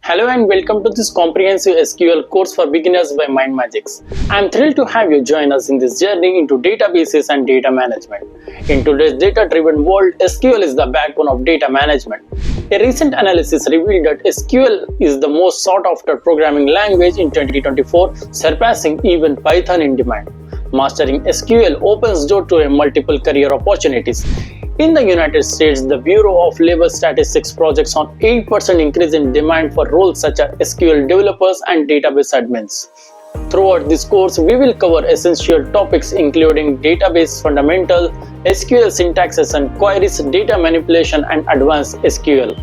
Hello and welcome to this comprehensive SQL course for beginners by MindMajix. I am thrilled to have you join us in this journey into databases and data management. In today's data-driven world, SQL is the backbone of data management. A recent analysis revealed that SQL is the most sought-after programming language in 2024, surpassing even Python in demand. Mastering SQL opens door to multiple career opportunities. In the United States, the Bureau of Labor Statistics projects on 8% increase in demand for roles such as SQL developers and database admins. Throughout this course, we will cover essential topics including database fundamentals, SQL syntaxes and queries, data manipulation, and advanced SQL.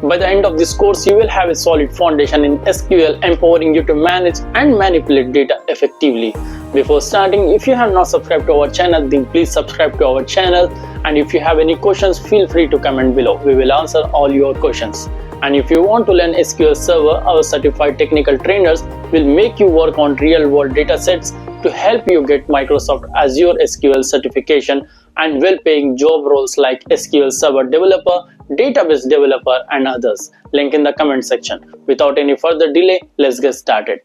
By the end of this course, you will have a solid foundation in SQL, empowering you to manage and manipulate data effectively. Before starting, if you have not subscribed to our channel, then please subscribe to our channel. And if you have any questions, feel free to comment below. We will answer all your questions. And if you want to learn SQL Server, our certified technical trainers will make you work on real-world data sets to help you get Microsoft Azure SQL certification and well-paying job roles like SQL Server developer, database developer, and others. Link in the comment section. Without any further delay, let's get started.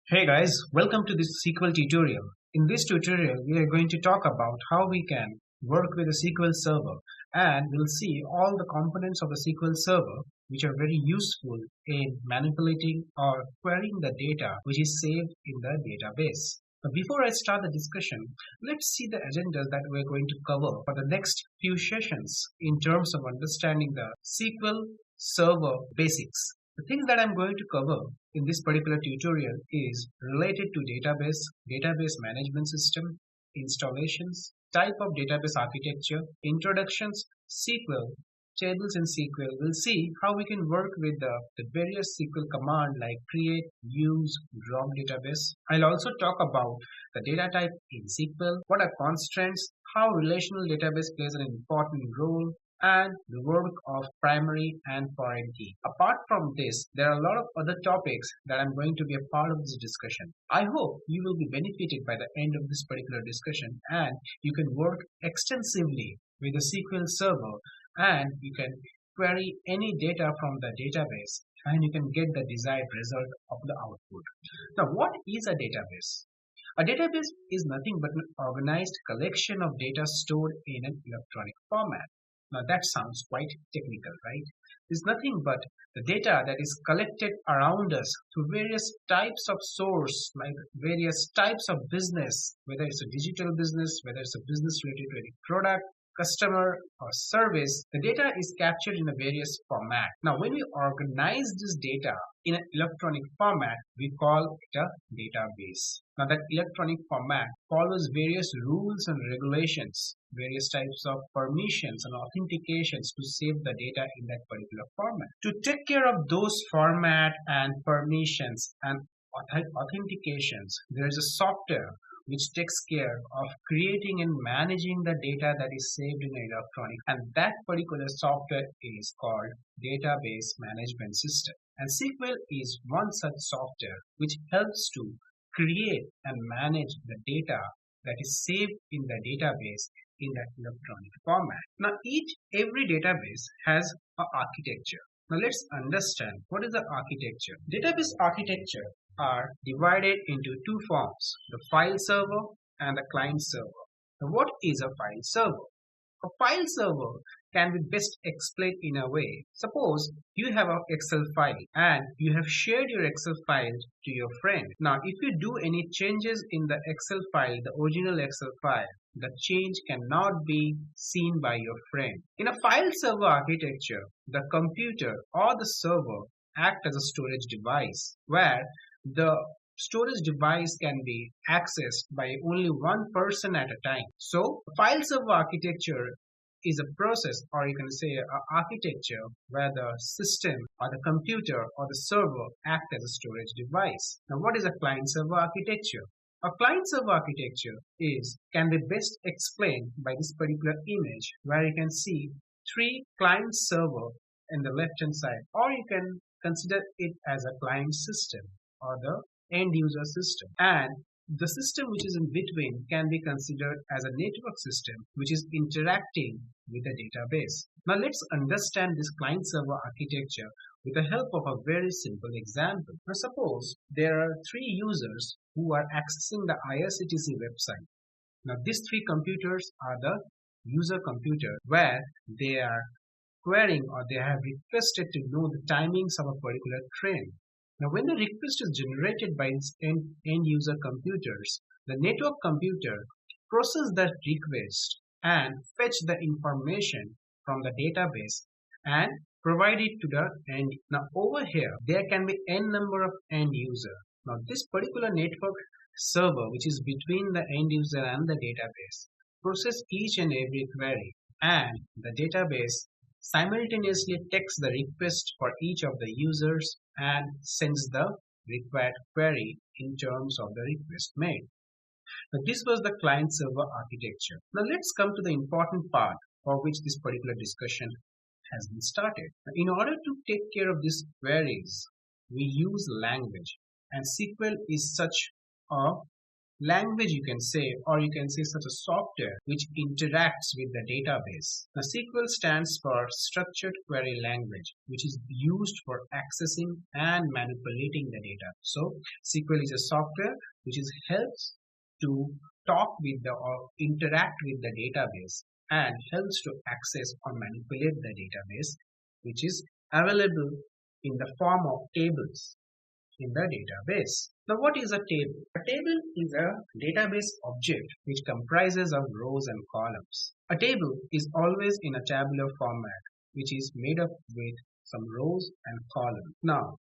Hey guys, welcome to this SQL tutorial. In this tutorial, we are going to talk about how we can work with a SQL Server, and we'll see all the components of the SQL Server which are very useful in manipulating or querying the data which is saved in the database. But before I start the discussion, let's see the agendas that we're going to cover for the next few sessions in terms of understanding the SQL Server basics. The things that I'm going to cover in this particular tutorial is related to database management system, installations, type of database architecture, introductions, SQL, tables in SQL. We'll see how we can work with the various SQL command like create, use, drop database. I'll also talk about the data type in SQL, what are constraints, how relational database plays an important role, and the work of primary and foreign key. Apart from this, there are a lot of other topics that I'm going to be a part of this discussion. I hope you will be benefited by the end of this particular discussion, and you can work extensively with the SQL Server, and you can query any data from the database, and you can get the desired result of the output. Now, what is a database? A database is nothing but an organized collection of data stored in an electronic format. Now that sounds quite technical, right? It's nothing but the data that is collected around us through various types of source, like various types of business, whether it's a digital business, whether it's a business related to any product, customer, or service. The data is captured in a various format. Now when we organize this data in an electronic format, we call it a database. Now that electronic format follows various rules and regulations, various types of permissions and authentications to save the data in that particular format. To take care of those format and permissions and authentications, there is a software which takes care of creating and managing the data that is saved in electronic, and that particular software is called Database Management System. And SQL is one such software which helps to create and manage the data that is saved in the database in that electronic format. Now every database has an architecture. Now let's understand what is the architecture. Database architecture are divided into two forms, the file server and the client server. Now what is a file server? A file server can be best explained in a way. Suppose you have an Excel file and you have shared your Excel file to your friend. Now if you do any changes in the Excel file, the original Excel file, the change cannot be seen by your friend. In a file server architecture, the computer or the server act as a storage device where the storage device can be accessed by only one person at a time. So file server architecture is a process, or you can say an architecture, where the system or the computer or the server act as a storage device. Now what is a client server architecture? A client server architecture can be best explained by this particular image, where you can see three client server in the left hand side, or you can consider it as a client system or the end user system, and The system which is in between can be considered as a network system which is interacting with the database. Now let's understand this client-server architecture with the help of a very simple example. Now suppose there are three users who are accessing the IRCTC website. Now these three computers are the user computer where they are querying or they have requested to know the timings of a particular train. Now when the request is generated by its end user computers, the network computer process that request and fetch the information from the database and provide it to the end. Now over here there can be n number of end user. Now this particular network server which is between the end user and the database process each and every query, and the database simultaneously takes the request for each of the users and sends the required query in terms of the request made. Now this was the client-server architecture. Now let's come to the important part for which this particular discussion has been started. Now, in order to take care of these queries, we use language, and SQL is such a language you can say, or you can say such a software which interacts with the database. Now SQL stands for Structured Query Language, which is used for accessing and manipulating the data. So SQL is a software which helps to talk with the or interact with the database and helps to access or manipulate the database, which is available in the form of tables in the database. Now what is a table? A table is a database object which comprises of rows and columns. A table is always in a tabular format which is made up with some rows and columns. Now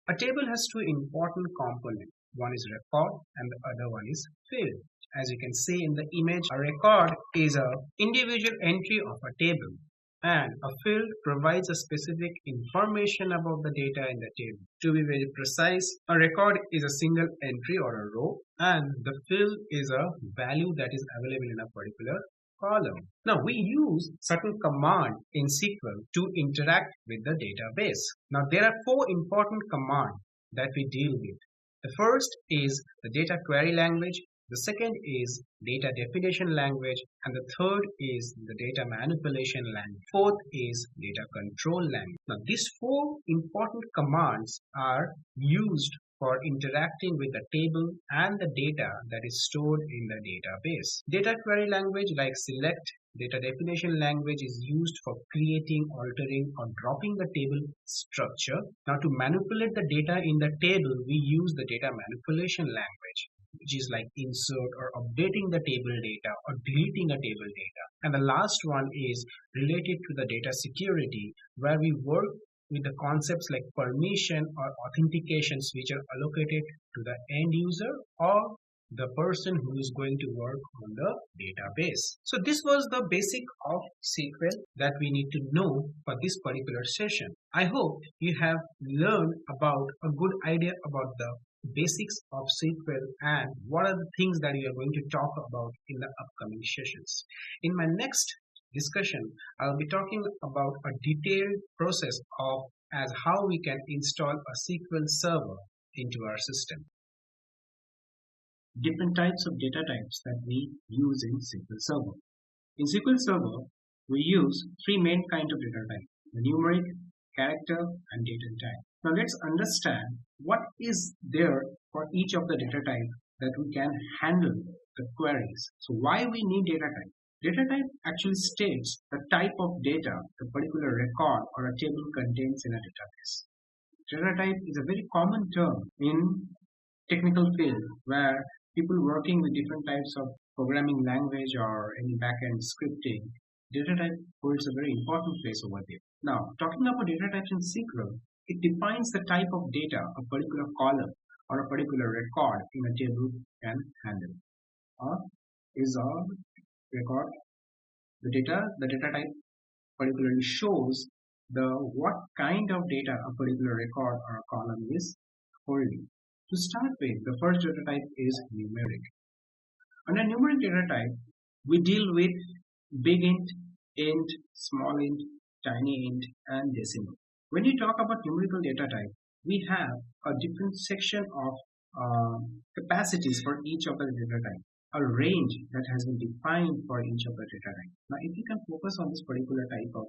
a table has two important components. One is record and the other one is field. As you can see in the image, a record is an individual entry of a table, and a field provides a specific information about the data in the table. To be very precise, a record is a single entry or a row, and the field is a value that is available in a particular column. Now we use certain command in SQL to interact with the database. Now there are four important commands that we deal with. The first is the data query language. The second is data definition language, and the third is the data manipulation language. Fourth is data control language. Now these four important commands are used for interacting with the table and the data that is stored in the database. Data query language like select, data definition language is used for creating, altering or dropping the table structure. Now to manipulate the data in the table, we use the data manipulation language, which is like insert or updating the table data or deleting a table data. And the last one is related to the data security, where we work with the concepts like permission or authentications which are allocated to the end user or the person who is going to work on the database. So this was the basic of SQL that we need to know for this particular session. I hope you have learned about a good idea about the basics of SQL and what are the things that we are going to talk about in the upcoming sessions. In my next discussion, I'll be talking about a detailed process of as how we can install a SQL Server into our system. Different types of data types that we use in SQL Server. In SQL Server, we use three main kinds of data types: the numeric, character, and data type. Now let's understand what is there for each of the data type that we can handle the queries. So why we need data type? Data type actually states the type of data a particular record or a table contains in a database. Data type is a very common term in technical field where people working with different types of programming language or any backend scripting, data type holds a very important place over there. Now, talking about data types in SQL, it defines the type of data a particular column or a particular record in a table can handle. Is a record the data type particularly shows the what kind of data a particular record or a column is holding. To start with, the first data type is numeric. Under numeric data type, we deal with big int, small int, tiny int, and decimal. When you talk about numerical data type, we have a different section of capacities for each of the data type, a range that has been defined for each of the data type. Now, if you can focus on this particular type of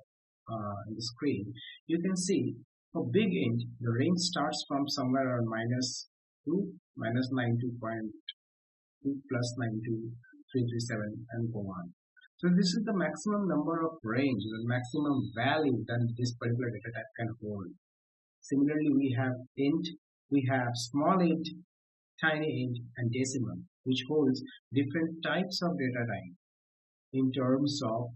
the screen, you can see for big int, the range starts from somewhere around -2, -92.2 plus 92337 and go on. So this is the maximum number of range, the maximum value that this particular data type can hold. Similarly, we have int, we have small int, tiny int, and decimal, which holds different types of data type in terms of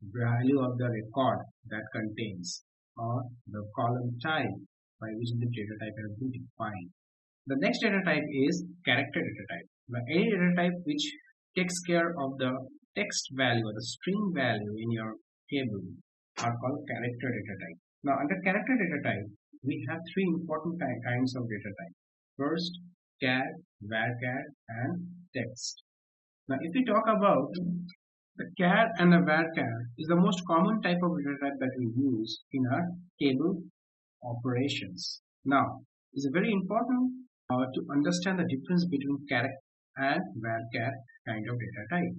value of the record that contains or the column type by which the data type has been defined. The next data type is character data type. Now, any data type which takes care of the text value or the string value in your table are called character data type. Now, under character data type, we have three important kinds of data type. First, char, varchar, and text. Now, if we talk about the char and the varchar is the most common type of data type that we use in our table operations. Now, it's very important to understand the difference between char and varchar kind of data type.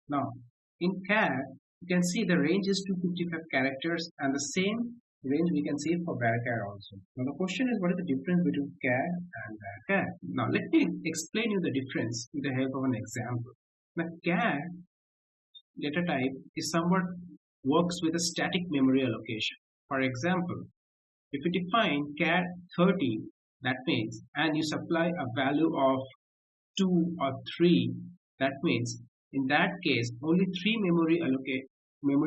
Now, in char, you can see the range is 255 characters, and the same range we can see for varchar also. Now, the question is, what is the difference between char and varchar? Now, let me explain you the difference with the help of an example. Now, char data type is somewhat works with a static memory allocation. For example, if you define char 30, that means, and you supply a value of 2 or 3, that means in that case only 3 memory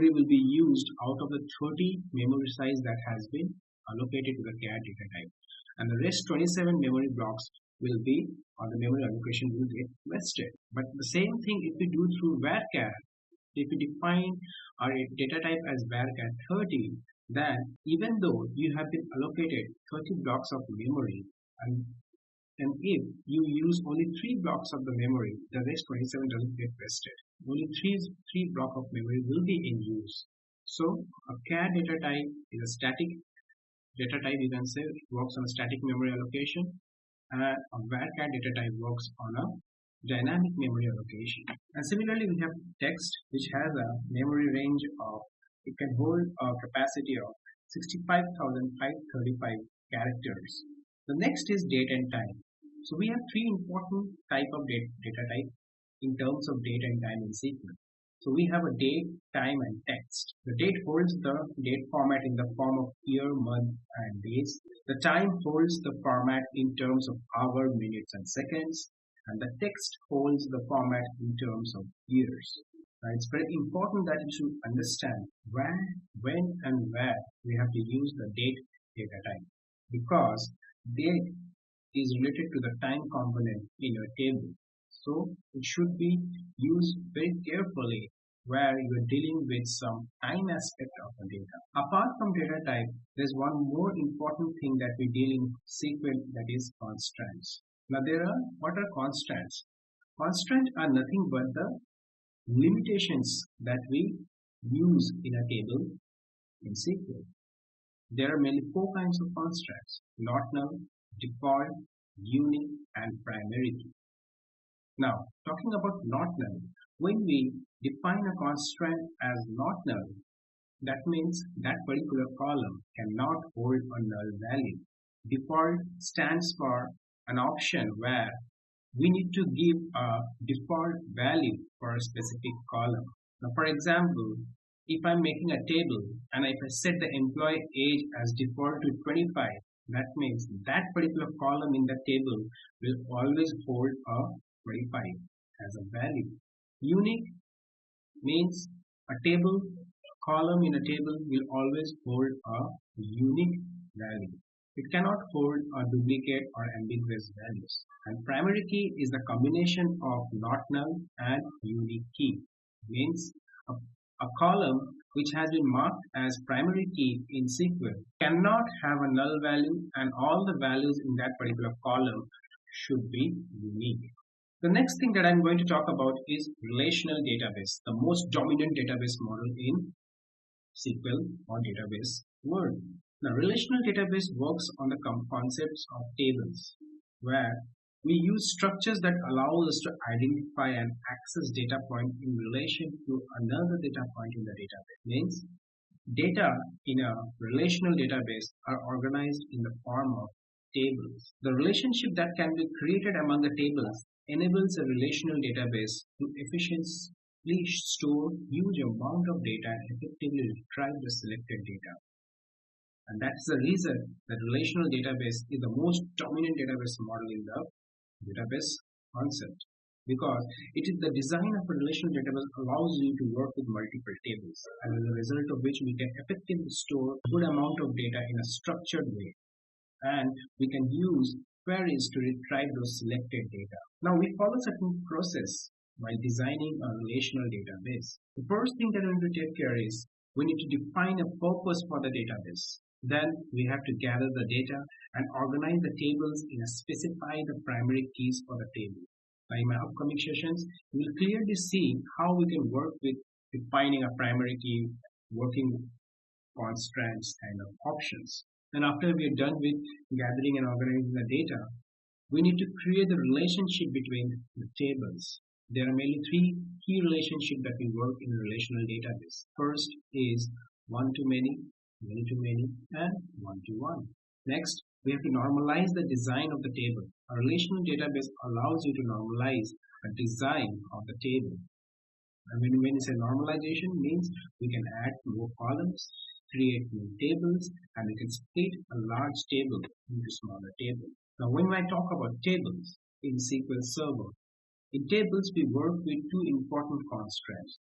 will be used out of the 30 memory size that has been allocated to the char data type, and the rest 27 memory blocks will be, or the memory allocation will get wasted. But the same thing if we do through varchar, if we define our data type as varchar 30, then even though you have been allocated 30 blocks of memory, and if you use only 3 blocks of the memory, the rest 27 doesn't get wasted. Only 3 block of memory will be in use. So a char data type is a static data type, you can say, it works on a static memory allocation, and a varchar data type works on a dynamic memory allocation. And similarly, we have text, which has a memory range of, it can hold a capacity of 65,535 characters. The next is date and time. So we have three important type of data type in terms of date and time in SQL. So we have a date, time, and text. The date holds the date format in the form of year, month, and days. The time holds the format in terms of hour, minutes, and seconds. And the text holds the format in terms of years. Now, it's very important that you should understand where, when, and where we have to use the date data type, because date is related to the time component in your table. So it should be used very carefully where you are dealing with some time aspect of the data. Apart from data type, there's one more important thing that we deal in SQL, that is constants. Now what are constants? Constants are nothing but the limitations that we use in a table in SQL. There are mainly 4 kinds of constants: not null, default, unique, and primary key. Now, talking about not null, when we define a constraint as not null, that means that particular column cannot hold a null value. Default stands for an option where we need to give a default value for a specific column. Now, for example, if I'm making a table and if I set the employee age as default to 25, that means that particular column in the table will always hold a 25 as a value. Unique means a column in a table will always hold a unique value. It cannot hold a duplicate or ambiguous values. And primary key is the combination of not null and unique key. Means a column which has been marked as primary key in SQL cannot have a null value, and all the values in that particular column should be unique. The next thing that I'm going to talk about is relational database, the most dominant database model in SQL or database world. Now, relational database works on the concepts of tables. where we use structures that allow us to identify and access data point in relation to another data point in the database. Means data in a relational database are organized in the form of tables. The relationship that can be created among the tables enables a relational database to efficiently store huge amount of data and effectively retrieve the selected data. And that's the reason that relational database is the most dominant database model in the database concept, because it is the design of a relational database allows you to work with multiple tables, and as a result of which we can effectively store a good amount of data in a structured way, and we can use queries to retrieve those selected data. Now we follow certain process while designing a relational database. The first thing that we need to take care is we need to define a purpose for the database. Then we have to gather the data and organize the tables and specify the primary keys for the table. Now in my upcoming sessions, we will clearly see how we can work with defining a primary key, working with constraints and options. And after we are done with gathering and organizing the data, we need to create the relationship between the tables. There are mainly three key relationships that we work in a relational database. First is one-to-many, many-to-many, and one-to-one. Next, we have to normalize the design of the table. A relational database allows you to normalize a design of the table. And when we say normalization, means we can add more columns, create new tables, and we can split a large table into smaller tables. Now, when I talk about tables in SQL Server, in tables we work with two important constraints.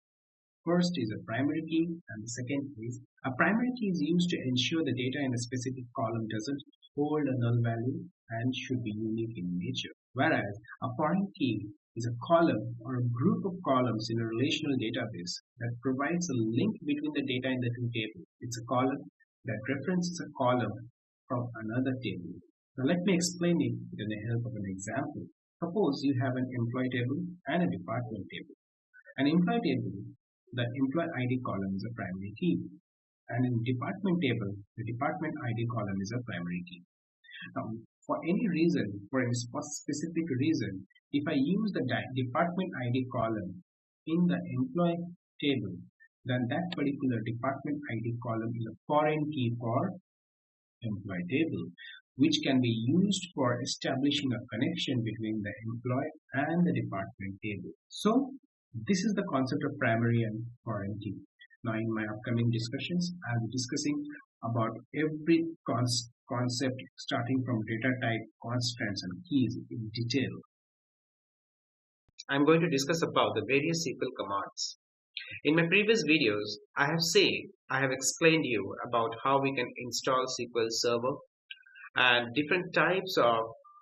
First is a primary key, and the second is a primary key is used to ensure the data in a specific column doesn't hold a null value and should be unique in nature. Whereas a foreign key is a column or a group of columns in a relational database that provides a link between the data in the two tables. It's a column that references a column from another table. Now let me explain it with the help of an example. Suppose you have an employee table and a department table. An employee table, the employee ID column is a primary key, and in department table, the department ID column is a primary key. Now, for any reason, for a specific reason, if I use the department ID column in the employee table, then that particular department ID column is a foreign key for employee table, which can be used for establishing a connection between the employee and the department table. So, this is the concept of primary and foreign key. Now in my upcoming discussions, I'll be discussing about every concept starting from data type, constraints and keys in detail. I'm going to discuss about the various SQL commands. In my previous videos, I have explained you about how we can install SQL Server and different types of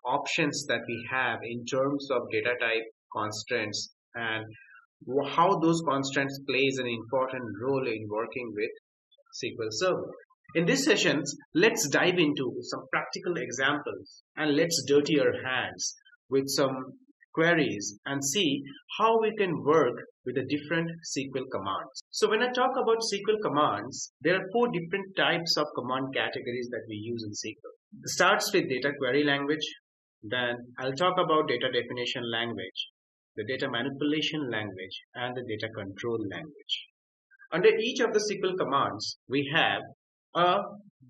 options that we have in terms of data type, constraints, and how those constraints plays an important role in working with SQL Server. In these sessions, let's dive into some practical examples and let's dirty our hands with some queries and see how we can work with the different SQL commands. So when I talk about SQL commands, there are 4 different types of command categories that we use in SQL. It starts with data query language, then I'll talk about data definition language, the data manipulation language, and the data control language. Under each of the SQL commands, we have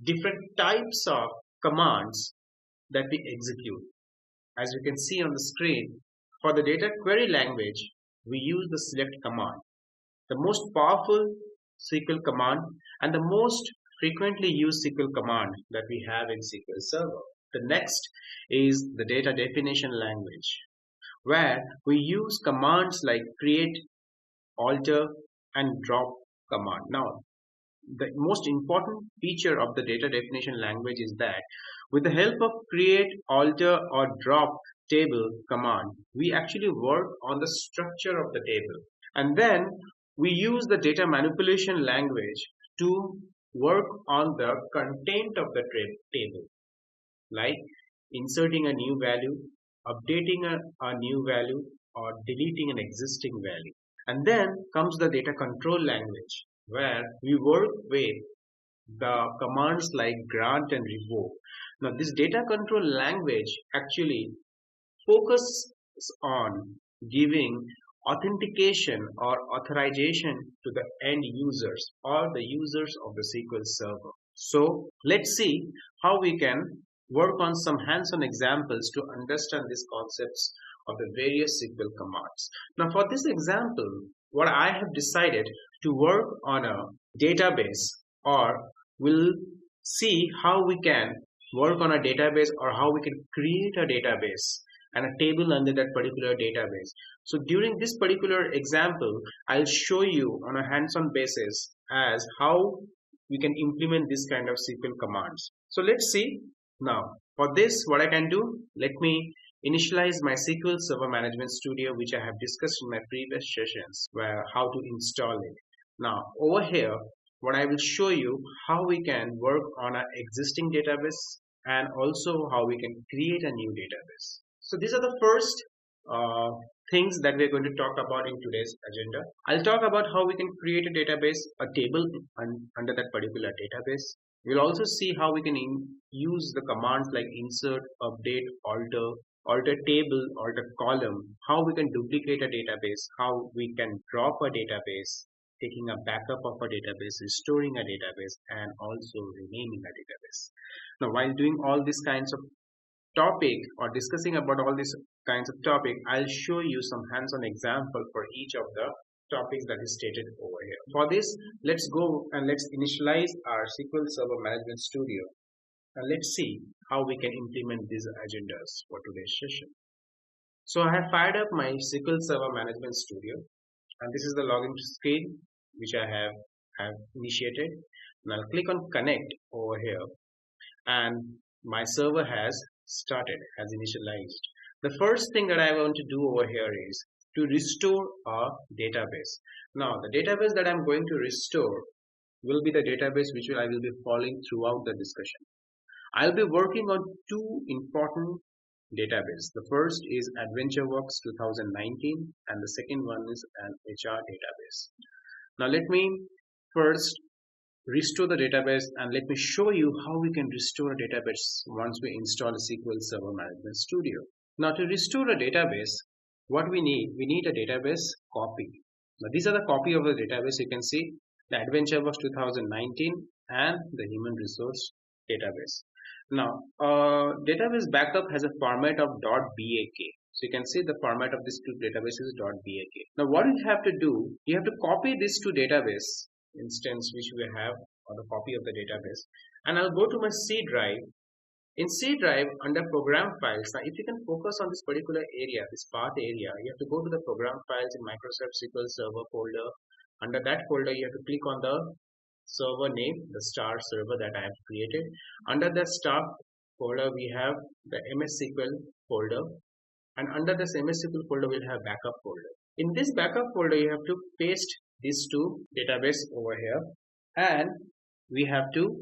different types of commands that we execute. As you can see on the screen, for the data query language, we use the select command, the most powerful SQL command and the most frequently used SQL command that we have in SQL Server. The next is the data definition language, where we use commands like create, alter, and drop command. Now, the most important feature of the data definition language is that with the help of create, alter, or drop table command, we actually work on the structure of the table. And then we use the data manipulation language to work on the content of the table, like inserting a new value, updating a new value, or deleting an existing value. And then comes the data control language, where we work with the commands like grant and revoke Now this data control language actually focuses on giving authentication or authorization to the end users or the users of the SQL Server. So let's see how we can work on some hands-on examples to understand these concepts of the various SQL commands. Now for this example, what I have decided to work on a database, or we'll see how we can work on a database or how we can create a database and a table under that particular database. So during this particular example, I'll show you on a hands-on basis as how we can implement this kind of SQL commands. So let's see. Now for this, what I can do, let me initialize my SQL Server Management Studio, which I have discussed in my previous sessions, where how to install it. Now over here, what I will show you how we can work on an existing database and also how we can create a new database. So these are the first things that we're going to talk about in today's agenda. I'll talk about how we can create a database, a table under that particular database. We'll also see how we can use the commands like insert, update, alter table, alter column, how we can duplicate a database, how we can drop a database, taking a backup of a database, restoring a database, and also renaming a database. Now while doing all these kinds of topic or discussing about all these kinds of topic, I'll show you some hands-on example for each of the topics that is stated over here. For this, let's go and let's initialize our SQL Server Management Studio and let's see how we can implement these agendas for today's session. So I have fired up my SQL Server Management Studio and this is the login screen which I have initiated. And I'll click on connect over here and my server has started, has initialized. The first thing that I want to do over here is to restore a database. Now the database that I'm going to restore will be the database which I will be following throughout the discussion. I'll be working on two important databases. The first is AdventureWorks 2019 and the second one is an HR database. Now let me first restore the database and let me show you how we can restore a database once we install a SQL Server Management Studio. Now to restore a database, what we need a database copy. Now these are the copy of the database. You can see the AdventureWorks 2019 and the Human Resource database. Now database backup has a format of .bak. So you can see the format of this two databases is .bak. Now what you have to do, you have to copy this to database instance which we have, or the copy of the database, and I'll go to my C drive. In C drive under program files, now if you can focus on this particular area, this path area, you have to go to the program files in Microsoft SQL Server folder. Under that folder you have to click on the server name, the star server that I have created. Under the star folder we have the MySQL folder, and under this MySQL folder we'll have backup folder. In this backup folder you have to paste these two database over here, and we have to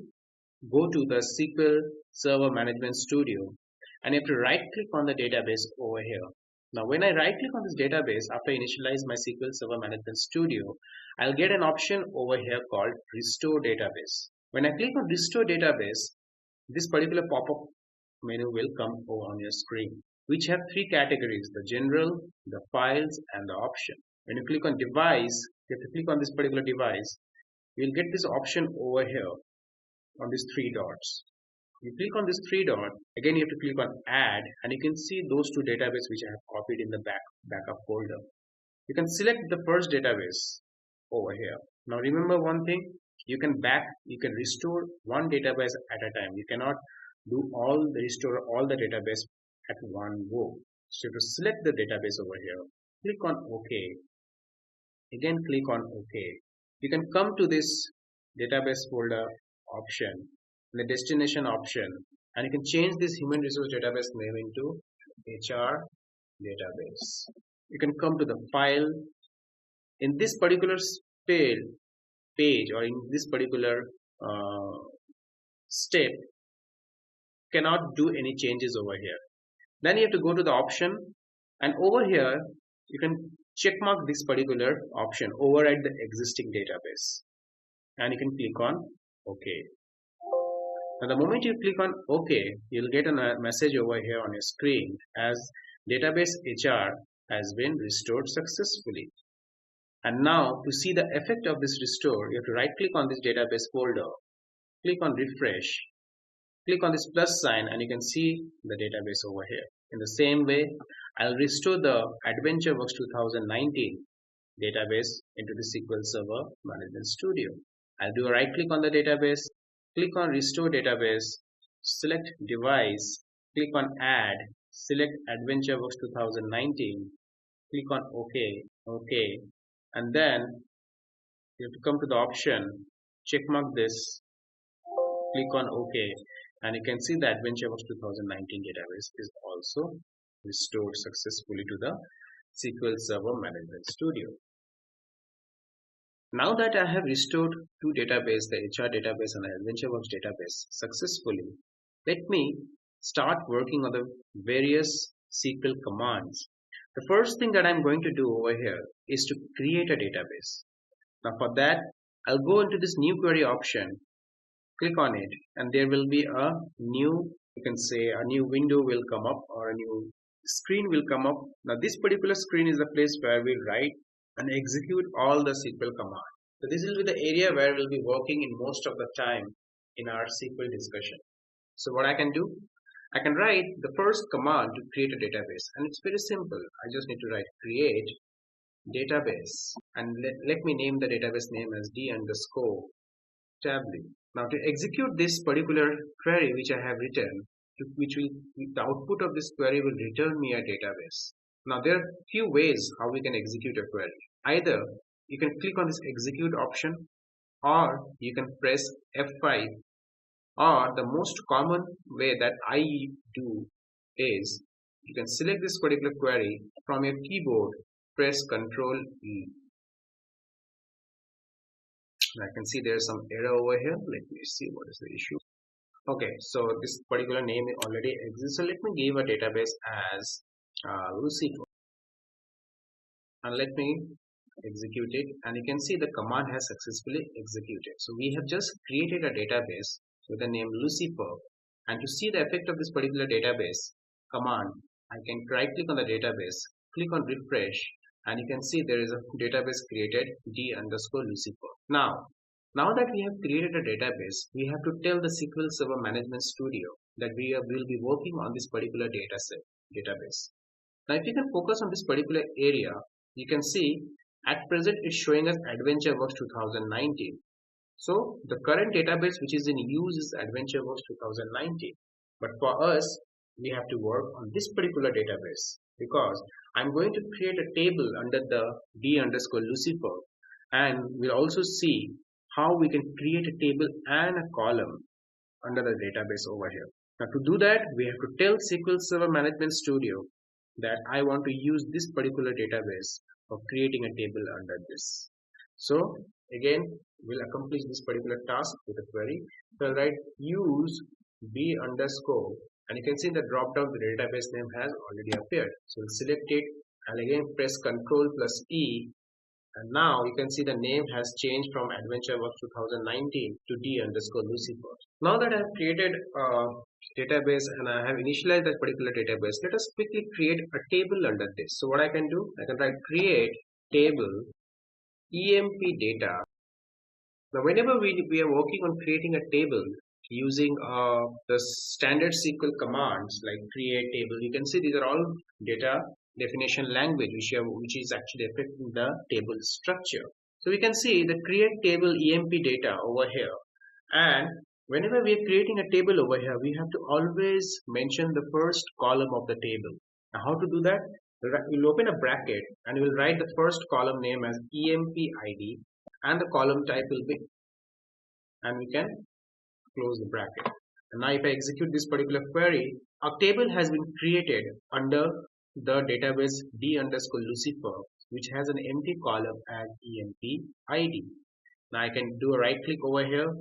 go to the SQL Server Management Studio and you have to right click on the database over here. Now when I right click on this database after I initialize my SQL Server Management Studio, I'll get an option over here called Restore Database. When I click on Restore Database, this particular pop-up menu will come over on your screen, which have three categories: the general, the files, and the option. When you click on device, you have to click on this particular device. You'll get this option over here on these three dots. You click on this three dot, again you have to click on add, and you can see those two databases which I have copied in the backup folder. You can select the first database over here. Now remember one thing, you can restore one database at a time. You cannot restore all the database at one go. So to select the database over here, click on OK. Again click on OK. You can come to this database folder option, the destination option, and you can change this human resource database name into HR database. You can come to the file. In this particular page or in this particular step, cannot do any changes over here. Then you have to go to the option, and over here you can check mark this particular option, override the existing database, and you can click on OK. Now the moment you click on OK, you'll get a message over here on your screen as database HR has been restored successfully. And now to see the effect of this restore, you have to right click on this database folder, click on refresh, click on this plus sign, and you can see the database over here. In the same way, I'll restore the AdventureWorks 2019 database into the SQL Server Management Studio. I'll do a right click on the database, click on restore database, select device, click on add, select AdventureWorks 2019, click on OK, and then you have to come to the option, check mark this, click on OK, and you can see the AdventureWorks 2019 database is also restored successfully to the SQL Server Management Studio. Now that I have restored two databases, the HR database and the AdventureWorks database successfully, let me start working on the various SQL commands. The first thing that I'm going to do over here is to create a database. Now for that, I'll go into this new query option, click on it, and there will be a new, you can say a new window will come up or a new screen will come up. Now this particular screen is the place where we write and execute all the SQL commands. So this will be the area where we'll be working in most of the time in our SQL discussion. So what I can do, I can write the first command to create a database, and it's very simple. I just need to write create database, and let me name the database name as d_tably. Now to execute this particular query which I have written, the output of this query will return me a database. Now there are few ways how we can execute a query. Either you can click on this execute option, or you can press F5, or the most common way that I do is you can select this particular query from your keyboard, press Ctrl E. I can see there's some error over here. Let me see what is the issue. Okay, so this particular name already exists. So let me give a database as Lucifer, and let me execute it, and you can see the command has successfully executed. So we have just created a database with the name Lucifer, and to see the effect of this particular database command, I can right click on the database, click on refresh, and you can see there is a database created d_Lucifer. Now that we have created a database, we have to tell the SQL Server Management Studio that we will be working on this particular database. Now if you can focus on this particular area, you can see at present it's showing us AdventureWorks 2019. So the current database which is in use is AdventureWorks 2019. But for us, we have to work on this particular database because I'm going to create a table under the d_Lucifer, and we'll also see how we can create a table and a column under the database over here. Now to do that, we have to tell SQL Server Management Studio that I want to use this particular database for creating a table under this. So again, we'll accomplish this particular task with a query. So I'll write use b_, and you can see in the drop down the database name has already appeared. So we'll select it and again press Ctrl plus E, and now you can see the name has changed from AdventureWorks 2019 to d_Lucifer. Now that I have created a database and I have initialized that particular database, let us quickly create a table under this. So what I can do, I can write create table emp data. Now whenever we are working on creating a table using the standard SQL commands like create table, you can see these are all data definition language which is actually affecting the table structure. So we can see the create table emp data over here, and whenever we are creating a table over here, we have to always mention the first column of the table. Now how to do that? We'll open a bracket and we'll write the first column name as emp id, and the column type will be, and we can close the bracket. And now if I execute this particular query, a table has been created under the database d_Lucifer, which has an empty column as emp id. Now I can do a right click over here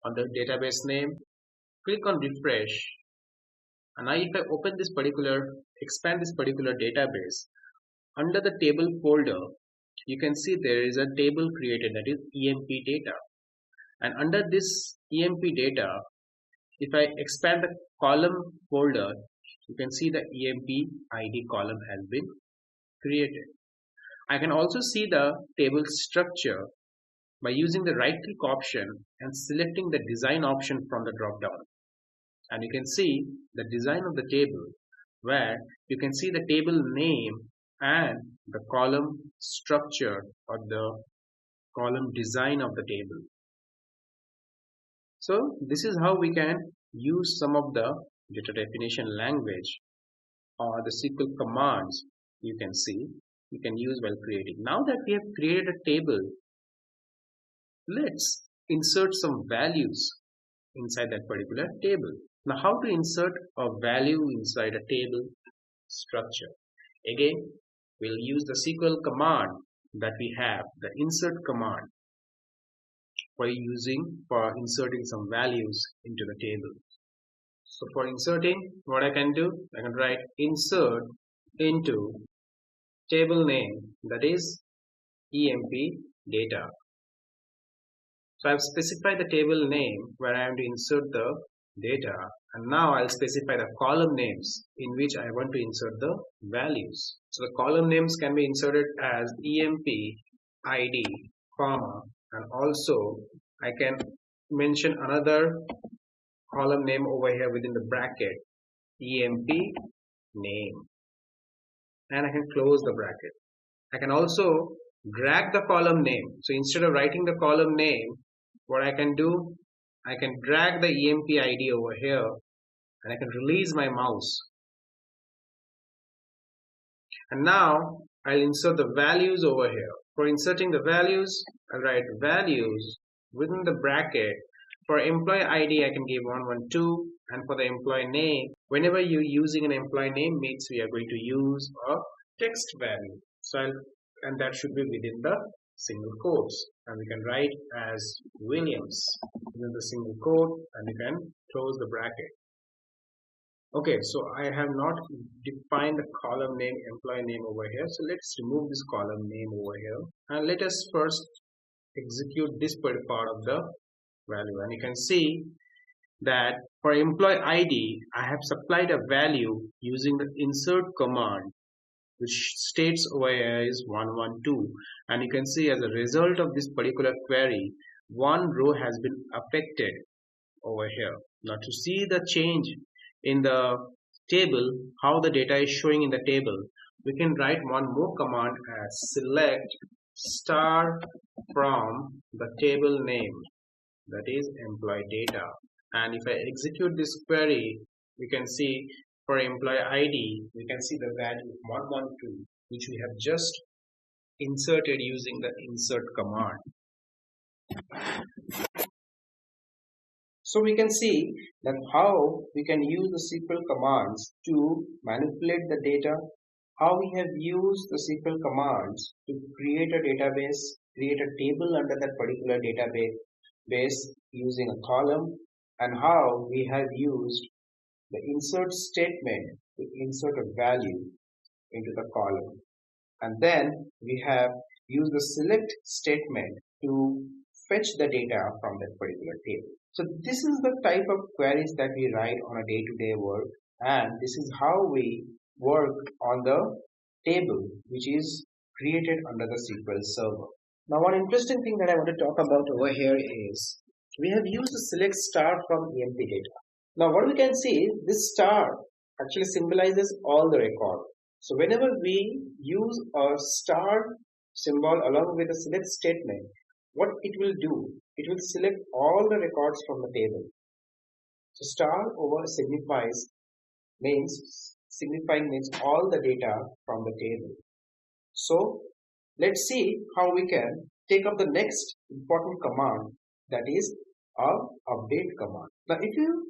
on the database name, click on refresh, and now if I open this particular, expand this particular database, under the table folder, you can see there is a table created, that is emp data. And under this EMP data, if I expand the column folder, you can see the EMP ID column has been created. I can also see the table structure by using the right click option and selecting the design option from the drop down. And you can see the design of the table, where you can see the table name and the column structure or the column design of the table. So this is how we can use some of the data definition language or the SQL commands you can use while creating. Now that we have created a table, let's insert some values inside that particular table. Now how to insert a value inside a table structure? Again, we'll use the SQL command that we have, the insert command, for inserting some values into the table. So for inserting, what I can do, I can write insert into table name, that is EMP data. So I've specified the table name where I am to insert the data, and now I'll specify the column names in which I want to insert the values. So the column names can be inserted as EMP ID, comma, and also I can mention another column name over here within the bracket, EMP name, and I can close the bracket. I can also drag the column name. So instead of writing the column name, what I can do, I can drag the EMP ID over here and I can release my mouse. And now I'll insert the values over here. For inserting the values, I'll write values within the bracket. For employee ID, I can give 112, and for the employee name, whenever you're using an employee name, means we are going to use a text value. So and that should be within the single quotes, and we can write as Williams within the single quote, and you can close the bracket. Okay, so I have not defined the column name, employee name over here. So let's remove this column name over here, and let us first execute this part of the value. And you can see that for employee ID, I have supplied a value using the insert command, which states over here is 112, and you can see as a result of this particular query, one row has been affected over here. Now to see the change in the table, how the data is showing in the table, we can write one more command as select star from the table name, that is employee data. And if I execute this query, we can see for employee ID, we can see the value 112, which we have just inserted using the insert command. So we can see that how we can use the SQL commands to manipulate the data, how we have used the SQL commands to create a database, create a table under that particular database using a column, and how we have used the insert statement to insert a value into the column. And then we have used the select statement to fetch the data from that particular table. So this is the type of queries that we write on a day-to-day work, and this is how we work on the table which is created under the SQL Server. Now one interesting thing that I want to talk about over here is we have used the select star from EMP data. Now what we can see, this star actually symbolizes all the record. So whenever we use a star symbol along with a select statement, what it will do, it will select all the records from the table. So star over signifying means all the data from the table. So let's see how we can take up the next important command, that is our update command. Now if you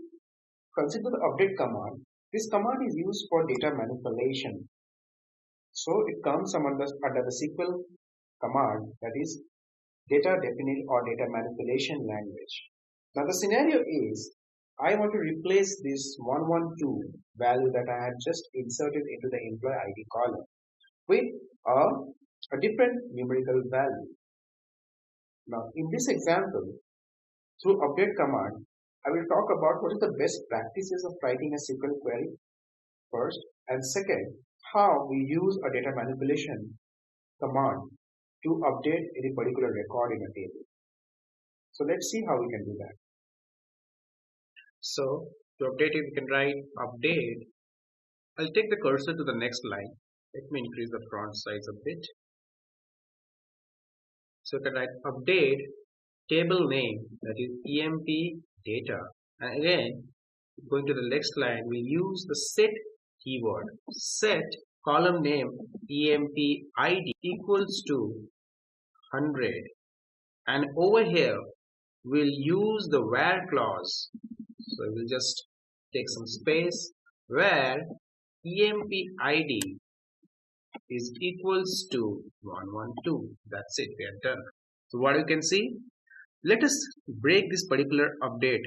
consider the update command, this command is used for data manipulation. So it comes under the SQL command, that is data definite or data manipulation language. Now the scenario is I want to replace this 112 value that I had just inserted into the employee ID column with a different numerical value. Now in this example, Through update command, I will talk about what is the best practices of writing a SQL query first, and second, how we use a data manipulation command to update any particular record in a table. So let's see how we can do that. So to update it, we can write update. I'll take the cursor to the next line. Let me increase the font size a bit. So you can write update table name, that is emp data, and again going to the next line, we use the set keyword. Set column name emp id equals to 100, and over here we'll use the where clause. So we'll just take some space where emp id is equals to 112. That's it, we are done. So what you can see, let us break this particular update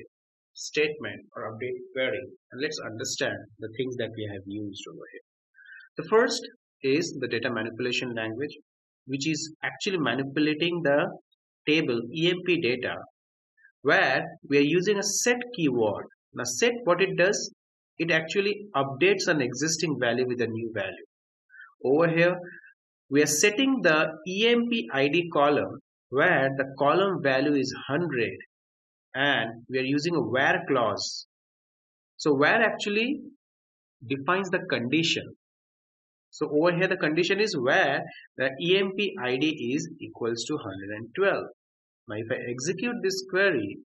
statement or update query, and let's understand the things that we have used over here. The first is the data manipulation language, which is actually manipulating the table emp data, where we are using a set keyword. Now set, what it does, it actually updates an existing value with a new value. Over here we are setting the emp id column where the column value is 100, and we are using a where clause. So where actually defines the condition. So over here the condition is where the emp id is equals to 112. Now if I execute this query,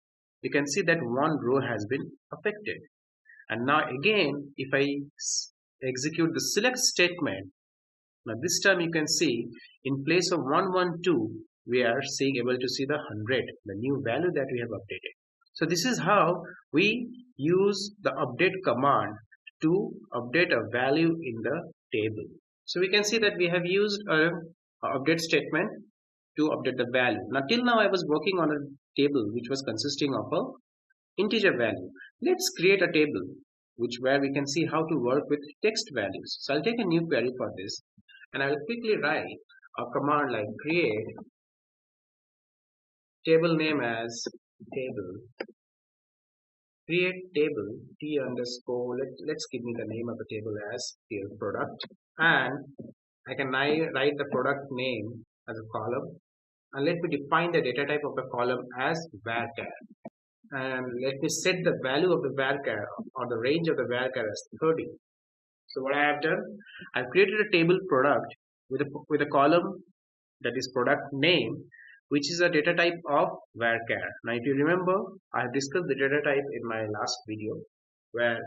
you can see that one row has been affected. And now again, if I execute the select statement, now this time you can see in place of 112, we are able to see the 100, the new value that we have updated. So this is how we use the update command to update a value in the table. So we can see that we have used a update statement to update the value. Now till now I was working on a table which was consisting of a integer value. Let's create a table where we can see how to work with text values. So I'll take a new query for this, and I will quickly write a command like create table name as table, create table t underscore, let's give me the name of the table as field product, and I can write the product name as a column, and let me define the data type of the column as varchar, and let me set the value of the varchar or the range of the varchar as 30. So what I have done, I've created a table product with a column that is product name, which is a data type of varchar. Now if you remember, I have discussed the data type in my last video, where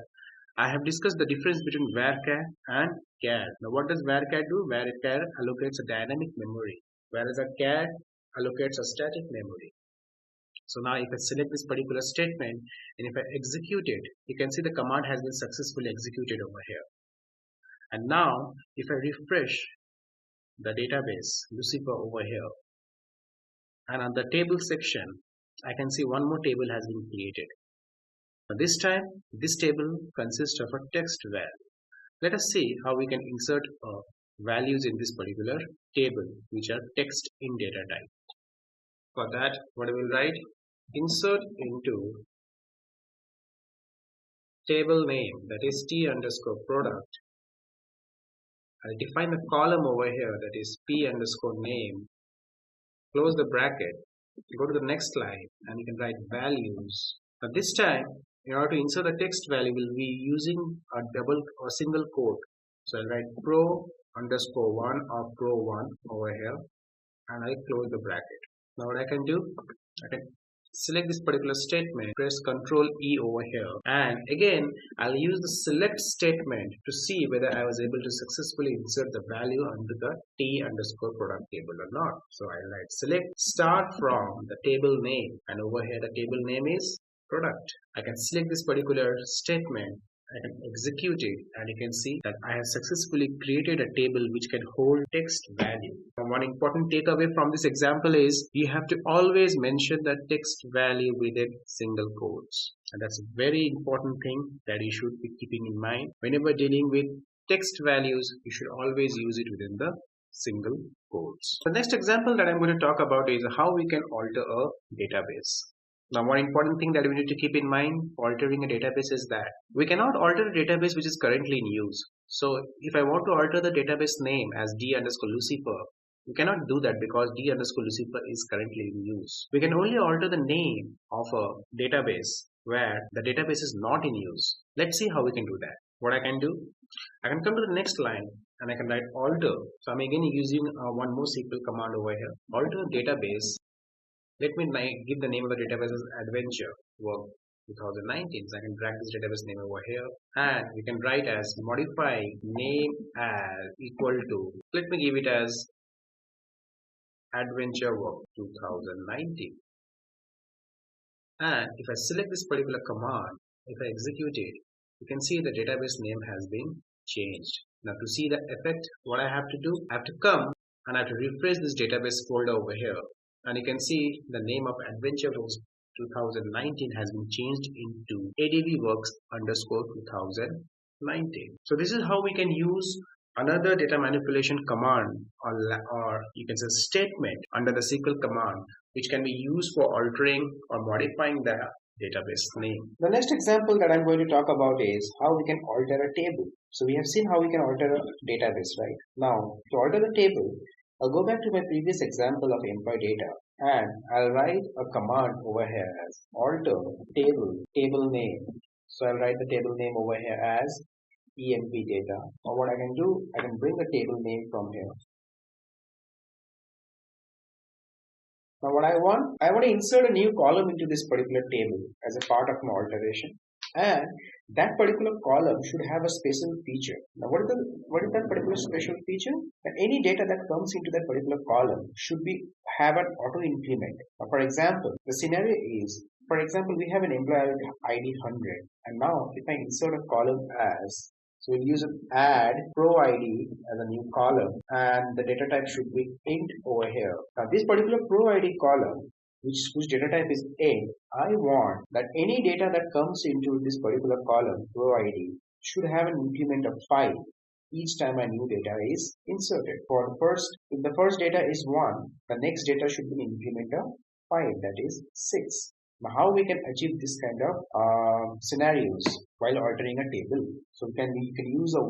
I have discussed the difference between varchar and char. Now what does varchar do? Varchar allocates a dynamic memory, whereas a char allocates a static memory. So now if I select this particular statement and if I execute it, you can see the command has been successfully executed over here. And now if I refresh the database Lucifer over here, and on the table section I can see one more table has been created. Now this time this table consists of a text value. Let us see how we can insert values in this particular table which are text in data type. For that, what I will write, insert into table name, that is t underscore product. I'll define the column over here, that is p underscore name, close the bracket, go to the next line, and you can write values. Now this time, in order to insert the text value, we'll be using a double or single quote. So I'll write pro underscore 1 or pro 1 over here, and I close the bracket. Now what I can do, I can select this particular statement, press Ctrl E over here, and again I'll use the select statement to see whether I was able to successfully insert the value under the t underscore product table or not. So I'll write select start from the table name, and over here the table name is product. I can select this particular statement, I can execute it, and you can see that I have successfully created a table which can hold text value. And one important takeaway from this example is you have to always mention the text value within single quotes, and that's a very important thing that you should be keeping in mind. Whenever dealing with text values, you should always use it within the single quotes. The next example that I'm going to talk about is how we can alter a database. Now, one important thing that we need to keep in mind for altering a database is that we cannot alter a database which is currently in use. So if I want to alter the database name as D underscore Lucifer, we cannot do that because D underscore Lucifer is currently in use. We can only alter the name of a database where the database is not in use. Let's see how we can do that. What I can do, I can come to the next line and I can write alter. So I'm again using one more SQL command over here. Alter database. Let me give the name of the database as Adventure Work 2019. So I can drag this database name over here and we can write as modify name as equal to, let me give it as Adventure Work 2019. And if I select this particular command, if I execute it, you can see the database name has been changed. Now to see the effect, what I have to do, I have to come and I have to refresh this database folder over here. And you can see the name of Adventure Works 2019 has been changed into advworks underscore 2019. So this is how we can use another data manipulation command or you can say statement under the SQL command which can be used for altering or modifying the database name. The next example that I'm going to talk about is how we can alter a table. So we have seen how we can alter a database, right? Now to alter the table, I'll go back to my previous example of employee data and I'll write a command over here as alter table name. So I'll write the table name over here as emp data. Or what I can do, I can bring the table name from here. Now what I want to insert a new column into this particular table as a part of my alteration. And that particular column should have a special feature. Now what is that particular special feature? That any data that comes into that particular column should have an auto increment. Now, for example, the scenario is, for example, we have an employee ID 100, and now if I insert a column as, so we'll use an add pro ID as a new column, and the data type should be int over here. Now this particular pro ID column, whose data type is int, I want that any data that comes into this particular column, pro ID, should have an increment of 5 each time a new data is inserted. If the first data is 1, the next data should be an increment of 5, that is 6. Now how we can achieve this kind of scenarios while altering a table? So you can use a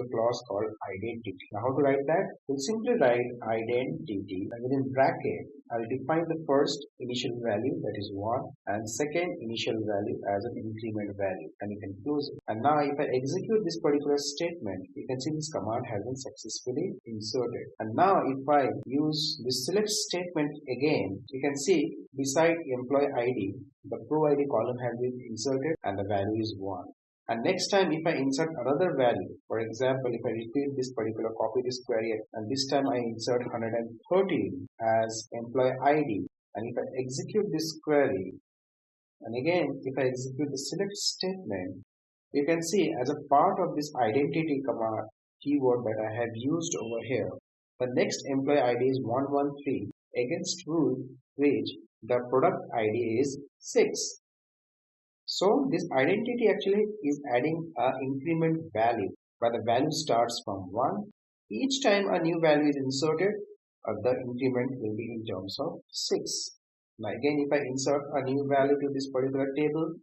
clause called identity. Now how to write that? We'll simply write identity and within bracket I'll define the first initial value, that is 1, and second initial value as an increment value, and you can close it. And now if I execute this particular statement, you can see this command has been successfully inserted. And now if I use this select statement again, you can see beside employee ID, the pro ID column has been inserted and the value is 1. And next time if I insert another value, for example, if I repeat this particular, copy this query, and this time I insert 113 as employee ID, and if I execute this query, and again if I execute the select statement, you can see as a part of this identity command keyword that I have used over here, the next employee ID is 113 against which the product ID is 6. So this identity actually is adding an increment value, where the value starts from 1. Each time a new value is inserted, the increment will be in terms of 6. Now again if I insert a new value to this particular table,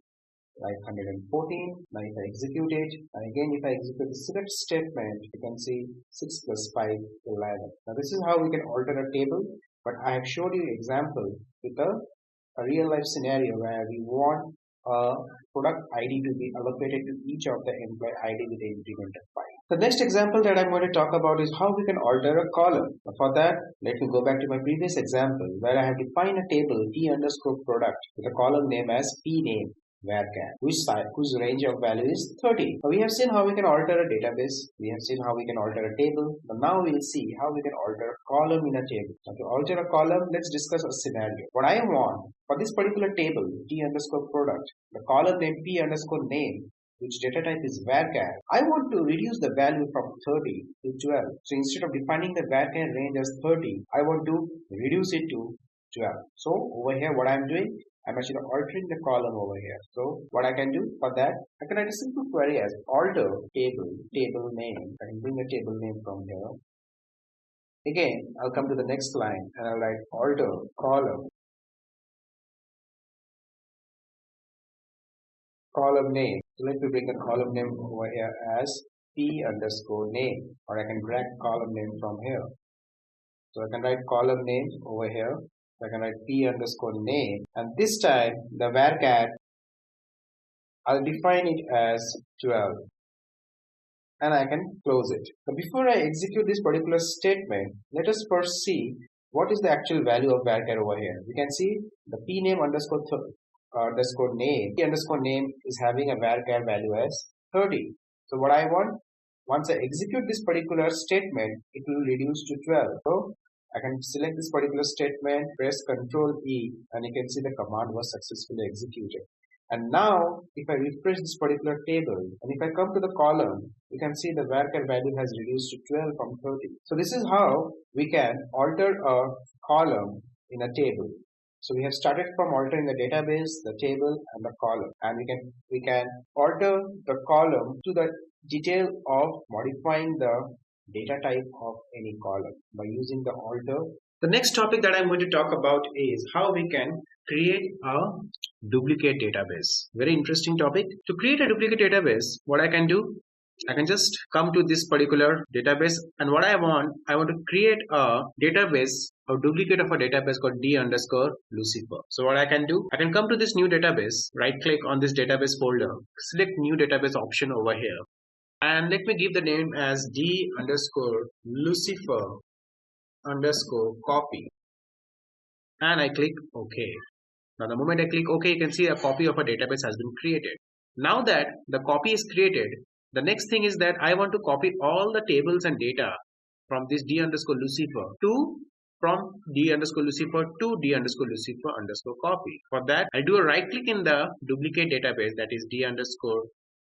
like 114, now if I execute it, and again if I execute the select statement, you can see 6 plus 5, 11. Now this is how we can alter a table, but I have showed you example with a real life scenario where we want a product ID to be allocated to each of the employee ID with the increment of 5. The next example that I'm going to talk about is how we can alter a column. For that, let me go back to my previous example where I have defined a table T underscore product with a column name as P name varchar, whose range of value is 30. Now we have seen how we can alter a database. We have seen how we can alter a table. But now we'll see how we can alter a column in a table. Now to alter a column, let's discuss a scenario. What I want for this particular table, T underscore product, the column name P underscore name, which data type is varchar, I want to reduce the value from 30 to 12. So instead of defining the varchar range as 30, I want to reduce it to 12. So over here what I'm doing, I'm actually altering the column over here. So what I can do for that, I can write a simple query as alter table name. I can bring a table name from here. Again, I'll come to the next line and I'll write alter column column name. So let me bring the column name over here as P underscore name, or I can drag column name from here. So I can write column name over here. So I can write P underscore name, and this time the varchar, I'll define it as 12, and I can close it. But before I execute this particular statement, let us first see what is the actual value of varchar over here. We can see the P name underscore name. P underscore name is having a varchar value as 30. So what I want, once I execute this particular statement, it will reduce to 12. So I can select this particular statement, press Ctrl E, and you can see the command was successfully executed. And now, if I refresh this particular table, and if I come to the column, you can see the varchar value has reduced to 12 from 30. So this is how we can alter a column in a table. So we have started from altering the database, the table, and the column, and we can alter the column to the detail of modifying the data type of any column by using the alter. The next topic that I'm going to talk about is how we can create a duplicate database. Very interesting topic. To create a duplicate database, what I can do, I can just come to this particular database, and what I want to create a database, a duplicate of a database called D underscore Lucifer. So what I can do, I can come to this new database, right click on this database folder, select new database option over here, and let me give the name as D underscore Lucifer underscore copy, and I click OK. Now the moment I click OK, you can see a copy of a database has been created. Now that the copy is created, the next thing is that I want to copy all the tables and data from this D underscore Lucifer to D underscore Lucifer to D underscore Lucifer underscore copy. For that, I do a right click in the duplicate database, that is D underscore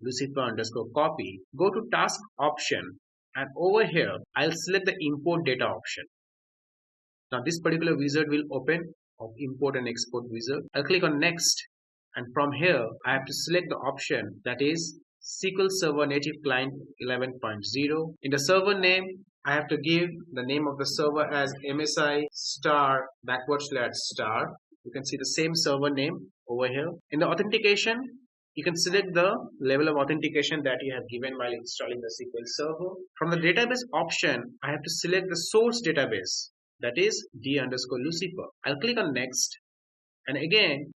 Lucifer underscore copy. Go to task option, and over here I'll select the import data option. Now this particular wizard will open of import and export wizard. I'll click on next, and from here I have to select the option that is SQL Server Native Client 11.0. In the server name, I have to give the name of the server as MSI star /star. You can see the same server name over here. In the authentication, you can select the level of authentication that you have given while installing the SQL Server. From the database option, I have to select the source database, that is D underscore Lucifer. I'll click on next, and again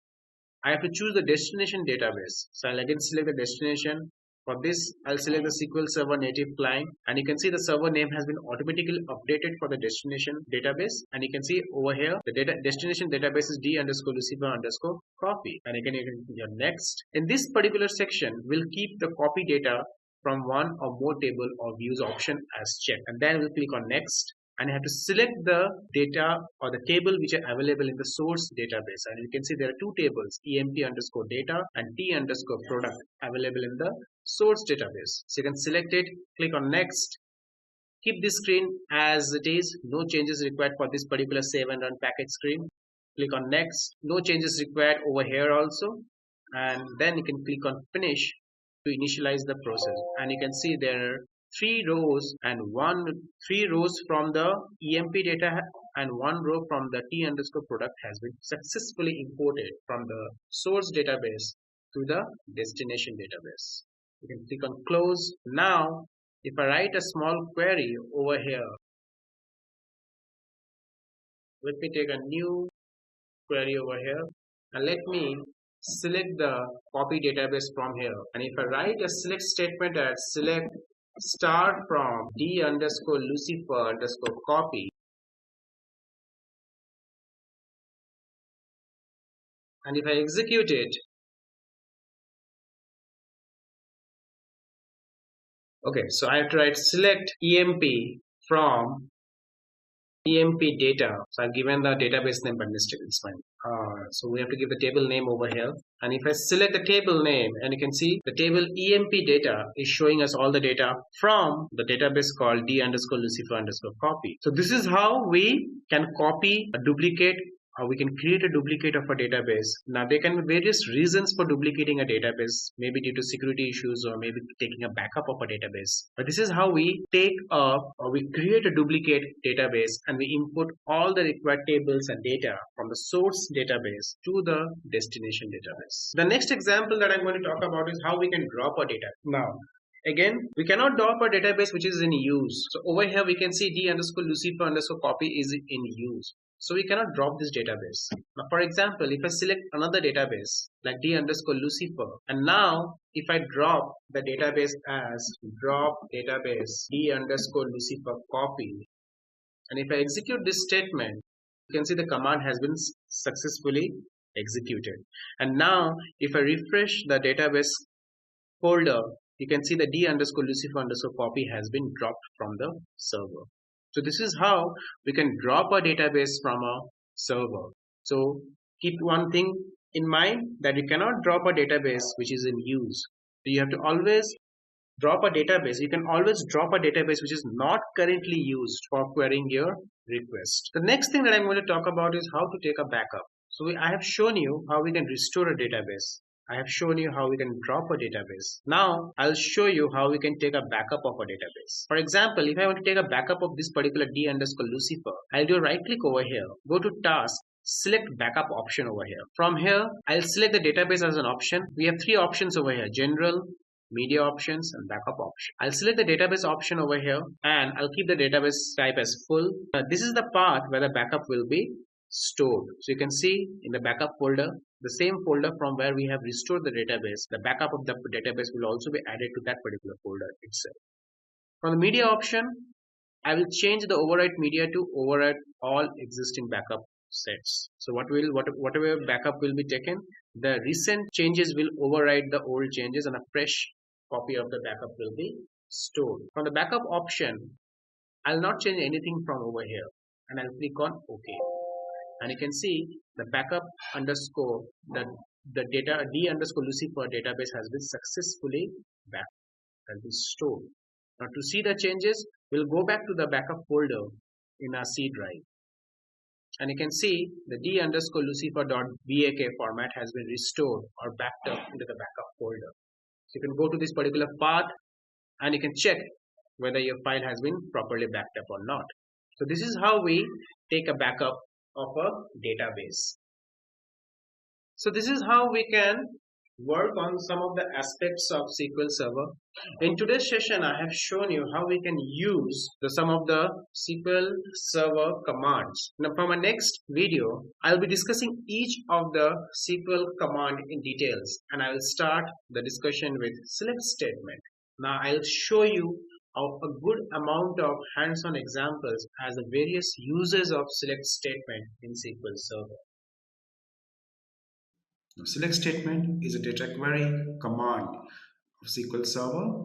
I have to choose the destination database. So I'll again select the destination. For this, I'll select the SQL Server Native Client, and you can see the server name has been automatically updated for the destination database, and you can see over here the destination database is D underscore Lucifer underscore copy, and again you can click on next. In this particular section, we'll keep the copy data from one or more table or views option as checked, and then we'll click on next. And I have to select the data or the table which are available in the source database, and you can see there are two tables, emp underscore data and t underscore product, available in the source database. So you can select it, click on next, keep this screen as it is, no changes required for this particular save and run package screen. Click on next, no changes required over here also, and then you can click on finish to initialize the process, and you can see there are 3 rows from the emp data and 1 row from the t underscore product has been successfully imported from the source database to the destination database. You can click on close. Now if I write a small query over here, let me take a new query over here, and let me select the copy database from here, and if I write a select statement as select star from D underscore Lucifer underscore copy, and if I execute it, okay, so I have to write select emp from emp data. So I've given the database name by mistake, it's fine. So we have to give the table name over here, and if I select the table name, and you can see the table emp data is showing us all the data from the database called D underscore Lucifer underscore copy. So this is how we can copy a duplicate we can create a duplicate of a database. Now there can be various reasons for duplicating a database, maybe due to security issues or maybe taking a backup of a database. But this is how we we create a duplicate database and we input all the required tables and data from the source database to the destination database. The next example that I'm going to talk about is how we can drop a data. Now, again, we cannot drop a database which is in use. So over here we can see d underscore lucifer underscore copy is in use. So we cannot drop this database. Now, for example, if I select another database like d underscore lucifer, and now if I drop the database as drop database d underscore lucifer copy, and if I execute this statement, you can see the command has been successfully executed. And now if I refresh the database folder, you can see the d underscore lucifer underscore copy has been dropped from the server. So this is how we can drop a database from a server. So keep one thing in mind, that you cannot drop a database which is in use. So you have to always drop a database. You can always drop a database which is not currently used for querying your request. The next thing that I'm going to talk about is how to take a backup. So I have shown you how we can restore a database. I have shown you how we can drop a database. Now I'll show you how we can take a backup of a database. For example, if I want to take a backup of this particular d underscore lucifer, I'll do a right click over here, go to task, select backup option over here. From here, I'll select the database as an option. We have three options over here: general, media options, and backup option. I'll select the database option over here and I'll keep the database type as full. This is the path where the backup will be stored. So you can see in the backup folder, the same folder from where we have restored the database, the backup of the database will also be added to that particular folder itself. From the media option, I will change the override media to override all existing backup sets. So whatever backup will be taken, the recent changes will override the old changes and a fresh copy of the backup will be stored. From the backup option, I'll not change anything from over here and I'll click on OK. And you can see the backup underscore the data d underscore lucifer database has been successfully stored. Now to see the changes, we'll go back to the backup folder in our C drive. And you can see the d underscore lucifer.bak format has been restored or backed up into the backup folder. So you can go to this particular path and you can check whether your file has been properly backed up or not. So this is how we take a backup of a database. So this is how we can work on some of the aspects of SQL Server. In today's session, I have shown you how we can use some of the SQL Server commands. Now for my next video, I'll be discussing each of the SQL command in details, and I will start the discussion with select statement. Now I'll show you a good amount of hands-on examples as the various uses of select statement in SQL Server. Now, select statement is a data query command of SQL Server.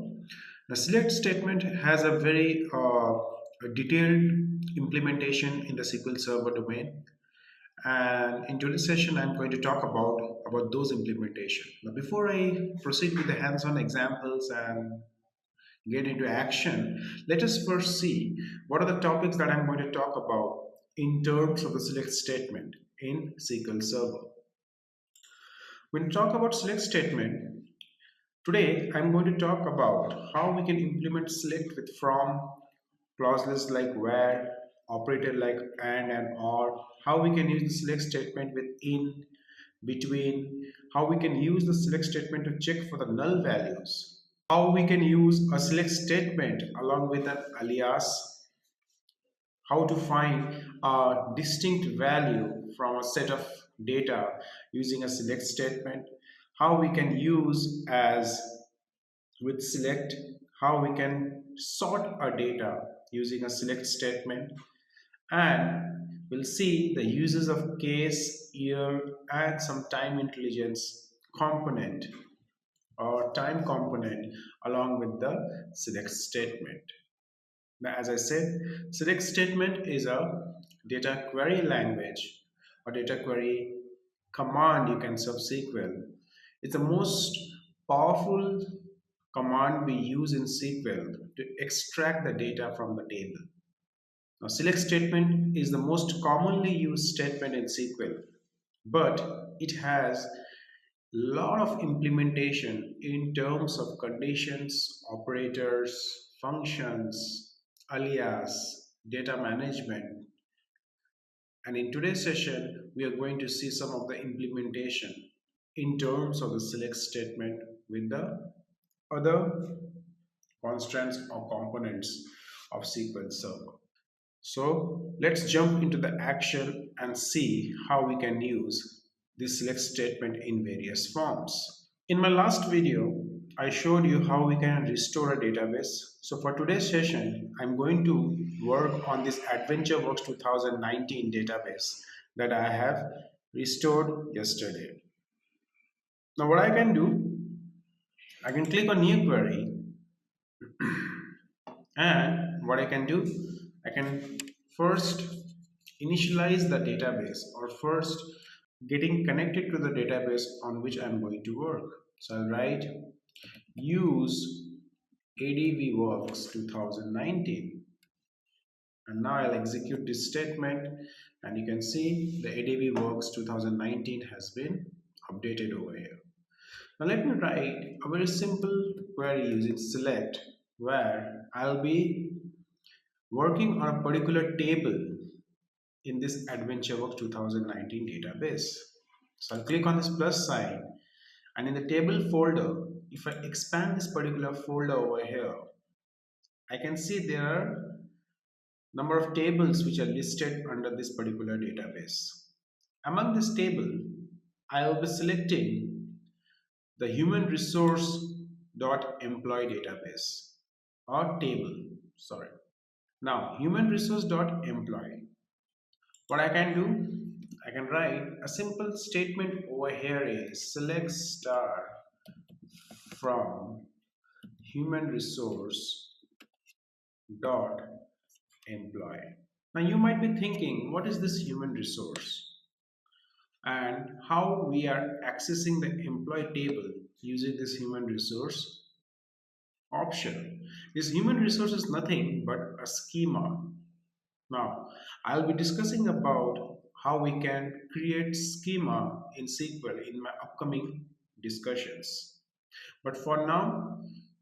The select statement has a very detailed implementation in the SQL Server domain. And in today's session, I'm going to talk about those implementation. Now, before I proceed with the hands-on examples and get into action, let us first see what are the topics that I'm going to talk about in terms of the select statement in SQL Server. When we talk about select statement, today I'm going to talk about how we can implement select with from, clauses like where, operator like and or, how we can use the select statement with in, between, how we can use the select statement to check for the null values, how we can use a select statement along with an alias, how to find a distinct value from a set of data using a select statement, how we can use as with select, how we can sort our data using a select statement, and we'll see the uses of case, year, and some time intelligence component or time component along with the select statement. Now, as I said, select statement is a data query language or data query command you can sub-SQL. It's the most powerful command we use in SQL to extract the data from the table. Now, select statement is the most commonly used statement in SQL, but it has lot of implementation in terms of conditions, operators, functions, alias, data management. And in today's session, we are going to see some of the implementation in terms of the select statement with the other constants or components of SQL Server. So let's jump into the action and see how we can use this select statement in various forms. In my last video, I showed you how we can restore a database. So for today's session, I'm going to work on this AdventureWorks 2019 database that I have restored yesterday. Now what I can do, I can click on new query, and what I can do, I can first initialize the database, or first getting connected to the database on which I'm going to work. So I'll write use ADVWorks 2019, and now I'll execute this statement, and you can see the ADVWorks 2019 has been updated over here. Now let me write a very simple query using select, where I'll be working on a particular table in this AdventureWorks 2019 database. So I'll click on this plus sign, and in the table folder, if I expand this particular folder over here, I can see there are number of tables which are listed under this particular database. Among this table, I will be selecting the human resource dot employee database, or table, sorry. Now human resource dot employee, what I can do, I can write a simple statement over here is select star from human resource dot employee. Now you might be thinking, what is this human resource and how we are accessing the employee table using this human resource option. This human resource is nothing but a schema. Now I'll be discussing about how we can create schema in SQL in my upcoming discussions. But for now,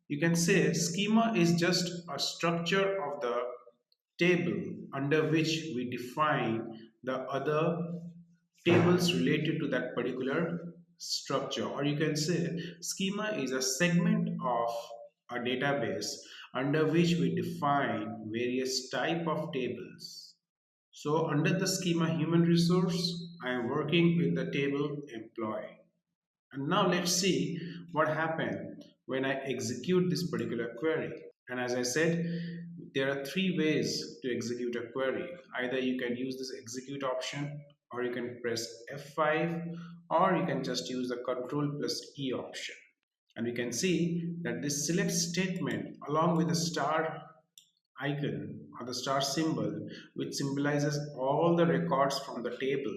you can say schema is just a structure of the table under which we define the other tables related to that particular structure. Or you can say schema is a segment of a database under which we define various type of tables. So under the schema human resource, I am working with the table employee. And now let's see what happened when I execute this particular query. And as I said, there are three ways to execute a query. Either you can use this execute option, or you can press F5, or you can just use the Control plus E option. And we can see that this select statement along with the star icon or the star symbol, which symbolizes all the records from the table,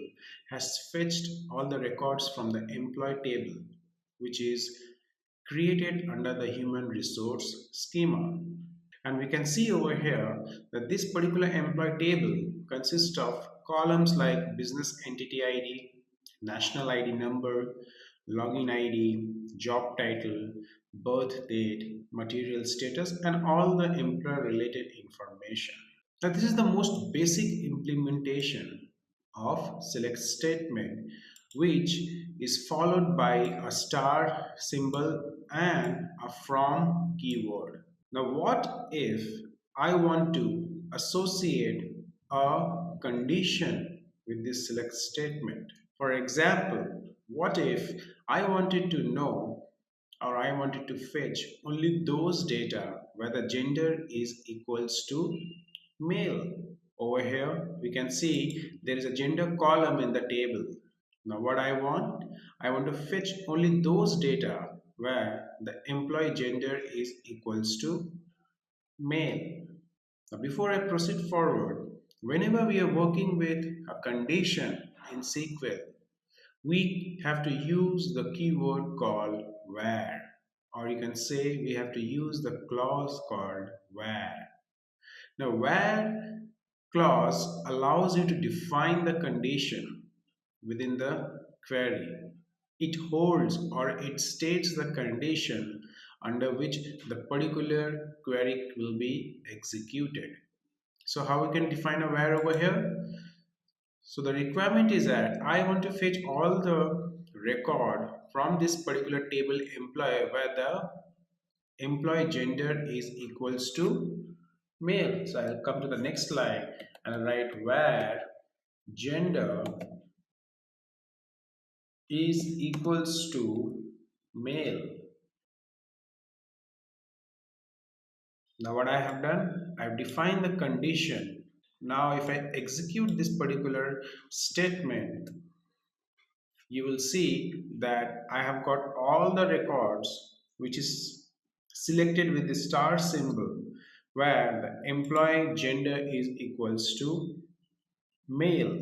has fetched all the records from the employee table, which is created under the human resource schema. And we can see over here that this particular employee table consists of columns like business entity ID, national ID number, login ID, job title, birth date, material status, and all the employer related information. Now this is the most basic implementation of select statement, which is followed by a star symbol and a from keyword. Now what if I want to associate a condition with this select statement? For example, what if I wanted to know, or I wanted to fetch only those data where the gender is equals to male? Over here we can see there is a gender column in the table. Now what I want to fetch only those data where the employee gender is equals to male. Now before I proceed forward, whenever we are working with a condition in SQL, we have to use the keyword called where, or you can say we have to use the clause called where. Now where clause allows you to define the condition within the query. It holds or it states the condition under which the particular query will be executed. So how we can define a where over here? So the requirement is that I want to fetch all the record from this particular table employee where the employee gender is equals to male. So I'll come to the next line and write where gender is equals to male. Now what I have done, I've defined the condition. Now if I execute this particular statement, you will see that I have got all the records which is selected with the star symbol where the employee gender is equals to male.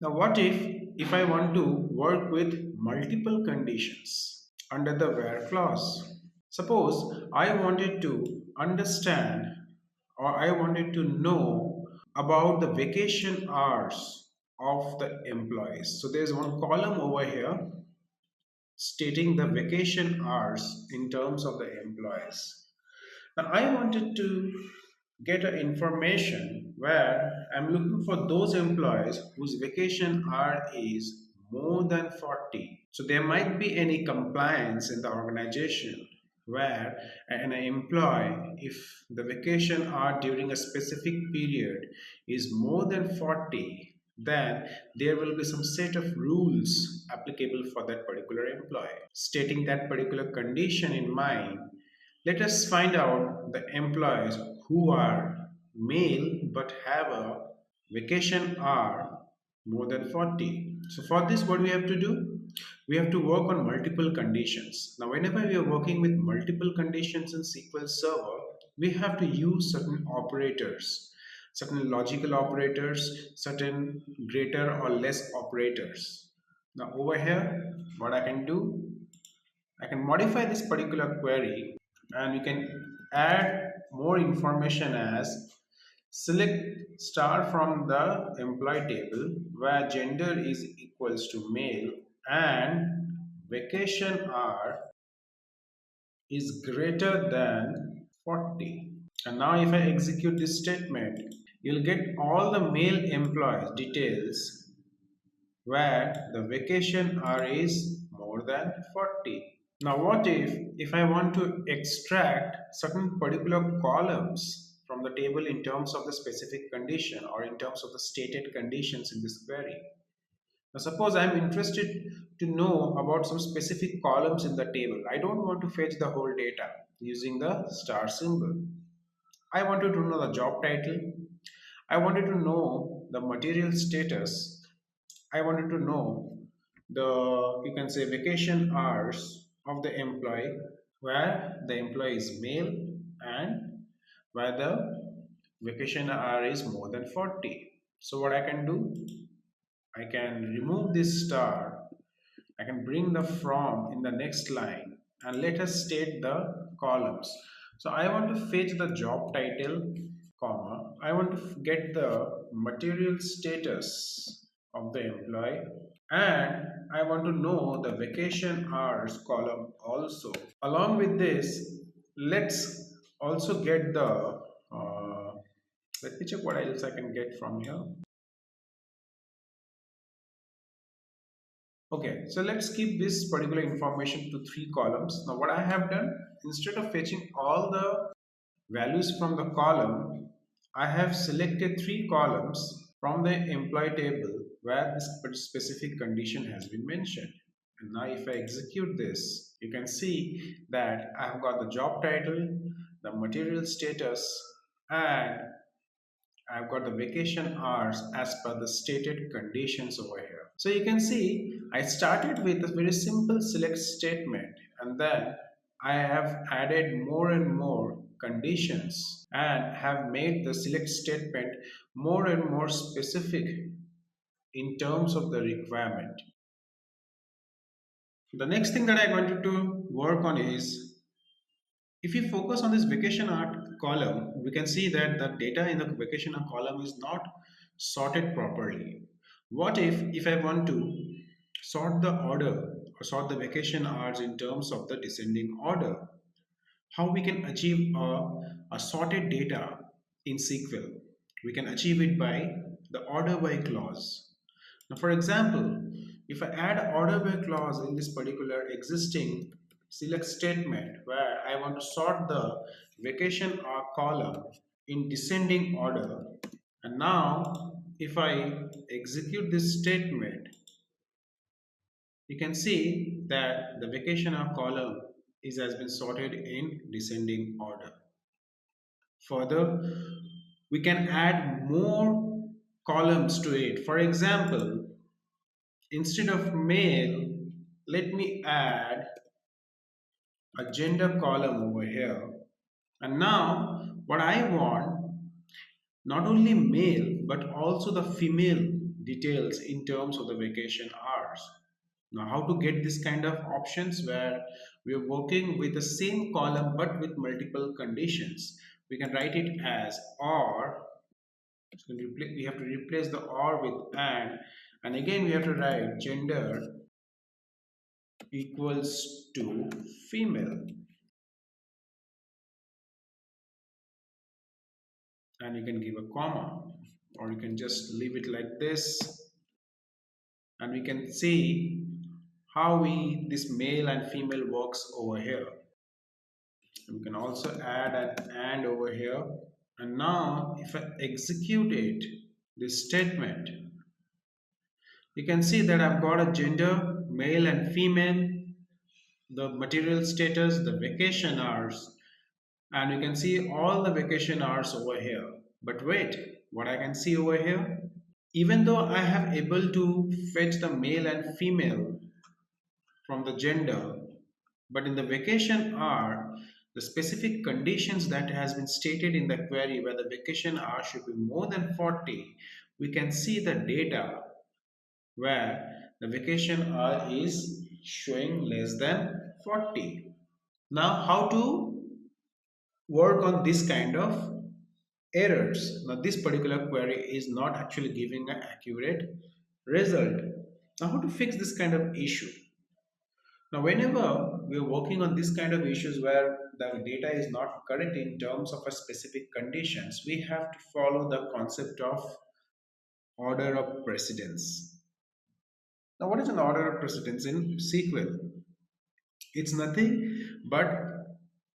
Now what if I want to work with multiple conditions under the where clause? Suppose I wanted to understand or I wanted to know about the vacation hours of the employees. So there's one column over here stating the vacation hours in terms of the employees. Now I wanted to get an information where I'm looking for those employees whose vacation hour is more than 40. So there might be any compliance in the organization where an employee, if the vacation hour during a specific period is more than 40, then there will be some set of rules applicable for that particular employee. Stating that particular condition in mind, let us find out the employees who are male but have a vacation hour more than 40. So for this, what we have to do? We have to work on multiple conditions. Now, whenever we are working with multiple conditions in SQL Server, we have to use certain operators, certain logical operators, certain greater or less operators. Now over here, what I can do, I can modify this particular query and we can add more information as select star from the employee table where gender is equals to male and vacation hour is greater than 40. And now if I execute this statement, you'll get all the male employees details where the vacation hour is more than 40. Now what if I want to extract certain particular columns from the table in terms of the specific condition or in terms of the stated conditions in this query? Now suppose I'm interested to know about some specific columns in the table. I don't want to fetch the whole data using the star symbol. I wanted to know the job title. I wanted to know the material status. I wanted to know the, you can say, vacation hours of the employee where the employee is male and where the vacation hour is more than 40. So what I can do, I can remove this star, I can bring the from in the next line and let us state the columns. So I want to fetch the job title, comma, I want to get the material status of the employee and I want to know the vacation hours column also. Along with this, let's also get the let me check what else I can get from here. Okay, so let's keep this particular information to 3 columns. Now what I have done, instead of fetching all the values from the column, I have selected 3 columns from the employee table where this specific condition has been mentioned. And now if I execute this, you can see that I have got the job title, the material status, and I've got the vacation hours as per the stated conditions over here. So you can see I started with a very simple select statement and then I have added more and more conditions and have made the select statement more and more specific in terms of the requirement. The next thing that I wanted to work on is If you focus on this vacation art column, we can see that the data in the vacation art column is not sorted properly. What if I want to sort the order or sort the vacation hours in terms of the descending order? How we can achieve a sorted data in SQL? We can achieve it by the order by clause. Now, for example, if I add order by clause in this particular existing select statement where I want to sort the vacation or column in descending order, and now if I execute this statement, you can see that the vacation or column has been sorted in descending order. Further, we can add more columns to it. For example, instead of male, let me add a gender column over here. And now what I want, not only male but also the female details in terms of the vacation hours. Now how to get this kind of options where we are working with the same column but with multiple conditions. We can write it as or. So we have to replace the or with and again we have to write gender equals to female, and you can give a comma or you can just leave it like this, and we can see how this male and female works over here. We can also add an and over here, and now if I execute it, this statement, you can see that I've got a gender, male and female, the material status, the vacation hours, and you can see all the vacation hours over here. But wait, what I can see over here, even though I have able to fetch the male and female from the gender, but in the vacation hour, the specific conditions that has been stated in the query where the vacation hour should be more than 40, we can see the data where the vacation hour is showing less than 40. Now how to work on this kind of errors? Now this particular query is not actually giving an accurate result. Now how to fix this kind of issue? Now whenever we are working on this kind of issues where the data is not correct in terms of a specific conditions, we have to follow the concept of order of precedence. Now what is an order of precedence in SQL? It's nothing but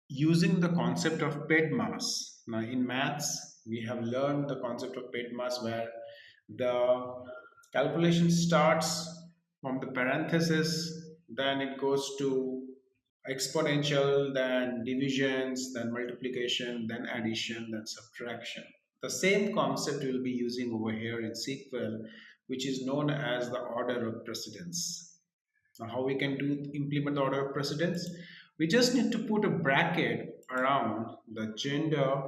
using the concept of PEDMAS. Now in maths, we have learned the concept of PEDMAS where the calculation starts from the parenthesis, then it goes to exponential, then divisions, then multiplication, then addition, then subtraction. The same concept we'll be using over here in SQL, which is known as the order of precedence. Now how we can implement the order of precedence? We just need to put a bracket around the gender,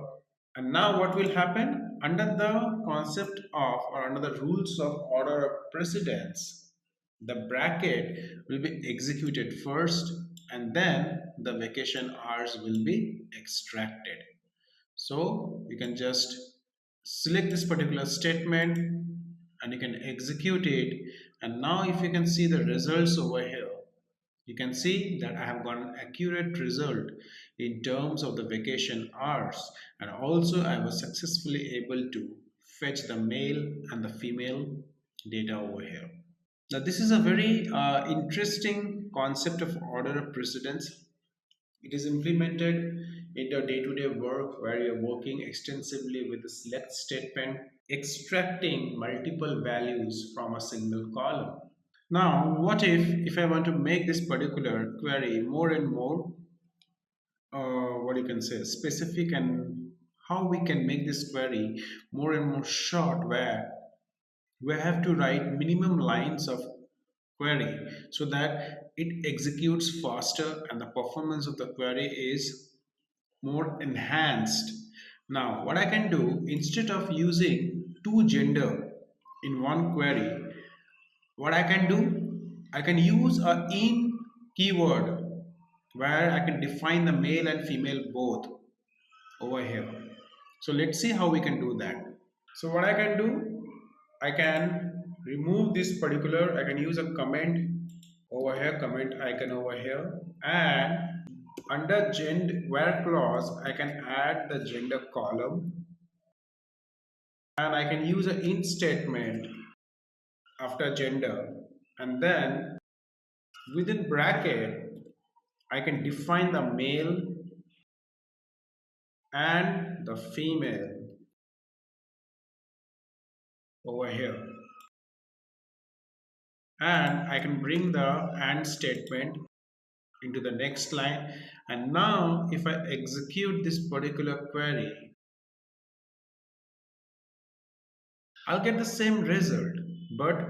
and now what will happen under the concept of or under the rules of order of precedence, the bracket will be executed first and then the vacation hours will be extracted. So you can just select this particular statement and you can execute it, and now if you can see the results over here, you can see that I have got an accurate result in terms of the vacation hours, and also I was successfully able to fetch the male and the female data over here. Now this is a very interesting concept of order of precedence. It is implemented in your day-to-day work where you're working extensively with the select statement, extracting multiple values from a single column. Now, what if I want to make this particular query more and more, what you can say, specific, and how we can make this query more and more short where we have to write minimum lines of query so that it executes faster and the performance of the query is more enhanced. Now, what I can do, instead of using two gender in one query, what I can do, I can use a in keyword where I can define the male and female both over here. So let's see how we can do that. So what I can do, I can remove this particular, I can use a comment over here, comment icon over here, and under gender where clause, I can add the gender column, and I can use an int statement after gender, and then within bracket, I can define the male and the female over here. And I can bring the AND statement into the next line. And now if I execute this particular query, I'll get the same result. But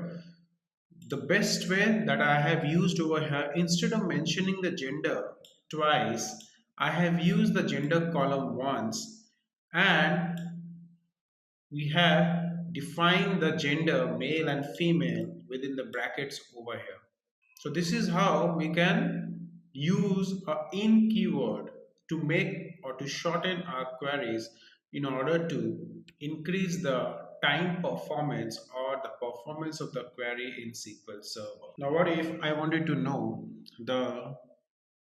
the best way that I have used over here, instead of mentioning the gender twice, I have used the gender column once, and we have defined the gender male and female within the brackets over here. So this is how we can use a in keyword to make or to shorten our queries in order to increase the time performance or the performance of the query in SQL Server. Now what if I wanted to know the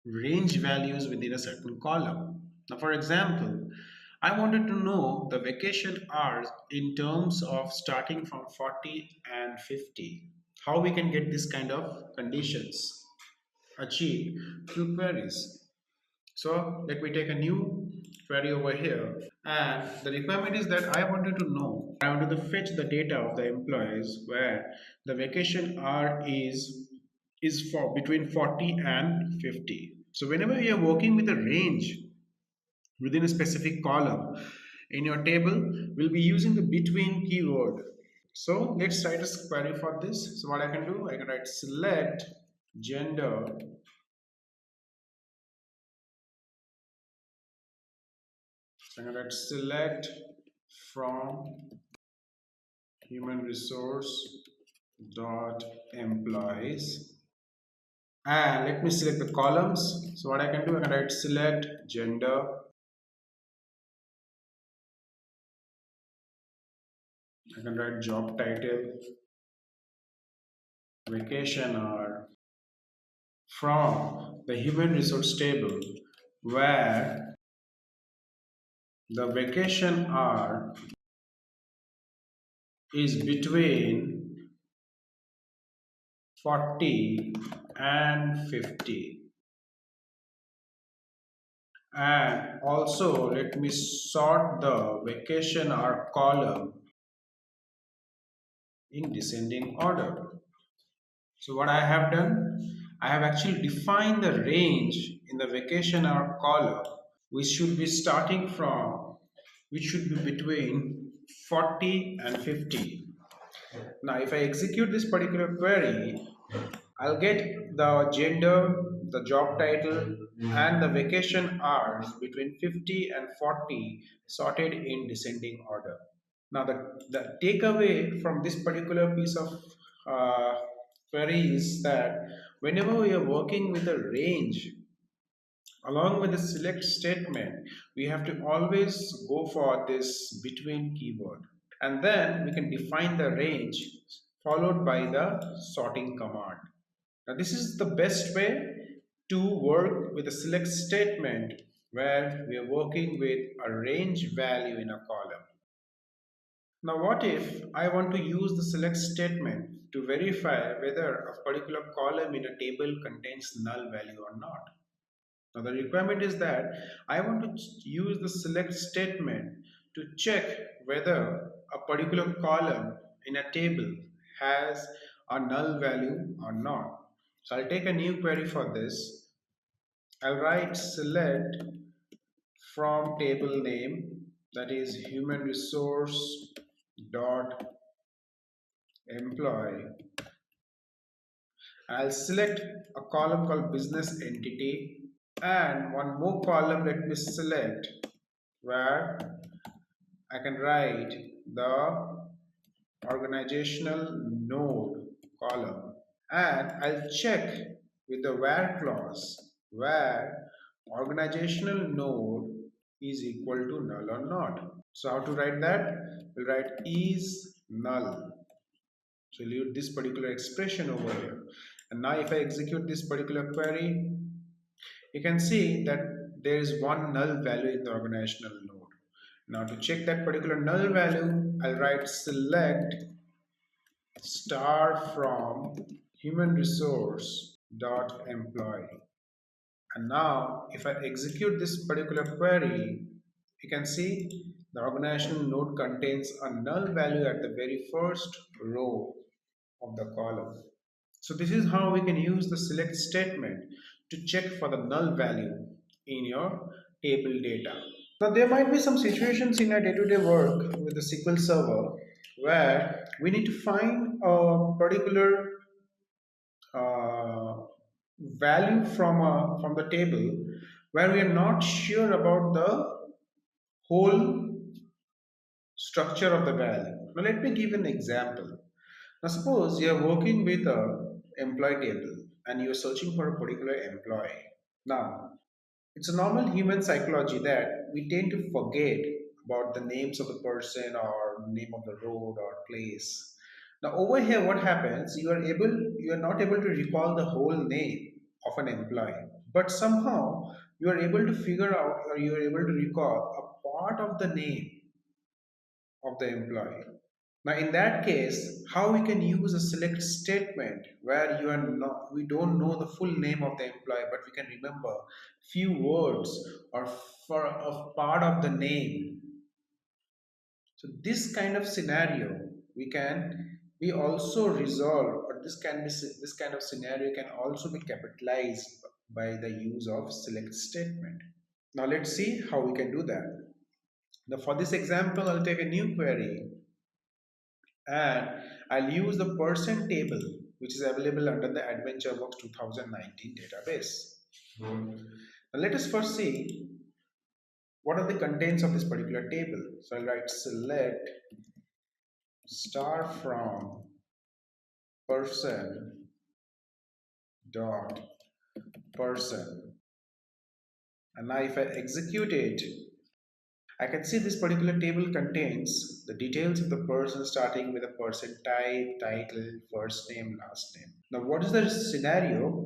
range values within a certain column? Now for example, I wanted to know the vacation hours in terms of starting from 40 and 50. How we can get this kind of conditions achieved through queries. So let me take a new query over here, and the requirement is that I wanted to know, I wanted to fetch the data of the employees where the vacation hour is for between 40 and 50. So whenever you are working with a range within a specific column in your table, we'll be using the between keyword. So let's write a query for this. So what I can do, I can write select gender, so I'm going to write select from human resource dot employees, and let me select the columns. So what I can do, I can write select gender, I can write job title, vacation hour, from the human resource table where the vacation hour is between 40 and 50. And also let me sort the vacation hour column in descending order. So what I have done, I have actually defined the range in the vacation hour column, which should be starting from, which should be between 40 and 50. Now if I execute this particular query, I'll get the gender, the job title, and the vacation hours between 50 and 40 sorted in descending order. Now the takeaway from this particular piece of uh, query is that whenever we are working with a range along with the select statement, we have to always go for this between keyword, and then we can define the range followed by the sorting command. Now this is the best way to work with a select statement where we are working with a range value in a column. Now what if I want to use the select statement to verify whether a particular column in a table contains null value or not? Now the requirement is that I want to use the select statement to check whether a particular column in a table has a null value or not. So I'll take a new query for this. I'll write select from table name, that is human resource dot employee. I'll select a column called business entity, and one more column let me select where I can write the organizational node column, and I'll check with the where clause where organizational node is equal to null or not. So how to write that? We'll write is null. So we'll use this particular expression over here. And now if I execute this particular query, you can see that there is one null value in the organizational node. Now to check that particular null value, I'll write select star from human resource dot employee. And now if I execute this particular query, you can see the organizational node contains a null value at the very first row of the column. So this is how we can use the select statement to check for the null value in your table data. Now there might be some situations in our day-to-day work with the SQL Server where we need to find a particular uh, value from the table where we are not sure about the whole structure of the value. Now let me give an example. Now suppose you are working with a employee table and you are searching for a particular employee. Now it's a normal human psychology that we tend to forget about the names of the person or name of the road or place. Now over here what happens, you are not able to recall the whole name of an employee, but somehow you are able to figure out or you are able to recall a part of the name of the employee. Now in that case, how we can use a select statement where we don't know the full name of the employee, but we can remember few words or for a part of the name. So this kind of scenario we also resolve, or this kind of scenario can also be capitalized by the use of select statement. Now let's see how we can do that. Now for this example, I'll take a new query and I'll use the person table which is available under the AdventureWorks 2019 database. Now let us first see what are the contents of this particular table. So I'll write select star from person dot person, and now if I execute it, I can see this particular table contains the details of the person starting with a person type, title, first name, last name. Now what is the scenario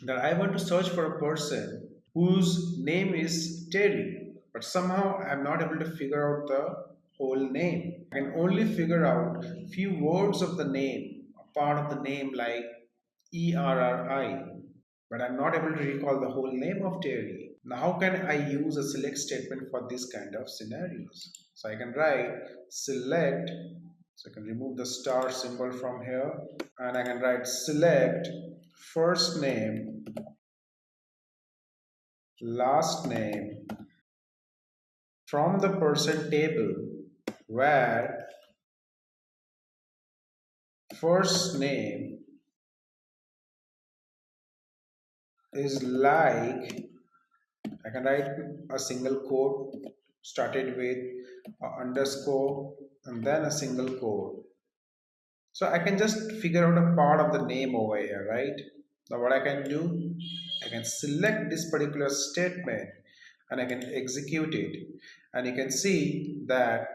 that I want to search for a person whose name is Terry, but somehow I'm not able to figure out the whole name. I can only figure out few words of the name, a part of the name like ERRI, but I'm not able to recall the whole name of Terry. Now, how can I use a select statement for this kind of scenarios? So I can write select, so I can remove the star symbol from here, and I can write select first name, last name from the person table where first name is like, I can write a single quote started with a underscore and then a single quote. So I can just figure out a part of the name over here, right? Now what I can do, I can select this particular statement and I can execute it. And you can see that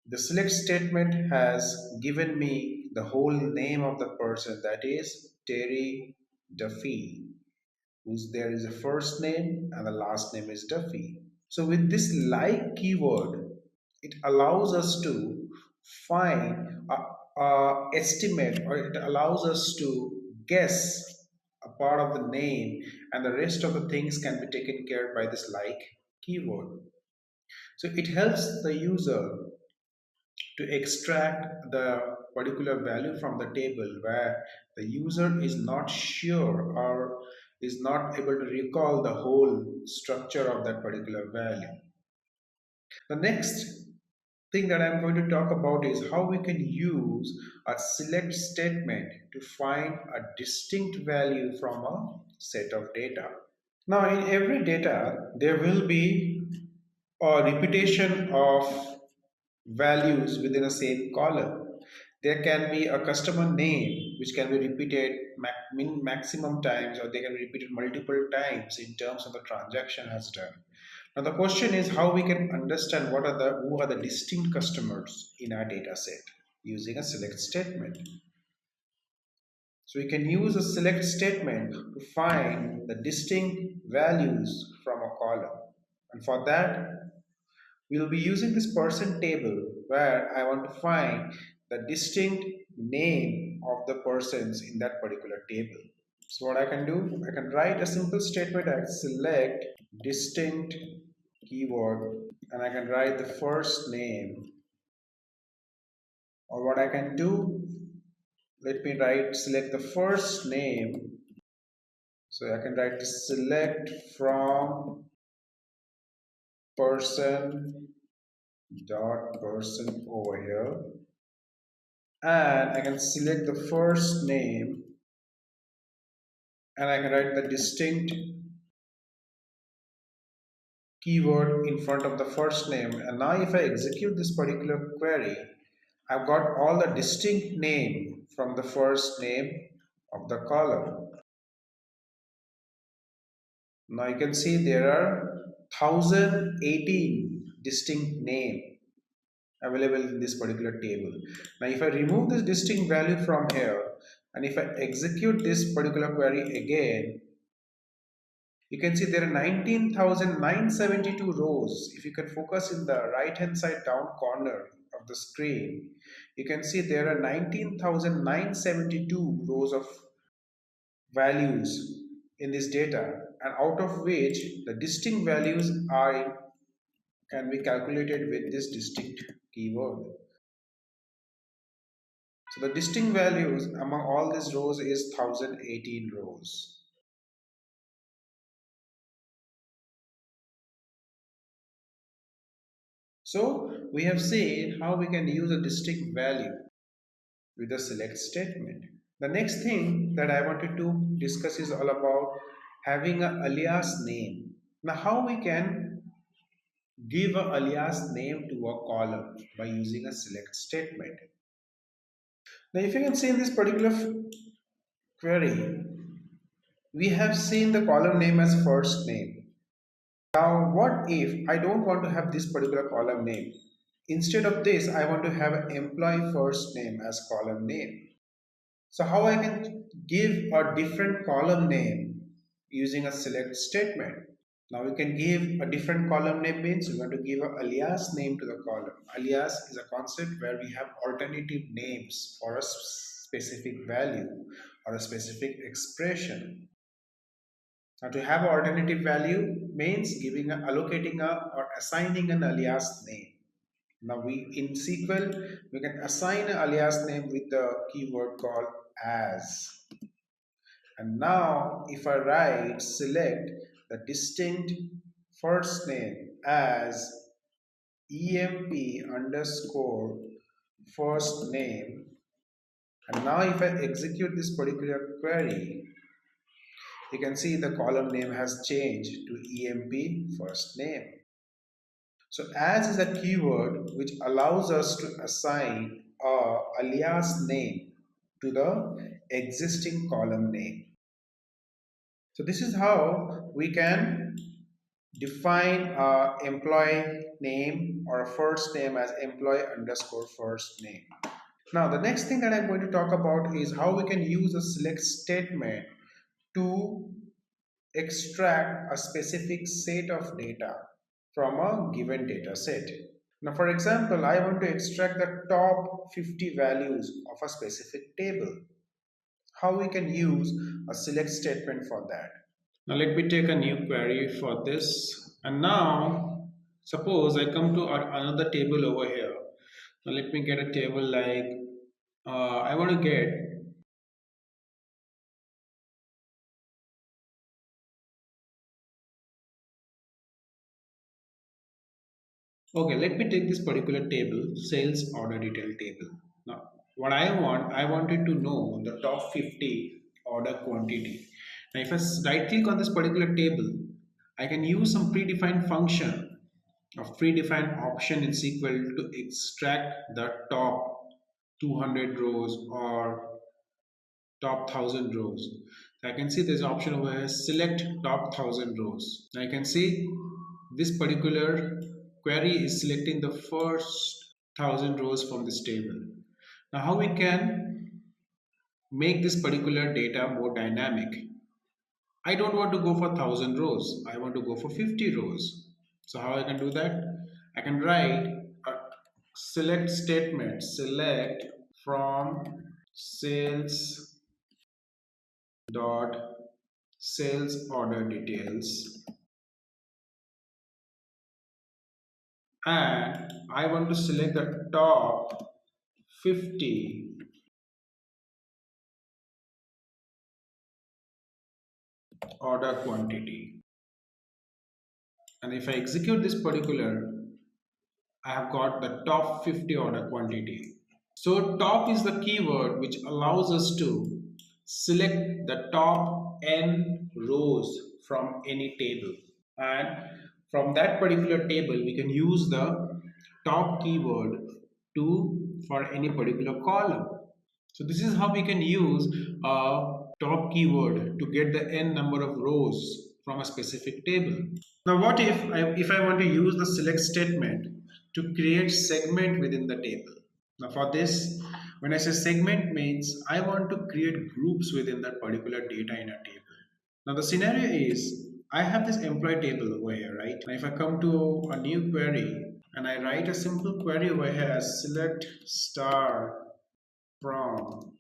the select statement has given me the whole name of the person, that is Terry Duffy, whose there is a first name and the last name is Duffy. So with this like keyword, it allows us to find a estimate, or it allows us to guess a part of the name, and the rest of the things can be taken care by this like keyword. So it helps the user to extract the particular value from the table where the user is not sure or is not able to recall the whole structure of that particular value. The next thing that I'm going to talk about is how we can use a select statement to find a distinct value from a set of data. Now in every data there will be a repetition of values within a same column. There can be a customer name which can be repeated maximum times, or they can be repeated multiple times in terms of the transaction has done. Now the question is how we can understand who are the distinct customers in our data set using a select statement. So we can use a select statement to find the distinct values from a column. And for that, we will be using this person table where I want to find the distinct name of the persons in that particular table. So what I can do, I can write a simple statement. I select distinct keyword and I can write the first name. Or what I can do, let me select the first name. So I can write select from person dot person over here, and I can select the first name and I can write the distinct keyword in front of the first name. And now if I execute this particular query, I've got all the distinct name from the first name of the column. Now you can see there are 1018 distinct name available in this particular table. Now if I remove this distinct value from here and if I execute this particular query again, you can see there are 19,972 rows. If you can focus in the right hand side down corner of the screen, you can see there are 19,972 rows of values in this data, and out of which the distinct values can be calculated with this distinct keyword. So the distinct values among all these rows is 1018 rows. So we have seen how we can use a distinct value with a select statement. The next thing that I wanted to discuss is all about having an alias name. Now how we can give an alias name to a column by using a select statement. Now if you can see in this particular query, we have seen the column name as first name. Now what if I don't want to have this particular column name? Instead of this, I want to have employee first name as column name. So how I can give a different column name using a select statement? Now we can give a different column name means we want to give an alias name to the column. Alias is a concept where we have alternative names for a specific value or a specific expression. Now to have an alternative value means allocating or assigning an alias name. Now in SQL we can assign an alias name with the keyword called as. And now if I select the distinct first name as emp underscore first name, and now if I execute this particular query, you can see the column name has changed to emp first name. So as is a keyword which allows us to assign a alias name to the existing column name. So this is how we can define a employee name or a first name as employee underscore first name. Now the next thing that I'm going to talk about is how we can use a select statement to extract a specific set of data from a given data set. Now for example, I want to extract the top 50 values of a specific table. How we can use a select statement for that? Now let me take a new query for this, and now suppose I come to another table over here. Now let me get a table like I want to get okay, let me take this particular table, sales order detail table. Now what I wanted to know the top 50 order quantity. Now if I right click on this particular table, I can use some predefined function of predefined option in SQL to extract the top 200 rows or top 1000 rows. So I can see there's an option over here, select top 1000 rows. I can see this particular query is selecting the first 1000 rows from this table. Now how we can make this particular data more dynamic? I don't want to go for 1000 rows. I want to go for 50 rows. So how I can do that? I can write a select statement, select from sales dot sales order details, and I want to select the top 50 order quantity. And if I execute this particular, I have got the top 50 order quantity. So top is the keyword which allows us to select the top n rows from any table. And from that particular table, we can use the top keyword to for any particular column. So this is how we can use a top keyword to get the n number of rows from a specific table. Now what if I want to use the select statement to create segment within the table? Now for this, when I say segment means I want to create groups within that particular data in a table. Now the scenario is I have this employee table over here, right? Now if I come to a new query and I write a simple query over here as select star from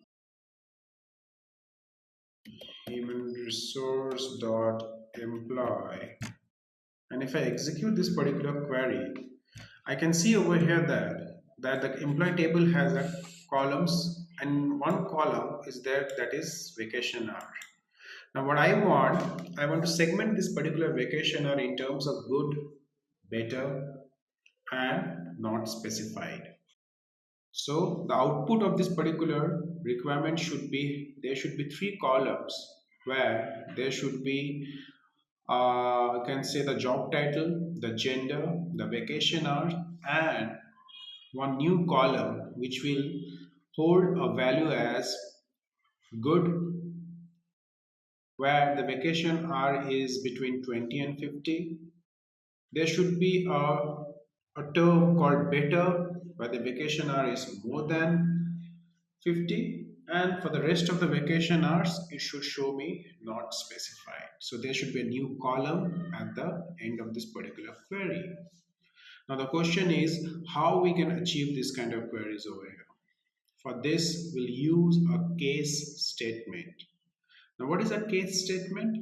human resource dot employee, and if I execute this particular query, I can see over here that the employee table has a columns, and one column is there that is vacation hour. Now what I want to segment this particular vacation hour in terms of good, better, and not specified. So the output of this particular requirement should be, there should be three columns where there should be you can say the job title, the gender, the vacation hour, and one new column which will hold a value as good, where the vacation hour is between 20 and 50. There should be a term called better, where the vacation hour is more than 50, and for the rest of the vacation hours it should show me not specified. So there should be a new column at the end of this particular query. Now the question is how we can achieve this kind of queries over here. For this we'll use a case statement. Now what is a case statement?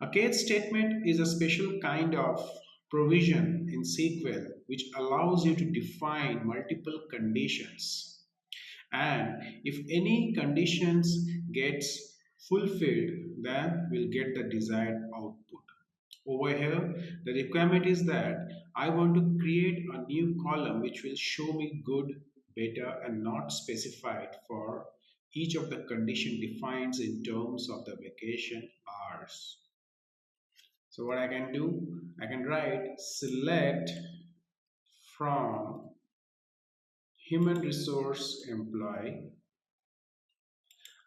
A case statement is a special kind of provision in SQL which allows you to define multiple conditions, and if any conditions gets fulfilled, then we'll get the desired output. Over here the requirement is that I want to create a new column which will show me good, better, and not specified for each of the condition defines in terms of the vacation hours. So what I can do, I can write select from human resource employee,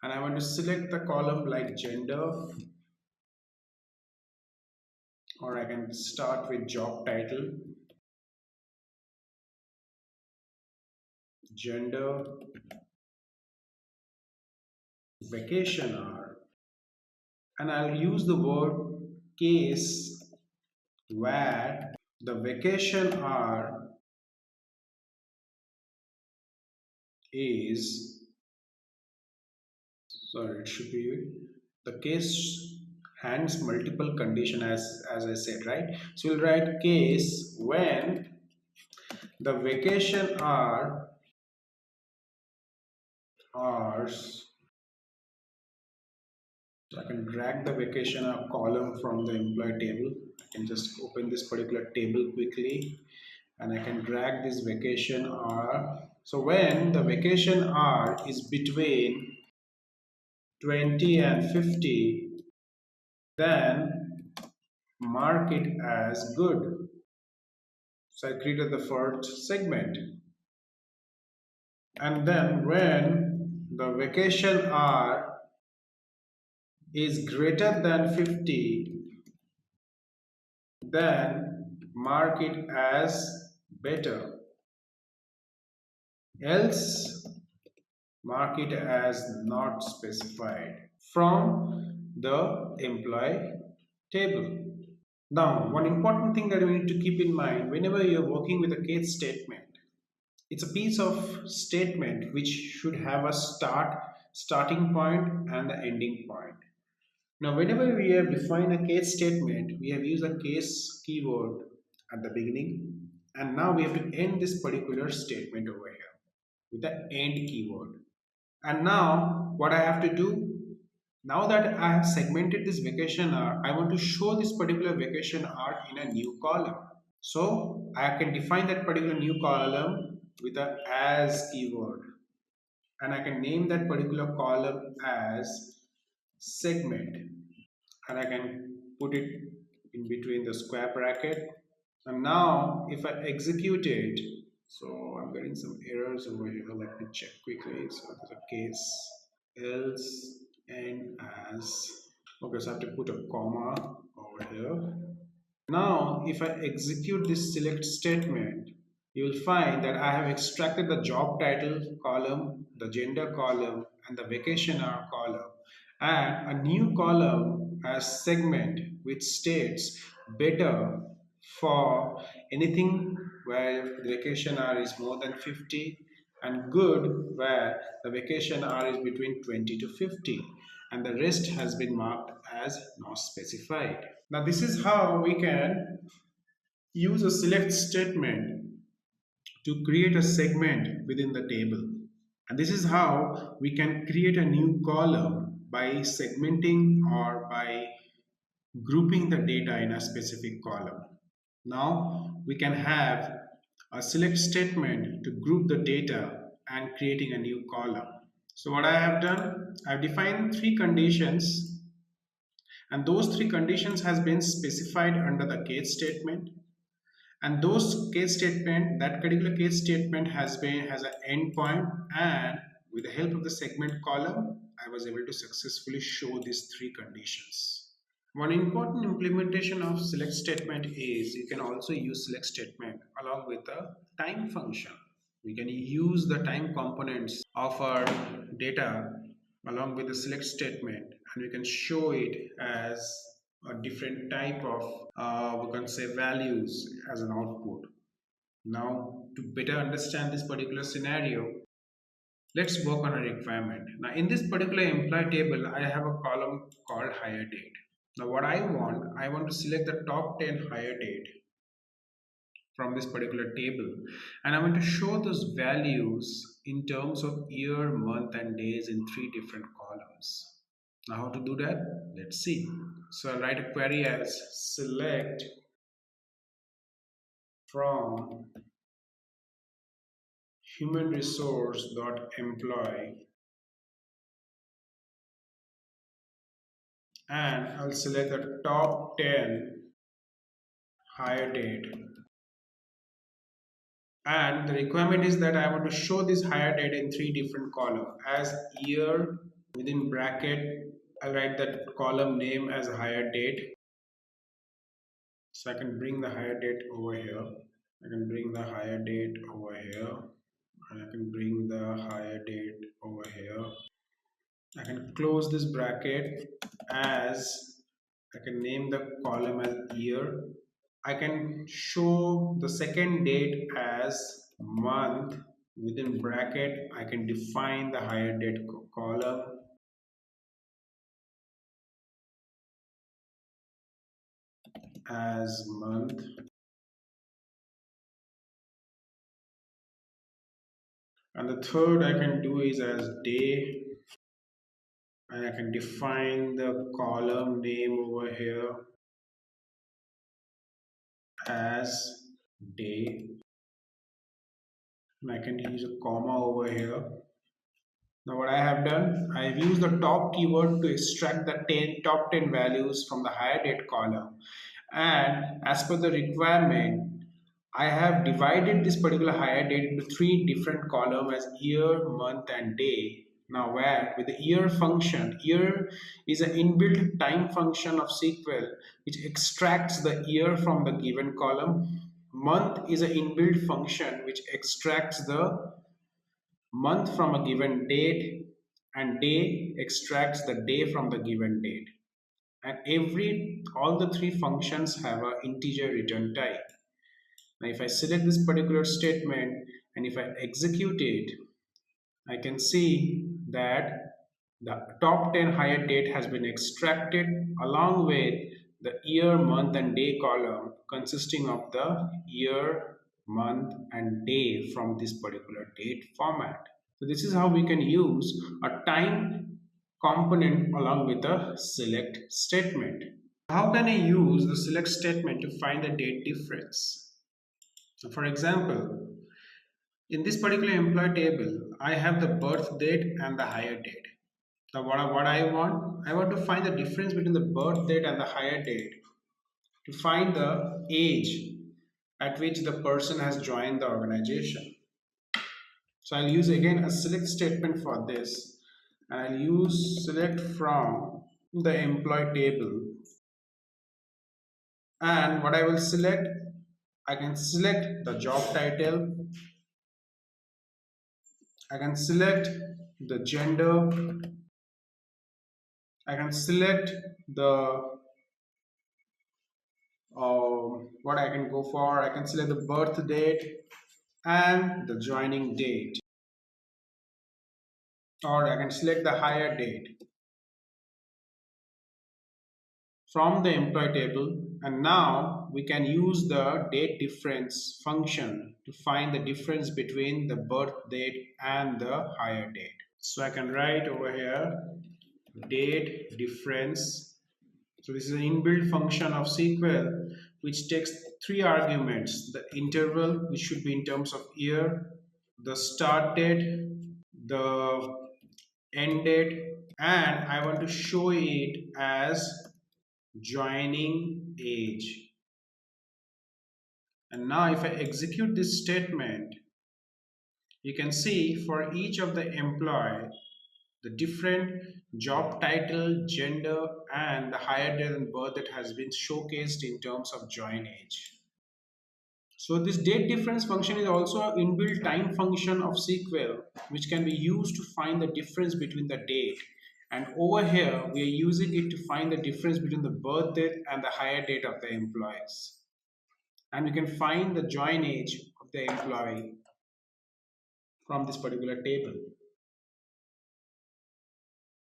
and I want to select the column like gender, or I can start with job title, gender, vacation hour, and I'll use the word case where the vacation hour is, sorry, it should be, the case hands multiple condition as I said, right? So we'll write case when the vacation hours. So I can drag the vacation hour column from the employee table. I can just open this particular table quickly, and I can drag this vacation hour. So when the vacation hour is between 20 and 50, then mark it as good. So I created the first segment. And then when the vacation hour is greater than 50, then mark it as better. Else mark it as not specified from the employee table. Now, one important thing that we need to keep in mind whenever you're working with a case statement, it's a piece of statement which should have a starting point and the ending point. Now, whenever we have defined a case statement, we have used a case keyword at the beginning, and now we have to end this particular statement over here with the end keyword. And now, what I have to do, now that I have segmented this vacation hour, I want to show this particular vacation hour in a new column. So I can define that particular new column with a as keyword, and I can name that particular column as segment, and I can put it in between the square bracket. And now if I execute it, so I'm getting some errors over here. Let me check quickly. So there's a case else and as. Okay, so I have to put a comma over here. Now, if I execute this select statement, you will find that I have extracted the job title column, the gender column, and the vacation hour column, and a new column as segment which states better for anything where the vacation hour is more than 50, and good where the vacation hour is between 20 to 50, and the rest has been marked as not specified. Now this is how we can use a select statement to create a segment within the table. And this is how we can create a new column by segmenting or by grouping the data in a specific column. Now we can have a select statement to group the data and creating a new column. So what I have done, I've defined three conditions, and those three conditions has been specified under the case statement. And those case statement, that particular case statement has an endpoint, and with the help of the segment column, I was able to successfully show these three conditions. One important implementation of select statement is you can also use select statement along with the time function. We can use the time components of our data along with the select statement, and we can show it as a different type of we can say values as an output. Now, to better understand this particular scenario, let's work on a requirement. Now in this particular employee table, I have a column called hire date. Now what I want to select the top 10 hire date from this particular table, and I want to show those values in terms of year, month and days in three different columns. Now how to do that? Let's see. So I'll write a query as select from human resource dot employee, and I'll select the top 10 hire date, and the requirement is that I want to show this hire date in three different columns as year, within bracket I'll write that column name as hire date. So I can bring the hire date over here, I can bring the hire date over here, and I can bring the hire date over here. I can close this bracket as I can name the column as year. I can show the second date as month, within bracket I can define the hire date column as month, and the third I can do is as day, and I can define the column name over here as day, and I can use a comma over here. Now what I have done, I have used the top keyword to extract the top 10 values from the hire date column, and as per the requirement I have divided this particular hire date into three different columns as year, month, and day. Now, where with the year function, year is an inbuilt time function of SQL which extracts the year from the given column. Month is an inbuilt function which extracts the month from a given date, and day extracts the day from the given date. And all the three functions have an integer return type. Now, if I select this particular statement and if I execute it, I can see that the top 10 hire date has been extracted along with the year, month, and day column consisting of the year, month, and day from this particular date format. So this is how we can use a time component along with a select statement. How can I use the select statement to find the date difference? So for example, in this particular employee table, I have the birth date and the hire date. Now what I want to find the difference between the birth date and the hire date to find the age at which the person has joined the organization. So I'll use again a select statement for this, and I'll use select from the employee table. And what I will select, I can select the job title, I can select the gender, I can select the what I can go for, I can select the birth date and the joining date, or I can select the hire date from the employee table. And now we can use the date difference function to find the difference between the birth date and the hire date. So I can write over here date difference. So this is an inbuilt function of SQL which takes three arguments: the interval, which should be in terms of year, the start date, the end date, and I want to show it as joining age. And now if I execute this statement, you can see for each of the employee, the different job title, gender, and the hire date and birth that has been showcased in terms of join age. So this date difference function is also an inbuilt time function of SQL which can be used to find the difference between the date. And over here, we are using it to find the difference between the birth date and the hire date of the employees. And we can find the join age of the employee from this particular table.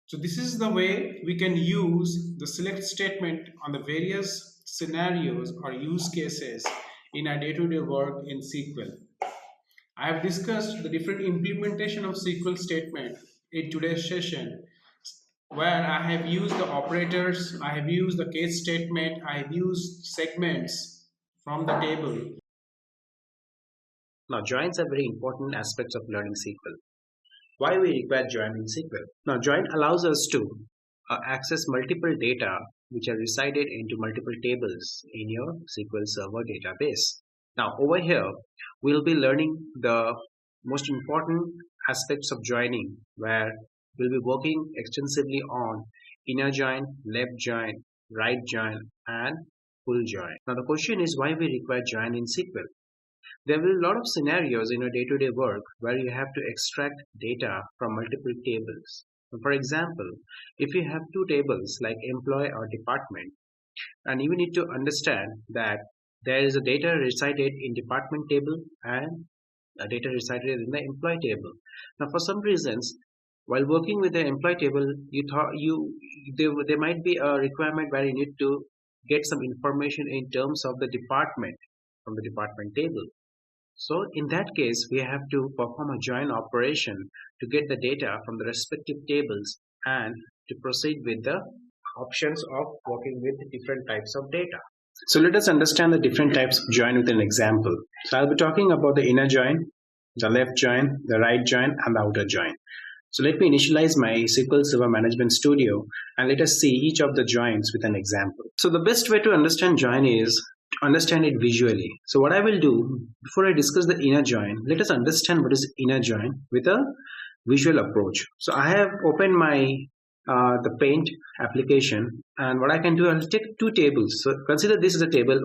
So this is the way we can use the select statement on the various scenarios or use cases in our day-to-day work in SQL. I have discussed the different implementation of SQL statement in today's session, where I have used the operators, I have used the case statement, I have used segments from the table. Now, joins are very important aspects of learning SQL. Why we require join in SQL? Now, join allows us to access multiple data which are resided into multiple tables in your SQL Server database. Now, over here, we'll be learning the most important aspects of joining, where we'll be working extensively on inner join, left join, right join, and full join. Now, the question is why we require join in SQL. There will be a lot of scenarios in your day-to-day work where you have to extract data from multiple tables. For example, if you have two tables like employee or department, and you need to understand that there is a data resided in department table and a data resided in the employee table. Now, for some reasons, while working with the employee table, there might be a requirement where you need to get some information in terms of the department from the department table. So in that case, we have to perform a join operation to get the data from the respective tables and to proceed with the options of working with different types of data. So let us understand the different types of join with an example. So I'll be talking about the inner join, the left join, the right join, and the outer join. So let me initialize my SQL Server Management Studio and let us see each of the joins with an example. So the best way to understand join is understand it visually. So what I will do, before I discuss the inner join, let us understand what is inner join with a visual approach. So I have opened my the Paint application, and what I can do, I'll take two tables. So consider this is a table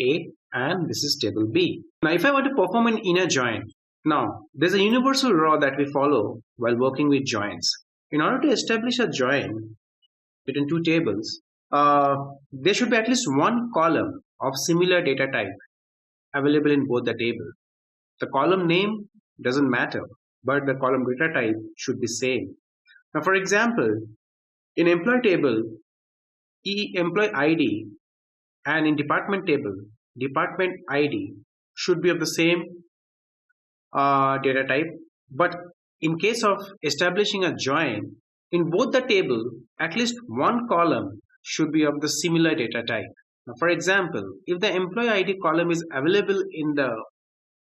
A and this is table B. Now if I want to perform an inner join, now there's a universal law that we follow while working with joins. In order to establish a join between two tables, there should be at least one column of similar data type available in both the table. The column name doesn't matter, but the column data type should be same. Now for example, in employee table, employee ID, and in department table, department ID should be of the same data type, but in case of establishing a join, in both the table, at least one column should be of the similar data type. Now, for example, if the employee ID column is available in the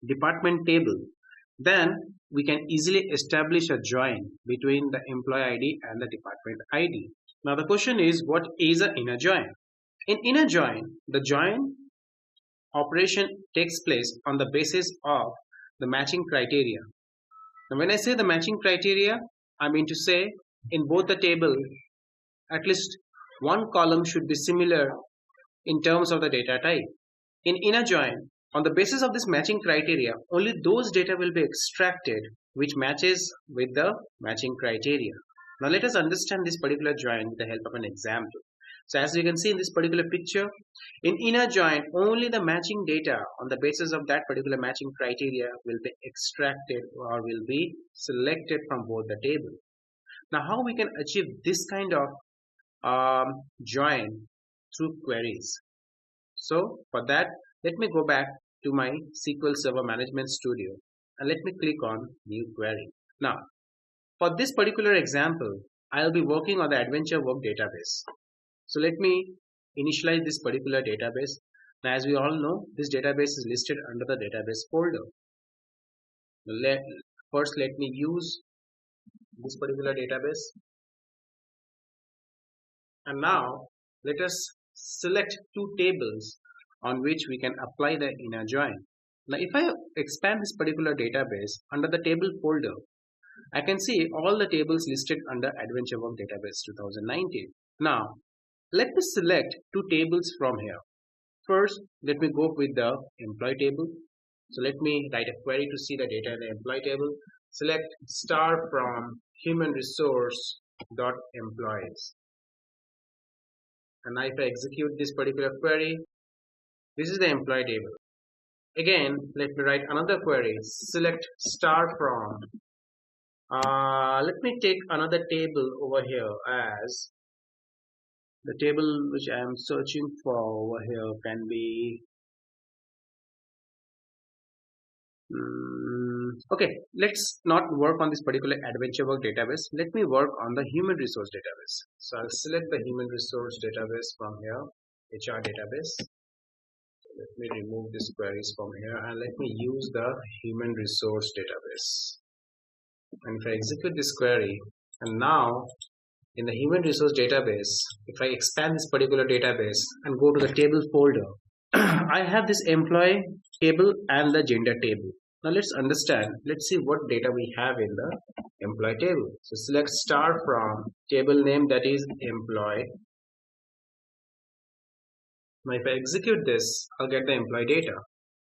department table, then we can easily establish a join between the employee ID and the department ID. Now the question is, what is an inner join? In inner join, the join operation takes place on the basis of the matching criteria. Now when I say the matching criteria, I mean to say in both the table, at least one column should be similar in terms of the data type. In inner join, on the basis of this matching criteria, only those data will be extracted which matches with the matching criteria. Now let us understand this particular join with the help of an example. So as you can see in this particular picture, in inner join, only the matching data on the basis of that particular matching criteria will be extracted or will be selected from both the table. Now how we can achieve this kind of join through queries? So for that, let me go back to my SQL Server Management Studio and let me click on New Query. Now, for this particular example, I'll be working on the Adventure Work database. So let me initialize this particular database. Now, as we all know, this database is listed under the database folder. First, let me use this particular database. And now, let us select two tables on which we can apply the inner join. Now if I expand this particular database under the table folder, I can see all the tables listed under Adventure Work Database 2019. Now let me select two tables from here. First, let me go with the employee table. So let me write a query to see the data in the employee table. Select star from human resource dot employees. And now if I execute this particular query, this is the employee table. Again, let me write another query. Select star from. Let me take another table over here as the table which I am searching for over here can be. Okay, let's not work on this particular Adventure Work database. Let me work on the human resource database. So I'll select the human resource database from here, HR database. Let me remove these queries from here and let me use the human resource database. And if I execute this query, and now in the human resource database, if I expand this particular database and go to the table folder, I have this employee table and the gender table. Now let's understand, let's see what data we have in the employee table. So select star from table name, that is employee. Now if I execute this, I'll get the employee data.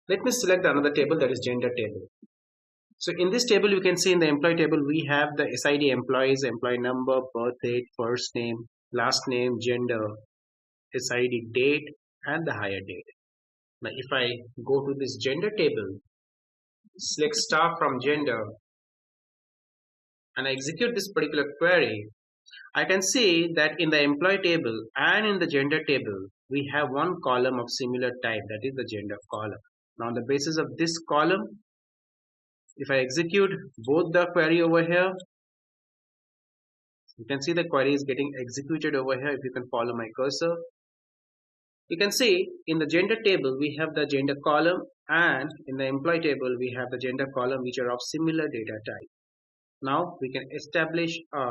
Let me select another table, that is gender table. So in this table, you can see in the employee table, we have the SID employees, employee number, birth date, first name, last name, gender, SID date, and the hire date. Now if I go to this gender table, select star from gender, and I execute this particular query, I can see that in the employee table and in the gender table, we have one column of similar type, that is the gender column. Now on the basis of this column, if I execute both the query over here, you can see the query is getting executed over here. If you can follow my cursor, you can see in the gender table we have the gender column, and in the employee table we have the gender column, which are of similar data type. Now we can establish a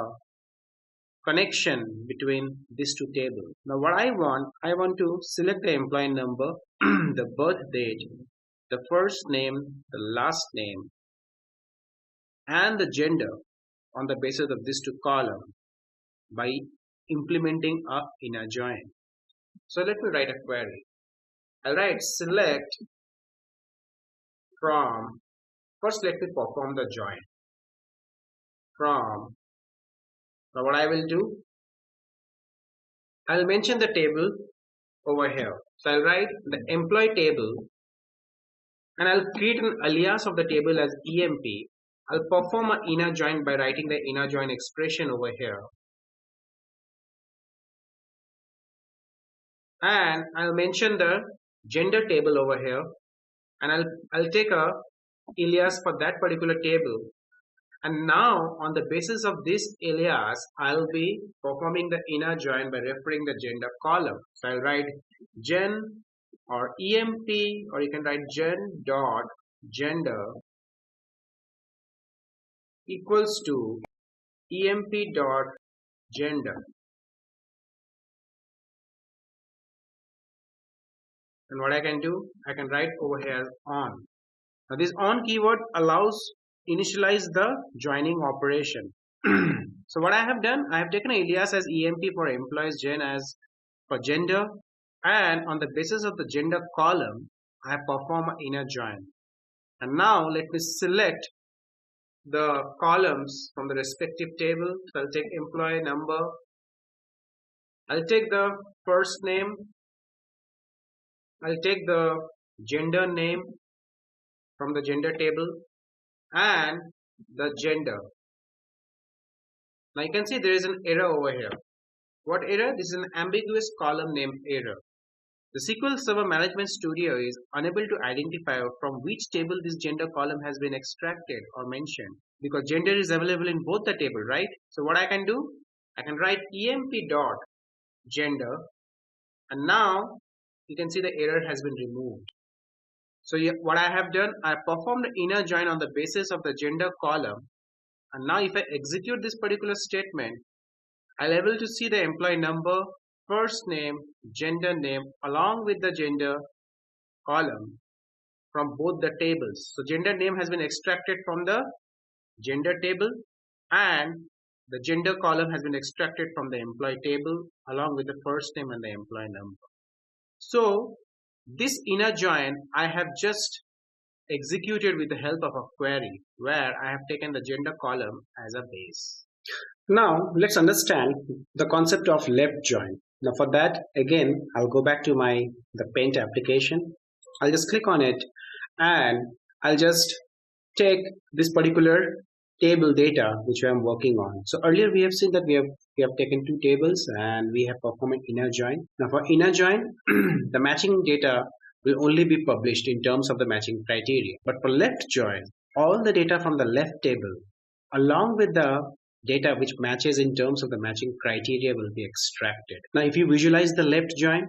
connection between these two tables. Now what I want to select the employee number, the birth date, the first name, the last name, and the gender on the basis of these two columns by implementing a inner join. So let me write a query. I'll write select from, first let me perform the join from. Now what I will do, I'll mention the table over here. So I'll write the employee table and I'll create an alias of the table as emp. I'll perform an inner join by writing the inner join expression over here. And I'll mention the gender table over here and I'll take a alias for that particular table. And now on the basis of this alias, I'll be performing the inner join by referring the gender column. So I'll write gen or emp, or you can write gen dot gender equals to emp dot gender. And what I can do, I can write over here on. Now this on keyword allows initialize the joining operation. So what I have done, I have taken alias as emp for employees gen as for gender, and on the basis of the gender column, I have performed an inner join. And now let me select the columns from the respective table. So I'll take employee number, I'll take the first name, I'll take the gender name from the gender table and the gender. Now you can see there is an error over here. What error? This is an ambiguous column name error. The SQL Server Management Studio is unable to identify from which table this gender column has been extracted or mentioned, because gender is available in both the table, right? So what I can do, I can write emp dot gender, and now you can see the error has been removed. So what I have done, I performed the inner join on the basis of the gender column, and now if I execute this particular statement, I'll be able to see the employee number, first name, gender name along with the gender column from both the tables. So gender name has been extracted from the gender table and the gender column has been extracted from the employee table along with the first name and the employee number. So this inner join I have just executed with the help of a query where I have taken the gender column as a base. Now let's understand the concept of left join. Now for that, again, I'll go back to the Paint application. I'll just click on it and I'll just take this particular table data which I am working on. So earlier we have seen that we have taken two tables and we have performed an inner join. Now for inner join, the matching data will only be published in terms of the matching criteria. But for left join, all the data from the left table along with the data which matches in terms of the matching criteria will be extracted. Now if you visualize the left join,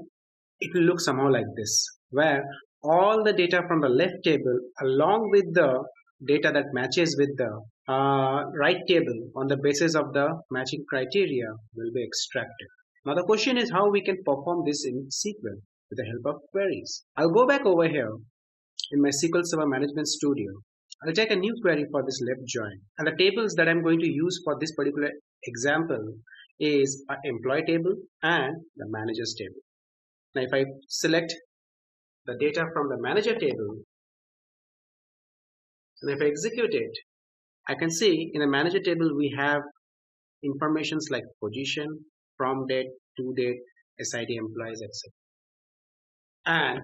it will look somehow like this, where all the data from the left table along with the data that matches with the right table on the basis of the matching criteria will be extracted. Now the question is how we can perform this in SQL with the help of queries. I'll go back over here in my SQL Server Management Studio. I'll take a new query for this left join, and the tables that I'm going to use for this particular example is an employee table and the managers table. Now if I select the data from the manager table and if I execute it, I can see in the manager table we have informations like position, from date, to date, SID employees, etc. And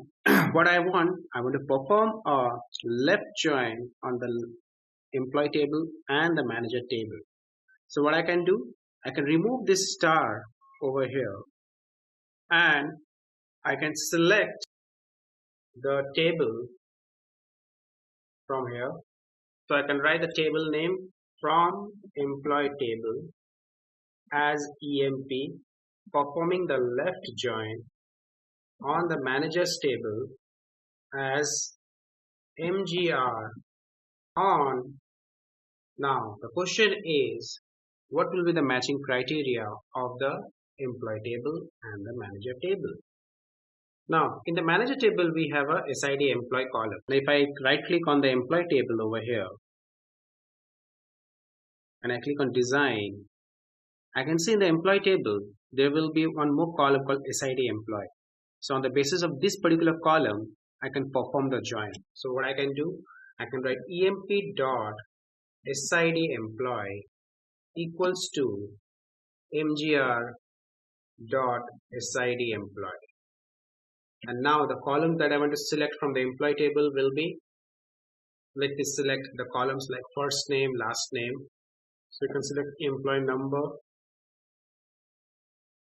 what I want to perform a left join on the employee table and the manager table. So what I can do, I can remove this star over here and I can select the table from here. So I can write the table name from employee table as EMP, performing the left join on the managers table as MGR on. Now the question is, what will be the matching criteria of the employee table and the manager table. Now, in the manager table, we have a SID employee column. Now, if I right click on the employee table over here and I click on design, I can see in the employee table, there will be one more column called SID employee. So on the basis of this particular column, I can perform the join. So what I can do, I can write emp dot SID employee equals to mgr dot SID employee. And now the column that I want to select from the employee table will be, let me select the columns like first name, last name. So you can select employee number,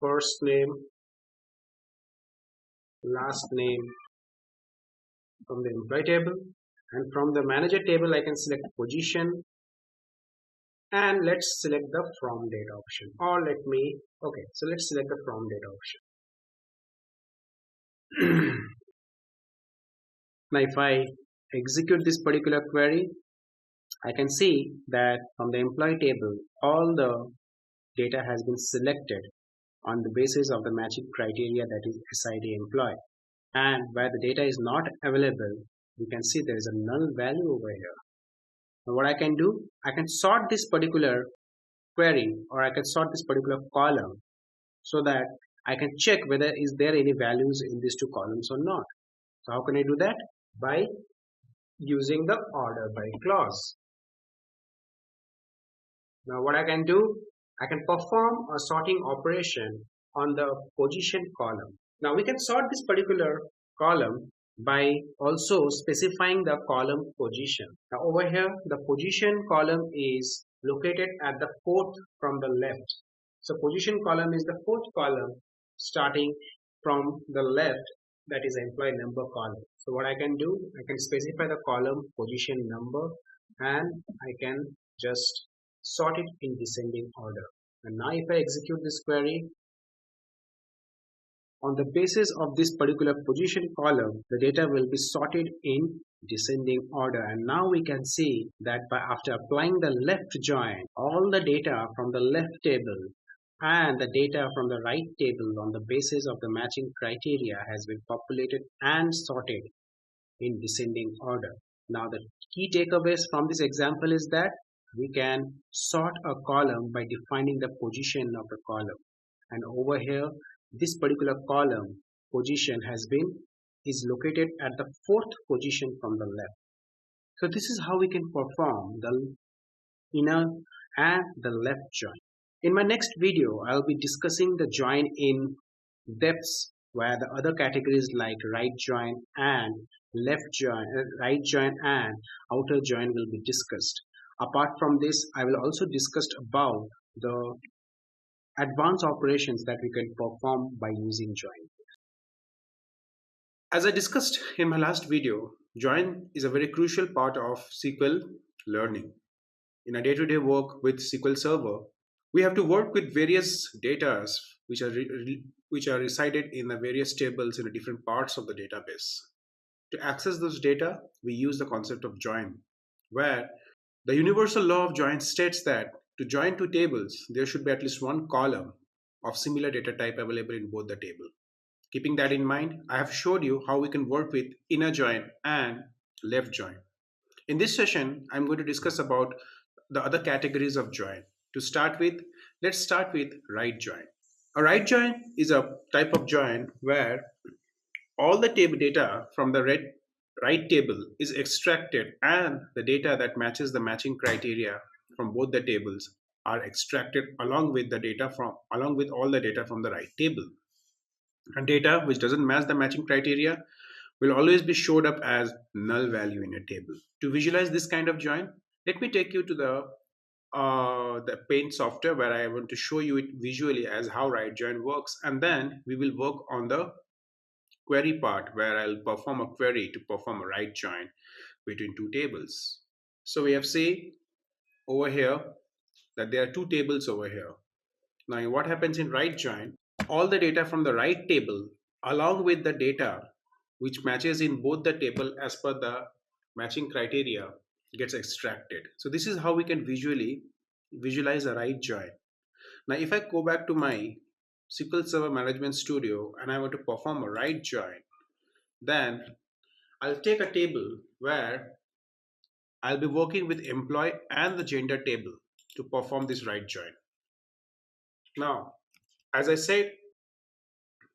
first name, last name from the employee table, and from the manager table I can select position, and let's select the from date option, or so let's select the from date option. Now if I execute this particular query, I can see that from the employee table all the data has been selected on the basis of the matching criteria, that is SID employee, and where the data is not available, you can see there is a null value over here. Now what I can do, I can sort this particular query, or I can sort this particular column so that I can check whether is there any values in these two columns or not. So how can I do that? By using the order by clause. Now what I can do, I can perform a sorting operation on the position column. Now we can sort this particular column by also specifying the column position. Now over here, the position column is located at the fourth from the left. So position column is the fourth column starting from the left, that is employee number column. So what I can do, I can specify the column position number and I can just sort it in descending order. And now if I execute this query, on the basis of this particular position column, the data will be sorted in descending order. And now we can see that after applying the left join, all the data from the left table and the data from the right table on the basis of the matching criteria has been populated and sorted in descending order. Now the key takeaways from this example is that we can sort a column by defining the position of the column, and over here this particular column position is located at the fourth position from the left. So this is how we can perform the inner and the left join. In my next video, I'll be discussing the join in depths, where the other categories like right join and right join and outer join will be discussed. Apart from this, I will also discuss about the advanced operations that we can perform by using join. As I discussed in my last video, join is a very crucial part of SQL learning. In our day-to-day work with SQL Server, we have to work with various data which are resided in the various tables in the different parts of the database. To access those data, we use the concept of join, where the universal law of join states that to join two tables, there should be at least one column of similar data type available in both the table. Keeping that in mind, I have showed you how we can work with inner join and left join. In this session, I'm going to discuss about the other categories of join. To start with, let's start with right join. A right join is a type of join where all the table data from the right table is extracted and the data that matches the matching criteria from both the tables are extracted along with all the data from the right table. And data which doesn't match the matching criteria will always be showed up as null value in a table. To visualize this kind of join, let me take you to the Paint software, where I want to show you it visually as how right join works, and then we will work on the query part, where I'll perform a query to perform a right join between two tables. So we have say over here that there are two tables over here. Now what happens in right join, all the data from the right table along with the data which matches in both the table as per the matching criteria gets extracted. So this is how we can visually visualize a right join. Now, if I go back to my SQL Server Management Studio and I want to perform a right join, then I'll take a table where I'll be working with employee and the gender table to perform this right join. Now, as I said,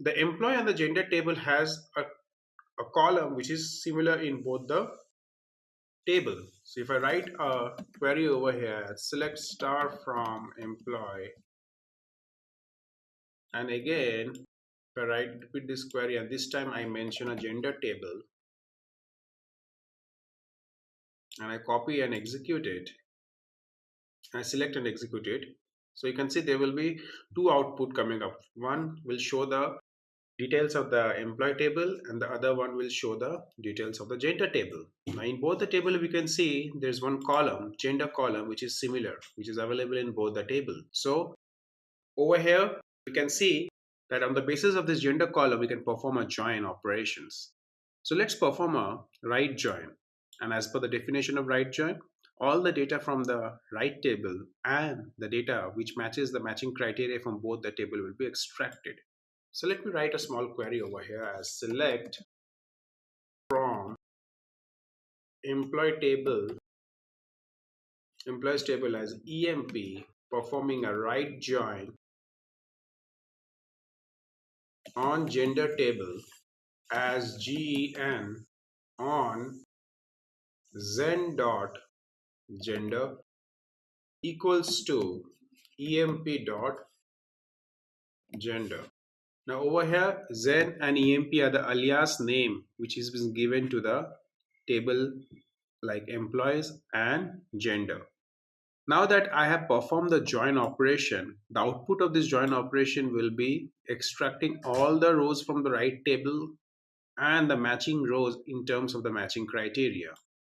the employee and the gender table has a column which is similar in both the table. So if I write a query over here, select star from employee, and again, if I repeat this query, and this time I mention a gender table, and I copy and execute it, I select and execute it. So you can see there will be two output coming up. One will show the details of the employee table and the other one will show the details of the gender table. Now in both the table we can see there's one column, gender column, which is similar, which is available in both the table. So over here we can see that on the basis of this gender column we can perform a join operations. So let's perform a right join, and as per the definition of right join, all the data from the right table and the data which matches the matching criteria from both the table will be extracted. So let me write a small query over here as select from employee table, employees table as EMP, performing a right join on gender table as GEN on zen dot gender equals to EMP dot gender. Now over here, Zen and EMP are the alias name which is been given to the table like employees and gender. Now that I have performed the join operation, the output of this join operation will be extracting all the rows from the right table and the matching rows in terms of the matching criteria.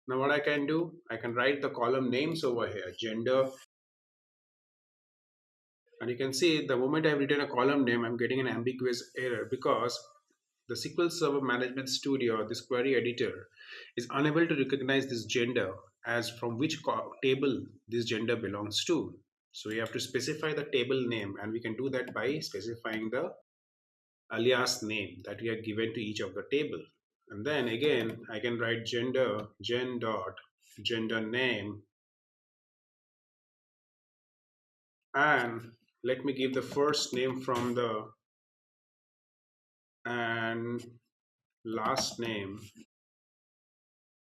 Now what I can do, I can write the column names over here, gender. And you can see the moment I've written a column name, I'm getting an ambiguous error because the SQL Server Management Studio, this query editor, is unable to recognize this gender as from which table this gender belongs to. So we have to specify the table name, and we can do that by specifying the alias name that we have given to each of the table. And then again, I can write gender, gen dot gender name, and let me give the first name from the and last name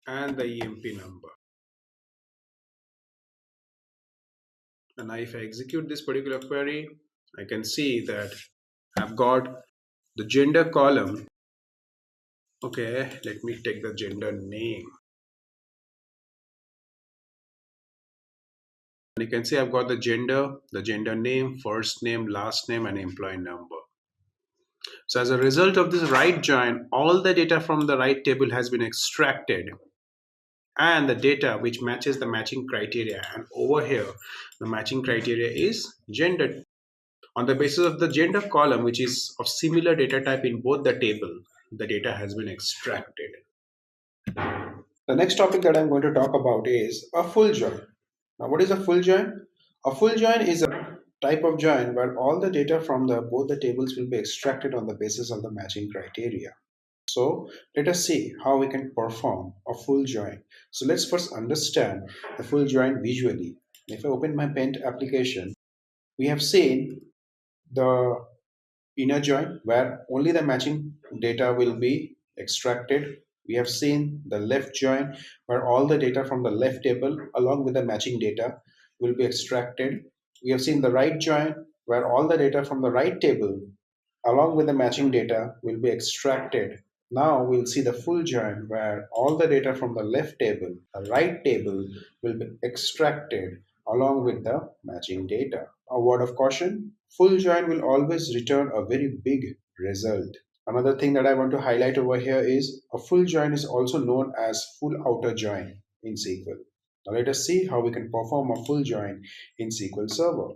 and the EMP number. And now if I execute this particular query, I can see that I've got the gender column. Okay, let me take the gender name. And you can see I've got the gender name, first name, last name, and employee number. So as a result of this right join, all the data from the right table has been extracted and the data which matches the matching criteria. And over here, the matching criteria is gender. On the basis of the gender column, which is of similar data type in both the table, the data has been extracted. The next topic that I'm going to talk about is a full join. Now, what is a full join? A full join is a type of join where all the data from both the tables will be extracted on the basis of the matching criteria. So let us see how we can perform a full join. So let's first understand the full join visually. If I open my Paint application, we have seen the inner join where only the matching data will be extracted. We have seen the left join where all the data from the left table along with the matching data will be extracted. We have seen the right join where all the data from the right table along with the matching data will be extracted. Now we'll see the full join where all the data from the left table, the right table will be extracted along with the matching data. A word of caution, full join will always return a very big result. Another thing that I want to highlight over here is a full join is also known as full outer join in SQL. Now let us see how we can perform a full join in SQL Server.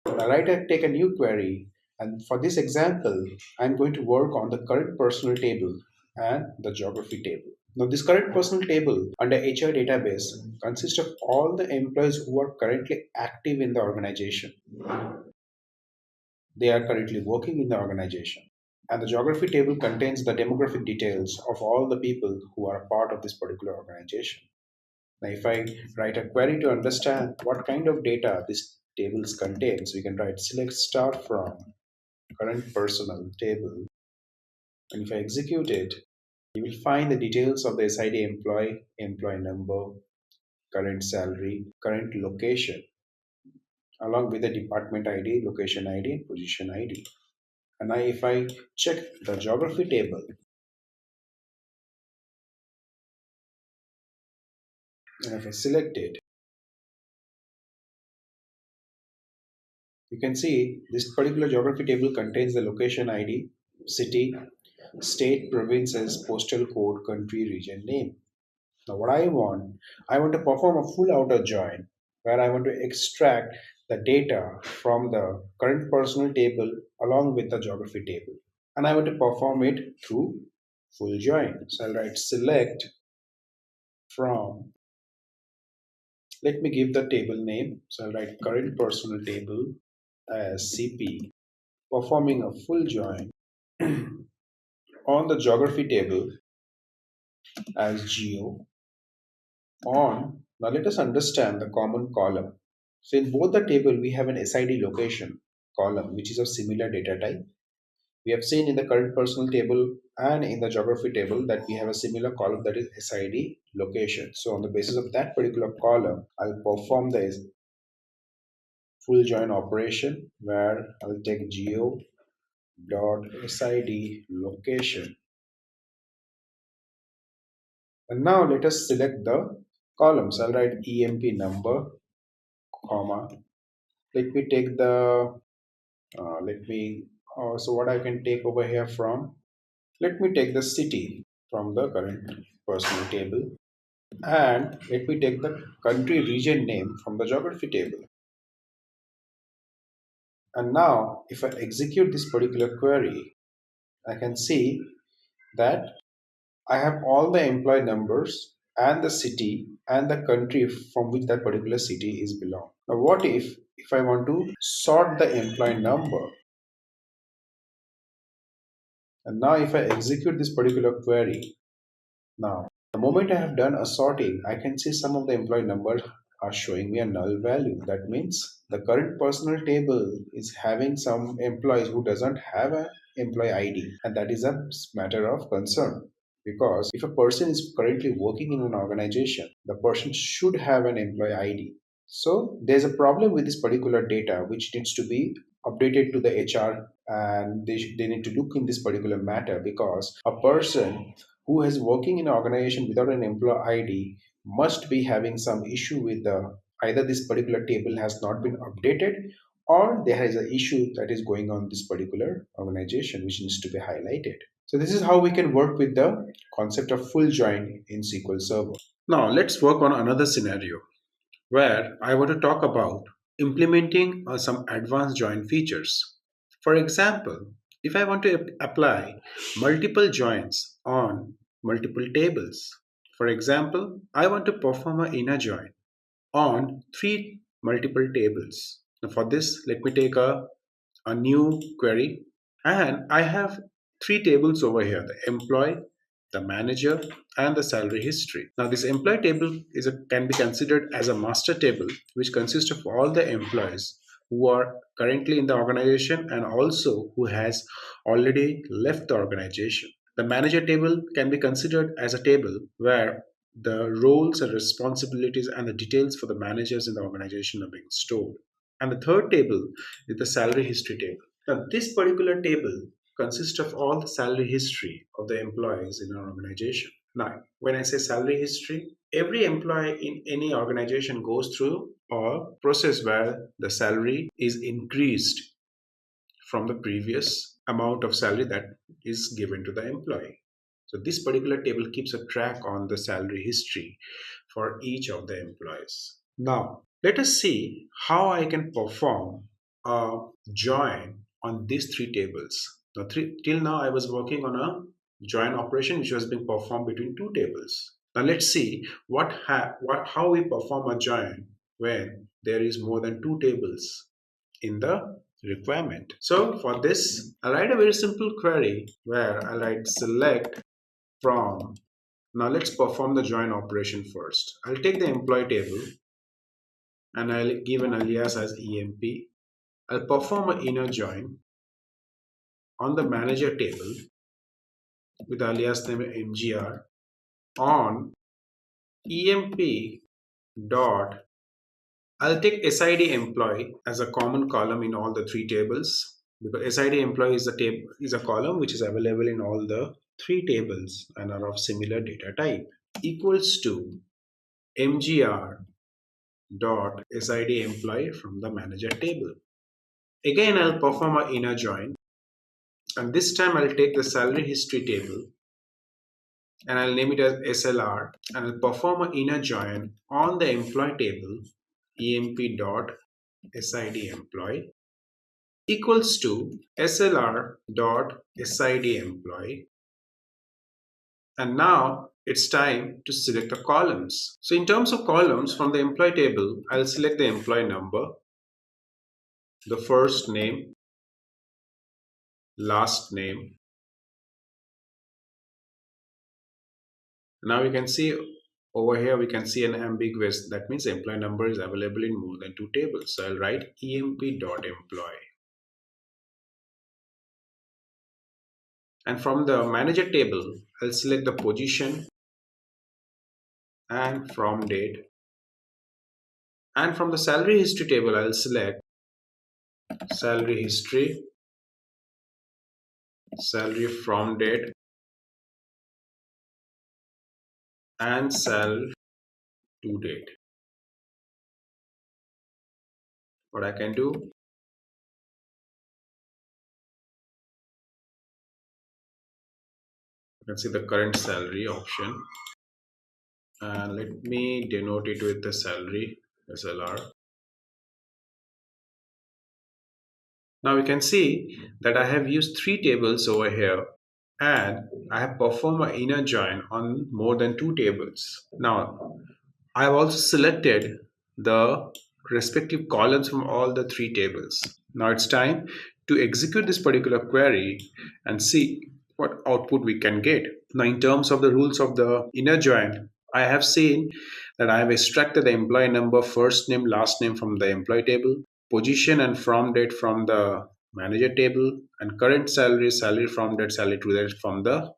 Now take a new query, and for this example, I'm going to work on the current personal table and the geography table. Now, this current personal table under HR database consists of all the employees who are currently active in the organization. They are currently working in the organization. And the geography table contains the demographic details of all the people who are a part of this particular organization. Now, if I write a query to understand what kind of data this tables contains, we can write select star from current personal table. And if I execute it, you will find the details of the SID employee, employee number, current salary, current location, along with the department ID, location ID, and position ID. And now if I check the geography table, and if I select it, you can see this particular geography table contains the location ID, city, state, provinces, postal code, country, region, name. Now, what I want to perform a full outer join where I want to extract the data from the current personal table along with the geography table. And I want to perform it through full join. So I'll write select from, let me give the table name. So I'll write current personal table as CP, performing a full join on the geography table as geo on. Now let us understand the common column. So in both the table, we have an SID location column, which is of similar data type. We have seen in the current personal table and in the geography table that we have a similar column that is SID location. So on the basis of that particular column, I'll perform the full join operation where I'll take geo dot SID location. And now let us select the columns. I'll write EMP number, comma. Let me take the, so what I can take over here from, let me take the city from the current personal table. And let me take the country region name from the geography table. And now if I execute this particular query, I can see that I have all the employee numbers and the city and the country from which that particular city is belong. Now what if I want to sort the employee number, and now if I execute this particular query, now the moment I have done a sorting, I can see some of the employee numbers are showing me a null value. That means the current personal table is having some employees who doesn't have an employee ID, and that is a matter of concern. Because if a person is currently working in an organization, the person should have an employee ID. So there's a problem with this particular data which needs to be updated to the HR, and they need to look in this particular matter, because a person who is working in an organization without an employee ID must be having some issue with the, either this particular table has not been updated or there is an issue that is going on this particular organization which needs to be highlighted. So this is how we can work with the concept of full join in SQL Server. Now let's work on another scenario where I want to talk about implementing some advanced join features. For example, if I want to apply multiple joins on multiple tables, for example, I want to perform an inner join on three multiple tables. Now for this, let me take a new query, and I have three tables over here: the employee, the manager, and the salary history. Now this employee table can be considered as a master table which consists of all the employees who are currently in the organization and also who has already left the organization. The manager table can be considered as a table where the roles and responsibilities and the details for the managers in the organization are being stored. And the third table is the salary history table. Now, this particular table consists of all the salary history of the employees in an organization. Now, when I say salary history, every employee in any organization goes through a process where the salary is increased from the previous amount of salary that is given to the employee. So this particular table keeps a track on the salary history for each of the employees. Now, let us see how I can perform a join on these three tables. Now, till now I was working on a join operation which was being performed between two tables. Now let's see how we perform a join when there is more than two tables in the requirement. So for this, I'll write a very simple query where I'll write select from. Now let's perform the join operation first. I'll take the employee table and I'll give an alias as emp. I'll perform an inner join on the manager table with alias name mgr on emp dot. I'll take SID employee as a common column in all the three tables because SID employee is a column which is available in all the three tables and are of similar data type, equals to mgr dot SID employee from the manager table. Again, I'll perform an inner join, and this time I'll take the salary history table and I'll name it as SLR, and I'll perform an inner join on the employee table emp dot SID employee equals to SLR dot SID employee. And now it's time to select the columns. So in terms of columns from the employee table, I'll select the employee number, the first name, last name. Now you can see over here, we can see an ambiguous. That means the employee number is available in more than two tables. So I'll write emp.employee. And from the manager table, I'll select the position and from date. And from the salary history table, I'll select salary history, salary from date, and sal to date. What I can do, you can see the current salary option, and let me denote it with the salary SLR. Now we can see that I have used three tables over here and I have performed an inner join on more than two tables. Now I have also selected the respective columns from all the three tables. Now it's time to execute this particular query and see what output we can get. Now in terms of the rules of the inner join, I have seen that I have extracted the employee number, first name, last name from the employee table, position and from date from the manager table, and current salary, salary from date, salary to date from the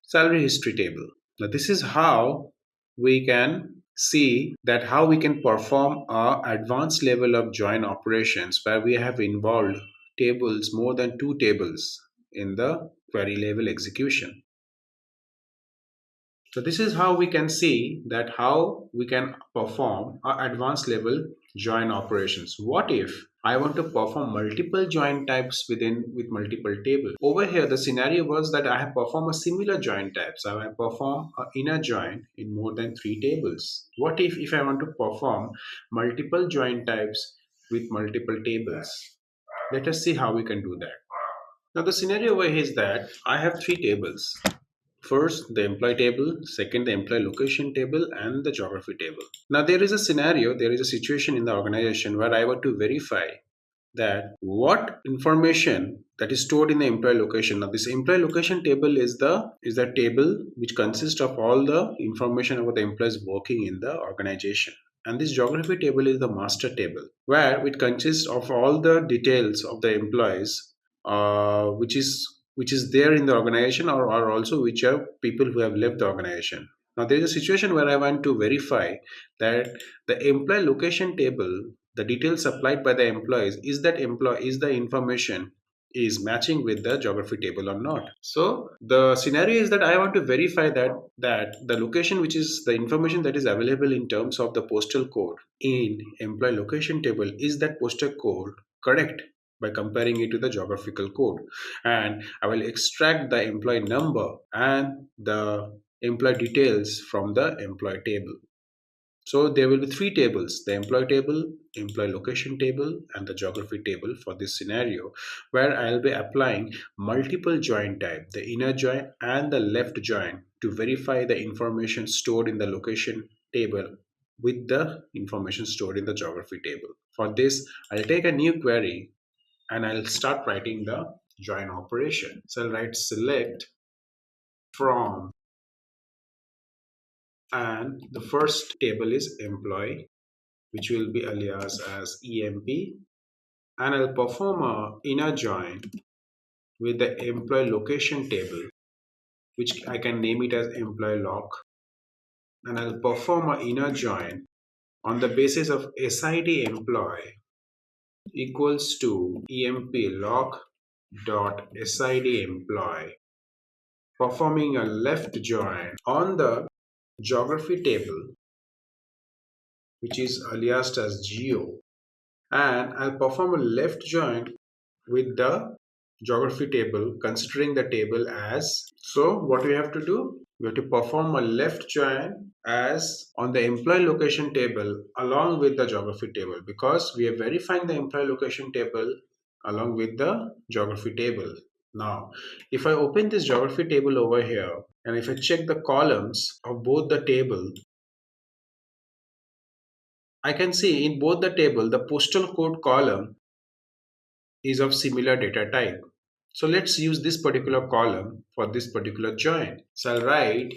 salary history table. Now this is how we can see that how we can perform a advanced level of join operations where we have involved tables, more than two tables in the query level execution. So this is how we can see that how we can perform our advanced level join operations. What if I want to perform multiple join types with multiple tables? Over here, the scenario was that I have performed a similar join type. So I have performed an inner join in more than three tables. What if I want to perform multiple join types with multiple tables? Let us see how we can do that. Now the scenario over here is that I have three tables. First, the employee table, second, the employee location table, and the geography table. Now, there is a scenario, there is a situation in the organization where I want to verify that what information that is stored in the employee location. Now, this employee location table is the table which consists of all the information about the employees working in the organization. And this geography table is the master table, where it consists of all the details of the employees, which is there in the organization, or also which are people who have left the organization. Now there is a situation where I want to verify that the employee location table, the details supplied by the employees, is the information is matching with the geography table or not. So the scenario is that I want to verify that the location, which is the information that is available in terms of the postal code in employee location table, is that postal code correct by comparing it to the geographical code. And I will extract the employee number and the employee details from the employee table. So there will be three tables: the employee table, employee location table, and the geography table for this scenario, where I'll be applying multiple join type, the inner join and the left join, to verify the information stored in the location table with the information stored in the geography table. For this, I'll take a new query and I'll start writing the join operation. So I'll write select from, and the first table is employee, which will be alias as EMP, and I'll perform a inner join with the employee location table, which I can name it as employee log, and I'll perform a inner join on the basis of SID employee equals to emp log dot SID employee, performing a left join on the geography table, which is aliased as geo, and I'll perform a left join with the geography table, considering the table as. So what we have to do, we have to perform a left join as on the employee location table along with the geography table, because we are verifying the employee location table along with the geography table. Now if I open this geography table over here and if I check the columns of both the table, I can see in both the table the postal code column is of similar data type. So let's use this particular column for this particular join. So I'll write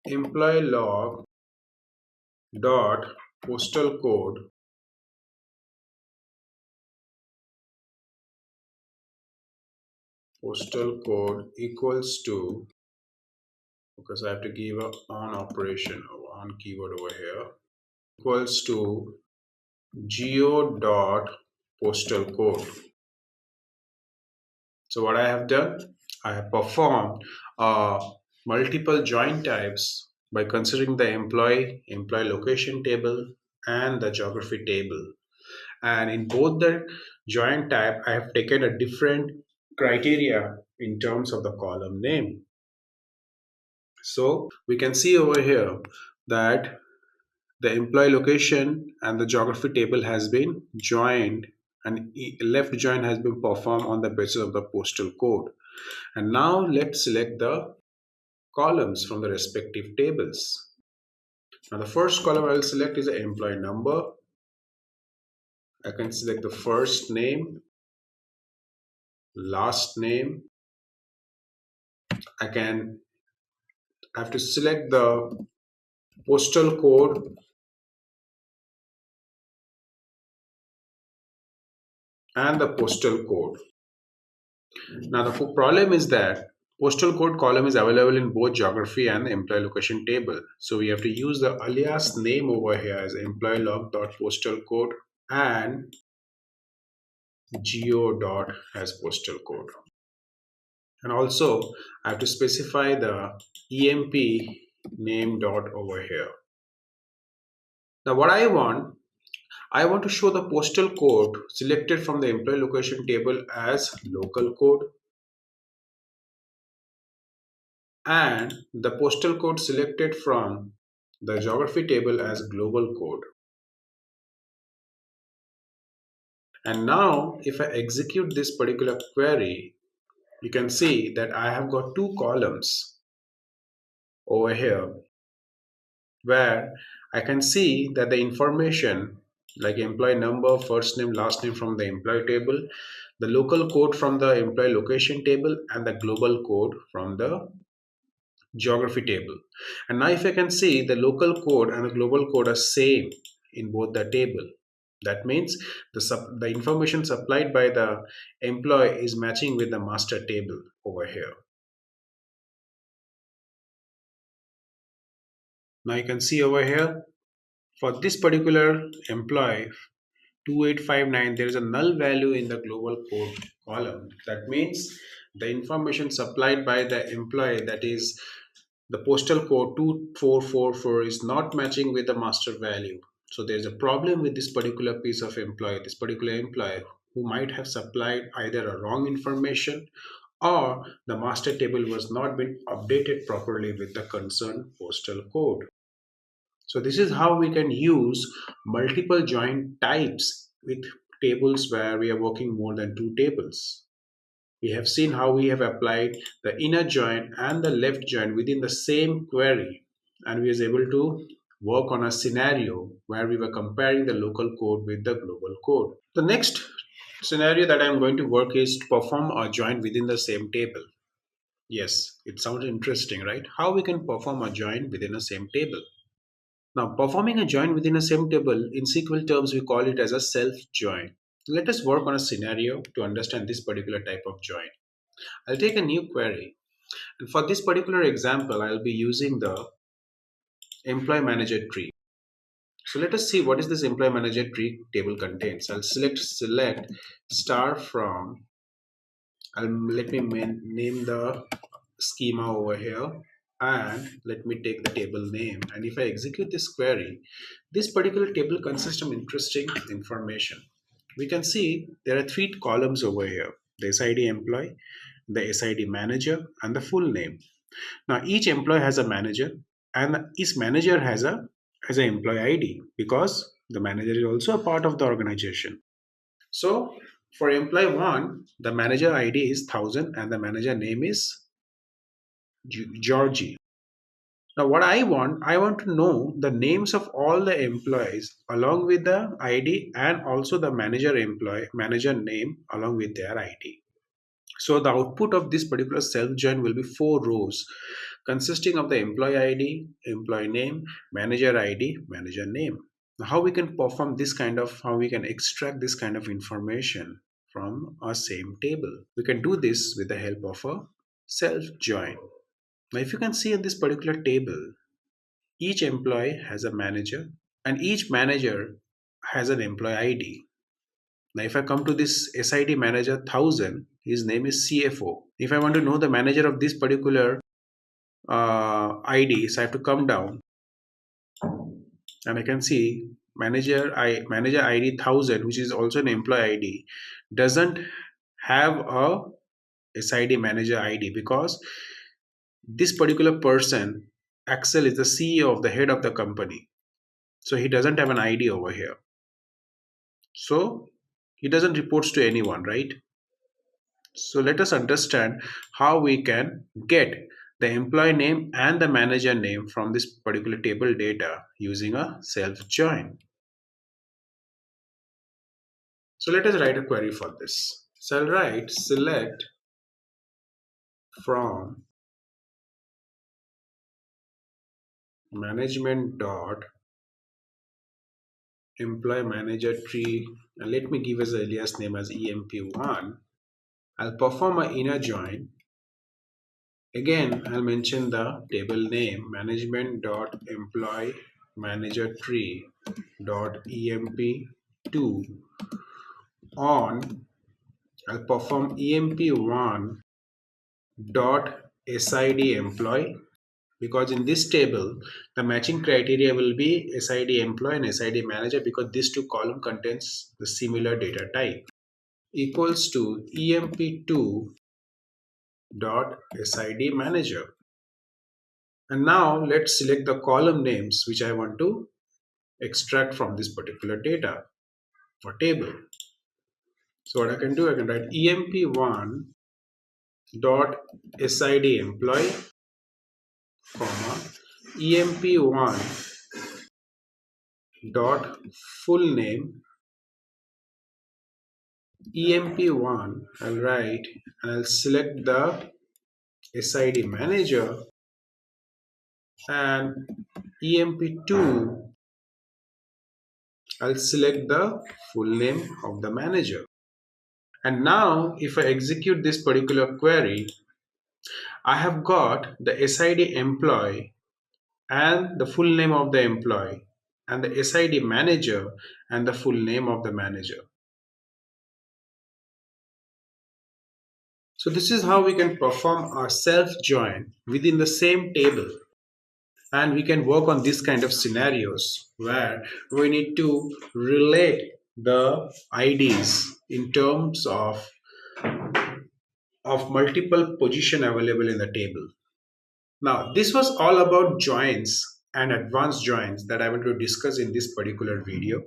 employee log dot postal code equals to, because I have to give a on operation or on keyword over here, equals to geo dot postal code. So what I have done, I have performed multiple join types by considering the employee location table, and the geography table. And in both the join type, I have taken a different criteria in terms of the column name. So we can see over here that the employee location and the geography table has been joined, and left join has been performed on the basis of the postal code. And now let's select the columns from the respective tables. Now the first column I will select is the employee number. I can select the first name, last name. I have to select the postal code and the postal code. Now the problem is that postal code column is available in both geography and the employee location table. So we have to use the alias name over here as employee log dot postal code and geo dot as postal code. And also I have to specify the emp name dot over here. Now what I want to show the postal code selected from the employee location table as local code, and the postal code selected from the geography table as global code. And now if I execute this particular query, you can see that I have got two columns over here where I can see that the information like employee number, first name, last name from the employee table, the local code from the employee location table, and the global code from the geography table. And now if I can see the local code and the global code are same in both the table, that means the information supplied by the employee is matching with the master table over here. Now you can see over here for this particular employee 2859, there is a null value in the global code column. That means the information supplied by the employee, that is the postal code 2444, is not matching with the master value. So there's a problem with this particular piece of employee, this particular employee who might have supplied either a wrong information or the master table was not been updated properly with the concerned postal code. So this is how we can use multiple join types with tables where we are working more than two tables. We have seen how we have applied the inner join and the left join within the same query, and we was able to work on a scenario where we were comparing the local code with the global code. The next scenario that I'm going to work is to perform a join within the same table. Yes, it sounds interesting, right? How we can perform a join within the same table. Now, performing a join within a same table, in SQL terms, we call it as a self-join. Let us work on a scenario to understand this particular type of join. I'll take a new query. And for this particular example, I'll be using the employee manager tree. So let us see what is this employee manager tree table contains. I'll select star from, let me name the schema over here, and let me take the table name. And if I execute this query, this particular table consists of interesting information. We can see there are three columns over here: the SID employee, the SID manager, and the full name. Now each employee has a manager, and each manager has an employee ID, because the manager is also a part of the organization. So for employee 1, the manager ID is 1000 and the manager name is Georgie. Now what I want to know the names of all the employees along with the ID, and also the manager name along with their ID. So the output of this particular self join will be 4 rows consisting of the employee ID, employee name, manager ID, manager name. Now, how we can extract this kind of information from a same table? We can do this with the help of a self join. Now if you can see in this particular table, each employee has a manager and each manager has an employee ID. Now if I come to this SID manager 1000, his name is CFO. If I want to know the manager of this particular ID, so I have to come down and I can see manager ID 1000, which is also an employee ID, doesn't have a SID manager ID, because this particular person, Axel, is the CEO of the head of the company. So he doesn't have an ID over here. So he doesn't reports to anyone, right? So let us understand how we can get the employee name and the manager name from this particular table data using a self join. So let us write a query for this. So I'll write select from management dot employee manager tree, and let me give as alias name as emp1. I'll perform an inner join. Again, I'll mention the table name management dot employee manager tree dot emp2 on. I'll perform emp1 dot sid employee, because in this table the matching criteria will be SID employee and SID manager, because these two column contains the similar data type, equals to emp2 dot SID manager. And now let's select the column names which I want to extract from this particular data or table. So what I can do, I can write emp1 dot SID employee, comma, emp1 dot full name, emp1 I'll write, and I'll select the SID manager, and emp2 I'll select the full name of the manager. And now if I execute this particular query, I have got the SID employee and the full name of the employee, and the SID manager and the full name of the manager. So this is how we can perform our self join within the same table, and we can work on this kind of scenarios where we need to relate the IDs in terms of multiple position available in the table. Now this was all about joins and advanced joins that I want to discuss in this particular video.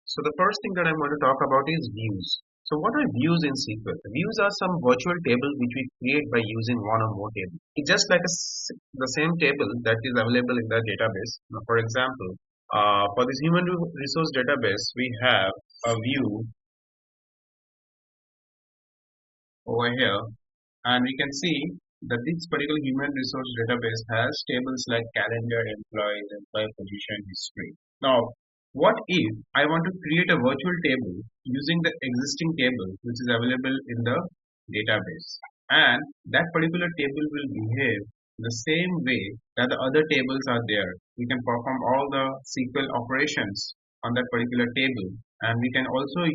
So the first thing that I'm going to talk about is views. So what are views in SQL? Views are some virtual table which we create by using one or more tables. It's just like the same table that is available in the database. Now, for example, for this human resource database, we have a view over here, and we can see that this particular human resource database has tables like calendar, employees, employee position, history. Now, what if I want to create a virtual table using the existing table which is available in the database, and that particular table will behave the same way that the other tables are there. We can perform all the SQL operations on that particular table, and we can also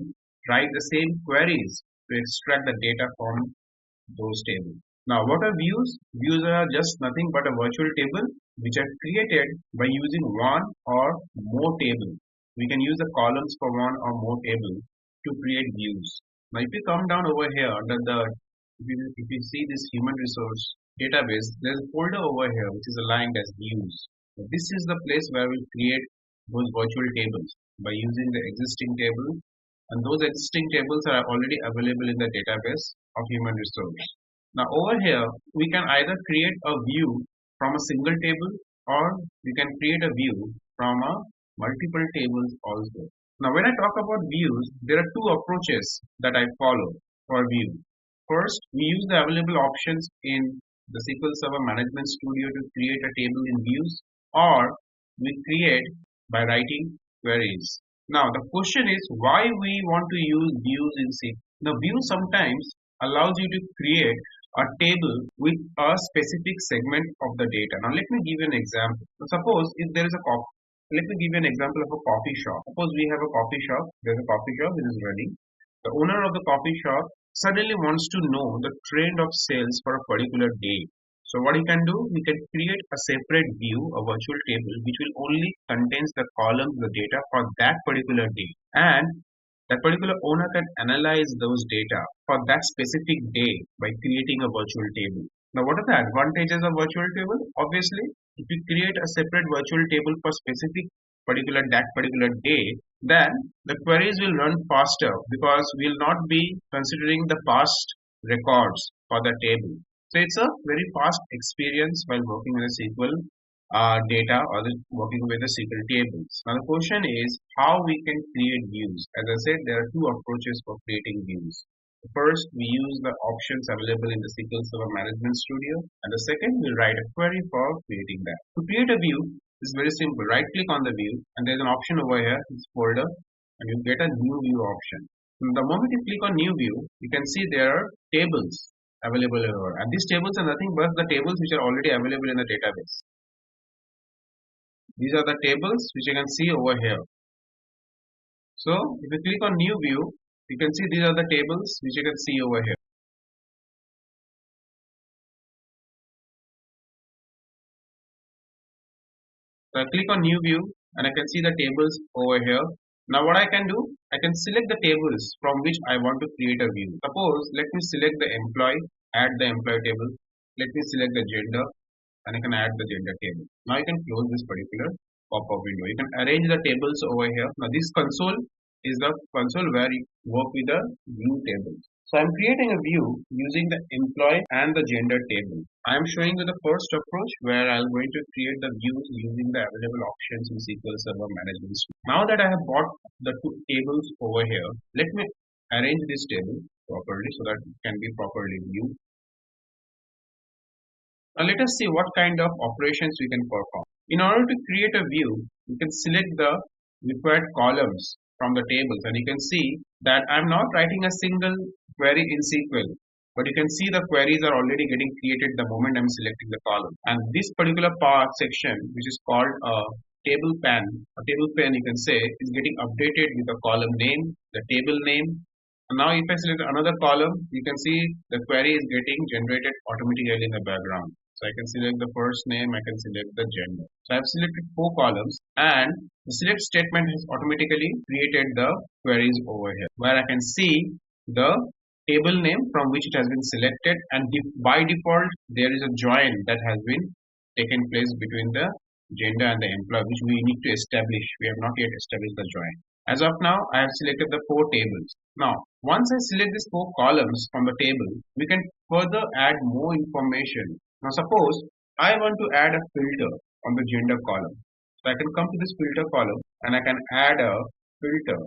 write the same queries to extract the data from those tables. Now, what are views? Views are just nothing but a virtual table which are created by using one or more tables. We can use the columns for one or more tables to create views. Now, if you come down over here under if you see this human resource database, there's a folder over here which is aligned as views. So this is the place where we create those virtual tables by using the existing table, and those existing tables are already available in the database of human resource. Now over here, we can either create a view from a single table, or we can create a view from a multiple tables also. Now when I talk about views, there are two approaches that I follow for view. First, we use the available options in the SQL Server Management Studio to create a table in views, or we create by writing queries. Now the question is why we want to use views in SQL. Now view sometimes allows you to create a table with a specific segment of the data. Now let me give you an example. Suppose if there is a let me give you an example of a coffee shop. Suppose we have a coffee shop. There's a coffee shop which is running. The owner of the coffee shop suddenly wants to know the trend of sales for a particular day. So what he can do, he can create a separate view, a virtual table, which will only contains the columns, the data for that particular day. And that particular owner can analyze those data for that specific day by creating a virtual table. Now, what are the advantages of virtual table? Obviously, if you create a separate virtual table for that particular day, then the queries will run faster because we'll not be considering the past records for the table. So it's a very fast experience while working with a SQL data or working with the SQL tables. Now the question is how we can create views. As I said, there are two approaches for creating views. First, we use the options available in the SQL Server Management Studio, and the second, we write a query for creating that. To create a view is very simple. Right click on the view, and there's an option over here, this folder, and you get a new view option. And the moment you click on new view, you can see there are tables available here, and these tables are nothing but the tables which are already available in the database. These are the tables which you can see over here. So if you click on new view, you can see these are the tables which you can see over here. So I click on new view and I can see the tables over here. Now what I can do, I can select the tables from which I want to create a view. Suppose let me select the employee, add the employee table. Let me select the gender, and I can add the gender table. Now you can close this particular pop-up window. You can arrange the tables over here. Now this console is the console where you work with the view tables. So I'm creating a view using the employee and the gender table. I am showing you the first approach where I'm going to create the views using the available options in SQL Server Management Studio. Now that I have brought the two tables over here, let me arrange this table properly so that it can be properly viewed. Now let us see what kind of operations we can perform. In order to create a view, you can select the required columns from the tables, and you can see that I'm not writing a single query in SQL, but you can see the queries are already getting created the moment I'm selecting the column. And this particular part section, which is called a table pane, you can say, is getting updated with the column name, the table name. And now if I select another column, you can see the query is getting generated automatically in the background. So I can select the first name, I can select the gender. So I have selected 4 columns, and the select statement has automatically created the queries over here, where I can see the table name from which it has been selected, and by default there is a join that has been taken place between the gender and the employee, which we need to establish. We have not yet established the join. As of now, I have selected the 4 tables. Now, once I select these 4 columns from the table, we can further add more information. Now, suppose I want to add a filter on the gender column. So I can come to this filter column and I can add a filter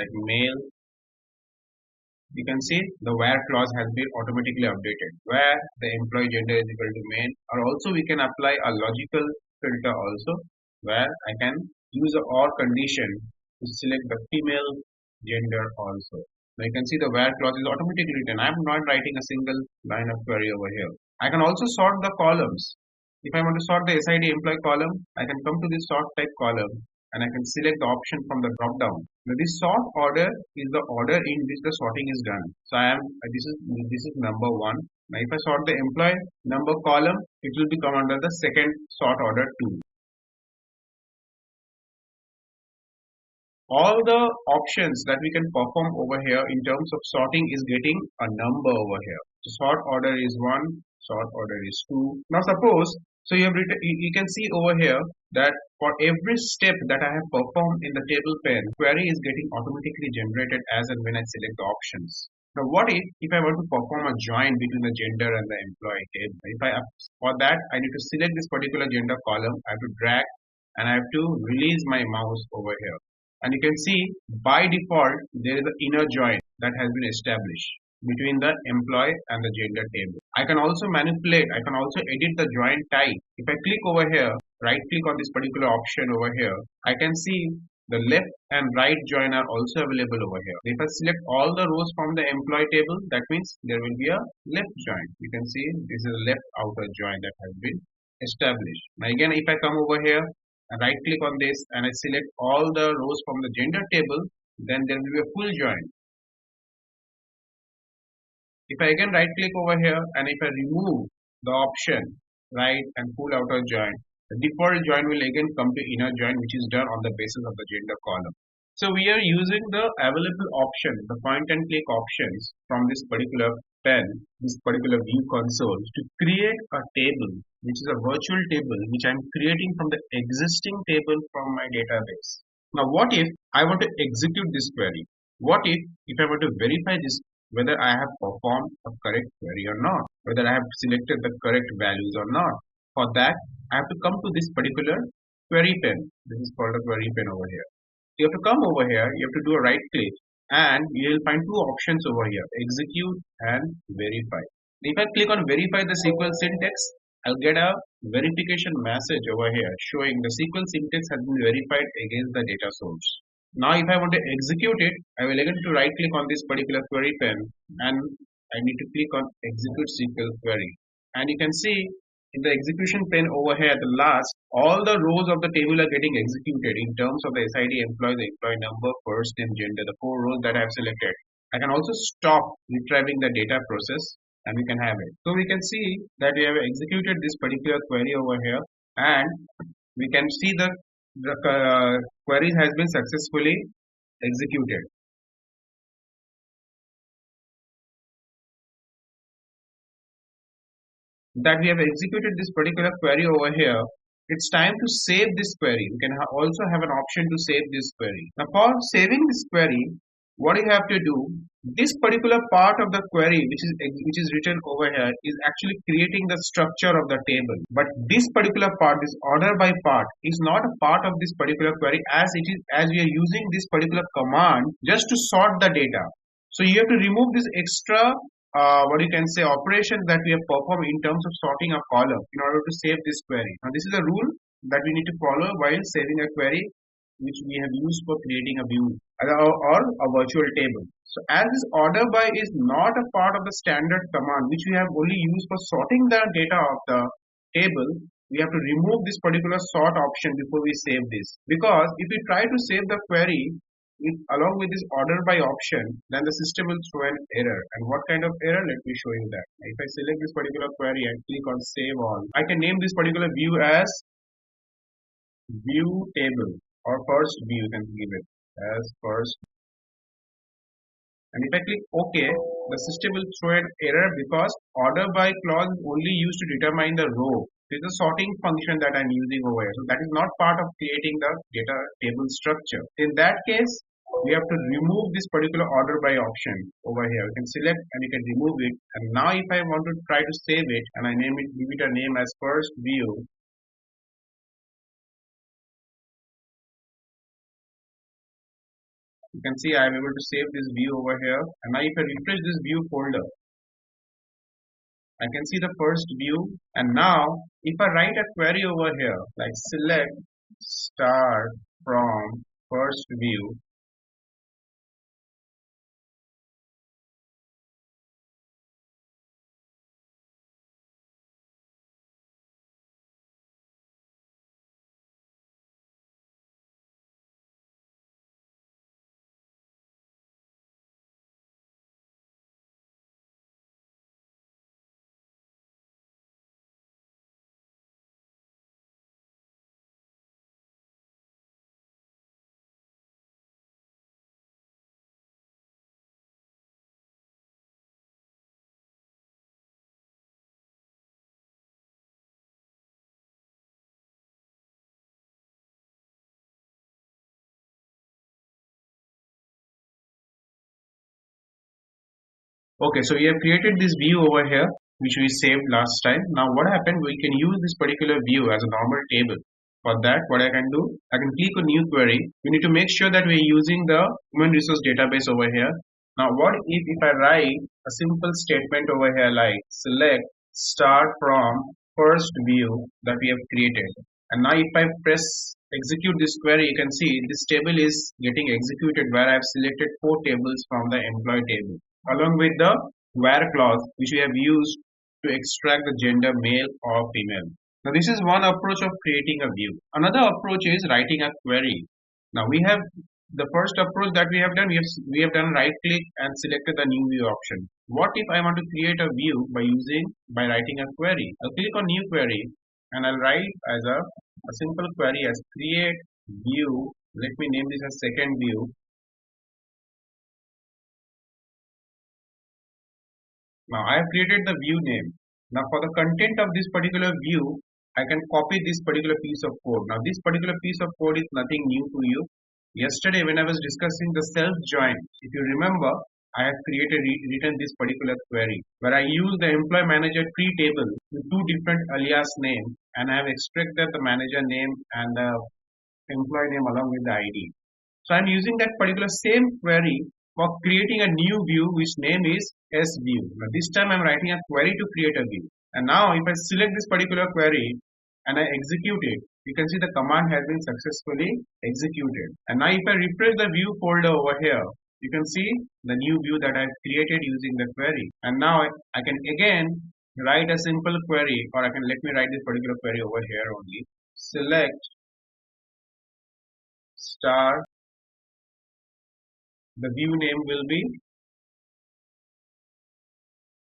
like male. You can see the where clause has been automatically updated, where the employee gender is equal to male, or also we can apply a logical filter also, where I can use a or condition to select the female gender also. Now you can see the where clause is automatically written. I am not writing a single line of query over here. I can also sort the columns. If I want to sort the SID employee column, I can come to this sort type column and I can select the option from the drop down. Now this sort order is the order in which the sorting is done. So this is number 1. Now if I sort the employee number column, it will become under the second sort order 2. All the options that we can perform over here in terms of sorting is getting a number over here. So sort order is 1, sort order is 2. Now suppose, so you can see over here that for every step that I have performed in the table pane, query is getting automatically generated as and when I select the options. Now what if I want to perform a join between the gender and the employee table? For that I need to select this particular gender column, I have to drag and I have to release my mouse over here. And you can see by default there is an inner join that has been established between the employee and the gender table. I can also manipulate, I can also edit the join type. If I click over here, right click on this particular option over here, I can see the left and right join are also available over here. If I select all the rows from the employee table, that means there will be a left join. You can see this is a left outer join that has been established. Now again, if I come over here and right click on this and I select all the rows from the gender table, then there will be a full join. If I again right click over here and if I remove the option right and full outer join, the default join will again come to inner join, which is done on the basis of the gender column. So we are using the available option, the point and click options from this particular pen, this particular view console, to create a table, which is a virtual table, which I am creating from the existing table from my database. Now what if I want to execute this query? What if I want to verify this, whether I have performed a correct query or not, whether I have selected the correct values or not? For that, I have to come to this particular query pen. This is called a query pen over here. You have to come over here, you have to do a right click and you will find 2 options over here, execute and verify. If I click on verify the SQL syntax, I'll get a verification message over here showing the SQL syntax has been verified against the data source. Now if I want to execute it, I will again to right click on this particular query pen and I need to click on execute SQL query. And you can see in the execution pane over here at the last, all the rows of the table are getting executed in terms of the SID employee, the employee number, first name, gender, the 4 rows that I have selected. I can also stop retrieving the data process and we can have it. So we can see that we have executed this particular query over here and we can see the query has been successfully executed. That we have executed this particular query over here, it's time to save this query. You can also have an option to save this query. Now for saving this query, what you have to do, this particular part of the query which is written over here is actually creating the structure of the table. But this particular part, this order by part, is not a part of this particular query as we are using this particular command just to sort the data. So you have to remove this extra operations that we have performed in terms of sorting a column in order to save this query. Now this is a rule that we need to follow while saving a query which we have used for creating a view or a virtual table. So as this order by is not a part of the standard command which we have only used for sorting the data of the table, we have to remove this particular sort option before we save this. Because if we try to save the query along with this order by option, then the system will throw an error. And what kind of error? Let me show you that. If I select this particular query and click on save all, I can name this particular view as view table or first view, you can give it as first. And if I click OK, the system will throw an error because order by clause is only used to determine the row. This is a sorting function that I'm using over here. So that is not part of creating the data table structure. In that case, we have to remove this particular order by option over here. You can select and you can remove it. And now if I want to try to save it and I give it a name as first view, you can see I am able to save this view over here. And now if I refresh this view folder, I can see the first view. And now if I write a query over here like select star from first view, okay, so we have created this view over here, which we saved last time. Now what happened, we can use this particular view as a normal table. For that, what I can do, I can click on new query. We need to make sure that we're using the human resource database over here. Now what if I write a simple statement over here like select star from first view that we have created. And now if I press execute this query, you can see this table is getting executed where I have selected 4 tables from the employee table, along with the where clause which we have used to extract the gender male or female. Now this is one approach of creating a view. Another approach is writing a query. Now we have the first approach that we have done, we have done right click and selected the new view option. What if I want to create a view by writing a query? I'll click on new query and I'll write as a simple query as create view. Let me name this as second view. Now I have created the view name. Now for the content of this particular view, I can copy this particular piece of code. Now this particular piece of code is nothing new to you. Yesterday when I was discussing the self join, if you remember, I have written this particular query where I use the employee manager tree table with 2 different alias name, and I have extracted the manager name and the employee name along with the ID. So I'm using that particular same query for creating a new view which name is SView. Now this time I'm writing a query to create a view. And now if I select this particular query and I execute it, you can see the command has been successfully executed. And now if I refresh the view folder over here, you can see the new view that I've created using the query. And now I can again write a simple query, or let me write this particular query over here only. Select star, the view name will be,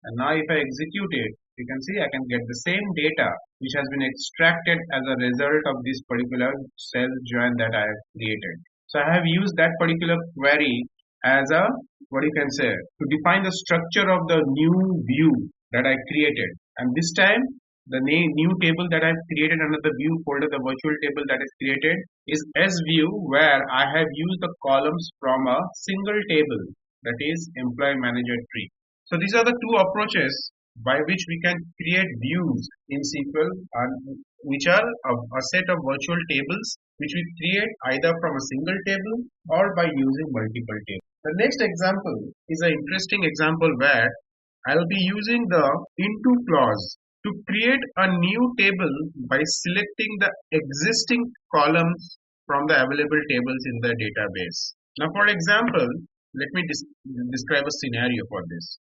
and now if I execute it, you can see I can get the same data which has been extracted as a result of this particular self join that I have created. So I have used that particular query as a, to define the structure of the new view that I created. And this time the new table that I have created under the view folder, the virtual table that is created is SView, where I have used the columns from a single table, that is employee manager tree. So these are the 2 approaches by which we can create views in SQL, which are a set of virtual tables which we create either from a single table or by using multiple tables. The next example is an interesting example where I'll be using the into clause to create a new table by selecting the existing columns from the available tables in the database. Now for example, let me describe a scenario for this.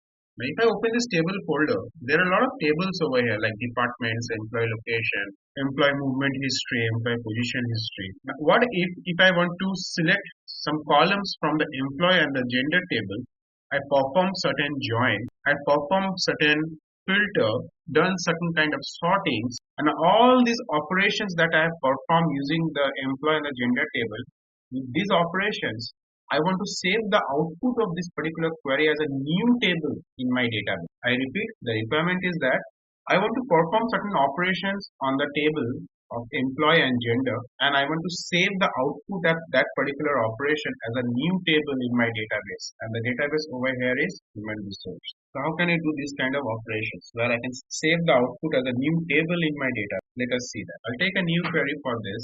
Now if I open this table folder, there are a lot of tables over here like departments, employee location, employee movement history, employee position history. Now what if I want to select some columns from the employee and the gender table, I perform certain join, I perform certain filter, done certain kind of sortings, and all these operations that I have performed using the employee and the gender table, with these operations I want to save the output of this particular query as a new table in my database. I repeat, the requirement is that I want to perform certain operations on the table of employee and gender, and I want to save the output of that particular operation as a new table in my database. And the database over here is human resource. So how can I do this kind of operations where I can save the output as a new table in my data? Let us see that. I'll take a new query for this.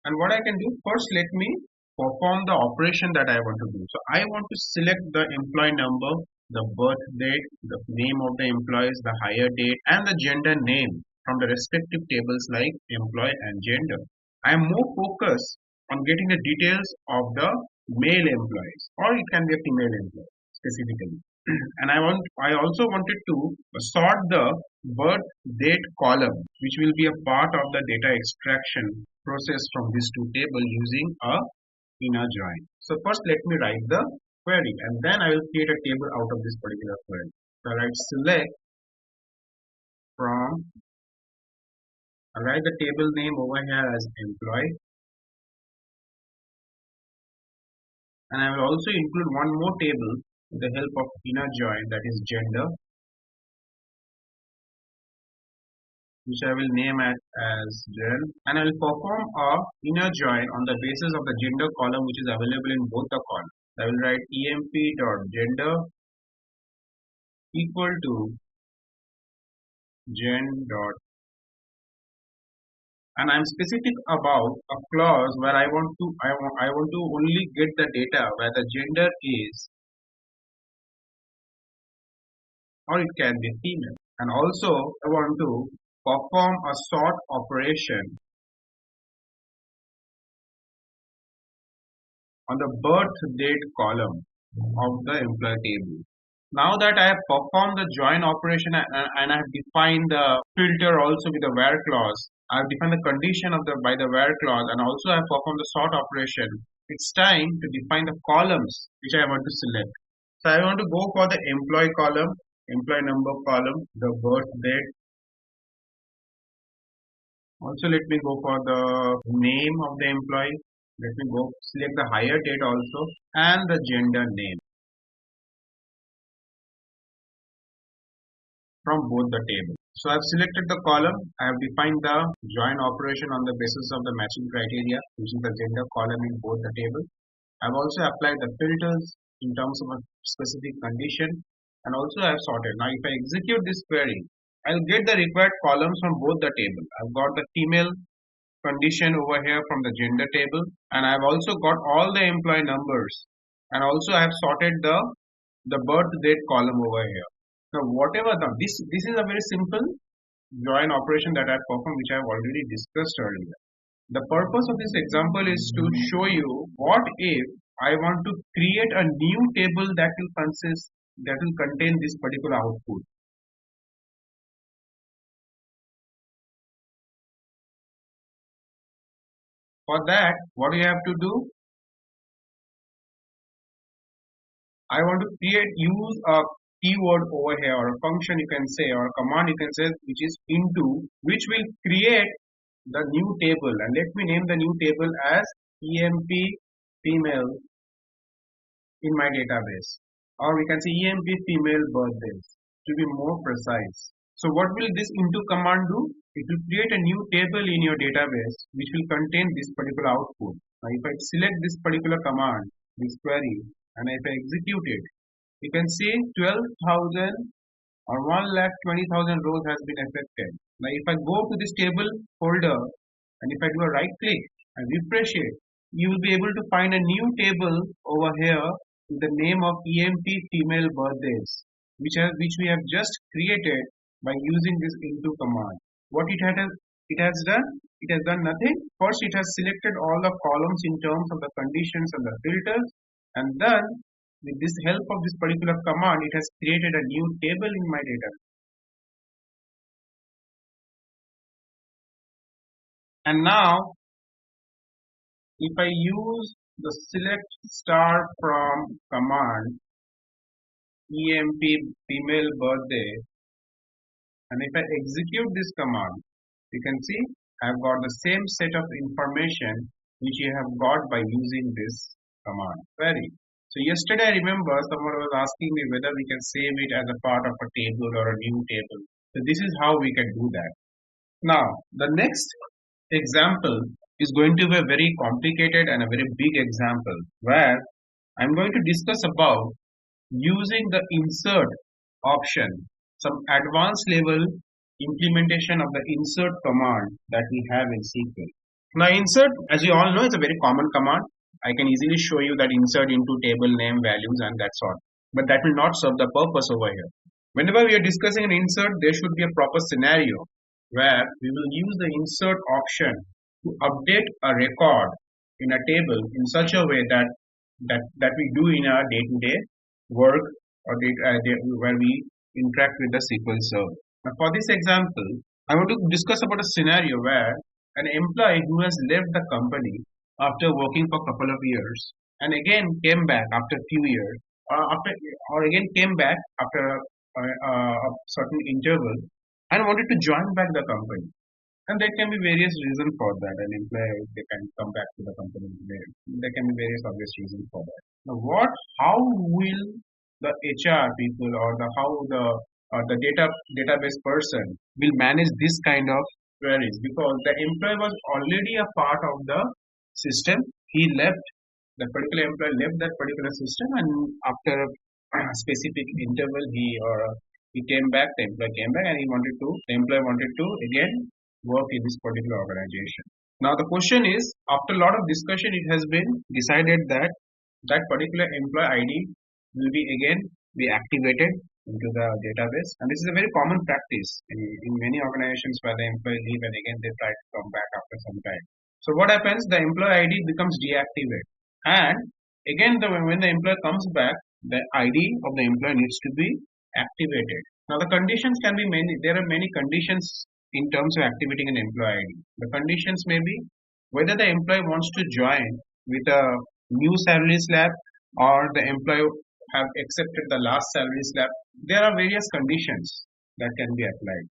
And what I can do, first let me perform the operation that I want to do. So I want to select the employee number, the birth date, the name of the employees, the hire date, and the gender name from the respective tables like employee and gender. I am more focused on getting the details of the male employees, or it can be a female employee specifically. And I also wanted to sort the birth date column, which will be a part of the data extraction process from these two tables using a inner join. So first let me write the query, and then I will create a table out of this particular query. So I write select from, I write the table name over here as employee, and I will also include one more table with the help of inner join, that is gender, which I will name as gen, and I will perform a inner join on the basis of the gender column which is available in both the columns. I will write emp.gender equal to gen dot, and I am specific about a clause where I want to only get the data where the gender is, or it can be female, and also I want to perform a sort operation on the birth date column of the employee table. Now that I have performed the join operation and I have defined the filter also with the where clause, I have defined the condition of by the where clause, and also I have performed the sort operation. It's time to define the columns which I want to select. So I want to go for the employee column, employee number column, the birth date. Also let me go for the name of the employee. Let me go select the hire date also, and the gender name from both the tables. So I have selected the column, I have defined the join operation on the basis of the matching criteria using the gender column in both the tables. I have also applied the filters in terms of a specific condition, and also I have sorted. Now if I execute this query, I will get the required columns from both the tables. I have got the female condition over here from the gender table, and I have also got all the employee numbers, and also I have sorted the birth date column over here. Now whatever this is a very simple join operation that I have performed, which I have already discussed earlier. The purpose of this example is to show you what if I want to create a new table that will contain this particular output. For that, what do you have to do? I want to use a keyword over here, or a function you can say, or a command you can say, which is into, which will create the new table. And let me name the new table as emp female in my database, or we can say emp female birthdays to be more precise. So what will this into command do? It will create a new table in your database which will contain this particular output. Now if I select this particular command, this query, and if I execute it, you can see 12,000 or 1,20,000 rows has been affected. Now if I go to this table folder, and if I do a right click and refresh it, you will be able to find a new table over here with the name of emp female birthdays, which we have just created by using this into command. What it has done nothing. First it has selected all the columns in terms of the conditions and the filters, and then with this help of this particular command, it has created a new table in my data. And now if I use the select star from command emp female birthday, and if I execute this command, you can see I've got the same set of information which you have got by using this command query. So yesterday I remember someone was asking me whether we can save it as a part of a table or a new table. So this is how we can do that. Now the next example is going to be a very complicated and a very big example where I'm going to discuss about using the insert option, some advanced level implementation of the insert command that we have in SQL. Now insert, as you all know, is a very common command. I can easily show you that insert into table name values and that's all. But that will not serve the purpose over here. Whenever we are discussing an insert, there should be a proper scenario where we will use the insert option to update a record in a table in such a way that we do in our day-to-day work or where we interact with the SQL Server. Now for this example, I want to discuss about a scenario where an employee who has left the company after working for a couple of years and again came back after a few years or again came back after a certain interval and wanted to join back the company. And there can be various reasons for that. An employee, they can come back to the company. There can be various obvious reasons for that. Now, how will the HR people or the database person will manage this kind of queries? Because the employee was already a part of the system. The particular employee left that particular system, and after a specific interval, he came back. The employee came back, and the employee wanted to again work in this particular organization. Now the question is, after a lot of discussion, it has been decided that that particular employee ID will be activated into the database, and this is a very common practice in many organizations where the employee leave and again they try to come back after some time. So what happens? The employee ID becomes deactivated, and again when the employee comes back, the ID of the employee needs to be activated. Now the conditions can be many. There are many conditions in terms of activating an employee ID. The conditions may be whether the employee wants to join with a new salary slab or the employee have accepted the last salary slab. There are various conditions that can be applied.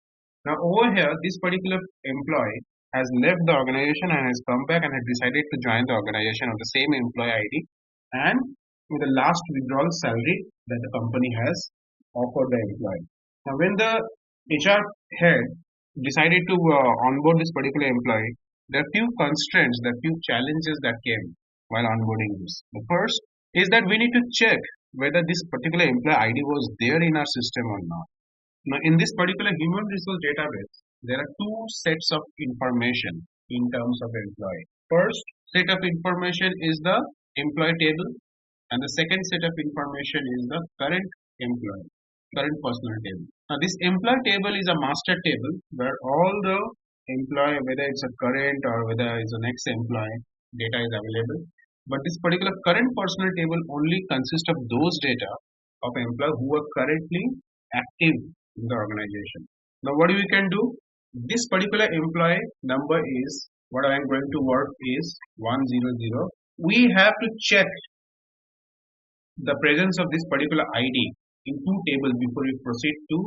Now over here, this particular employee has left the organization and has come back and has decided to join the organization on the same employee ID and with the last withdrawal salary that the company has offered the employee. Now when the HR head decided to onboard this particular employee, there are few constraints, there are few challenges that came while onboarding this. The first is that we need to check whether this particular employee ID was there in our system or not. Now in this particular human resource database, there are two sets of information in terms of employee. First set of information is the employee table, and the second set of information is the current personal table. Now this employee table is a master table where all the employee, whether it's a current or whether it's an ex-employee, data is available. But this particular current personal table only consists of those data of employee who are currently active in the organization. Now what we can do? This particular employee number is what I am going to work is 100. We have to check the presence of this particular ID in two tables before we proceed to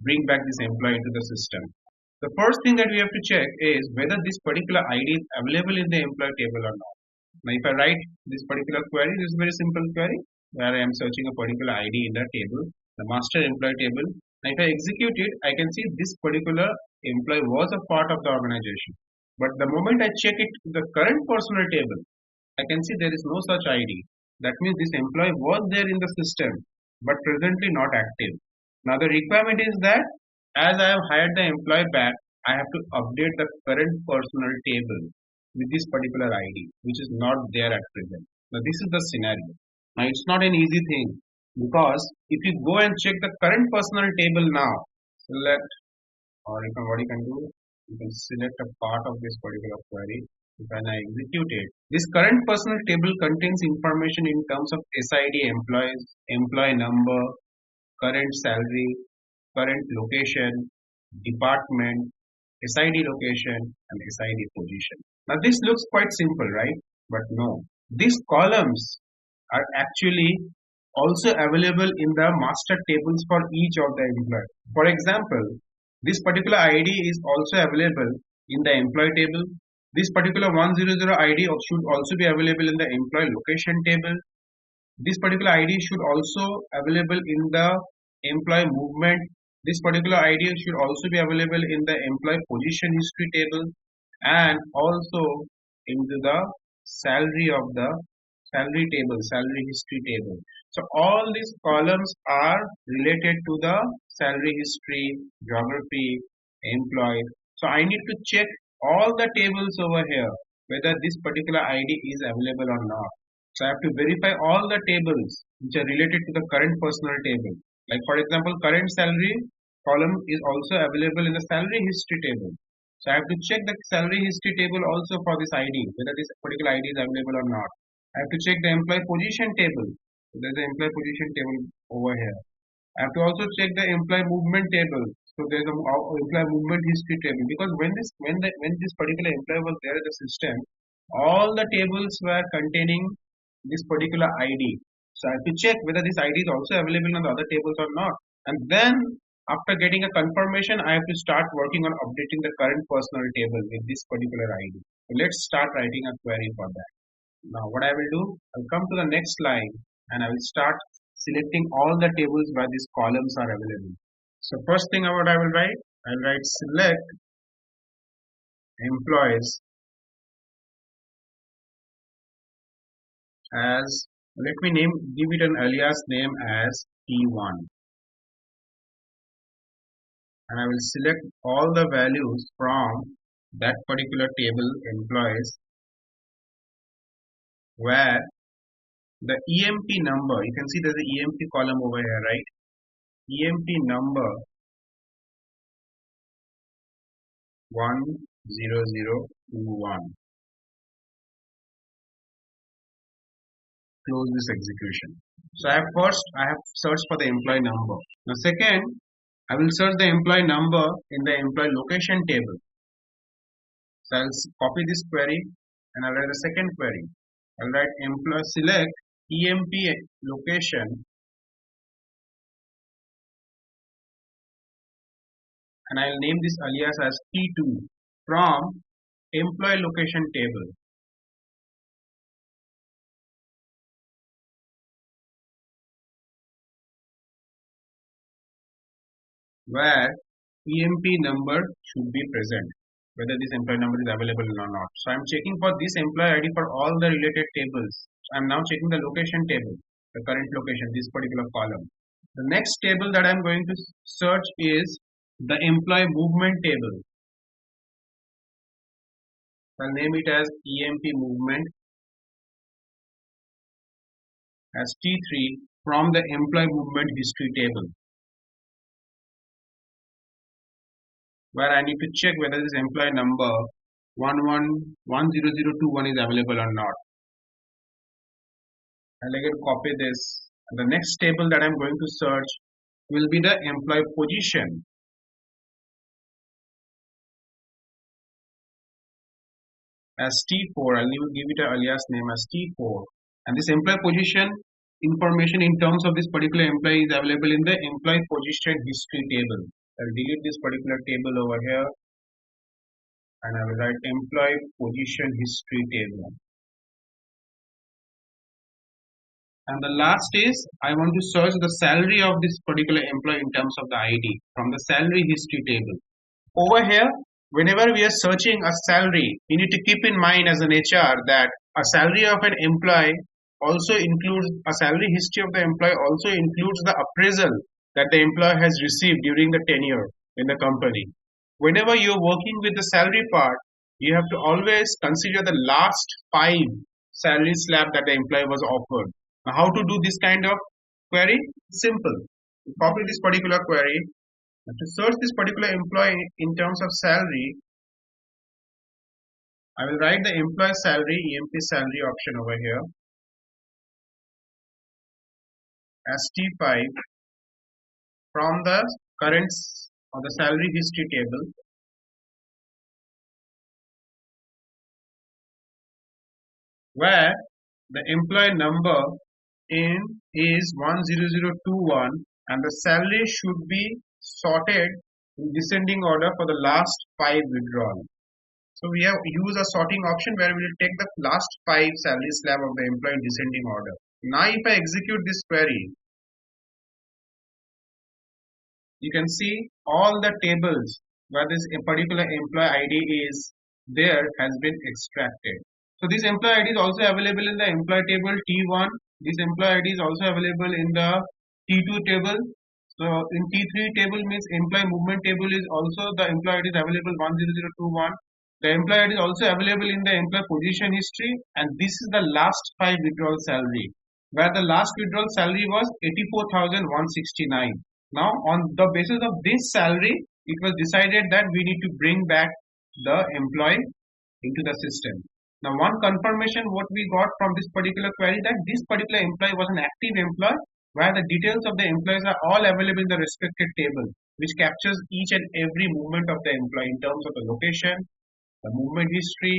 bring back this employee to the system. The first thing that we have to check is whether this particular ID is available in the employee table or not. Now if I write this particular query, this is a very simple query where I am searching a particular ID in the table, the master employee table. Now if I execute it, I can see this particular employee was a part of the organization. But the moment I check it to the current personal table, I can see there is no such ID. That means this employee was there in the system but presently not active. Now the requirement is that as I have hired the employee back, I have to update the current personal table with this particular ID, which is not there at present. Now this is the scenario. Now it's not an easy thing because if you go and check the current personal table now, select, or what you can do, you can select a part of this particular query. When I execute it, this current personal table contains information in terms of SID employees, employee number, current salary, current location, department, SID location, and SID position. Now this looks quite simple, right? But no, these columns are actually also available in the master tables for each of the employees. For example, this particular ID is also available in the employee table, This particular 100 ID should also be available in the employee location table. This particular ID should also available in the employee movement. This particular ID should also be available in the employee position history table and also into the salary of the salary table, salary history table. So all these columns are related to the salary history, geography, employee. So I need to check all the tables over here whether this particular ID is available or not. So I have to verify all the tables which are related to the current personal table. Like for example, current salary column is also available in the salary history table. So I have to check the salary history table also for this ID, whether this particular ID is available or not. I have to check the employee position table. So there's the employee position table over here. I have to also check the employee movement table. So there's a employee movement history table, because when this particular employee was there in the system, all the tables were containing this particular ID. So I have to check whether this ID is also available on the other tables or not. And then after getting a confirmation, I have to start working on updating the current personal table with this particular ID. So let's start writing a query for that. Now what I will do, I'll come to the next line and I will start selecting all the tables where these columns are available. So first thing what I will write, I'll write select employees as, let me give it an alias name as T1, and I will select all the values from that particular table employees where the EMP number, you can see there's the EMP column over here, right? EMP number 10021. Close this execution. So I have searched for the employee number. Now second, I will search the employee number in the employee location table. So I'll copy this query and I'll write a second query. I'll write employee select EMP location and I'll name this alias as T2 from employee location table. Where EMP number should be present, whether this employee number is available or not. So I'm checking for this employee ID for all the related tables. I'm now checking the location table, the current location, this particular column. The next table that I'm going to search is the employee movement table. I'll name it as EMP movement as T3 from the employee movement history table, where I need to check whether this employee number 10021 is available or not. I'll again copy this. And the next table that I'm going to search will be the employee position as T4. I'll give it an alias name as T4. And this employee position information in terms of this particular employee is available in the employee position history table. I'll delete this particular table over here and I will write employee position history table. And the last is I want to search the salary of this particular employee in terms of the ID from the salary history table. Over here, whenever we are searching a salary, we need to keep in mind as an HR that a salary of an employee also includes a salary history of the employee also includes the appraisal that the employee has received during the tenure in the company. Whenever you're working with the salary part, you have to always consider the last 5 salary slab that the employee was offered. Now, how to do this kind of query? Simple. You copy this particular query. To search this particular employee in terms of salary, I will write the employee salary, EMP salary option over here as T5 from the current or the salary history table, where the employee number is 10021 and the salary should be sorted in descending order for the last 5 withdrawal. So we have used a sorting option where we will take the last 5 salary slab of the employee in descending order. Now if I execute this query, you can see all the tables where this particular employee ID is there has been extracted. So this employee ID is also available in the employee table T1. This employee ID is also available in the T2 table. So in T3 table means employee movement table is also the employee ID is available 10021. The employee ID is also available in the employee position history, and this is the last 5 withdrawal salary, where the last withdrawal salary was 84,169. Now on the basis of this salary, it was decided that we need to bring back the employee into the system. Now one confirmation what we got from this particular query, that this particular employee was an active employee, where the details of the employees are all available in the respected table, which captures each and every movement of the employee in terms of the location, the movement history,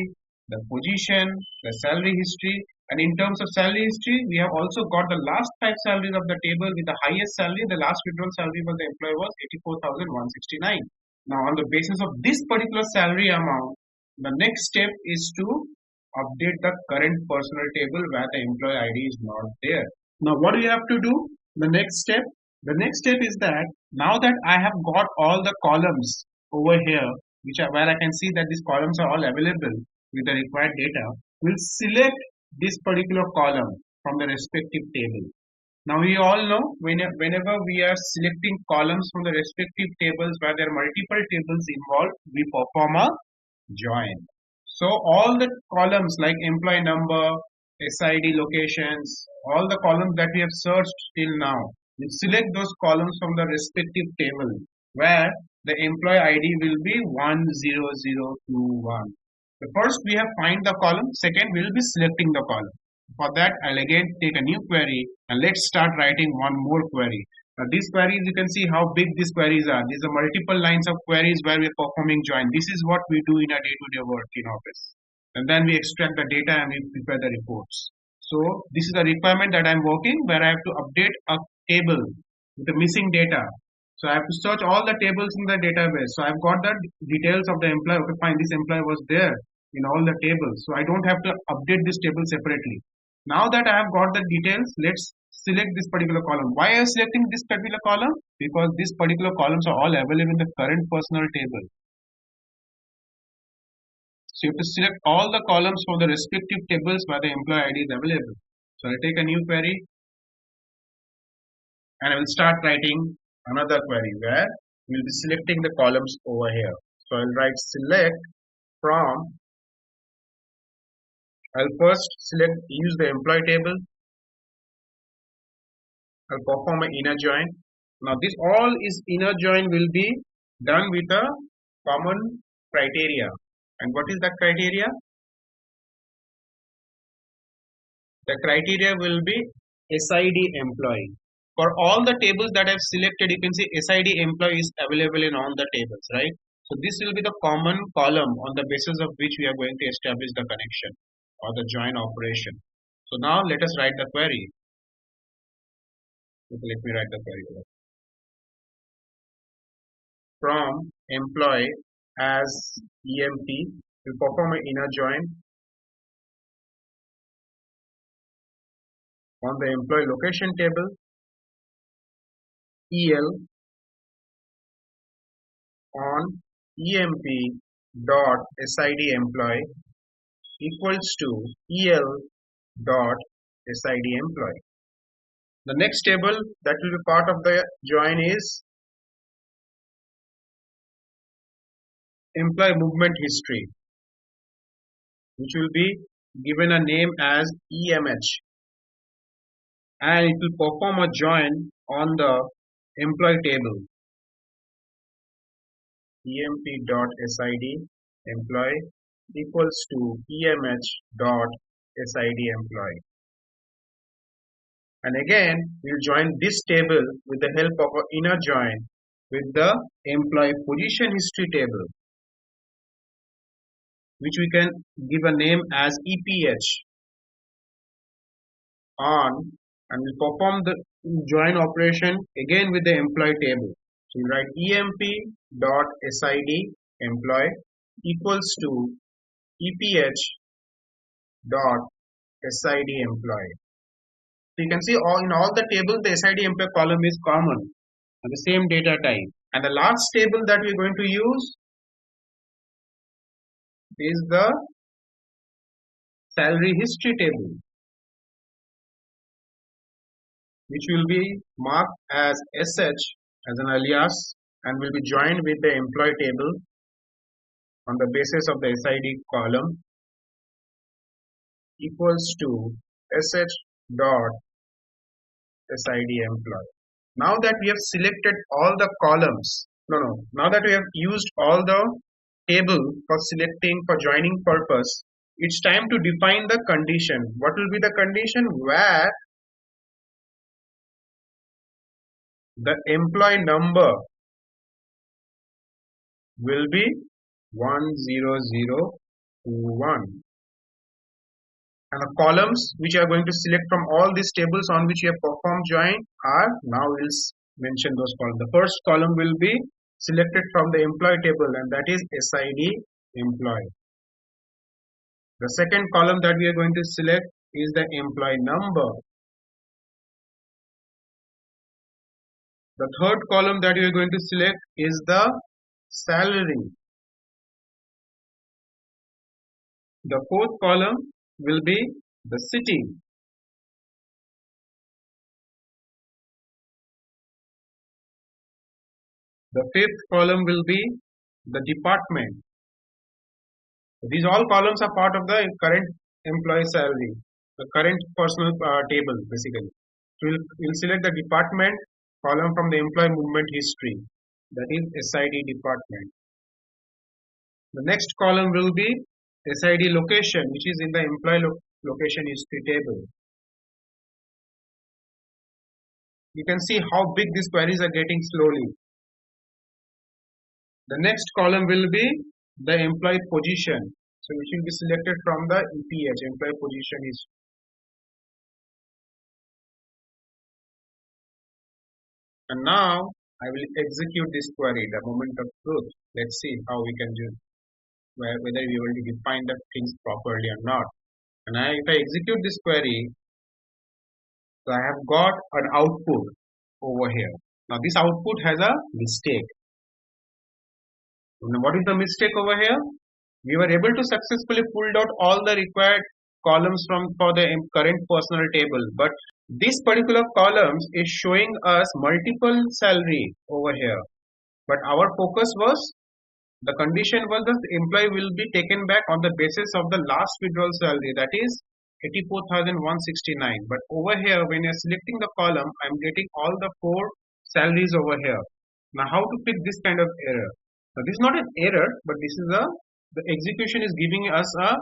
the position, the salary history, and in terms of salary history, we have also got the last 5 salaries of the table with the highest salary. The last withdrawal salary for the employee was 84,169. Now, on the basis of this particular salary amount, the next step is to update the current personal table where the employee ID is not there. Now, what do you have to do? The next step is that now that I have got all the columns over here, where I can see that these columns are all available with the required data, we'll select this particular column from the respective table. Now we all know whenever we are selecting columns from the respective tables where there are multiple tables involved, we perform a join. So all the columns like employee number, SID locations, all the columns that we have searched till now, we select those columns from the respective table where the employee ID will be 10021. So first we have find the column, second we will be selecting the column. For that I'll again take a new query and let's start writing one more query. Now these queries, you can see how big these queries are. These are multiple lines of queries where we're performing join. This is what we do in our day-to-day work in Office. And then we extract the data and we prepare the reports. So this is the requirement that I'm working where I have to update a table with the missing data. So I have to search all the tables in the database. So I've got the details of the employee. Okay, fine, this employee was there in all the tables. So I don't have to update this table separately. Now that I have got the details, let's select this particular column. Why am I selecting this particular column? Because these particular columns are all available in the current personal table. So you have to select all the columns for the respective tables where the employee ID is available. So I'll take a new query and I will start writing another query where we'll be selecting the columns over here. So I'll write select from, I'll first use the employee table. I'll perform an inner join. Now this all is inner join will be done with a common criteria. And what is that criteria? The criteria will be SID employee. For all the tables that I've selected, you can see SID employee is available in all the tables, right? So this will be the common column on the basis of which we are going to establish the connection or the join operation. So now let us write the query. Okay, let me write the query here. From employee as EMP, we perform an inner join on the employee location table EL on EMP dot SID employee equals to EL dot SID employee. The next table that will be part of the join is employee movement history, which will be given a name as EMH, and it will perform a join on the employee table emp.sid employee equals to emh.sid employee. And again, we'll join this table with the help of an inner join with the employee position history table, which we can give a name as EPH on, and we'll perform the join operation again with the employee table. So we write emp.sid employee equals to EPH dot SID employee. So you can see in all the tables the SID employee column is common and the same data type. And the last table that we are going to use is the salary history table, which will be marked as SH as an alias and will be joined with the employee table on the basis of the SID column equals to SH dot SID employee. Now that we have selected all the columns, now that we have used all the table for joining purpose, it's time to define the condition. What will be the condition? Where the employee number will be 10021, and the columns which you are going to select from all these tables on which you have performed join are, now we'll mention those columns. The first column will be selected from the employee table, and that is SID employee. The second column that we are going to select is the employee number. The third column that you are going to select is the salary. The fourth column will be the city. The fifth column will be the department. These all columns are part of the current employee salary, the current personal table basically. So we'll select the department column from the employee movement history, that is SID department. The next column will be SID location, which is in the employee location history table. You can see how big these queries are getting slowly. The next column will be the employee position, so which will be selected from the EPH, employee position history. And now I will execute this query, the moment of truth. Let's see how we can do, whether we will define the things properly or not. And if I execute this query, so I have got an output over here. Now this output has a mistake. Now what is the mistake over here? We were able to successfully pull out all the required columns for the current personal table, but this particular columns is showing us multiple salary over here. But our focus was, the condition was that the employee will be taken back on the basis of the last withdrawal salary, that is 84,169. But over here, when you're selecting the column, I'm getting all the 4 salaries over here. Now how to fix this kind of error? Now this is not an error, but this is the execution is giving us a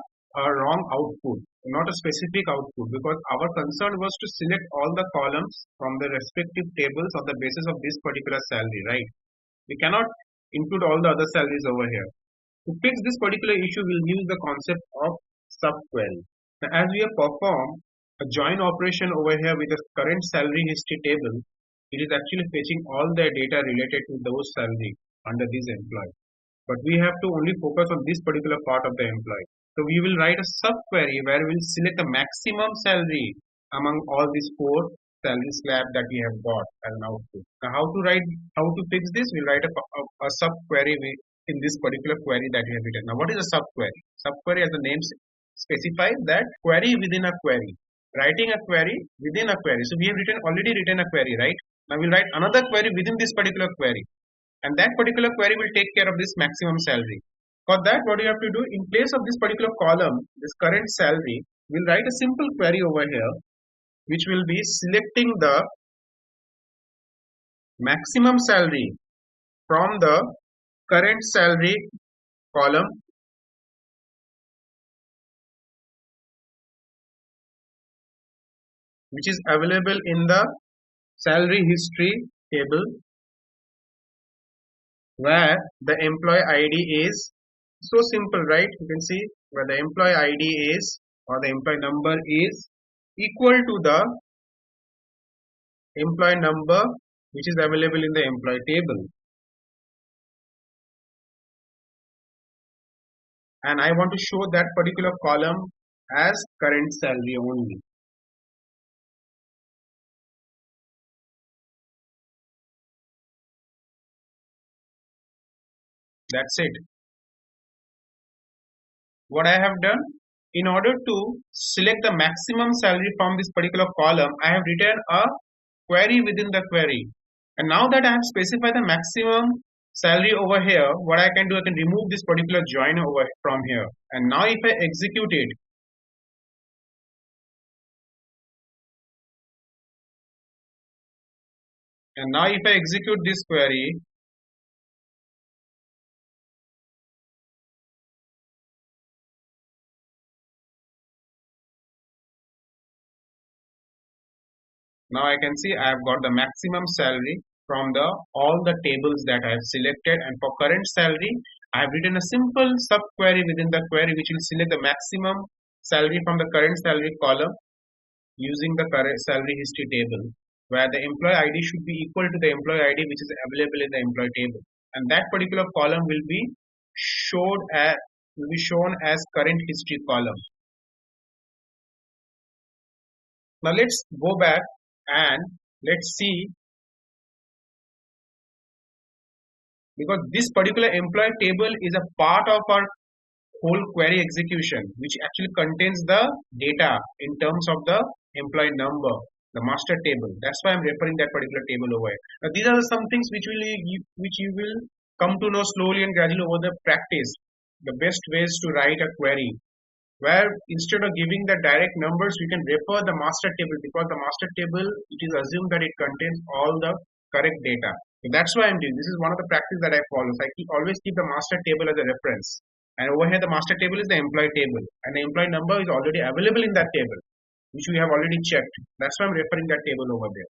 wrong output, not a specific output, because our concern was to select all the columns from the respective tables on the basis of this particular salary, right? We cannot include all the other salaries over here. To fix this particular issue, we'll use the concept of subquery. Now, as we have performed a join operation over here with the current salary history table, it is actually fetching all the data related to those salary under this employee. But we have to only focus on this particular part of the employee. So we will write a subquery where we will select the maximum salary among all these 4 salary slab that we have got as an output. Now how to fix this? We'll write a subquery in this particular query that we have written. Now what is a subquery? Subquery, as the name specifies, that query within a query. Writing a query within a query. So we have already written a query, right? Now we'll write another query within this particular query. And that particular query will take care of this maximum salary. For that, what you have to do, in place of this particular column, this current salary, we'll write a simple query over here, which will be selecting the maximum salary from the current salary column, which is available in the salary history table, where the employee ID is so simple, right? You can see where the employee ID is, or the employee number is equal to the employee number which is available in the employee table. and I want to show that particular column as current salary only. That's it. What I have done, in order to select the maximum salary from this particular column, I have written a query within the query. And now that I have specified the maximum salary over here, what I can do, I can remove this particular join over from here. And now if I execute it, this query, now I can see I have got the maximum salary from all the tables that I have selected, and for current salary I have written a simple subquery within the query which will select the maximum salary from the current salary column using the current salary history table, where the employee ID should be equal to the employee ID which is available in the employee table, and that particular column will be shown as current history column. Now let's go back and let's see, because this particular employee table is a part of our whole query execution, which actually contains the data in terms of the employee number, the master table. That's why I'm referring that particular table over here. Now these are some things which you will come to know slowly and gradually over the practice. The best ways to write a query, where instead of giving the direct numbers, we can refer the master table, because the master table, it is assumed that it contains all the correct data. So that's why I'm doing this. Is one of the practice that I follow. So I always keep the master table as a reference. And over here, the master table is the employee table, and the employee number is already available in that table, which we have already checked. That's why I'm referring that table over there.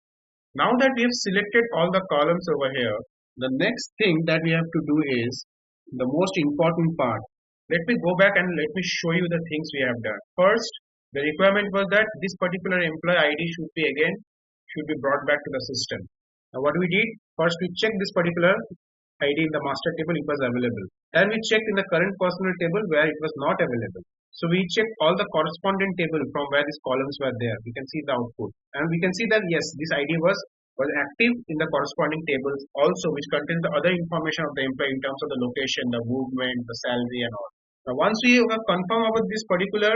Now that we have selected all the columns over here, the next thing that we have to do is the most important part. Let me go back and let me show you the things we have done. First, the requirement was that this particular employee ID should be brought back to the system. Now what we did, first we checked this particular ID in the master table, it was available. Then we checked in the current personnel table where it was not available. So we checked all the corresponding table from where these columns were there. We can see the output, and we can see that yes, this ID was active in the corresponding tables also, which contains the other information of the employee in terms of the location, the movement, the salary and all. Now once we have confirmed about this particular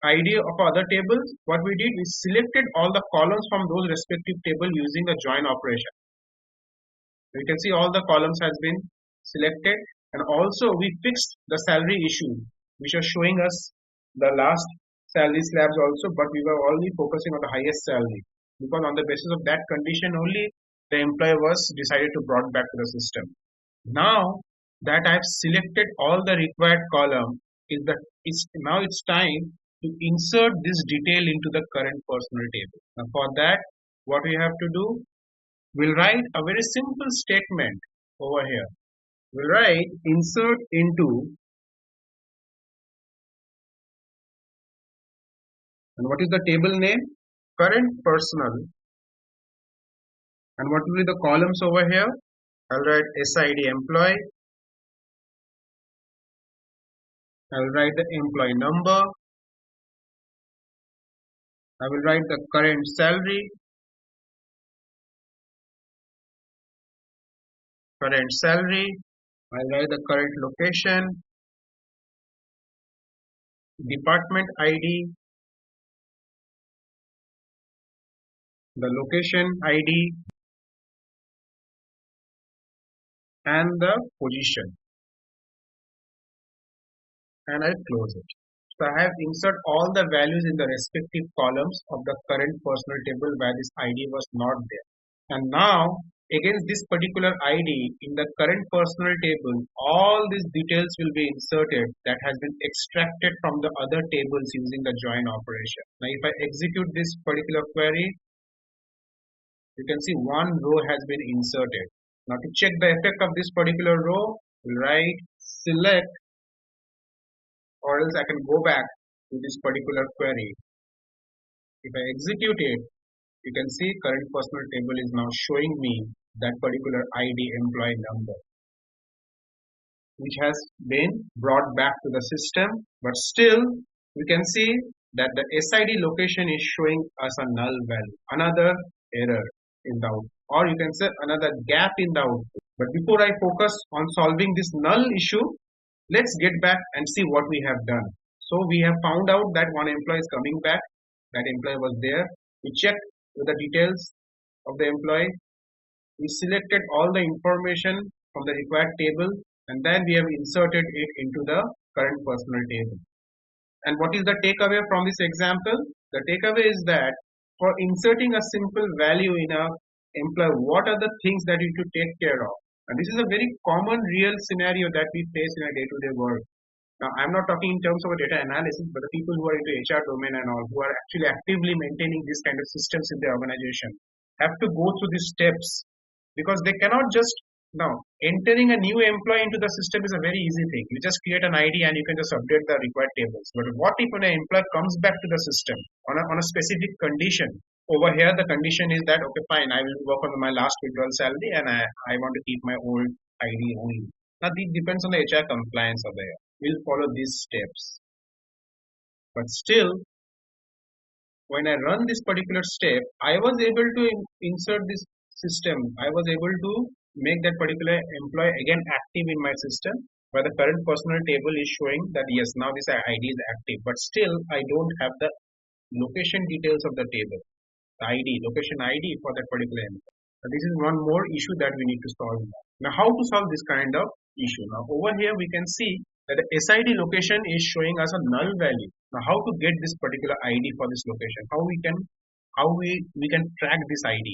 ID of other tables, what we did, we selected all the columns from those respective table using the join operation. You can see all the columns has been selected, and also we fixed the salary issue, which are showing us the last salary slabs also, but we were only focusing on the highest salary, because on the basis of that condition only the employee was decided to brought back to the system. Now that I have selected all the required column, now it's time to insert this detail into the current personnel table. Now for that, what we have to do, we'll write a very simple statement over here. We'll write insert into, and what is the table name? Current personnel. And what will be the columns over here? I'll write SID employee. I'll write the employee number. I will write the current salary. I'll write the current location, department ID, the location ID, and the position, and I'll close it. So I have insert all the values in the respective columns of the current personnel table where this ID was not there. And now against this particular ID in the current personnel table, all these details will be inserted that has been extracted from the other tables using the join operation. Now if I execute this particular query, you can see one row has been inserted. Now to check the effect of this particular row, we'll write select, or else I can go back to this particular query. If I execute it, you can see current personnel table is now showing me that particular ID employee number. which has been brought back to the system, but still we can see that the SID location is showing us a null value, another error in the output, or you can say another gap in the output. But before I focus on solving this null issue, let's get back and see what we have done. So we have found out that one employee is coming back, that employee was there. We checked with the details of the employee. We selected all the information from the required table, and then we have inserted it into the current personal table. And what is the takeaway from this example? The takeaway is that for inserting a simple value in a employee, what are the things that you should take care of? And this is a very common real scenario that we face in a day-to-day work. Now, I'm not talking in terms of a data analysis, but the people who are into HR domain and all, who are actually actively maintaining this kind of systems in their organization, have to go through these steps, because they cannot just, now entering a new employee into the system is a very easy thing. You just create an ID and you can just update the required tables. But what if an employee comes back to the system on a specific condition? Over here, the condition is that, okay, fine, I will work on my last withdrawal salary and I want to keep my old ID only. Now, this depends on the HR compliance over here. We'll follow these steps. But still, when I run this particular step, I was able to insert this system. I was able to make that particular employee again active in my system, where the current personal table is showing that yes, now this ID is active, but still I don't have the location details of the table, the ID, location ID for that particular employee. So this is one more issue that we need to solve. Now, how to solve this kind of issue? Now, over here we can see that the SID location is showing us a null value. Now, how to get this particular ID for this location? How we can track this ID?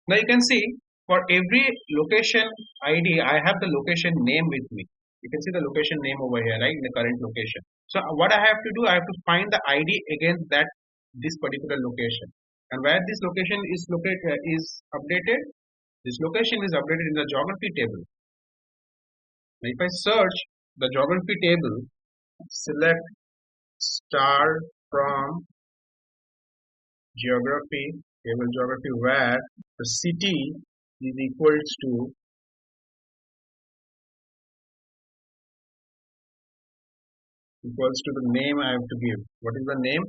Now, you can see for every location ID, I have the location name with me. You can see the location name over here, right, in the current location. So what I have to do, I have to find the ID against this particular location. And where this location is located is updated. This location is updated in the geography table. Now, if I search the geography table, select star from geography, table geography, where the city is equals to the name I have to give. What is the name?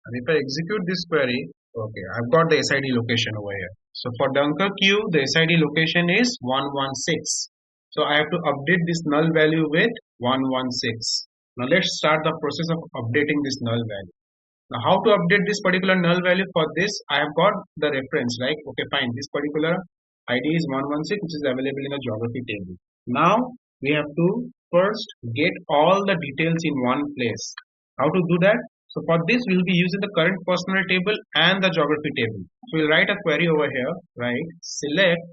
And if I execute this query, okay, I've got the SID location over here. So for Dunker Q, the SID location is 116. So I have to update this null value with 116. Now let's start the process of updating this null value. Now, how to update this particular null value? For this, I have got the reference, right? Okay, fine. This particular ID is 116, which is available in a geography table. Now we have to first get all the details in one place. How to do that? So for this, we will be using the current personal table and the geography table. So we'll write a query over here, right? Select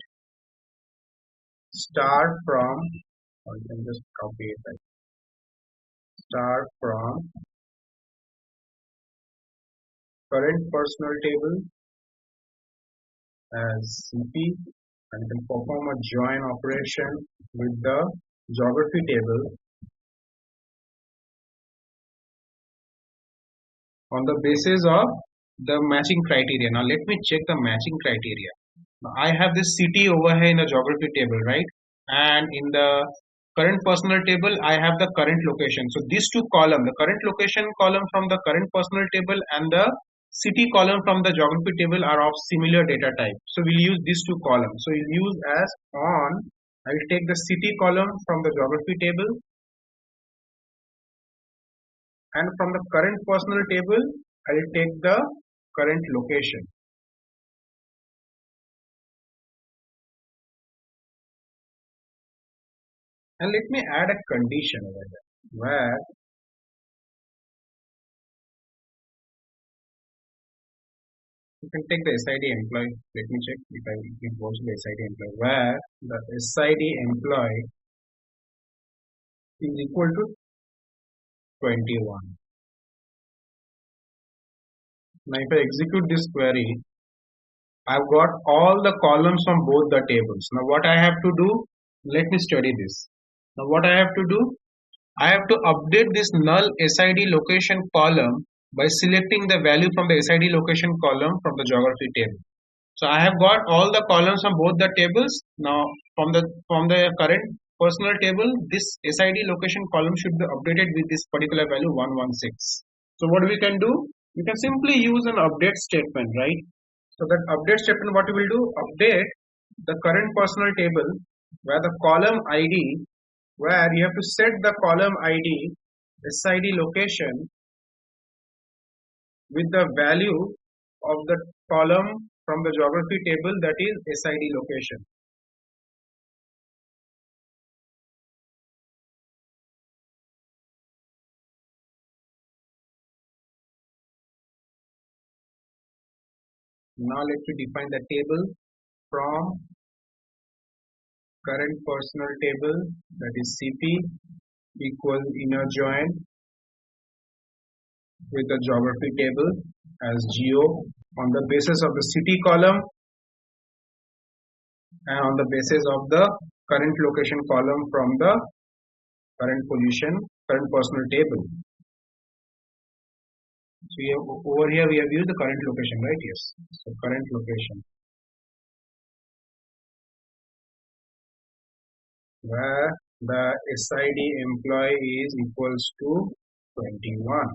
star from, or you can just copy it, right? Star from current personal table as CP, and you can perform a join operation with the geography table on the basis of the matching criteria. Now let me check the matching criteria. Now, I have this city over here in the geography table, right? And in the current personal table, I have the current location. So these two columns, the current location column from the current personal table and the city column from the geography table, are of similar data type. So we'll use these two columns. So we'll use as on, I will take the city column from the geography table, and from the current personal table, I will take the current location. And let me add a condition over there, where you can take the SID employee. Let me check if it goes to the SID employee, where the SID employee is equal to 21. Now if I execute this query, I've got all the columns from both the tables. Now what I have to do, let me study this. Now what I have to do, I have to update this null SID location column by selecting the value from the SID location column from the geography table. So I have got all the columns from both the tables. Now from the current personal table, this SID location column should be updated with this particular value 116. So what we can do? We can simply use an update statement, right? So that update statement, what we will do? Update the current personal table where the column ID, where you have to set the column ID SID location with the value of the column from the geography table, that is SID location. Now let me define the table from current personal table, that is CP, equal inner join with the geography table as geo on the basis of the city column and on the basis of the current location column from the current personal table. So over here we have used the current location, right? Yes. So current location, where the SID employee is equals to 21.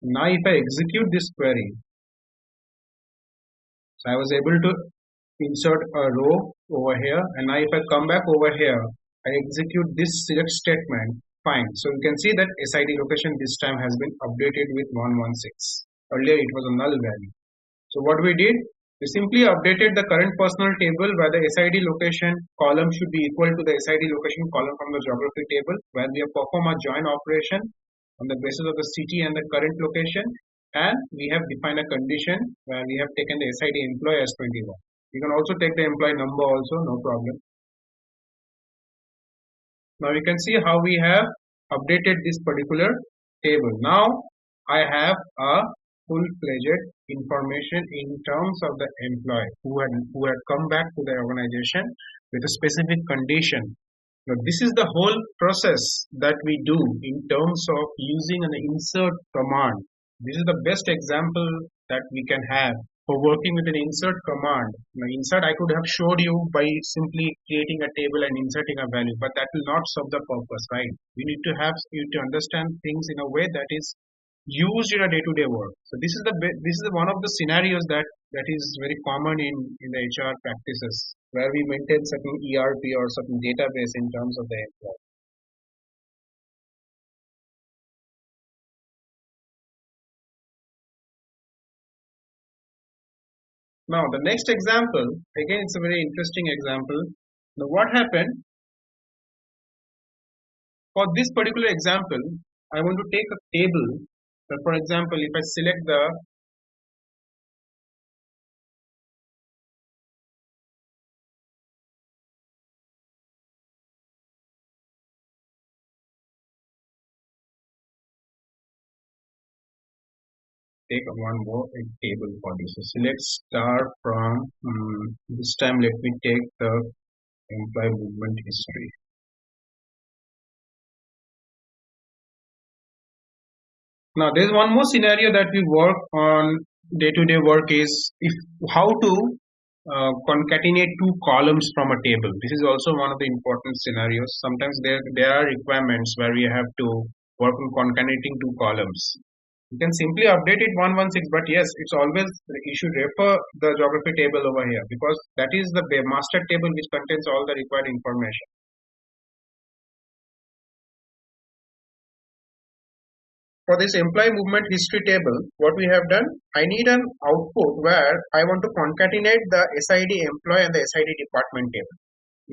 Now if I execute this query, so I was able to insert a row over here, and now if I come back over here, I execute this select statement, fine. So you can see that SID location this time has been updated with 116. Earlier it was a null value. So what we did, we simply updated the current personal table where the SID location column should be equal to the SID location column from the geography table, where we have performed a join operation on the basis of the city and the current location, and we have defined a condition where we have taken the SID employee as 21. You can also take the employee number also, no problem. Now you can see how we have updated this particular table. Now I have a full-fledged information in terms of the employee who had come back to the organization with a specific condition. Now this is the whole process that we do in terms of using an insert command. This is the best example that we can have for working with an insert command. Now insert I could have showed you by simply creating a table and inserting a value, but that will not serve the purpose, right? We need to understand things in a way that is used in a day-to-day work. So this is one of the scenarios that is very common in the HR practices, where we maintain certain ERP or certain database in terms of the employee. Now the next example, again it's a very interesting example. Now what happened? For this particular example, I want to take a table. So for example, if I select the one more table for this. So select star from this time let me take the employee movement history. Now there is one more scenario that we work on day-to-day work is how to concatenate two columns from a table. This is also one of the important scenarios. Sometimes there are requirements where we have to work on concatenating two columns. You can simply update it 116, but yes, it's always you should refer the geography table over here, because that is the master table which contains all the required information. For this employee movement history table, what we have done, I need an output where I want to concatenate the SID employee and the SID department table.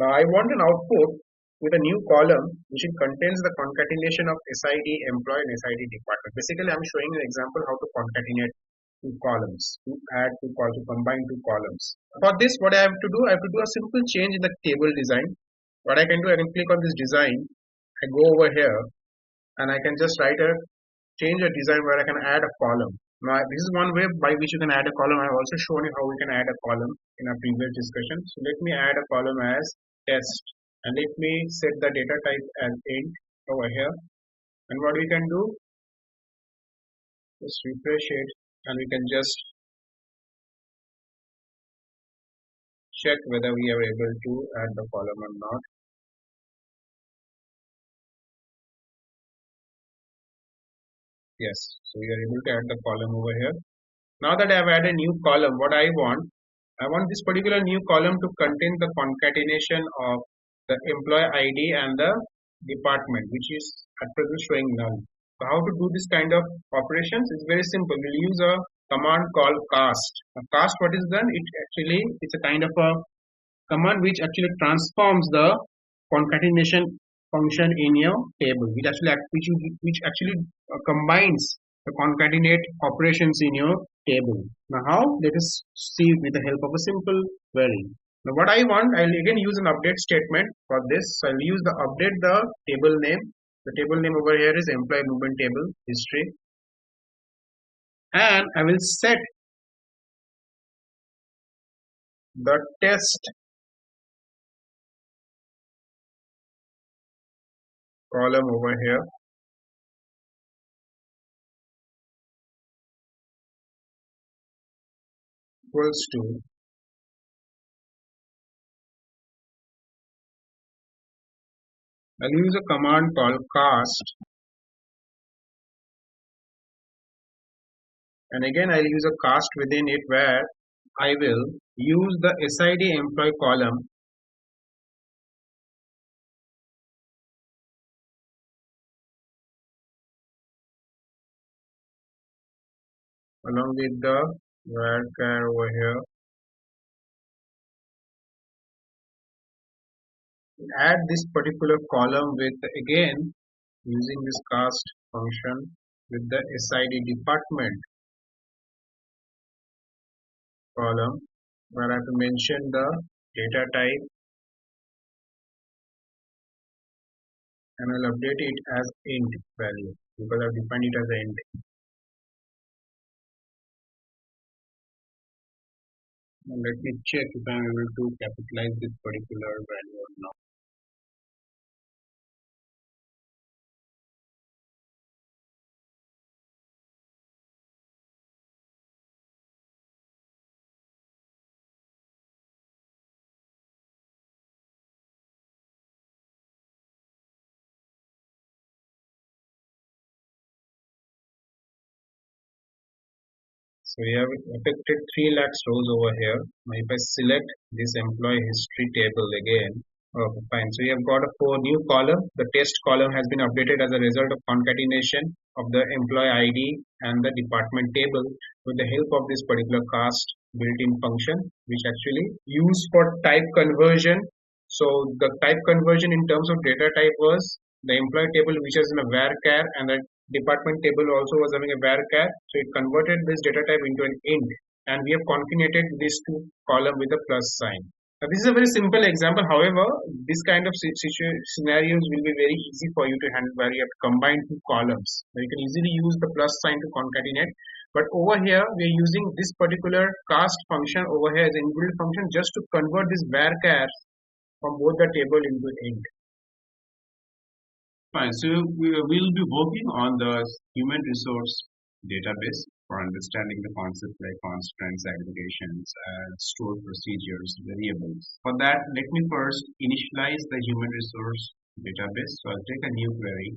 Now I want an output with a new column which contains the concatenation of SID employee and SID department. Basically, I'm showing an example how to concatenate two columns, to add two columns, to combine two columns. For this, what I have to do, I have to do a simple change in the table design. What I can do, I can click on this design, I go over here, and I can just change a design where I can add a column. Now this is one way by which you can add a column. I have also shown you how we can add a column in our previous discussion. So let me add a column as test, and let me set the data type as int over here. And what we can do, Just refresh it and we can just check whether we are able to add the column or not. Yes, so we are able to add the column over here. Now that I have added a new column, what I want this particular new column to contain the concatenation of the employee ID and the department, which is at present showing null. So how to do this kind of operations? It's very simple. We'll use a command called cast. Now cast, what is done? It's a kind of a command which actually transforms the concatenation function in your table, which actually combines the concatenate operations in your table. Now how? Let us see with the help of a simple query. Now what I want, I'll again use an update statement for this. So I'll use the update the table name. The table name over here is employee movement table history, and I will set the test column over here equals to I'll use a command called cast, and again I'll use a cast within it where I will use the SID employee column along with the varchar over here. Add this particular column with again using this cast function with the SID department column where I have to mention the data type, and I'll update it as int value because I've defined it as int. Now let me check if I'm able to capitalize this particular value or not. So we have affected 3 lakhs rows over here. Now if I select this employee history table again, okay, fine. So we have got a 4 new column. The test column has been updated as a result of concatenation of the employee ID and the department table with the help of this particular cast built-in function, which actually used for type conversion. So the type conversion in terms of data type was the employee table, which is in a varchar, and the department table also was having a varchar, so it converted this data type into an int, and we have concatenated these two column with a plus sign. Now this is a very simple example. However, this kind of scenarios will be very easy for you to handle where you have to combine 2 columns. Now you can easily use the plus sign to concatenate, but over here we are using this particular cast function over here as an inbuilt function just to convert this varchar from both the table into int. Fine. So we will be working on the human resource database for understanding the concepts like constraints, aggregations, stored procedures, variables. For that, let me first initialize the human resource database. So I'll take a new query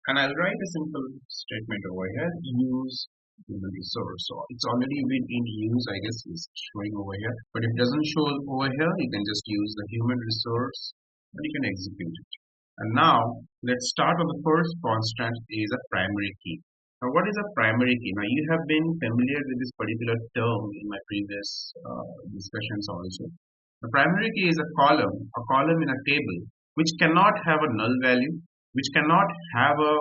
and I'll write a simple statement over here, use human resource. So it's already been in use, I guess it's showing over here. But if it doesn't show over here, you can just use the human resource and you can execute it. And now let's start on the first constant is a primary key. Now what is a primary key? Now you have been familiar with this particular term in my previous discussions also. The primary key is a column in a table which cannot have a null value, which cannot have a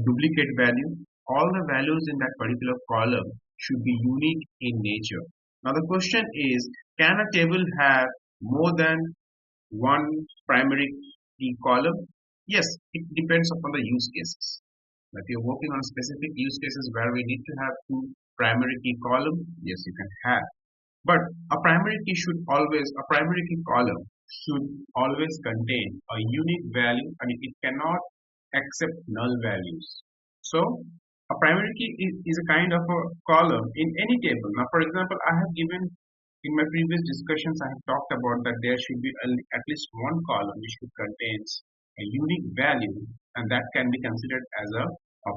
duplicate value. All the values in that particular column should be unique in nature. Now the question is, can a table have more than one primary key column? Yes, it depends upon the use cases. If you're working on specific use cases where we need to have 2 primary key column, yes, you can have. But a primary key column should always contain a unique value and it cannot accept null values. So A primary key is a kind of a column in any table. Now, for example, I have given in my previous discussions, I have talked about that there should be at least one column which should contains a unique value, and that can be considered as a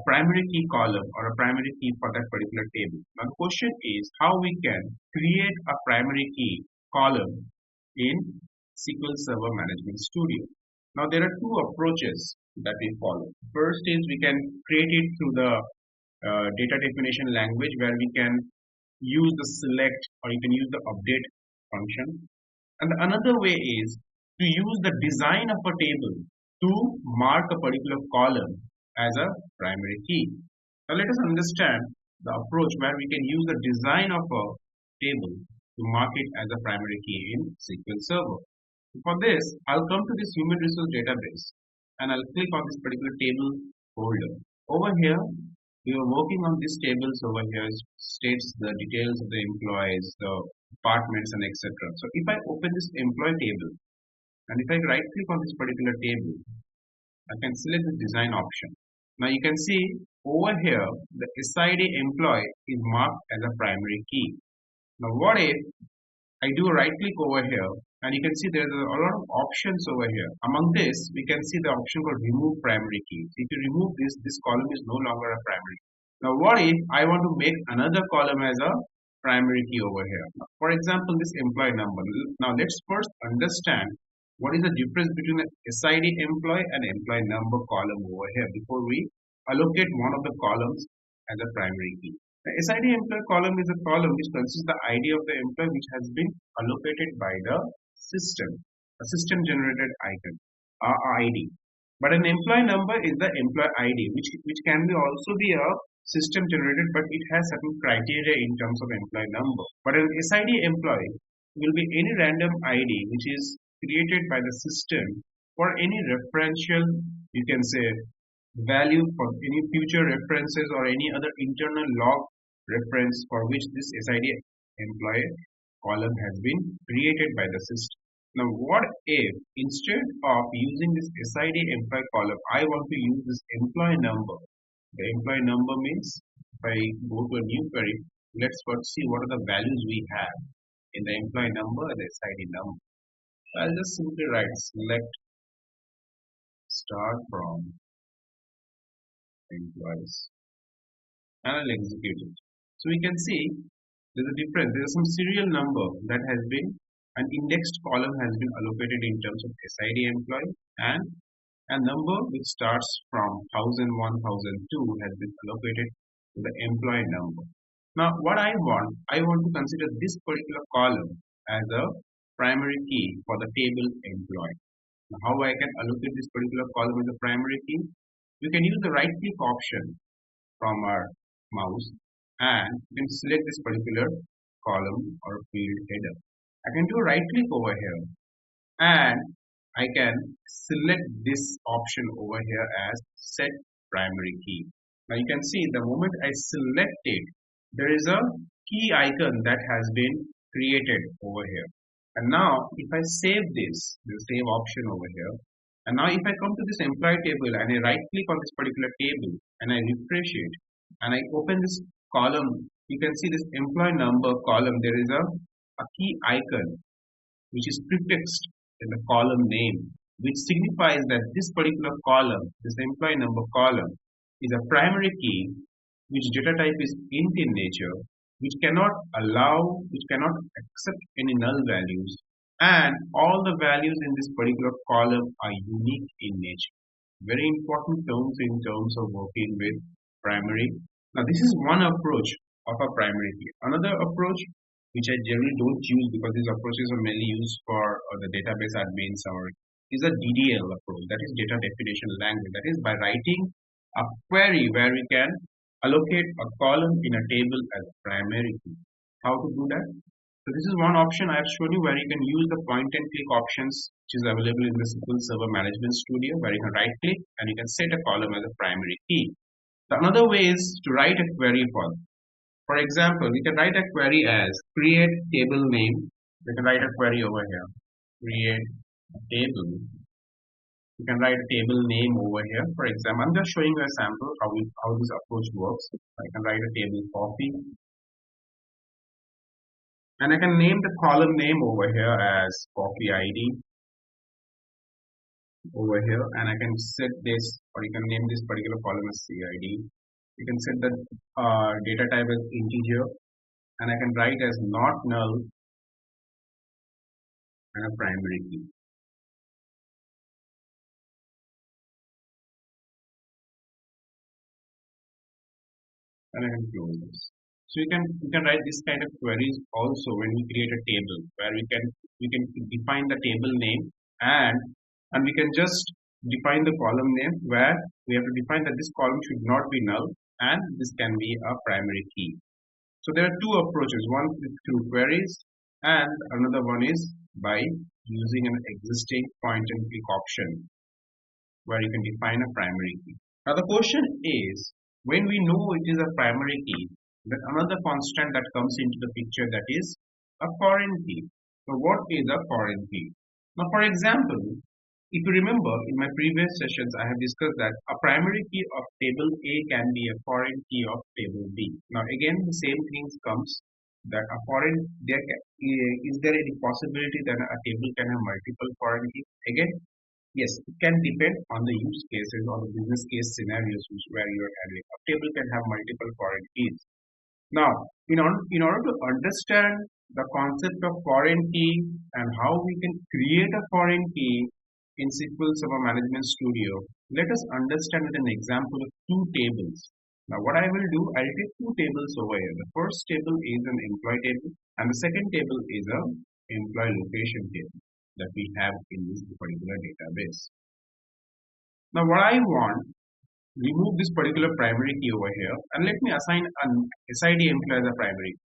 primary key column or a primary key for that particular table. Now, the question is how we can create a primary key column in SQL Server Management Studio. Now, there are two approaches that we follow. First is we can create it through the data definition language, where we can use the select or you can use the update function. And the another way is to use the design of a table to mark a particular column as a primary key. Now let us understand the approach where we can use the design of a table to mark it as a primary key in SQL Server. For this, I'll come to this human resource database and I'll click on this particular table folder. Over here, we are working on these tables. Over here states the details of the employees, the departments, and etc. So if I open this employee table and if I right click on this particular table, I can select the design option. Now you can see over here the SID employee is marked as a primary key. Now what if I do a right click over here and you can see there's a lot of options over here. Among this, we can see the option called remove primary key. So if you remove this column is no longer a primary. Now what if I want to make another column as a primary key over here? Now, for example, this employee number. Now let's first understand what is the difference between the SID employee and employee number column over here before we allocate one of the columns as a primary key. The SID employee column is a column which consists the ID of the employee which has been allocated by the system, a system generated icon ID. But an employee number is the employee ID which can be also be a system generated, but it has certain criteria in terms of employee number. But an SID employee will be any random ID which is created by the system for any referential, you can say, value for any future references or any other internal log reference for which this SID employee column has been created by the system. Now what if instead of using this SID employee column, I want to use this employee number. The employee number means if I go to a new query, let's first see what are the values we have in the employee number and the SID number. So I'll just simply write select start from employees and I'll execute it. So we can see there's a difference. There's some serial number that has been an indexed column has been allocated in terms of SID employee, and a number which starts from 1001, 1002 has been allocated to the employee number. Now what I want to consider this particular column as a primary key for the table employee. Now how I can allocate this particular column as a primary key? We can use the right click option from our mouse and you can select this particular column or field header. I can do a right click over here and I can select this option over here as set primary key. Now you can see the moment I select it, there is a key icon that has been created over here. And now if I save this, the save option over here, and now if I come to this employee table and I right click on this particular table and I refresh it and I open this column, you can see this employee number column, there is a key icon which is prefixed in the column name, which signifies that this particular column, this employee number column, is a primary key which data type is int in nature, which cannot accept any null values, and all the values in this particular column are unique in nature. Very important terms in terms of working with primary. Now this is one approach of a primary key. Another approach which I generally don't use because these approaches are mainly used for the database admin summary is a DDL approach, that is data definition language. That is by writing a query where we can allocate a column in a table as a primary key. How to do that? So this is one option I have shown you where you can use the point and click options which is available in the SQL Server Management Studio, where you can right click and you can set a column as a primary key. The another way is to write a query for example, we can write a query as create table name. We can write a query over here, create table You can write a table name over here. For example, I'm just showing you a sample how this approach works. I can write a table coffee, and I can name the column name over here as coffee ID over here, and I can set this, or you can name this particular column as CID. You can set the data type as integer, and I can write as not null and a primary key. And I can close this. So you can write this kind of queries also when we create a table where we can define the table name, and we can just define the column name where we have to define that this column should not be null and this can be a primary key. So there are two approaches. One is through queries and another one is by using an existing point and click option where you can define a primary key. Now the question is, when we know it is a primary key, then another constant that comes into the picture, that is a foreign key. So what is a foreign key? Now for example, if you remember in my previous sessions I have discussed that a primary key of table A can be a foreign key of table B. Now again the same things comes, that a foreign, is there any possibility that a table can have multiple foreign keys? Again, yes, it can depend on the use cases or the business case scenarios where you are handling. A table can have multiple foreign keys. Now, in order to understand the concept of foreign key and how we can create a foreign key in SQL Server Management Studio, let us understand with an example of two tables. Now, what I will do, I'll take two tables over here. The first table is an employee table, and the second table is an employee location table that we have in this particular database. Now what I want, remove this particular primary key over here and let me assign an SID employee as a primary key,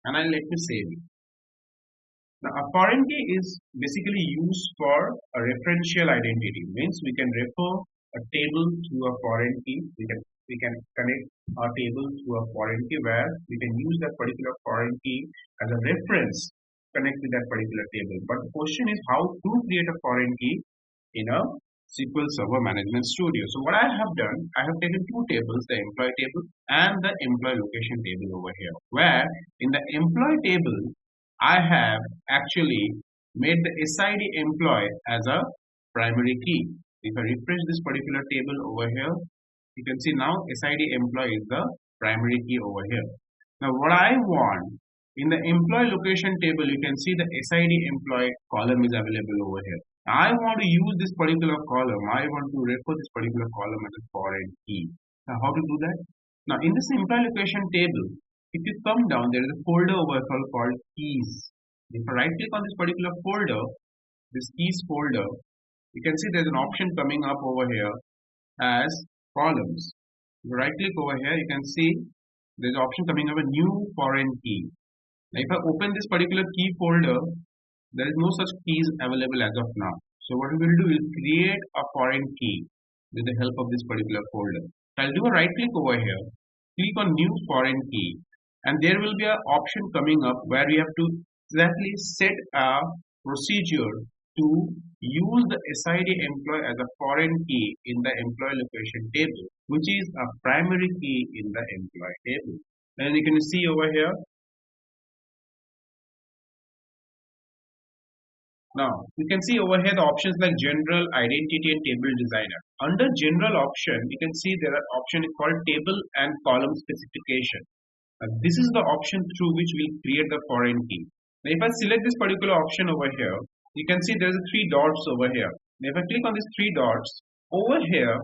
and I'll let me save it. Now a foreign key is basically used for a referential identity, means we can refer a table to a foreign key. We can connect our table to a foreign key where we can use that particular foreign key as a reference connect with that particular table. But the question is how to create a foreign key in a SQL Server Management Studio. So what I have done, I have taken two tables, the employee table and the employee location table over here, where in the employee table I have actually made the SID employee as a primary key. If I refresh this particular table over here, you can see now SID employee is the primary key over here. Now what I want, in the employee location table, you can see the SID employee column is available over here. I want to use this particular column. I want to refer this particular column as a foreign key. Now how to do that? Now in this employee location table, if you come down, there is a folder over here called keys. If I right click on this particular folder, this keys folder, you can see there's an option coming up over here as columns. If you right click over here, you can see there's an option coming up, a new foreign key. Now if I open this particular key folder, there is no such keys available as of now. So what we will do is create a foreign key with the help of this particular folder. So I'll do a right click over here, click on new foreign key, and there will be an option coming up where we have to exactly set a procedure to use the SID employee as a foreign key in the employee location table, which is a primary key in the employee table. And you can see over here, now you can see over here the options like general, identity and table designer. Under general option, you can see there are option called table and column specification. This is the option through which we'll create the foreign key. Now if I select this particular option over here, you can see there's three dots over here. Now if I click on these three dots, over here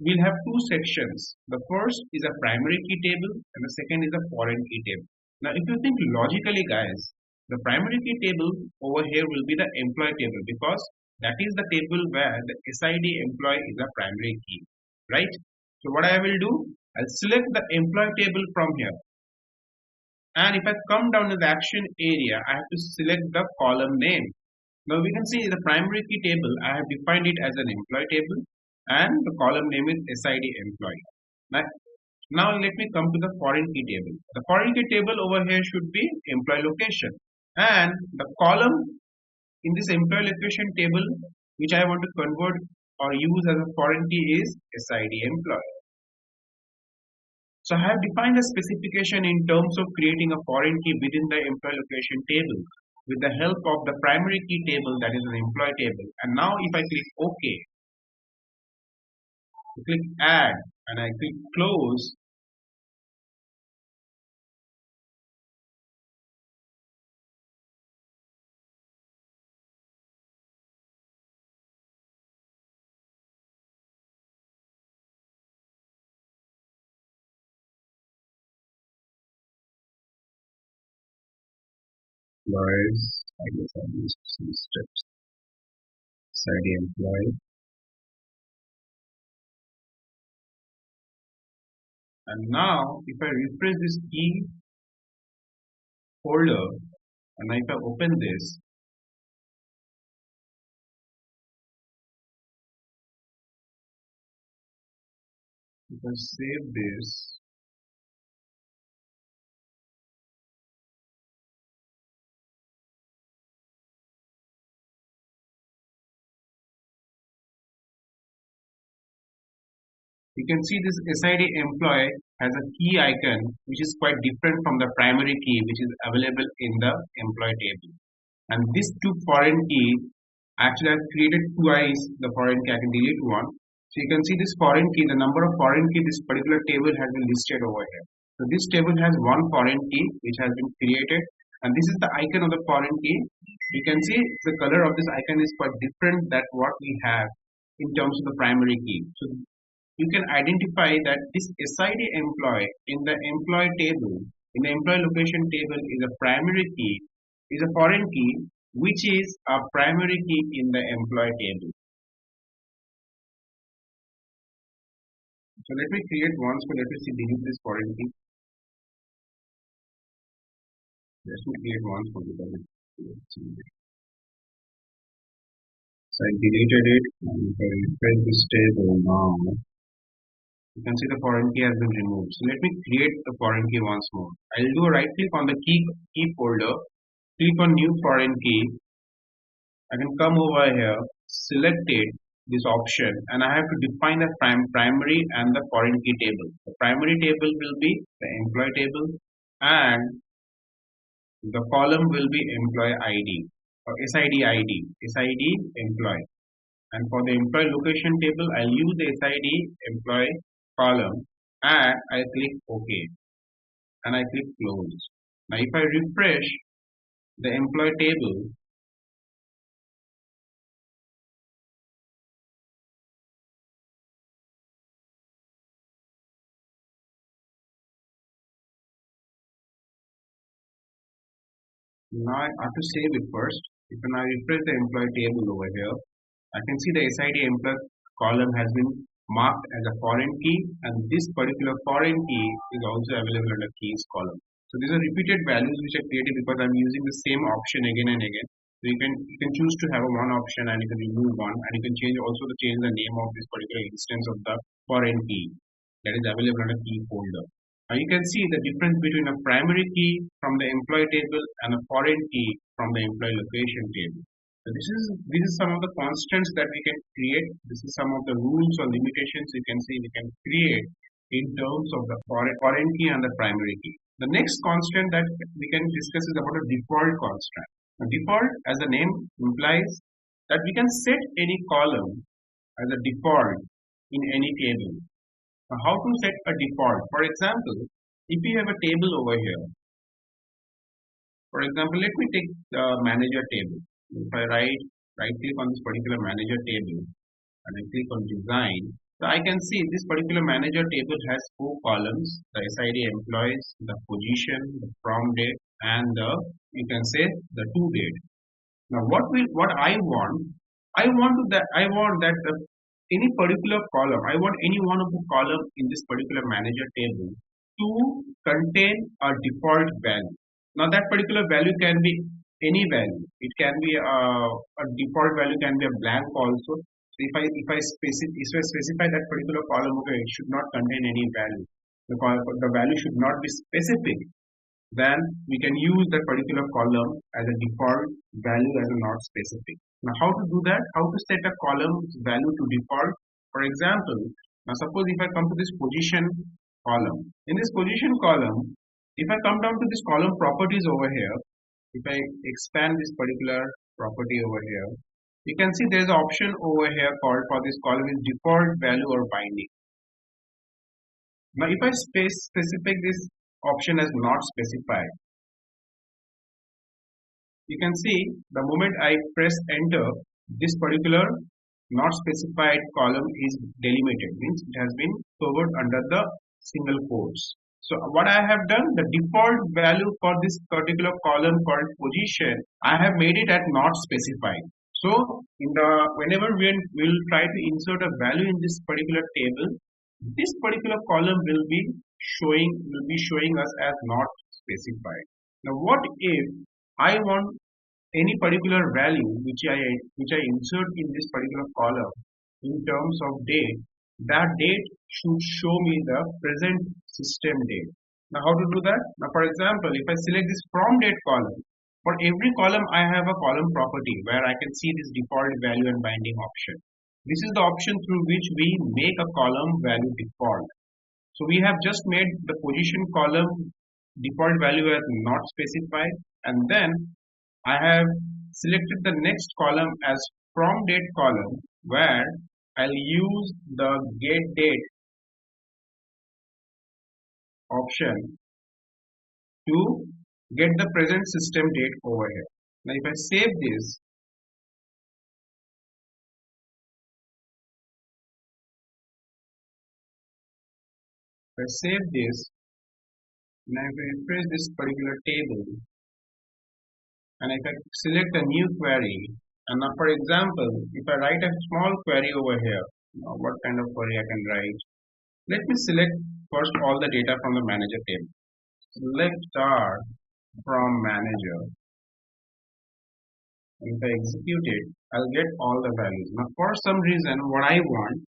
we'll have two sections. The first is a primary key table and the second is a foreign key table. Now if you think logically, guys, the primary key table over here will be the employee table because that is the table where the SID employee is a primary key, right? So what I will do, I'll select the employee table from here. And if I come down to the action area, I have to select the column name. Now we can see the primary key table, I have defined it as an employee table and the column name is SID employee. Now let me come to the foreign key table. The foreign key table over here should be employee location. And the column in this employee location table which I want to convert or use as a foreign key is SID employee. So I have defined a specification in terms of creating a foreign key within the employee location table with the help of the primary key table, that is an employee table. And now if I click OK, I click add and I click close, employees, I guess I missed some steps. SID employee. And now if I refresh this key folder and if I open this, if I save this, you can see this SID employee has a key icon which is quite different from the primary key which is available in the employee table. And these two foreign keys actually I've created twice the foreign key. I can delete one. So you can see this foreign key, the number of foreign key this particular table has been listed over here. So this table has one foreign key which has been created, and this is the icon of the foreign key. You can see the color of this icon is quite different than what we have in terms of the primary key. So you can identify that this SID employee in the employee table, in the employee location table, is a primary key, is a foreign key, which is a primary key in the employee table. So let me create one. So let me see, delete this foreign key. Let me create one for the so I deleted it, and if I refresh this table now, you can see the foreign key has been removed. So let me create the foreign key once more. I'll do a right click on the key folder, click on new foreign key. I can come over here, select it, this option, and I have to define the primary and the foreign key table. The primary table will be the employee table and the column will be employee ID or SID ID, SID employee. And for the employee location table, I'll use the SID employee column and I click OK and I click close. Now if I refresh the employee table, now I have to save it first. If I refresh the employee table over here, I can see the SID employee column has been marked as a foreign key, and this particular foreign key is also available under keys column. So these are repeated values which are created because I'm using the same option again and again. So you can choose to have a one option and you can remove one, and you can change the name of this particular instance of the foreign key that is available under key folder. Now you can see the difference between a primary key from the employee table and a foreign key from the employee location table. So this is some of the constants that we can create. This is some of the rules or limitations you can see we can create in terms of the foreign key and the primary key. The next constant that we can discuss is about a default constant. Now default, as the name implies, that we can set any column as a default in any table. Now how to set a default? For example, if you have a table over here, for example, let me take the manager table. If I right click on this particular manager table and I click on design, so I can see this particular manager table has four columns: the SID employees, the position, the from date, and you can say the to date. Now what I want that any particular column, I want any one of the column in this particular manager table to contain a default value. Now that particular value can be any value. It can be a default value, can be a blank also. So if I specify that particular column, okay, it should not contain any value. The value should not be specific. then we can use that particular column as a default value as a not specific. Now how to do that? How to set a column's value to default? For example, now suppose if I come to this position column. In this position column, if I come down to this column properties over here, if I expand this particular property over here, you can see there is an option over here called for this column is default value or binding. Now if I specify this option as not specified, you can see the moment I press enter, this particular not specified column is delimited, means it has been covered under the single quotes. So what I have done, the default value for this particular column called position, I have made it at not specified. So whenever we will try to insert a value in this particular table, this particular column will be showing us as not specified. Now what if I want any particular value which I insert in this particular column in terms of date, that date should show me the present system date. Now how to do that? Now for example, if I select this from date column, for every column I have a column property where I can see this default value and binding option. This is the option through which we make a column value default. So we have just made the position column default value as not specified, and then I have selected the next column as from date column where I'll use the get date option to get the present system date over here. Now if I save this, now if I refresh this particular table, and if I select a new query, and now for example, if I write a small query over here, now what kind of query I can write? Let me select first all the data from the manager table. Select star from manager. And if I execute it, I'll get all the values. Now for some reason, what I want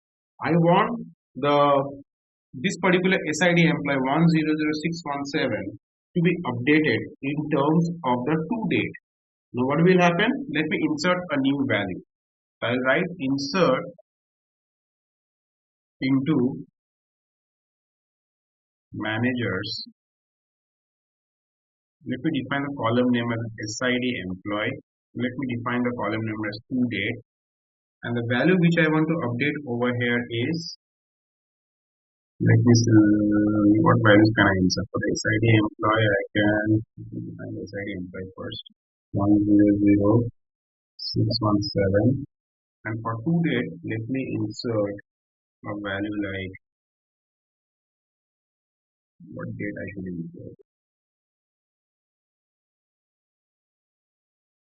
this particular SID employee 100617 to be updated in terms of the to date. Now what will happen? Let me insert a new value. So I'll write insert into managers. Let me define the column name as SID employee. Let me define the column name as to date, and the value which I want to update over here is, let me see what values can I insert. For the SID employee, I can define the SID employee first, 100617, and for to date, let me insert a value like what date I should insert.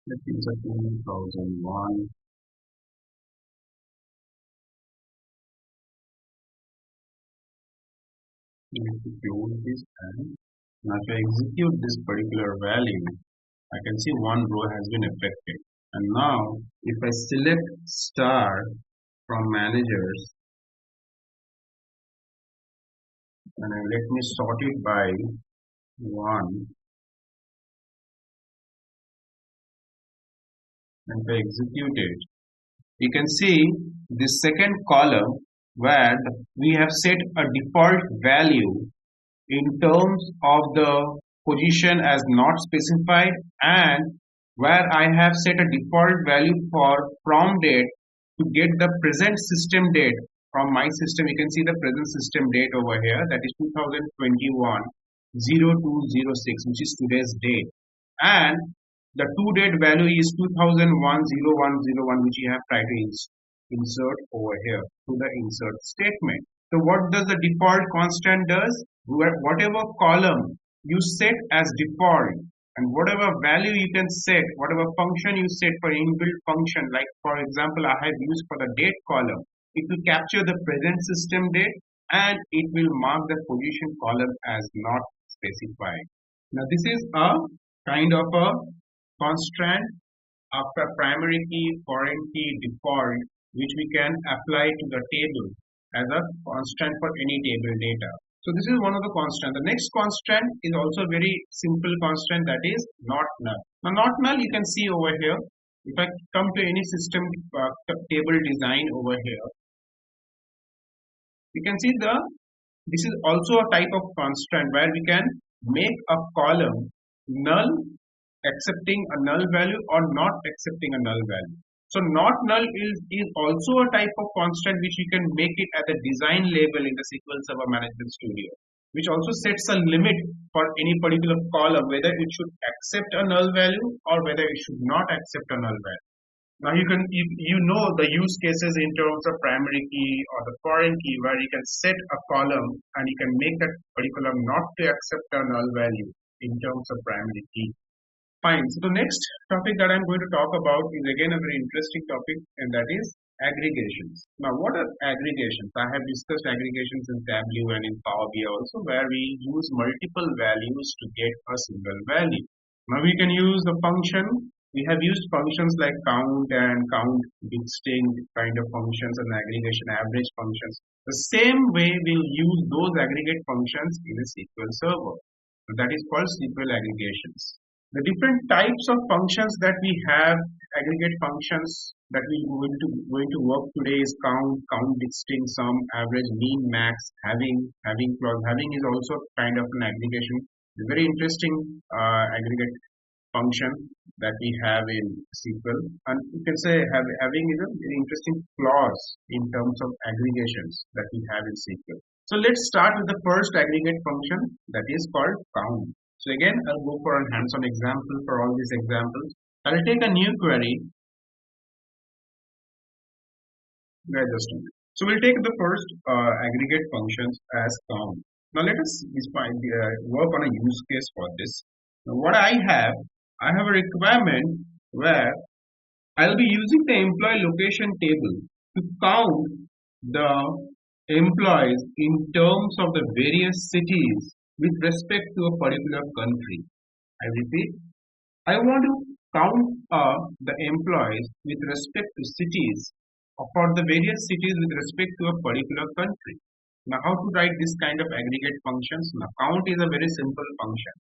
Let's insert 2001. Let me close this, and now if I execute this particular value, I can see one row has been affected. And now if I select star from managers, and let me sort it by 1, and if I execute it, you can see the second column where we have set a default value in terms of the position as not specified, and where I have set a default value for from date to get the present system date from my system. You can see the present system date over here, that is 2021-0206, which is today's date, and the to date value is 2001-0101, which you have tried to insert over here to the insert statement. So what does the default constant does? Whatever column you set as default, and whatever value you can set, whatever function you set for inbuilt function, like for example I have used for the date column, it will capture the present system date and it will mark the position column as not specified. Now this is a kind of a constant after primary key, foreign key, default, which we can apply to the table as a constant for any table data. So this is one of the constant. The next constant is also very simple constant, that is not null. Now not null you can see over here. If I come to any system table design over here, you can see this is also a type of constant where we can make a column null accepting a null value or not accepting a null value. So not null is also a type of constant which you can make it at the design level in the SQL Server Management Studio, which also sets a limit for any particular column whether it should accept a null value or whether it should not accept a null value. Now you know the use cases in terms of primary key or the foreign key where you can set a column and you can make that particular not to accept a null value in terms of primary key. Fine. So the next topic that I'm going to talk about is again a very interesting topic, and that is aggregations. Now what are aggregations? I have discussed aggregations in Tableau and in Power BI also, where we use multiple values to get a single value. Now we can use the function. We have used functions like count and count distinct kind of functions and aggregation average functions. The same way we'll use those aggregate functions in a SQL Server. So that is called SQL aggregations. The different types of functions that we have, aggregate functions that we're going to work today is count, count distinct, sum, average, mean, max, having clause. Having is also kind of an aggregation. A very interesting aggregate function that we have in SQL, and you can say having is a very interesting clause in terms of aggregations that we have in SQL. So let's start with the first aggregate function, that is called count. So again, I'll go for a hands-on example for all these examples. I'll take a new query. So we'll take the first aggregate functions as count. Now let us work on a use case for this. Now what I have a requirement where I'll be using the employee location table to count the employees in terms of the various cities with respect to a particular country. I repeat, I want to count the employees with respect to cities for the various cities with respect to a particular country. Now how to write this kind of aggregate functions? Now count is a very simple function.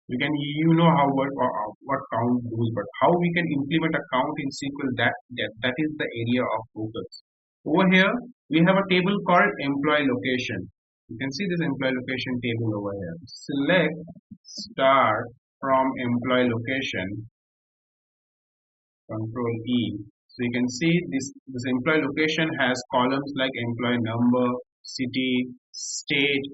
You know how what count does, but how we can implement a count in SQL, that is the area of focus. Over here we have a table called employee location. You can see this employee location table over here. Select start from employee location, Control E. So you can see this employee location has columns like employee number, city, state,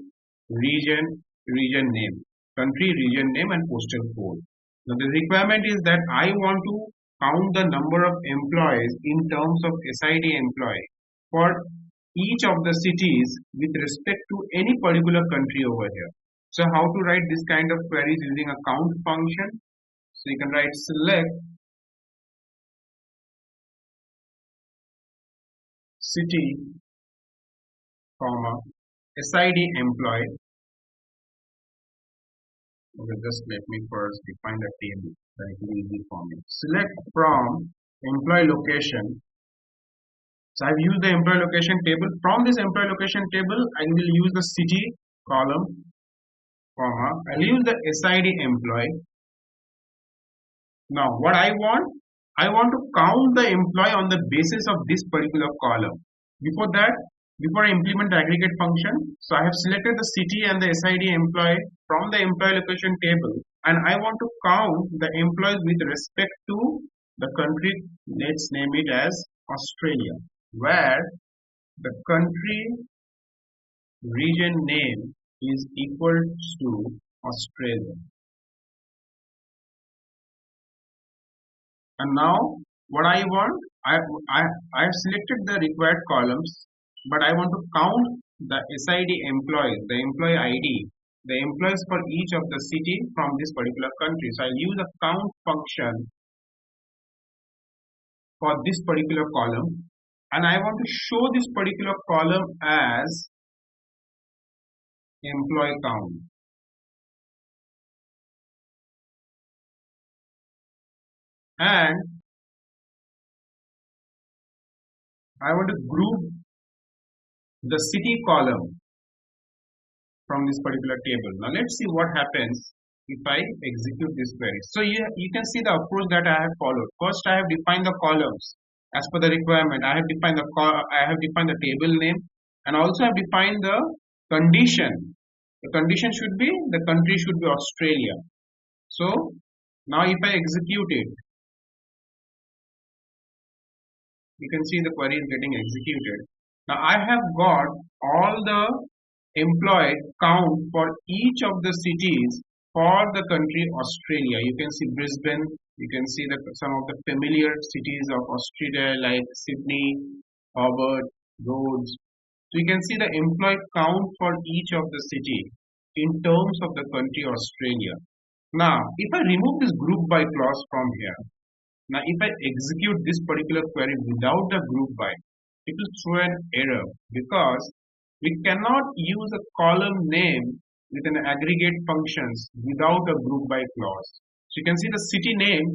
region name, country, region name, and postal code. Now the requirement is that I want to count the number of employees in terms of SID employee for each of the cities with respect to any particular country over here. So how to write this kind of queries using a count function? So you can write select city, SID employee. Okay, just let me first define the table that it will be easy for me. Select from employee location. So I've used the employee location table. From this employee location table, I will use the city column, I'll use the SID employee. Now what I want to count the employee on the basis of this particular column. Before I implement the aggregate function, so I have selected the city and the SID employee from the employee location table, and I want to count the employees with respect to the country. Let's name it as Australia, where the country region name is equal to Australia. And now what I want, I have selected the required columns, but I want to count the SID employees, the employee ID, the employees for each of the city from this particular country. So I'll use a count function for this particular column, and I want to show this particular column as employee count. And I want to group the city column from this particular table. Now let's see what happens if I execute this query. So you can see the approach that I have followed. First, I have defined the columns as per the requirement. I have defined the table name, and also I have defined the condition. The condition should be, the country should be Australia. So now if I execute it, you can see the query is getting executed. Now I have got all the employee count for each of the cities for the country Australia. You can see Brisbane, you can see some of the familiar cities of Australia like Sydney, Hobart, Rhodes. So you can see the employee count for each of the city in terms of the country Australia. Now if I remove this group by clause from here, now if I execute this particular query without the group by, it will throw an error because we cannot use a column name with an aggregate functions without a group by clause. So you can see the city name,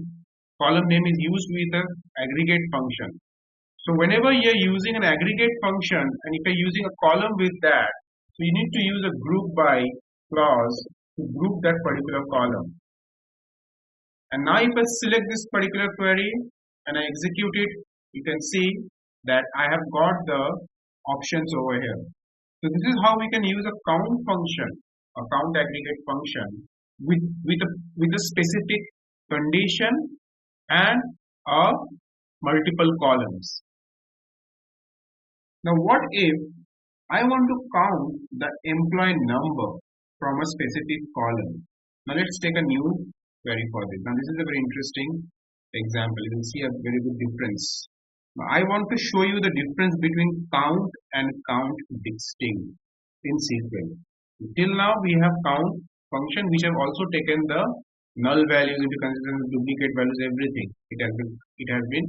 column name is used with an aggregate function. So whenever you're using an aggregate function and if you're using a column with that, so you need to use a group by clause to group that particular column. And now if I select this particular query and I execute it, you can see that I have got the options over here. So this is how we can use a count function, a count aggregate function with a specific condition and a multiple columns. Now what if I want to count the employee number from a specific column? Now let's take a new query for this. Now this is a very interesting example. You will see a very good difference. Now I want to show you the difference between count and count distinct in SQL. Till now we have count function which have also taken the null values into consideration, duplicate values, everything. It has been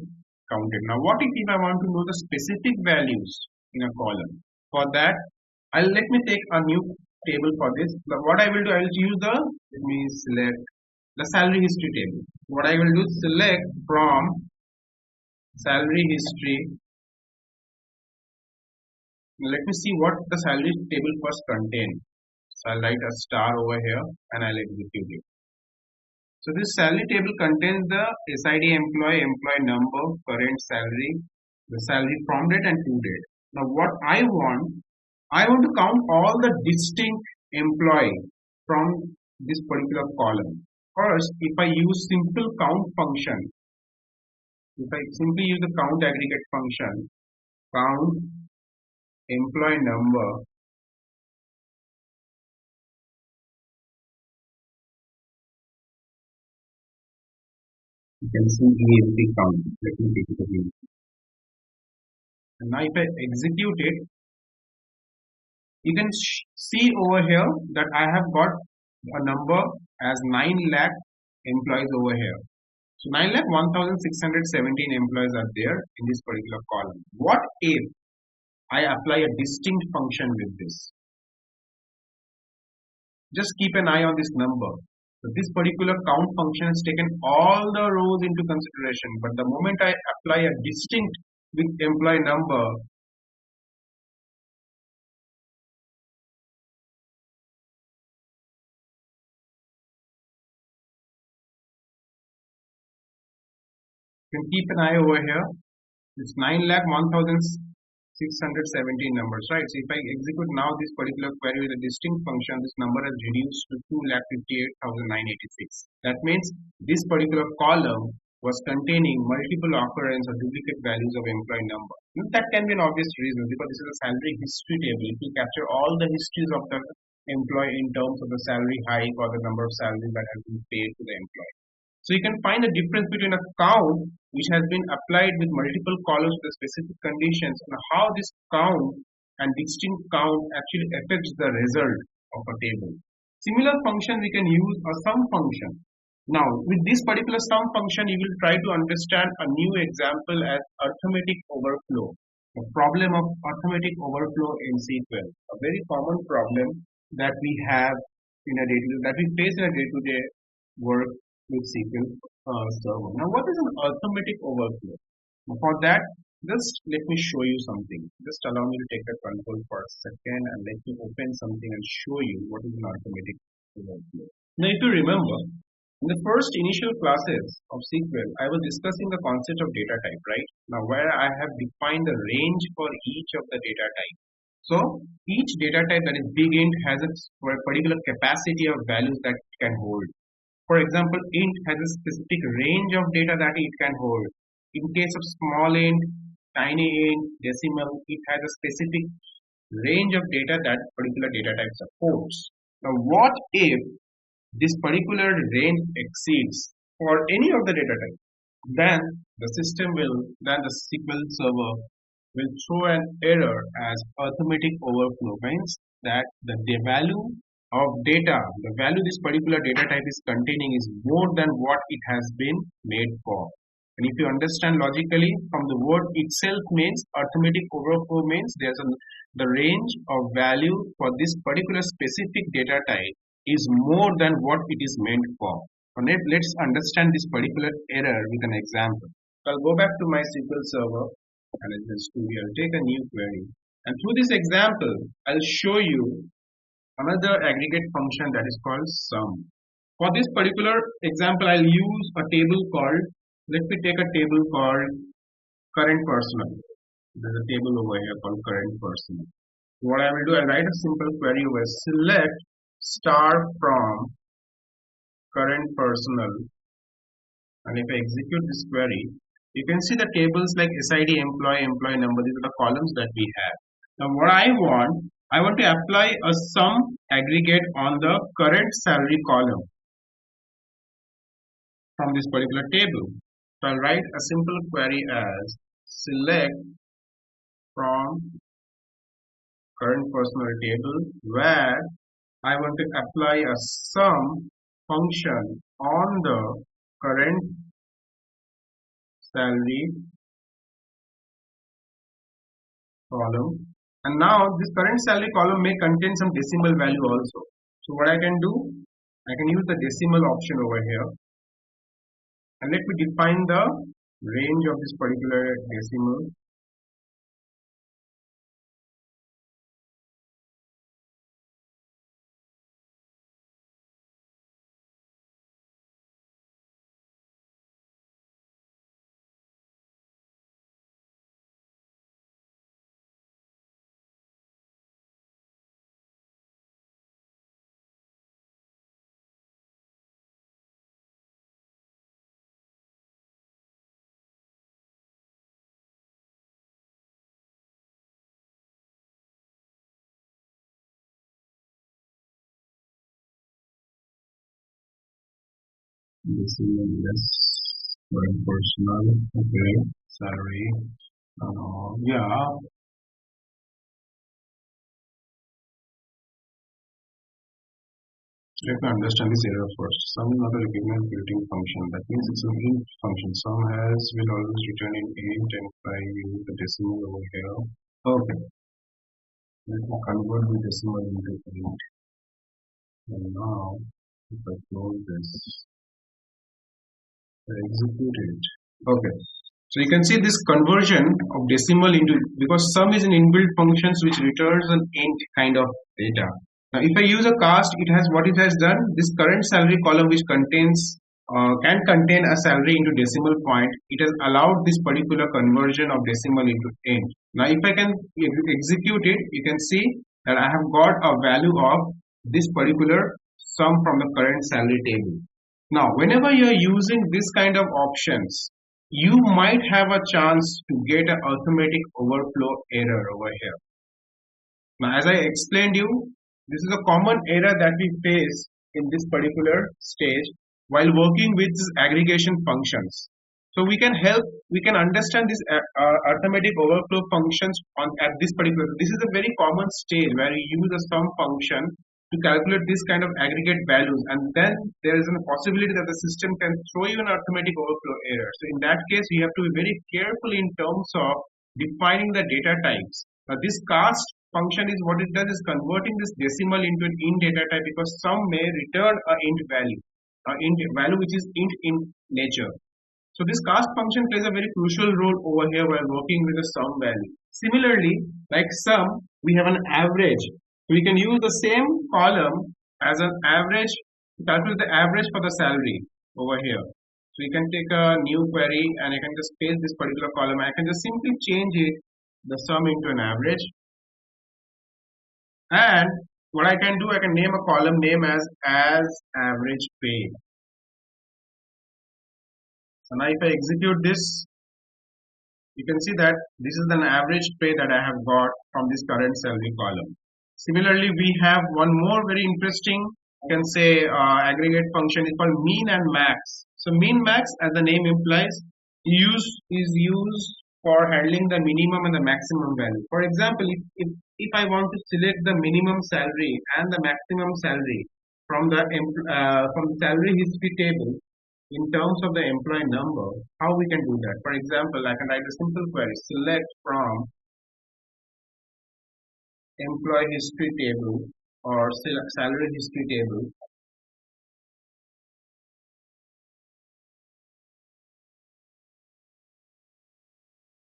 counted. Now what if I want to know the specific values in a column? For that, let me take a new table for this. What I will do, I will use let me select the salary history table. What I will do, select from salary history. Let me see what the salary table first contains. So I'll write a star over here and I'll execute it. So this salary table contains the SID employee, employee number, current salary, the salary from date and to date. Now what I want to count all the distinct employee from this particular column. First, if I use simple count function, if I simply use the count aggregate function, count employee number, you can see EMP count. Let me take it again. And now if I execute it, you can see over here that I have got a number as 9 lakh employees over here. So 9 lakh 1617 employees are there in this particular column. What if I apply a distinct function with this? Just keep an eye on this number. So this particular count function has taken all the rows into consideration, but the moment I apply a distinct with employee number, you can keep an eye over here. It's 9,01,617 numbers, right? So if I execute now this particular query with a distinct function, this number has reduced to 2,58,986. That means this particular column was containing multiple occurrence or duplicate values of employee number. Now, that can be an obvious reason because this is a salary history table. It will capture all the histories of the employee in terms of the salary hike or the number of salaries that have been paid to the employee. So you can find the difference between a count which has been applied with multiple columns with specific conditions and how this count and distinct count actually affects the result of a table. Similar function we can use a sum function. Now with this particular sum function you will try to understand a new example as arithmetic overflow. The problem of arithmetic overflow in SQL. A very common problem that we have in a that we face in a day-to-day work with SQL Server. Now what is an arithmetic overflow? For that Just let me show you something. Just allow me to take the control for a second and let me open something and show you what is an arithmetic overflow. Now, if you remember, in the first initial classes of SQL, I was discussing the concept of data type, right? Now, where I have defined the range for each of the data type. So, each data type that is big int has a particular capacity of values that it can hold. For example, int has a specific range of data that it can hold. In case of small int, tiny int, decimal, it has a specific range of data that particular data type supports. Now, what if this particular range exceeds for any of the data type? Then the SQL server will throw an error as arithmetic overflow, means that the value of data, the value this particular data type is containing is more than what it has been made for. And if you understand logically, from the word itself means arithmetic overflow means the range of value for this particular specific data type is more than what it is meant for. Now let's understand this particular error with an example. So I'll go back to my SQL server and I'll take a new query. And through this example, I'll show you another aggregate function that is called sum. For this particular example, I'll use a table called, let me take a table called current personal. There's a table over here called current personal. What I will do, I'll write a simple query over select star from current personal. And if I execute this query, you can see the tables like SID, employee, employee number. These are the columns that we have. Now what I want to apply a sum aggregate on the current salary column from this particular table. So I'll write a simple query as select from current personal table where I want to apply a sum function on the current salary column. And now this current salary column may contain some decimal value also. So what I can do, I can use the decimal option over here. And let me define the range of this particular decimal. Decimal, yes, current personal, okay, salary, yeah. Let me understand this error first. Sum is not a recognize built-in function. That means it's an int function. Sum will always return in int, and if I use the decimal over here. Okay. Let me convert the decimal into int. And now, if I close this, I execute it. Okay. So you can see this conversion of decimal into, because sum is an inbuilt function which returns an int kind of data. Now if I use a cast, what it has done, this current salary column which contains can contain a salary into decimal point, it has allowed this particular conversion of decimal into int. Now if I can execute it, you can see that I have got a value of this particular sum from the current salary table. Now whenever you are using this kind of options, you might have a chance to get an arithmetic overflow error over here. Now as I explained you, this is a common error that we face in this particular stage while working with these aggregation functions. So we can understand this arithmetic overflow functions at this particular. This is a very common stage where you use a sum function to calculate this kind of aggregate values, and then there is a possibility that the system can throw you an arithmetic overflow error. So in that case, you have to be very careful in terms of defining the data types. Now this cast function is what it does is converting this decimal into an int data type, because sum may return a int value which is int in nature. So this cast function plays a very crucial role over here while working with the sum value. Similarly, like sum, we have an average. We can use the same column as an average to calculate the average for the salary over here. So you can take a new query and I can just paste this particular column. I can just simply change it, the sum, into an average. And what I can do, I can name a column name as average pay. So now if I execute this, you can see that this is an average pay that I have got from this current salary column. Similarly, we have one more very interesting, you can say, aggregate function is called mean and max. So mean max, as the name implies, is used for handling the minimum and the maximum value. For example, if I want to select the minimum salary and the maximum salary from the salary history table, in terms of the employee number, how we can do that? For example, I can write a simple query: select from employee history table or salary history table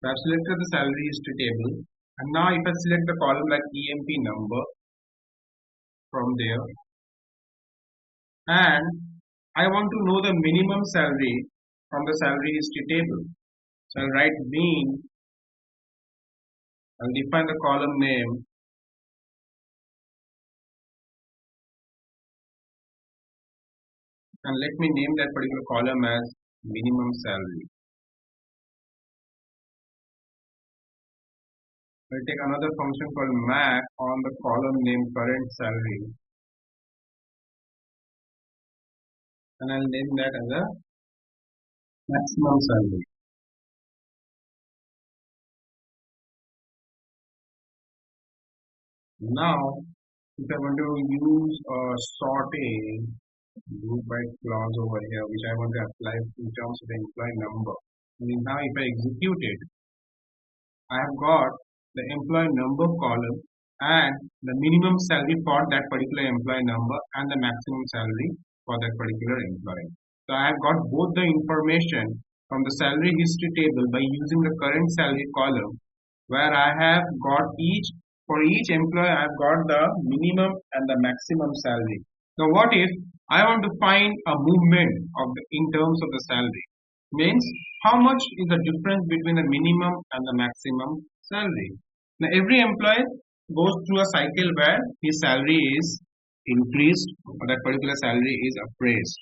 So I've selected the salary history table, and now if I select the column like EMP number from there, and I want to know the minimum salary from the salary history table. So I'll write mean, I'll define the column name, and let me name that particular column as minimum salary. I'll take another function called max on the column name current salary, and I'll name that as a maximum salary. Now, if I want to use a sorting group by clause over here, which I want to apply in terms of the employee number, and now if I execute it, I have got the employee number column and the minimum salary for that particular employee number and the maximum salary for that particular employee. So I have got both the information from the salary history table by using the current salary column, where I have got for each employee I have got the minimum and the maximum salary. Now what if I want to find a movement in terms of the salary? Means how much is the difference between the minimum and the maximum salary. Now every employee goes through a cycle where his salary is increased or that particular salary is appraised.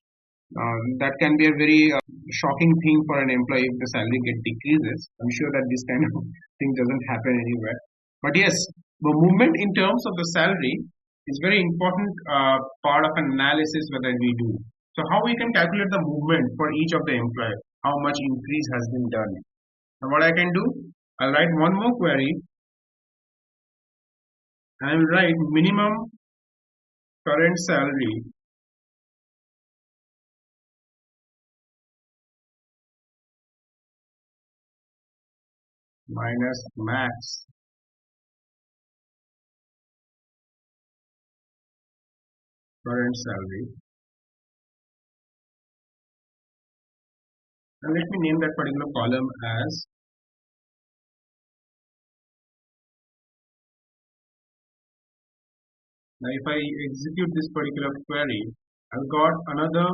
That can be a very shocking thing for an employee if the salary decreases. I'm sure that this kind of thing doesn't happen anywhere. But yes, the movement in terms of the salary is very important part of an analysis that we do. So how we can calculate the movement for each of the employees, how much increase has been done. Now what I can do, I'll write one more query. I will write minimum current salary minus max current salary, and let me name that particular column as Now if I execute this particular query, I've got another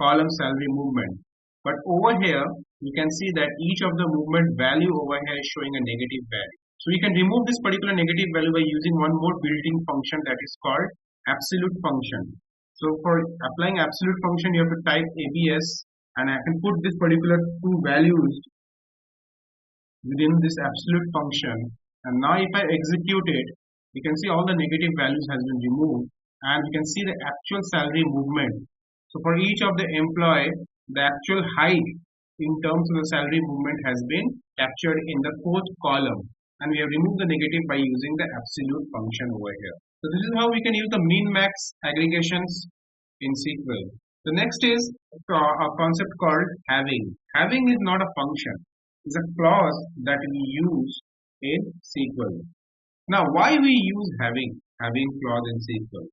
column salary movement. But over here, you can see that each of the movement value over here is showing a negative value. So you can remove this particular negative value by using one more built-in function that is called absolute function. So for applying absolute function, you have to type ABS, and I can put this particular two values within this absolute function. And now if I execute it, you can see all the negative values has been removed, and you can see the actual salary movement. So for each of the employee, the actual hike in terms of the salary movement has been captured in the fourth column, and we have removed the negative by using the absolute function over here. So this is how we can use the min-max aggregations in SQL. The next is a concept called having. Having is not a function; it's a clause that we use in SQL. Now, why we use having clause in SQL?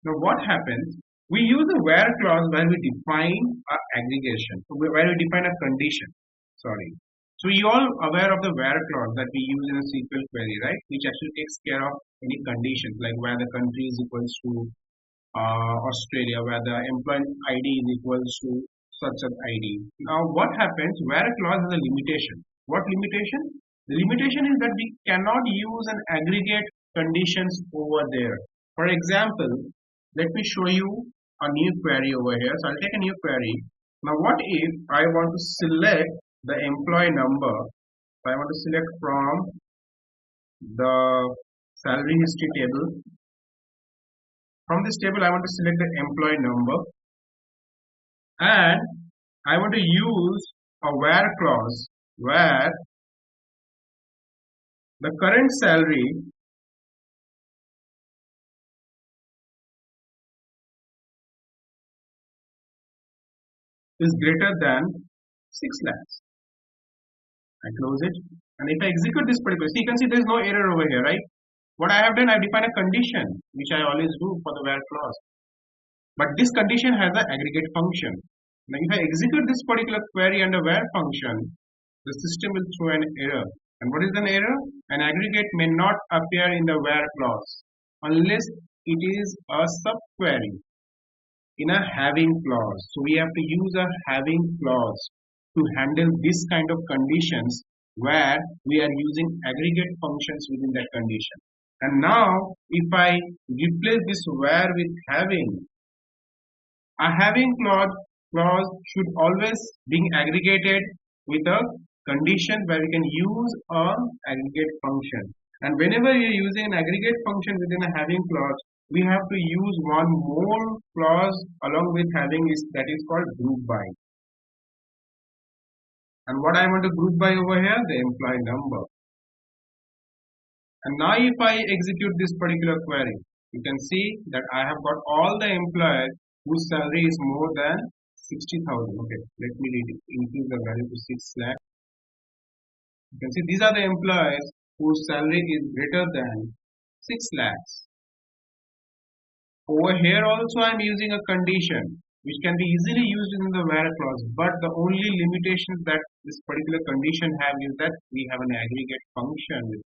Now, what happens We use a where clause where we define a aggregation, where we define a condition. Sorry. So you all aware of the where clause that we use in a SQL query, right? Which actually takes care of any conditions like where the country is equals to Australia, where the employee ID is equals to such an ID. Now what happens? Where clause has a limitation. What limitation? The limitation is that we cannot use an aggregate conditions over there. For example, let me show you a new query over here. So I'll take a new query. Now what if I want to select the employee number? So I want to select from the salary history table. From this table I want to select the employee number, and I want to use a where clause where the current salary is greater than 6 lakhs. I close it, and if I execute this particular, so you can see there is no error over here, right? What I have done, I define a condition, which I always do for the where clause. But this condition has an aggregate function. Now if I execute this particular query under where function, the system will throw an error. And what is an error? An aggregate may not appear in the where clause unless it is a subquery in a having clause. So we have to use a having clause to handle this kind of conditions where we are using aggregate functions within that condition. And now if I replace this where with having, a having clause should always be aggregated with a condition where we can use a aggregate function. And whenever you are using an aggregate function within a having clause, we have to use one more clause along with having is that is called group by. And what I want to group by over here, the employee number. And now if I execute this particular query, you can see that I have got all the employees whose salary is more than 60,000. Okay, let me increase the value to 6 lakh. You can see these are the employees whose salary is greater than 6 lakhs. Over here also I am using a condition which can be easily used in the where clause, but the only limitation that this particular condition have is that we have an aggregate function.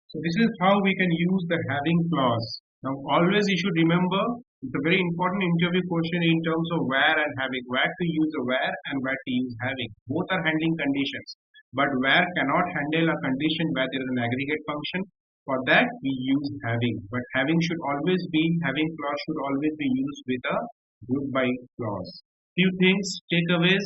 So this is how we can use the having clause. Now always you should remember, it's a very important interview question in terms of where and having. Where to use a where and where to use having. Both are handling conditions, but where cannot handle a condition where there is an aggregate function. For that we use having, but having clause should always be used with a group by clause. Few things, takeaways,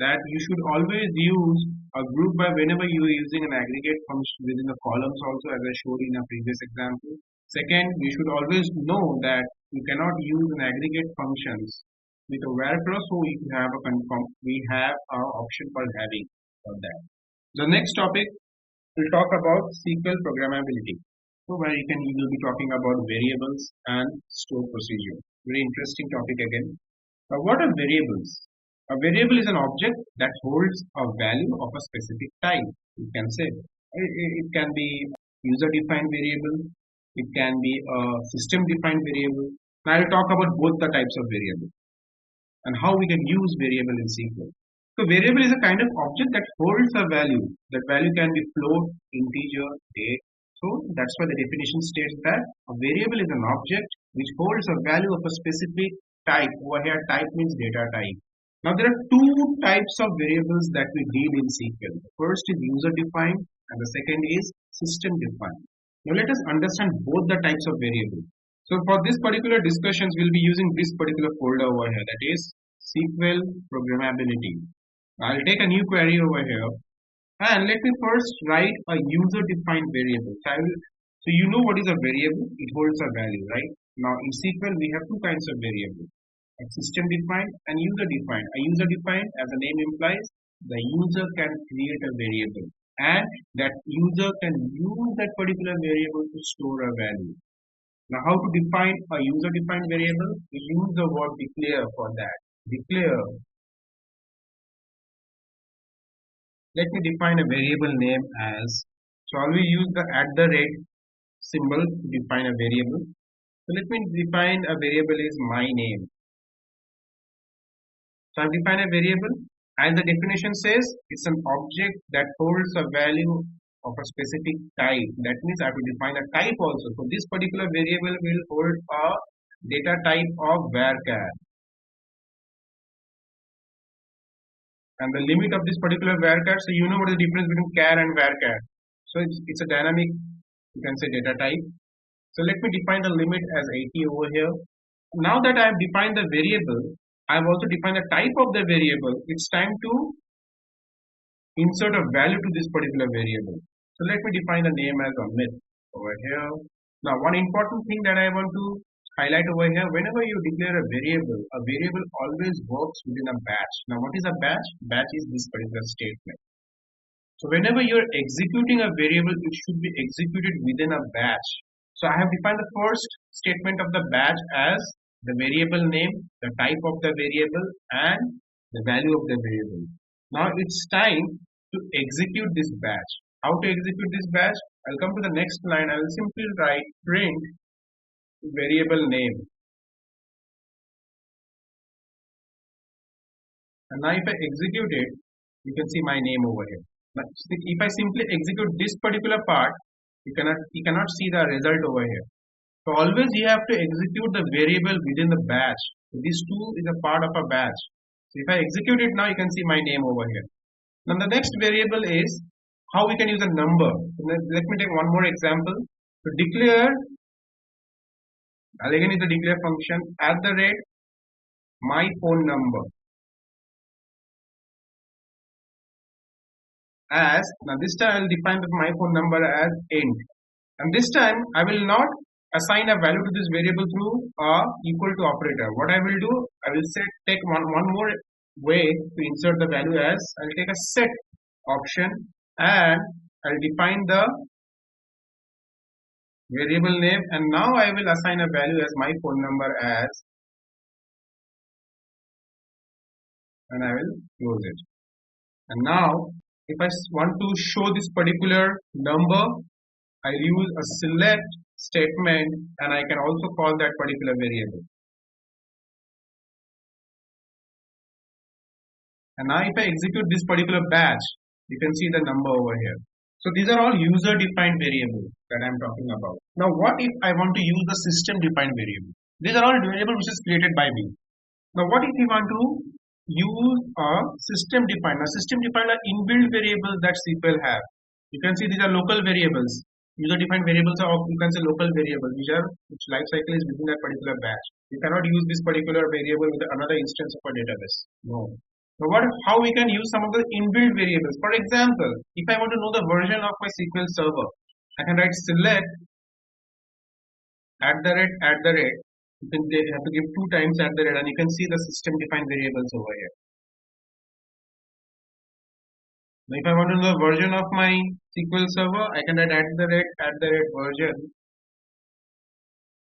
that you should always use a group by whenever you are using an aggregate function within the columns also, as I showed in a previous example. Second, you should always know that you cannot use an aggregate functions with a where clause, so we have our option called having for that. The next topic, we'll talk about SQL programmability. So where you will be talking about variables and store procedure. Very interesting topic again. Now what are variables? A variable is an object that holds a value of a specific type. You can say it can be user-defined variable, it can be a system-defined variable. Now I'll talk about both the types of variable and how we can use variable in SQL. So variable is a kind of object that holds a value. That value can be float, integer, date. So that's why the definition states that a variable is an object which holds a value of a specific type. Over here type means data type. Now there are two types of variables that we deal in SQL. The first is user defined and the second is system defined. Now let us understand both the types of variables. So for this particular discussions we'll be using this particular folder over here, that is SQL programmability. I'll take a new query over here and let me first write a user defined variable. So you know what is a variable? It holds a value, right? Now in SQL we have two kinds of variables, system defined and user defined. A user defined, as the name implies, the user can create a variable and that user can use that particular variable to store a value. Now how to define a user defined variable? We use the word declare for that. Declare. Let me define a variable name as, so I will use the @ symbol to define a variable. So let me define a variable is my name. So I've defined a variable, and the definition says it's an object that holds a value of a specific type. That means I have to define a type also. So this particular variable will hold a data type of varchar. And the limit of this particular varchar, so you know what is the difference between char and varchar. So it's a dynamic, you can say, data type. So let me define the limit as 80 over here. Now that I have defined the variable, I have also defined the type of the variable. It's time to insert a value to this particular variable. So let me define the name as Amit over here. Now one important thing that I want to highlight over here, whenever you declare a variable always works within a batch. Now what is a batch? Batch is this particular statement. So whenever you are executing a variable, it should be executed within a batch. So I have defined the first statement of the batch as the variable name, the type of the variable, and the value of the variable. Now it's time to execute this batch. How to execute this batch? I'll come to the next line. I will simply write print variable name. And now if I execute it, you can see my name over here. But if I simply execute this particular part, you cannot see the result over here. So always you have to execute the variable within the batch. So this too is a part of a batch. So if I execute it now, you can see my name over here. Now the next variable is how we can use a number. Let me take one more example. To declare, again is the declare function @ my phone number. Now this time I will define my phone number as int. And this time I will not assign a value to this variable through a equal to operator. What I will do, I will take one more way to insert the value as I will take a set option and I will define the variable name, and now I will assign a value as my phone number as, and I will close it. And now if I want to show this particular number, I use a select statement and I can also call that particular variable. And now if I execute this particular batch, you can see the number over here. So these are all user defined variables that I am talking about. Now what if I want to use the system defined variable? These are all variables which is created by me. Now what if we want to use a system defined? Now system defined are inbuilt variables that SQL have. You can see these are local variables. User defined variables are, you can say, local variables which life cycle is within that particular batch. You cannot use this particular variable with another instance of a database. No. Now how we can use some of the inbuilt variables? For example, if I want to know the version of my SQL Server, I can write select @@. You can have to give 2 times @ and you can see the system defined variables over here. Now if I want to know the version of my SQL Server, I can write @ version,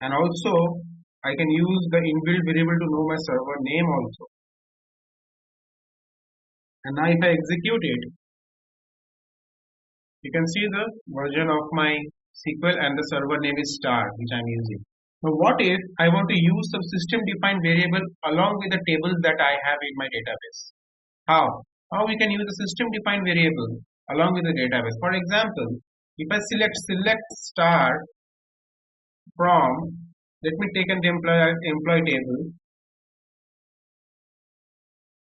and also I can use the inbuilt variable to know my server name also. And now if I execute it, you can see the version of my SQL and the server name is star, which I am using. Now what if I want to use some system defined variable along with the tables that I have in my database? How we can use the system defined variable along with the database? For example, if I select star from, let me take an employee table,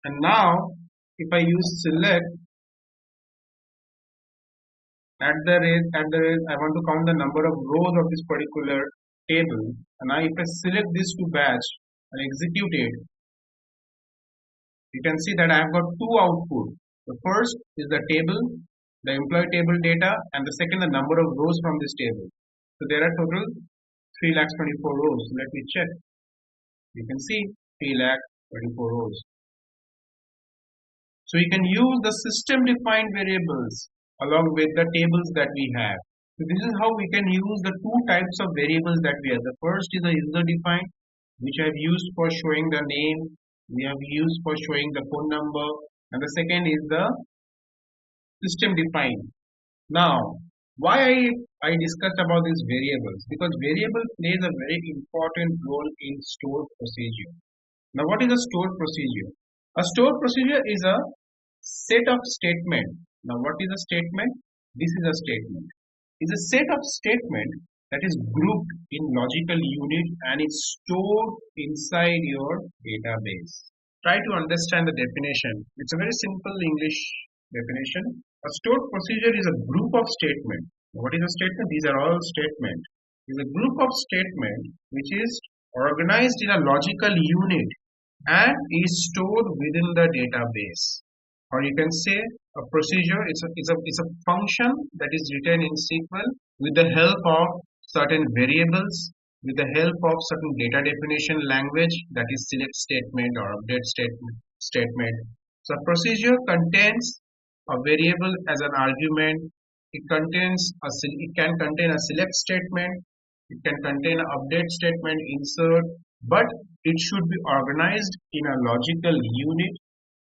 and now if I use select @ I want to count the number of rows of this particular table, and now if I select this to batch and execute it, you can see that I have got 2 outputs. The first is the table, the employee table data, and the second the number of rows from this table. So there are total 3,24 rows. Let me check. You can see 3,24 rows. So you can use the system defined variables along with the tables that we have. So this is how we can use the 2 types of variables that we have. The first is the user defined, which I have used for showing the name, we have used for showing the phone number, and the second is the system defined. Now Why I discussed about these variables? Because variable plays a very important role in store procedure. Now, what is a store procedure? A store procedure is a set of statement. Now, what is a statement? This is a statement. It's a set of statement that is grouped in logical unit and is stored inside your database. Try to understand the definition. It's a very simple English definition. A stored procedure is a group of statement. What is a statement? These are all statement. It's a group of statement which is organized in a logical unit and is stored within the database. Or you can say a procedure is a function that is written in SQL with the help of certain variables, with the help of certain data definition language, that is select statement or update statement. So a procedure contains a variable as an argument. It can contain a select statement. It can contain an update statement, insert, but it should be organized in a logical unit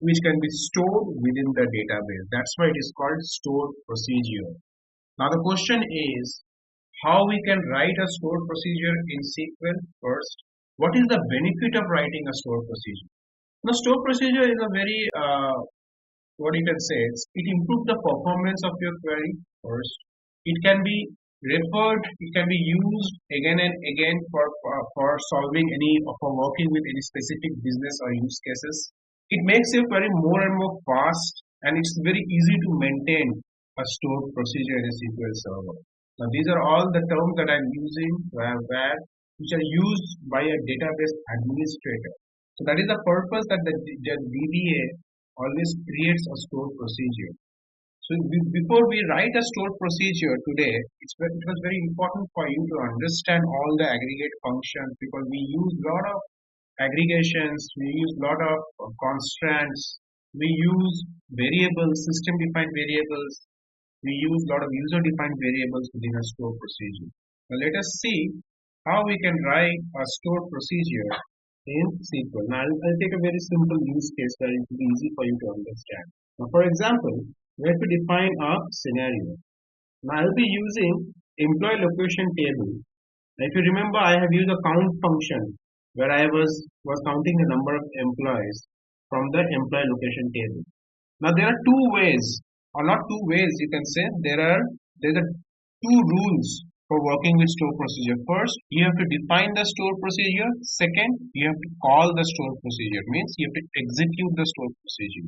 which can be stored within the database. That's why it is called stored procedure. Now the question is how we can write a stored procedure in SQL. First, what is the benefit of writing a stored procedure? Now, stored procedure is a very what you can say, it improves the performance of your query. First, it can be referred, it can be used again and again for solving any, for working with any specific business or use cases. It makes your query more and more fast, and it's very easy to maintain a stored procedure in a SQL Server. Now these are all the terms that I'm using which are used by a database administrator. So that is the purpose that the DBA always creates a stored procedure. So before we write a stored procedure today, it was very important for you to understand all the aggregate functions, because we use a lot of aggregations, we use a lot of constants, we use variables, system-defined variables, we use a lot of user-defined variables within a stored procedure. Now let us see how we can write a stored procedure in SQL. Now I'll take a very simple use case where it will be easy for you to understand. Now for example, we have to define a scenario. Now I'll be using employee location table. Now if you remember, I have used a count function where I was counting the number of employees from the employee location table. Now there are two ways, or not two ways, you can say there are two rules for working with store procedure. First, you have to define the store procedure. Second, you have to call the store procedure. Means you have to execute the store procedure.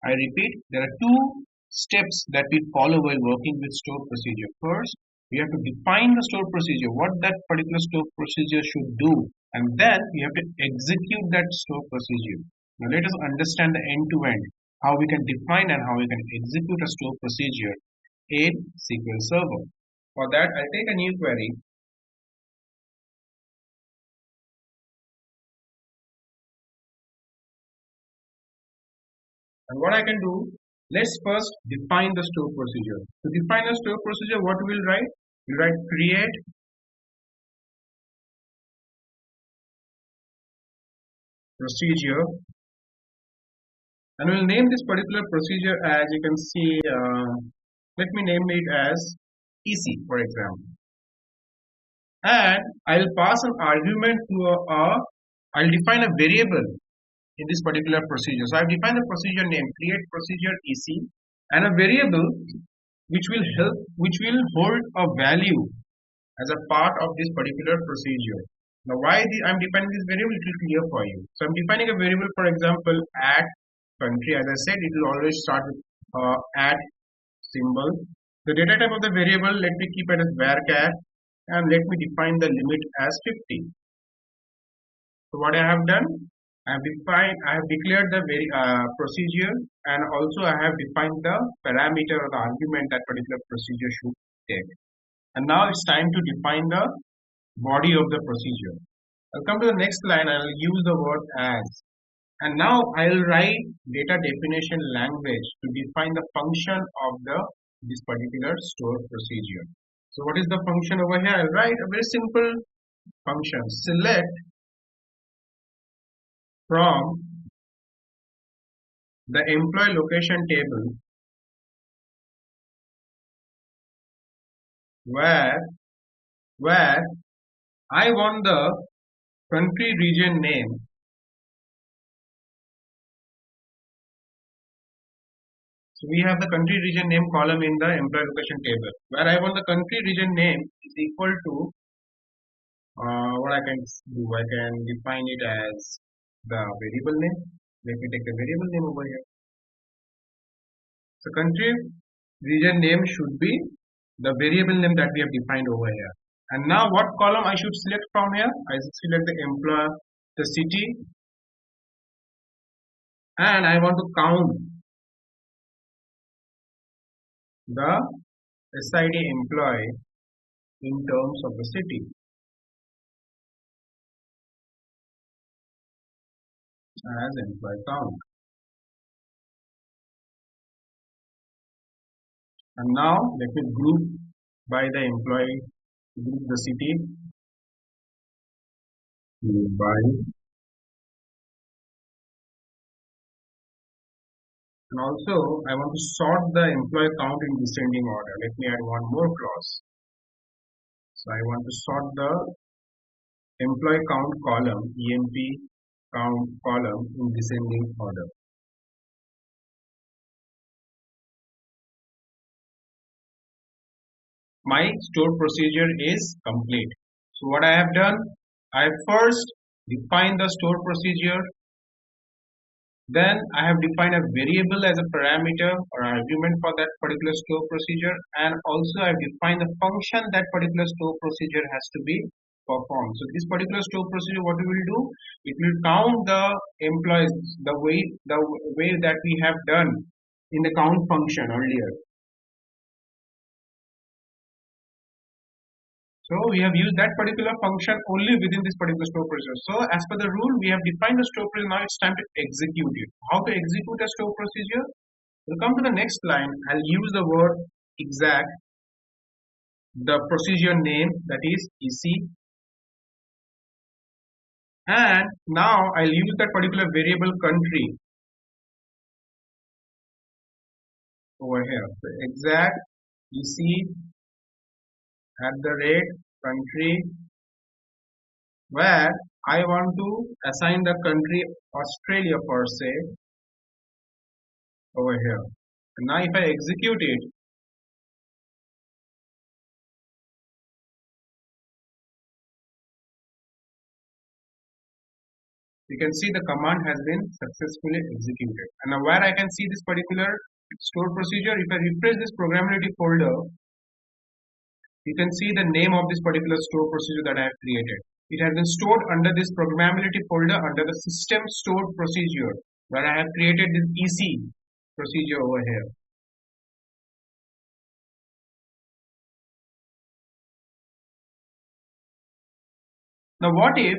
I repeat, there are two steps that we follow while working with store procedure. First, we have to define the store procedure, what that particular store procedure should do, and then we have to execute that store procedure. Now let us understand the end-to-end, how we can define and how we can execute a store procedure in SQL Server. For that, I'll take a new query. And what I can do, let's first define the store procedure. To define a store procedure, what we will write? We write create procedure, and we'll name this particular procedure as, you can see, let me name it as EC, for example. And I'll pass an argument to I'll define a variable in this particular procedure. So I've defined the procedure name, create procedure EC, and a variable which will hold a value as a part of this particular procedure. Now why I'm defining this variable, it will clear for you. So I'm defining a variable, for example, at country. As I said, it will always start with at symbol. The data type of the variable, let me keep it as varchar, and let me define the limit as 50. So what I have done, I have declared the procedure, and also I have defined the parameter or the argument that particular procedure should take. And now it's time to define the body of the procedure. I'll come to the next line and I'll use the word as. And now I'll write data definition language to define the function of this particular store procedure. So what is the function over here? I'll write a very simple function, select from the employee location table where where I want the country region name. So we have the country region name column in the employee location table, where I want the country region name is equal to what I can do. I can define it as the variable name. Let me take the variable name over here. So country region name should be the variable name that we have defined over here. And now what column I should select from here? I select the employer, the city, and I want to count the SID employee in terms of the city as employee count. And now let me group by the employee, group the city, group by, and also I want to sort the employee count in descending order. Let me add one more clause. So I want to sort the employee count column, EMP count column in descending order. My store procedure is complete. So what I have done, I first defined the store procedure, then I have defined a variable as a parameter or argument for that particular store procedure, and also I have defined the function that particular store procedure has to be performed. So this particular store procedure, what it will do, it will count the employees the way that we have done in the count function earlier. So we have used that particular function only within this particular store procedure. So as per the rule, we have defined the store procedure. Now it's time to execute it. How to execute a store procedure? We'll come to the next line. I'll use the word exact, the procedure name, that is EC. And now I'll use that particular variable country over here. So exact EC @country, where I want to assign the country Australia per se over here. And now if I execute it, you can see the command has been successfully executed. And now where I can see this particular store procedure, if I refresh this programmability folder, you can see the name of this particular store procedure that I have created. It has been stored under this programmability folder under the system stored procedure, where I have created this EC procedure over here. Now what if,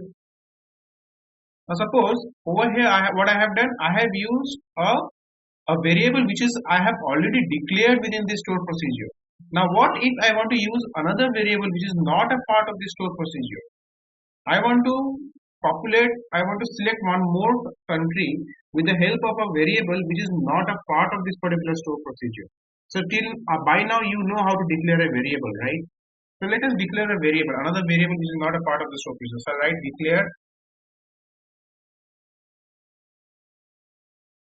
suppose over here what I have done, I have used a variable which is I have already declared within this store procedure. Now what if I want to use another variable which is not a part of this store procedure? I want to select one more country with the help of a variable which is not a part of this particular store procedure. So till by now you know how to declare a variable, right? So let us declare a variable, another variable which is not a part of the store procedure. So write declare.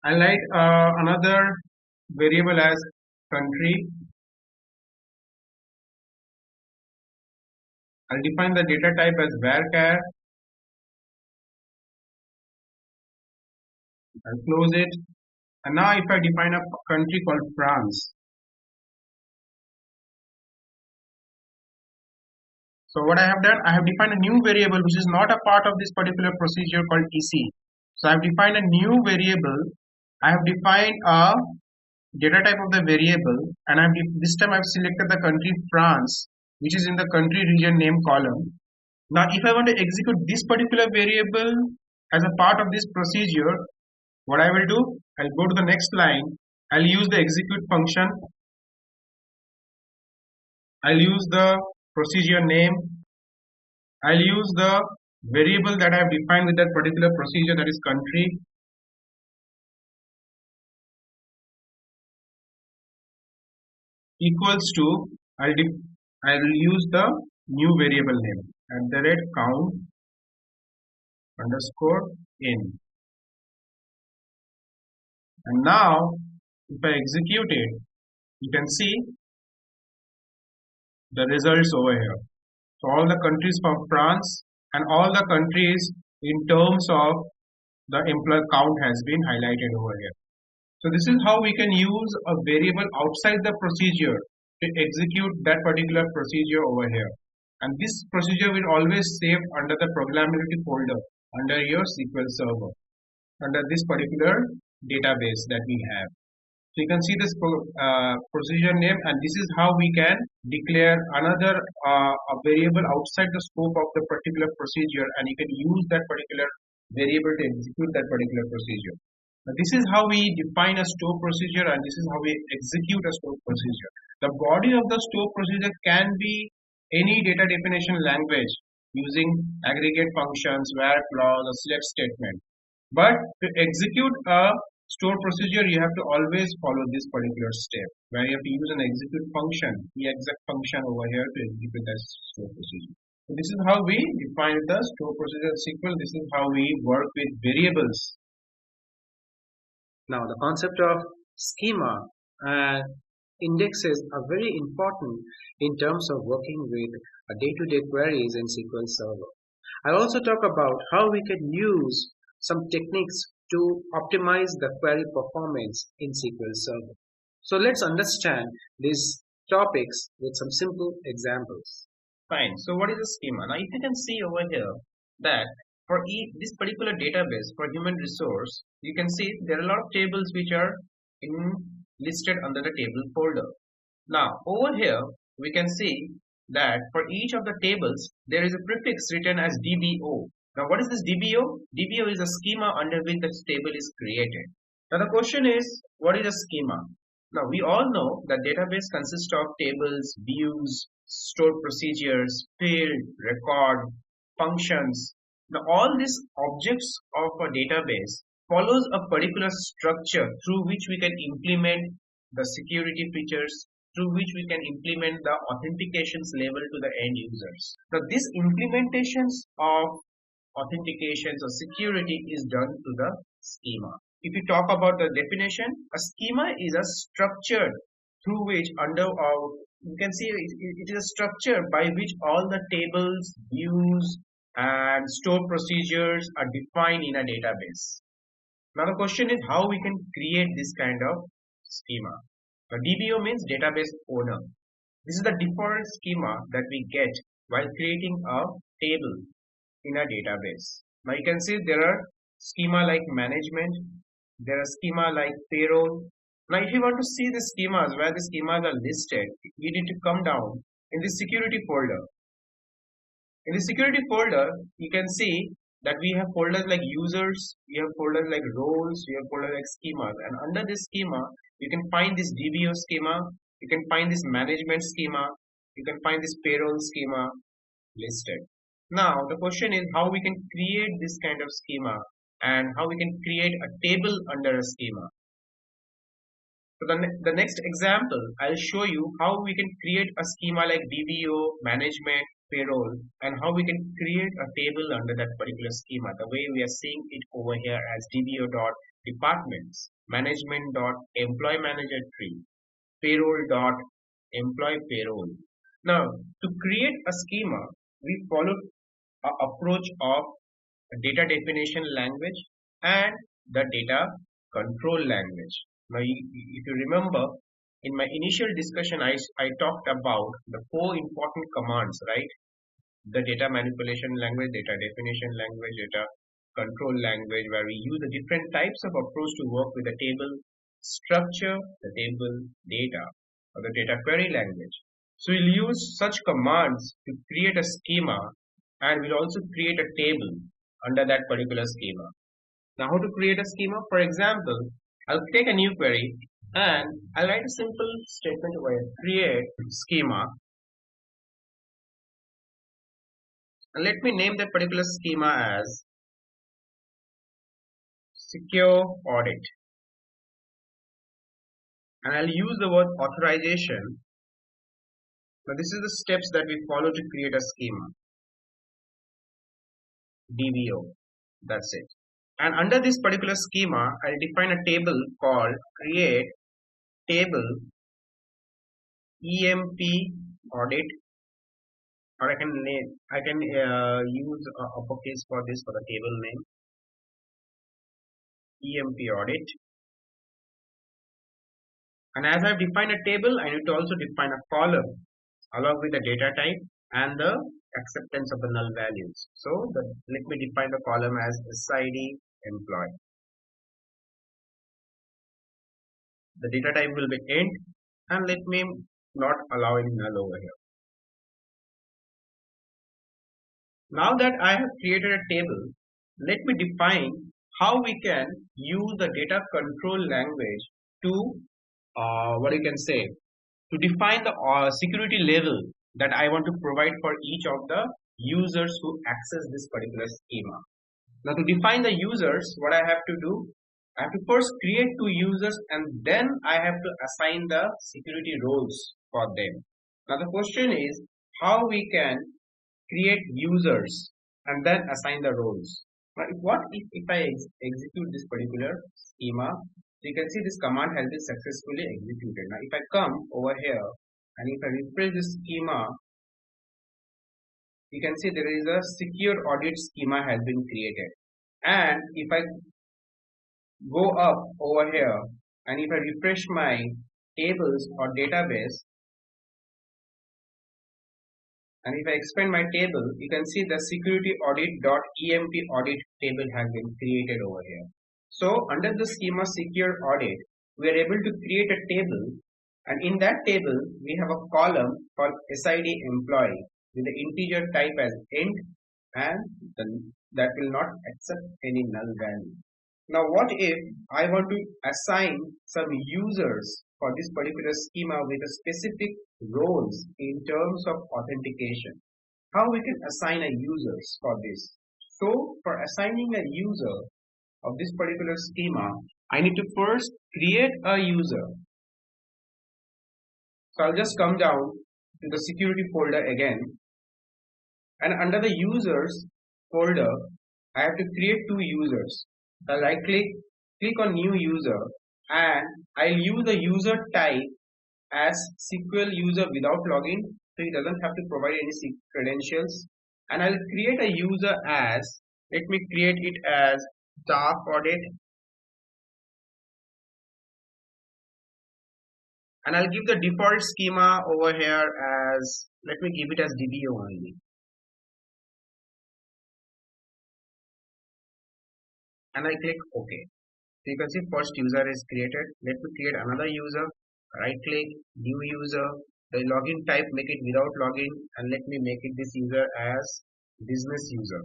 I write another variable as country. I'll define the data type as varchar. I'll close it. And now if I define a country called France. So what I have done, I have defined a new variable which is not a part of this particular procedure called EC. So I have defined a new variable. I have defined a data type of the variable, and this time I've selected the country France, which is in the country region name column. Now if I want to execute this particular variable as a part of this procedure, what I will do, I'll go to the next line. I'll use the execute function. I'll use the procedure name. I'll use the variable that I have defined with that particular procedure, that is country. Equals to, I will use the new variable name @count underscore in. And now if I execute it, you can see the results over here. So all the countries from France and all the countries in terms of the employee count has been highlighted over here. So this is how we can use a variable outside the procedure to execute that particular procedure over here. And this procedure will always save under the programmability folder under your SQL Server, under this particular database that we have. So you can see this procedure name, and this is how we can declare another a variable outside the scope of the particular procedure, and you can use that particular variable to execute that particular procedure. Now, this is how we define a store procedure, and this is how we execute a store procedure. The body of the store procedure can be any data definition language using aggregate functions, where clause, or select statement. But to execute a store procedure, you have to always follow this particular step, where you have to use an execute function, the exact function over here, to execute that store procedure. So this is how we define the store procedure in SQL. This is how we work with variables. Now, the concept of schema and indexes are very important in terms of working with day-to-day queries in SQL Server. I'll also talk about how we can use some techniques to optimize the query performance in SQL Server. So let's understand these topics with some simple examples. Fine. So what is a schema? Now, if you can see over here that for this particular database for human resource, you can see there are a lot of tables which are listed under the table folder. Now, over here, we can see that for each of the tables, there is a prefix written as DBO. Now, what is this DBO? DBO is a schema under which the table is created. Now, the question is, what is a schema? Now, we all know that database consists of tables, views, stored procedures, field, record, functions. Now, all these objects of a database follows a particular structure through which we can implement the security features, through which we can implement the authentications level to the end users. Now, these implementations of authentications or security is done to the schema. If you talk about the definition, a schema is a structure through which you can see it is a structure by which all the tables, views, and stored procedures are defined in a database. Now the question is how we can create this kind of schema. Now DBO means database owner. This is the default schema that we get while creating a table in a database. Now you can see there are schema like management, there are schema like payroll. Now if you want to see the schemas where the schemas are listed, we need to come down in the security folder. In the security folder, you can see that we have folders like users, we have folders like roles, we have folders like schemas, and under this schema, you can find this DBO schema, you can find this management schema, you can find this payroll schema listed. Now, the question is how we can create this kind of schema and how we can create a table under a schema. So the next example, I'll show you how we can create a schema like DBO, management, payroll, and how we can create a table under that particular schema, the way we are seeing it over here as DBO.departments, management.employee manager tree, payroll.employee payroll. Now, to create a schema, we follow an approach of a data definition language and the data control language. Now, if you remember, in my initial discussion, I talked about the 4 important commands, right? The data manipulation language, data definition language, data control language, where we use the different types of approach to work with the table structure, the table data, or the data query language. So we'll use such commands to create a schema, and we'll also create a table under that particular schema. Now, how to create a schema? For example, I'll take a new query and I'll write a simple statement over here, create schema. And let me name that particular schema as secure audit. And I'll use the word authorization. Now this is the steps that we follow to create a schema. DBO. That's it. And under this particular schema, I'll define a table called create table EMP audit, or I can use uppercase for this for the table name EMP audit. And as I've defined a table, I need to also define a column along with the data type and the acceptance of the null values. So let me define the column as SID employee. The data type will be int, and let me not allow any null over here. Now that I have created a table, let me define how we can use the data control language to to define the security level that I want to provide for each of the users who access this particular schema. Now to define the users, what I have to do, I have to first create two users and then I have to assign the security roles for them. Now the question is how we can create users and then assign the roles. Now what if I execute this particular schema? So you can see this command has been successfully executed. Now if I come over here and if I refresh this schema, you can see there is a secure audit schema has been created. And if I go up over here and if I refresh my tables or database, and if I expand my table, you can see the security audit.emp audit table has been created over here. So under the schema secure audit, we are able to create a table, and in that table we have a column called SID employee with the integer type as int, and that will not accept any null value. Now what if I want to assign some users for this particular schema with a specific roles in terms of authentication? How we can assign a users for this? So for assigning a user of this particular schema, I need to first create a user. So I'll just come down to the security folder again, and under the users folder, I have to create two users. I'll right click on new user, and I'll use the user type as SQL user without login, so he doesn't have to provide any credentials. And I'll create a user as, let me create it as staff audit, and I'll give the default schema over here as, let me give it as DBO only. And I click OK. So you can see first user is created. Let me create another user. Right click, new user. The login type, make it without login, and let me make it this user as business user.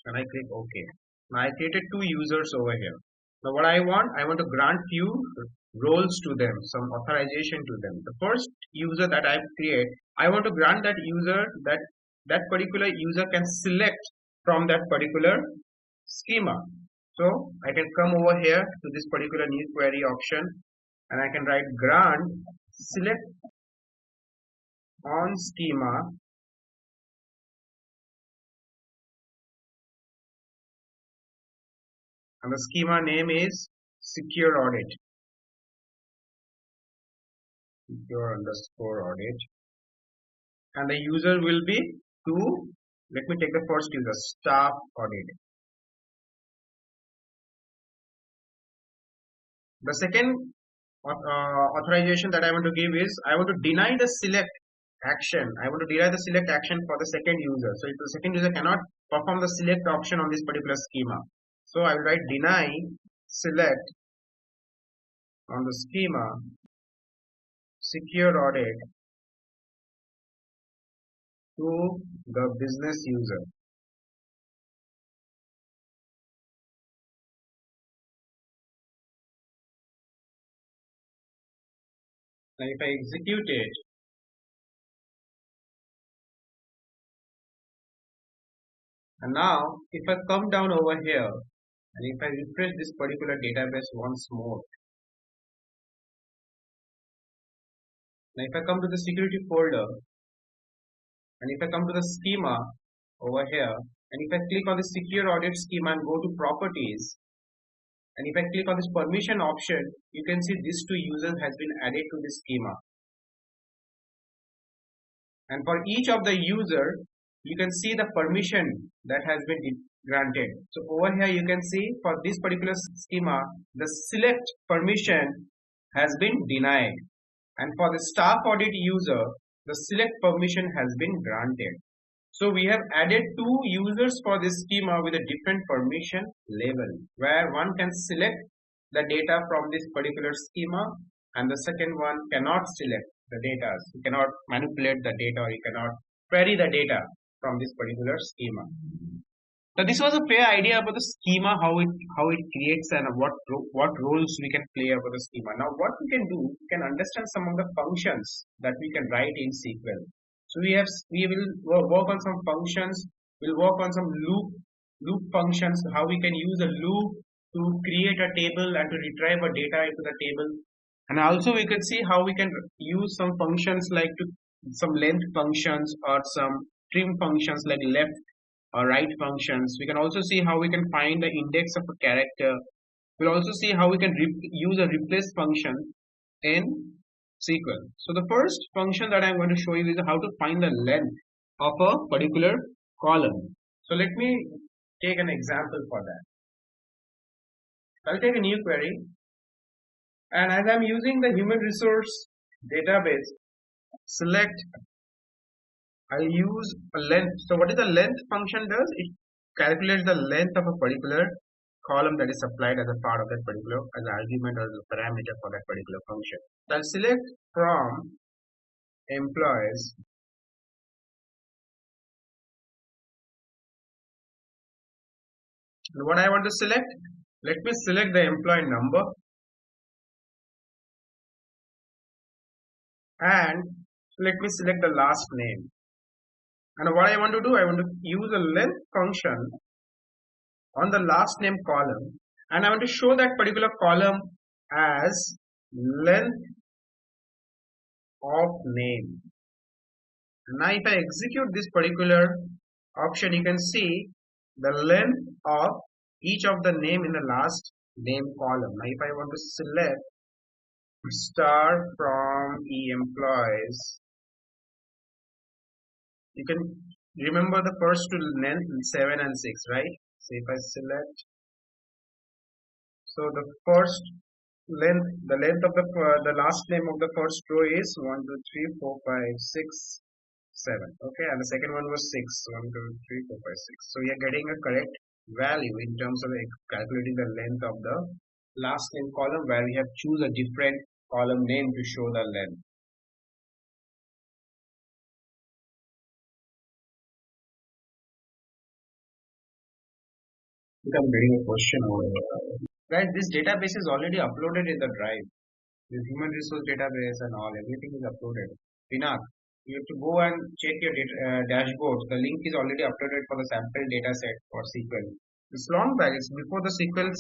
And I click OK. Now I created two users over here. Now what I want to grant few roles to them, some authorization to them. The first user that I create, I want to grant that user that particular user can select from that particular schema. So I can come over here to this particular new query option, and I can write grant select on schema, and the schema name is secure audit, secure underscore audit, and the user will be let me take the first user, staff audit. The second authorization that I want to give is, I want to deny the select action. I want to deny the select action for the second user. So if the second user cannot perform the select option on this particular schema, so I will write deny select on the schema secure audit to the business user. Now if I execute it, and now if I come down over here and if I refresh this particular database once more, Now if I come to the security folder, and if I come to the schema over here, and if I click on the secure audit schema and go to properties, and if I click on this permission option, you can see these two users has been added to the schema. And for each of the user, you can see the permission that has been granted. So over here you can see for this particular schema, the select permission has been denied. And for the staff audit user, the select permission has been granted. So we have added two users for this schema with a different permission level, where one can select the data from this particular schema and the second one cannot select the data. You cannot manipulate the data, or you cannot query the data from this particular schema. Now this was a fair idea about the schema, how it creates and what roles we can play about the schema. Now what we can do, we can understand some of the functions that we can write in SQL. So we will work on some functions. We'll work on some loop functions, how we can use a loop to create a table and to retrieve a data into the table. And also we can see how we can use some functions like some length functions or some trim functions like left or right functions. We can also see how we can find the index of a character. We'll also see how we can use a replace function in SQL. So the first function that I'm going to show you is how to find the length of a particular column. So let me take an example for that. I'll take a new query, and as I'm using the human resource database, select, I'll use a length. So what is the length function does? It calculates the length of a particular column that is supplied as a part of that particular, as an argument or as a parameter for that particular function. So I'll select from employees, and what I want to select, let me select the employee number, and let me select the last name. And what I want to do, I want to use a length function on the last name column, and I want to show that particular column as length of name. Now if I execute this particular option, you can see the length of each of the name in the last name column. Now if I want to select star from employees, you can remember the first two length 7 and 6, right? So if I select, so the first length, the length of the last name of the first row is 1 2 3 4 5 6 7. Okay, and the second one was 6. 1 2 3 4 5 6. So we are getting a correct value in terms of calculating the length of the last name column, where we have choose a different column name to show the length. I'm getting a question over here. Guys, this database is already uploaded in the drive. This human resource database and all, everything is uploaded. Pinak, you have to go and check your dashboard. The link is already uploaded for the sample data set for SQL. It's long back. It's before the SQL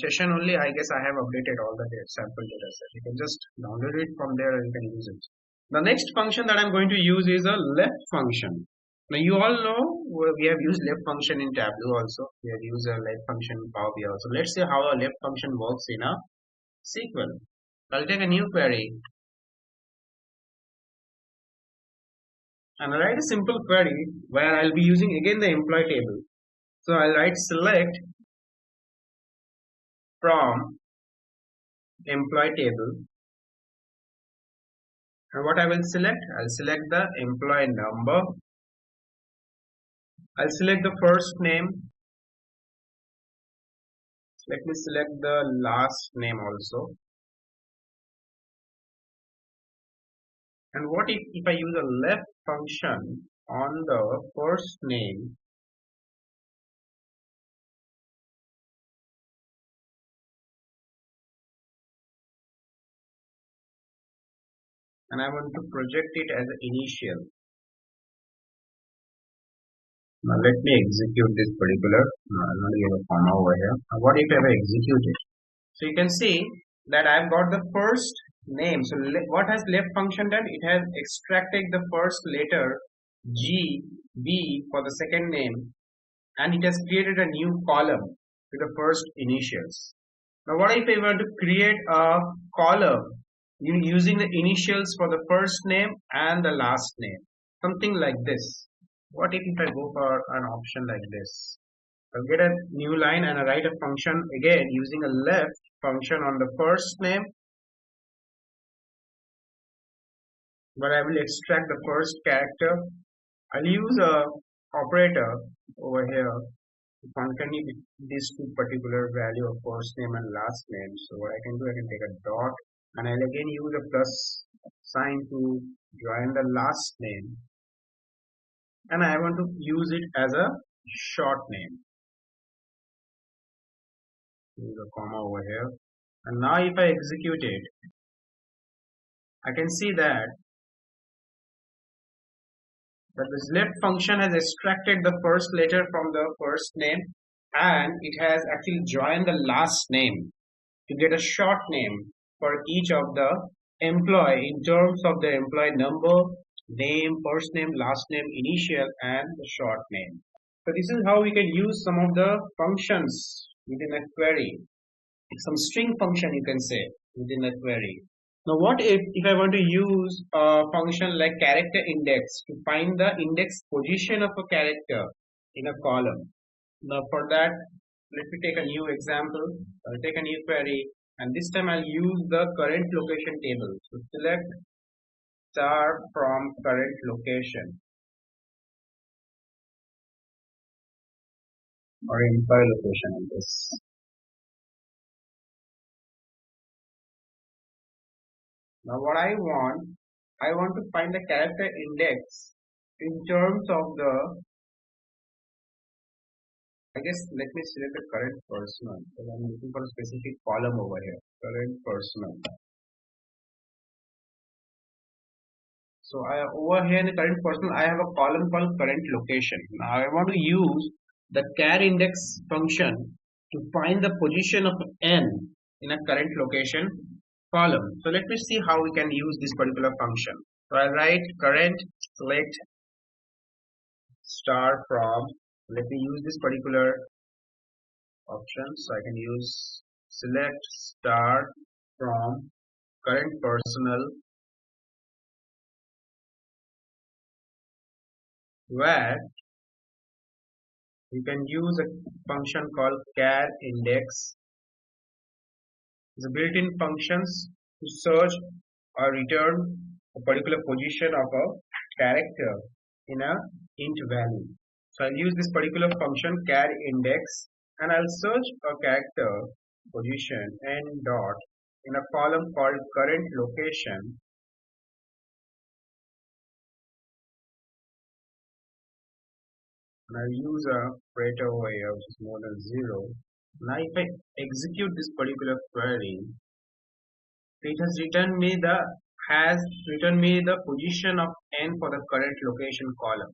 session only. I guess I have updated all the sample data set. You can just download it from there and you can use it. The next function that I'm going to use is a left function. Now you all know we have used left function in Tableau also. We have used a left function in Power BI also. Let's see how a left function works in a SQL. I'll take a new query and I'll write a simple query where I'll be using again the employee table. So I'll write select from employee table, and what I will select, I'll select the employee number, I'll select the first name, let me select the last name also. And what if I use a left function on the first name, and I want to project it as an initial. Now let me execute this particular, I'm going to give a comma over here. Now what if I execute it? So you can see that I've got the first name. So what has left function done? It has extracted the first letter G, B for the second name, and it has created a new column with the first initials. Now what if I want to create a column using the initials for the first name and the last name? Something like this. What if I go for an option like this? I'll get a new line and I write a function again using a left function on the first name, but I will extract the first character. I'll use a operator over here to concatenate these two particular value of first name and last name. So what I can do, I can take a dot and I'll again use a plus sign to join the last name, and I want to use it as a short name. Use a comma over here, and now if I execute it, I can see that this left function has extracted the first letter from the first name and it has actually joined the last name to get a short name for each of the employee in terms of the employee number, name, first name, last name, initial, and the short name. So this is how we can use some of the functions within a query. Some string function you can say within a query. Now what if I want to use a function like character index to find the index position of a character in a column? Now for that, let me take a new example. I'll take a new query and this time I'll use the current location table. So select star from current location or employee location on this. Now what I want to find the character index in terms of the, I guess let me select the current personal because I'm looking for a specific column over here, current personal. So over here in the current personal, I have a column called current location. Now I want to use the char index function to find the position of n in a current location column. So let me see how we can use this particular function. So I write current select star from, let me use this particular option. So I can use select star from current personal, where you can use a function called char index. The built-in functions to search or return a particular position of a character in a int value. So I'll use this particular function char index and I'll search a character position n dot in a column called current location. And I'll use a operator over here which is more than 0. Now if I execute this particular query, it has returned me the position of n for the current location column.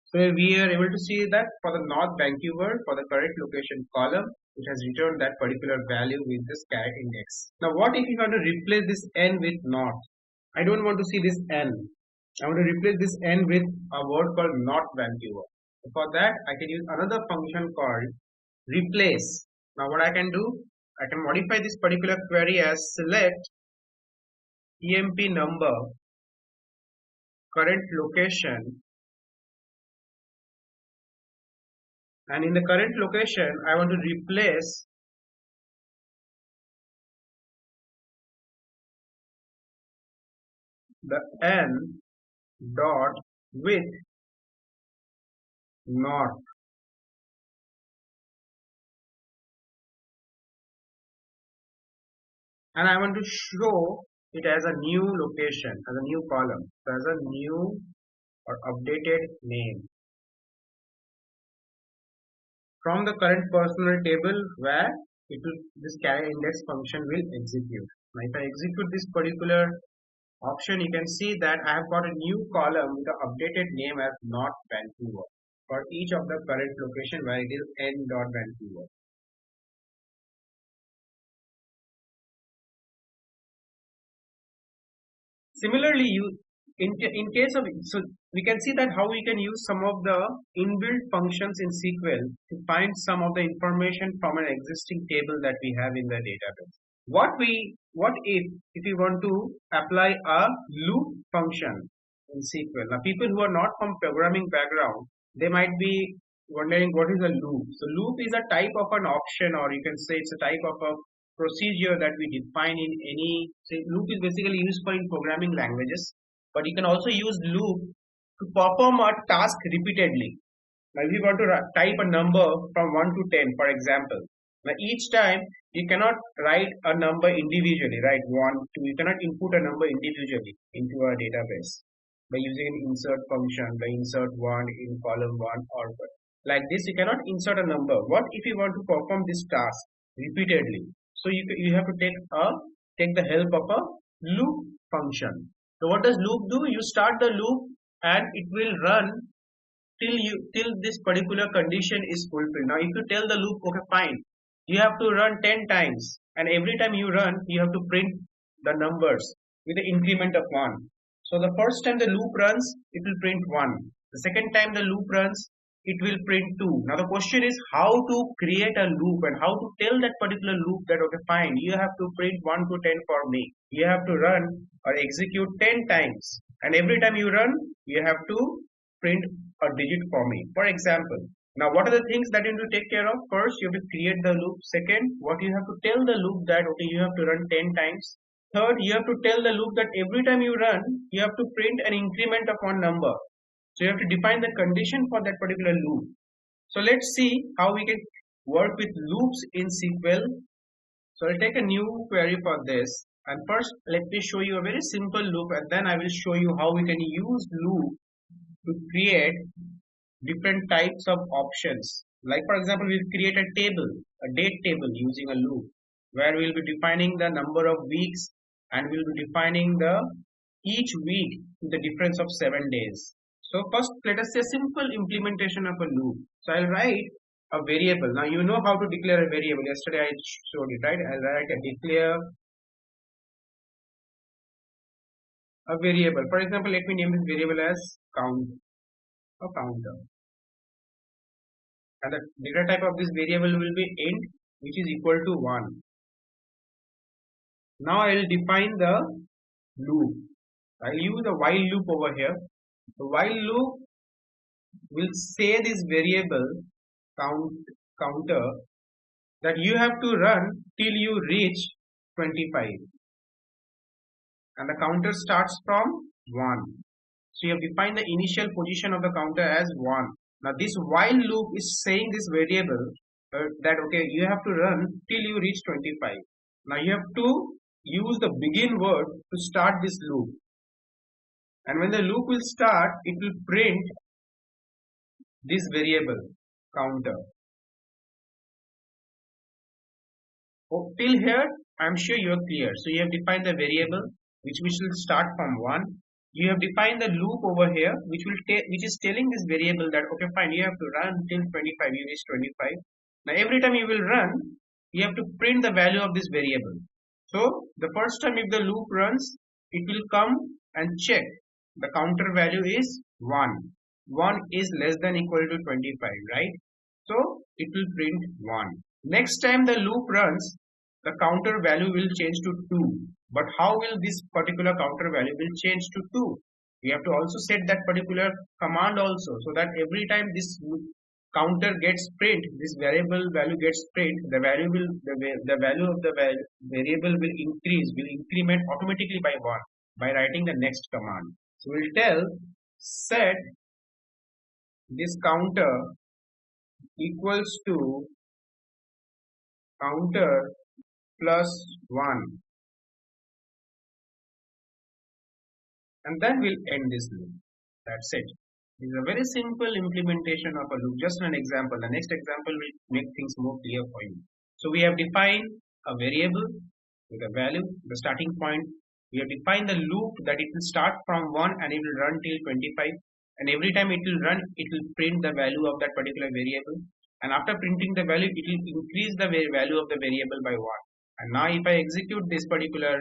So we are able to see that for the North Vancouver, for the current location column, it has returned that particular value with this char index. Now what if you want to replace this n with North? I don't want to see this n. I want to replace this n with a word called North Vancouver. So for that, I can use another function called replace. Now what I can do, I can modify this particular query as select emp number current location, and in the current location I want to replace the n dot with North. And I want to show it as a new location, as a new column, so as a new or updated name from the current personal table where this char index function will execute. Now if I execute this particular option, you can see that I have got a new column with the updated name as North Vancouver for each of the current location where it is n dot Vancouver. Similarly, in case of, so we can see that how we can use some of the inbuilt functions in SQL to find some of the information from an existing table that we have in the database. What if we want to apply a loop function in SQL? Now, people who are not from programming background, they might be wondering what is a loop. So loop is a type of an option, or you can say it's a type of a procedure that we define in any, say, loop is basically used for in programming languages, but you can also use loop to perform a task repeatedly. Now, if you want to type a number from 1 to 10, for example, now each time you cannot write a number individually, right? 1, 2, you cannot input a number individually into a database by using an insert function, by insert 1 in column 1 or like this. You cannot insert a number. What if you want to perform this task repeatedly? So you have to take the help of a loop function. So what does loop do? You start the loop and it will run till this particular condition is fulfilled. Now if you tell the loop, okay fine, you have to run 10 times, and every time you run you have to print the numbers with the increment of 1. So the first time the loop runs, it will print 1. The second time the loop runs, it will print 2. Now the question is how to create a loop and how to tell that particular loop that okay fine, you have to print 1 to 10 for me. You have to run or execute 10 times, and every time you run you have to print a digit for me, for example. Now what are the things that you need to take care of? First, you have to create the loop. Second, what you have to tell the loop that okay, you have to run 10 times. Third, you have to tell the loop that every time you run you have to print an increment of one number. So you have to define the condition for that particular loop. So let's see how we can work with loops in SQL. So I'll take a new query for this, and first let me show you a very simple loop, and then I will show you how we can use loop to create different types of options. Like for example, we'll create a table, a date table using a loop, where we'll be defining the number of weeks, and we'll be defining the each week with the difference of 7 days. So first let us say a simple implementation of a loop. So I'll write a variable. Now you know how to declare a variable. Yesterday I showed it, right? I'll write a declare a variable. For example, let me name this variable as counter. And the data type of this variable will be int, which is equal to 1. Now I will define the loop. I'll use a while loop over here. The while loop will say this variable counter that you have to run till you reach 25, and the counter starts from 1. So you have defined the initial position of the counter as 1. Now this while loop is saying this variable that okay, you have to run till you reach 25. Now you have to use the begin word to start this loop, and when the loop will start, it will print this variable counter. Oh, till here I am sure you are clear. So you have defined the variable which will start from 1. You have defined the loop over here which is telling this variable that okay fine, you have to run till 25, you reach 25. Now every time you will run, you have to print the value of this variable. So the first time if the loop runs, it will come and check the counter value is 1. 1 is less than equal to 25, right? So it will print 1. Next time the loop runs, the counter value will change to 2. But how will this particular counter value will change to 2? We have to also set that particular command also, so that every time this counter gets print, this variable value gets print, the value of the variable will increment automatically by 1 by writing the next command. So we'll tell set this counter equals to counter plus 1, and then we'll end this loop. That's it. This is a very simple implementation of a loop. Just an example. The next example will make things more clear for you. So we have defined a variable with a value, the starting point. We have defined the loop that it will start from 1 and it will run till 25, and every time it will run, it will print the value of that particular variable, and after printing the value, it will increase the value of the variable by 1. And now if I execute this particular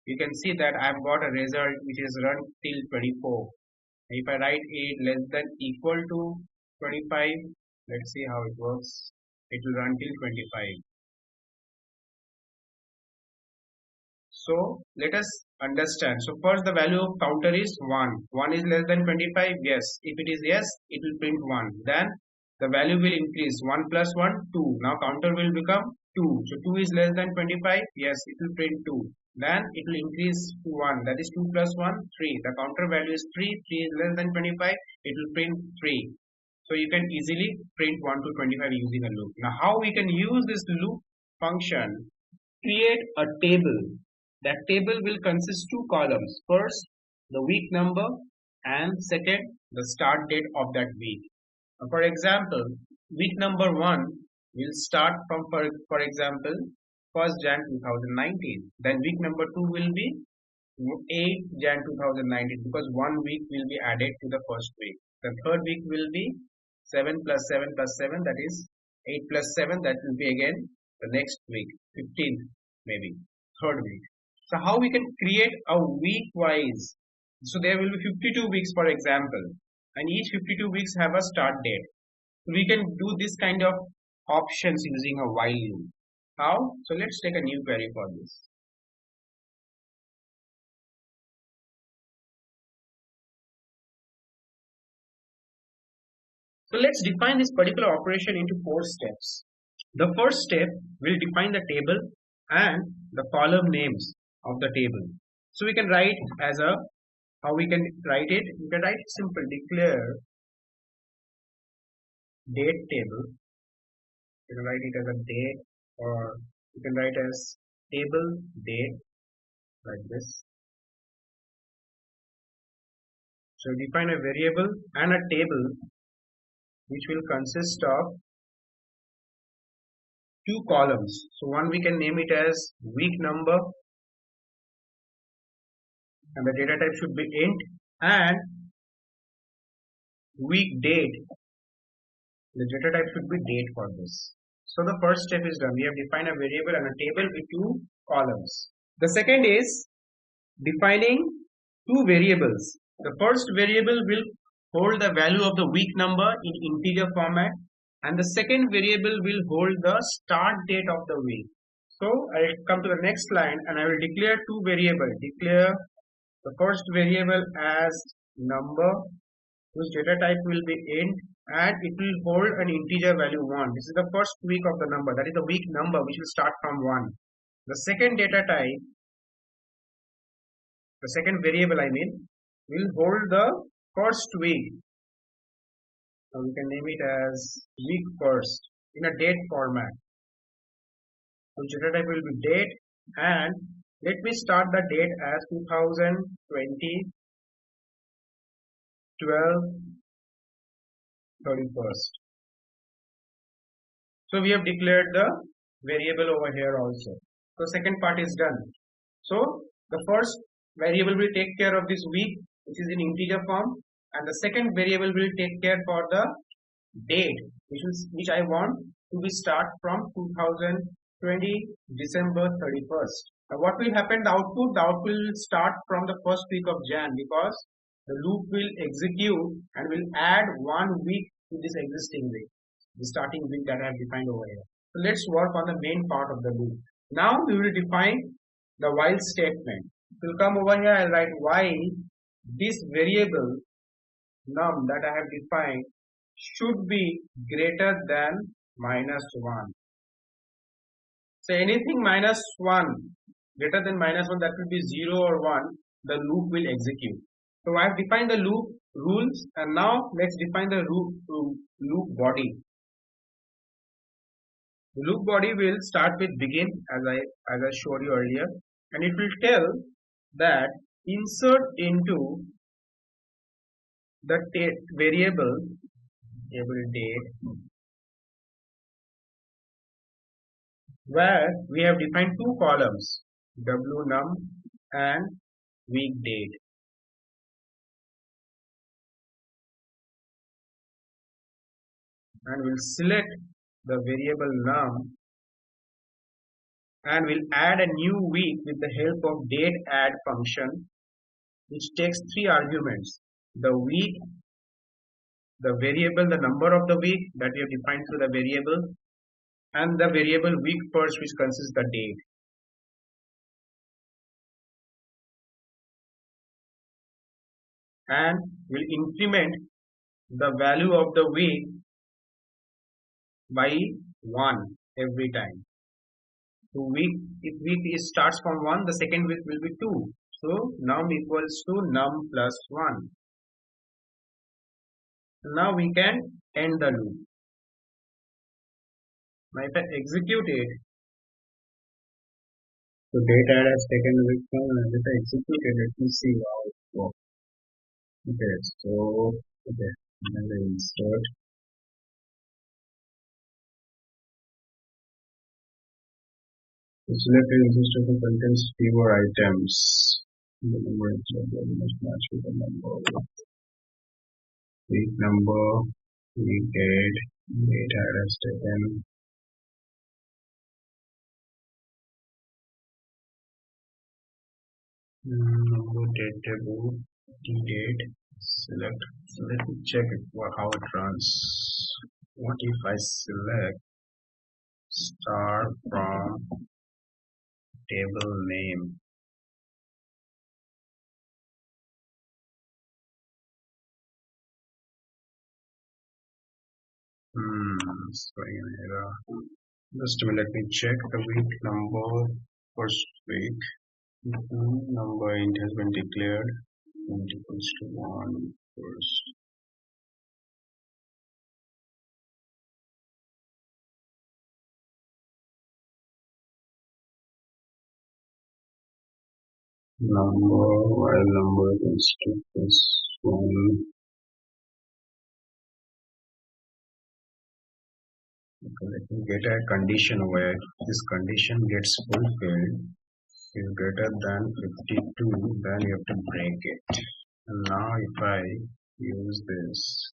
you can see that I've got a result which is run till 24. If I write it less than equal to 25, let's see how it works. It will run till 25. So let us understand. So first the value of counter is 1. 1 is less than 25. Yes. If it is yes, it will print 1. Then the value will increase. 1 plus 1, 2. Now counter will become 2. So 2 is less than 25. Yes, it will print 2. Then it will increase to 1. That is 2 plus 1, 3. The counter value is 3. 3 is less than 25. It will print 3. So you can easily print 1 to 25 using a loop. Now how we can use this loop function? Create a table. That table will consist two columns. First, the week number, and second, the start date of that week. For example, week number 1 will start from, for example, 1st Jan 2019. Then week number 2 will be 8th Jan 2019 because 1 week will be added to the first week. The third week will be 7 plus 7 plus 7, that is 8 plus 7, that will be again the next week, 15th maybe, third week. So how we can create a week wise? So there will be 52 weeks, for example, and each 52 weeks have a start date. So we can do this kind of options using a while loop. How? So let's take a new query for this. So let's define this particular operation into 4 steps. The first step will define the table and the column names of the table. So we can write as a, how we can write it? We can write simple, declare date table. You can write it as a date, or you can write as table date, like this. So define a variable and a table which will consist of 2 columns. So one we can name it as week number, and the data type should be int, and week date, the data type should be date for this. So the first step is done. We have defined a variable and a table with 2 columns. The second is defining 2 variables. The first variable will hold the value of the week number in integer format, and the second variable will hold the start date of the week. So I will come to the next line and I will declare 2 variables. Declare the first variable as number, whose data type will be int, and it will hold an integer value 1. This is the first week of the number, that is the week number which will start from 1. The second data type, the second variable will hold the first week. So we can name it as week first in a date format. So data type will be date, and let me start the date as 2020 12 31st. So we have declared the variable over here also. So second part is done. So the first variable will take care of this week, which is in integer form, and the second variable will take care for the date, which I want to be start from 2020 December 31st. Now what will happen? The output will start from the first week of Jan, because the loop will execute and will add 1 week to this existing week, the starting week that I have defined over here. So let's work on the main part of the loop. Now we will define the while statement. We'll come over here and write while this variable num that I have defined should be greater than -1. So anything -1, greater than -1, that will be 0 or 1, the loop will execute. So I have defined the loop rules, and now let's define the loop body. The loop body will start with begin, as I showed you earlier, and it will tell that insert into the variable date, where we have defined 2 columns, wnum and week date. And we'll select the variable num and we'll add a new week with the help of date add function, which takes three arguments: the week, the variable, the number of the week that we have defined through the variable, and the variable week first, which consists the date. And we'll increment the value of the week by 1 every time. So if week starts from 1, the second week will be 2. So num equals to num plus 1. Now we can end the loop. Now if I execute it, so data has taken the week from, and if I execute it, let me see how it works. Okay, so okay, and I insert. Select a register that contains fewer items. The number must match with the number. Week number, week date, date has taken. Number, date table, date, select. So let me check it how it runs. What if I select star from table name? Sorry, an error. Just a minute, let me check the week number. First week number int has been declared. Int equals to 1 first. Number while number equals to plus 1. Okay, let me get a condition where this condition gets fulfilled is greater than 52, then you have to break it. And now if I use this,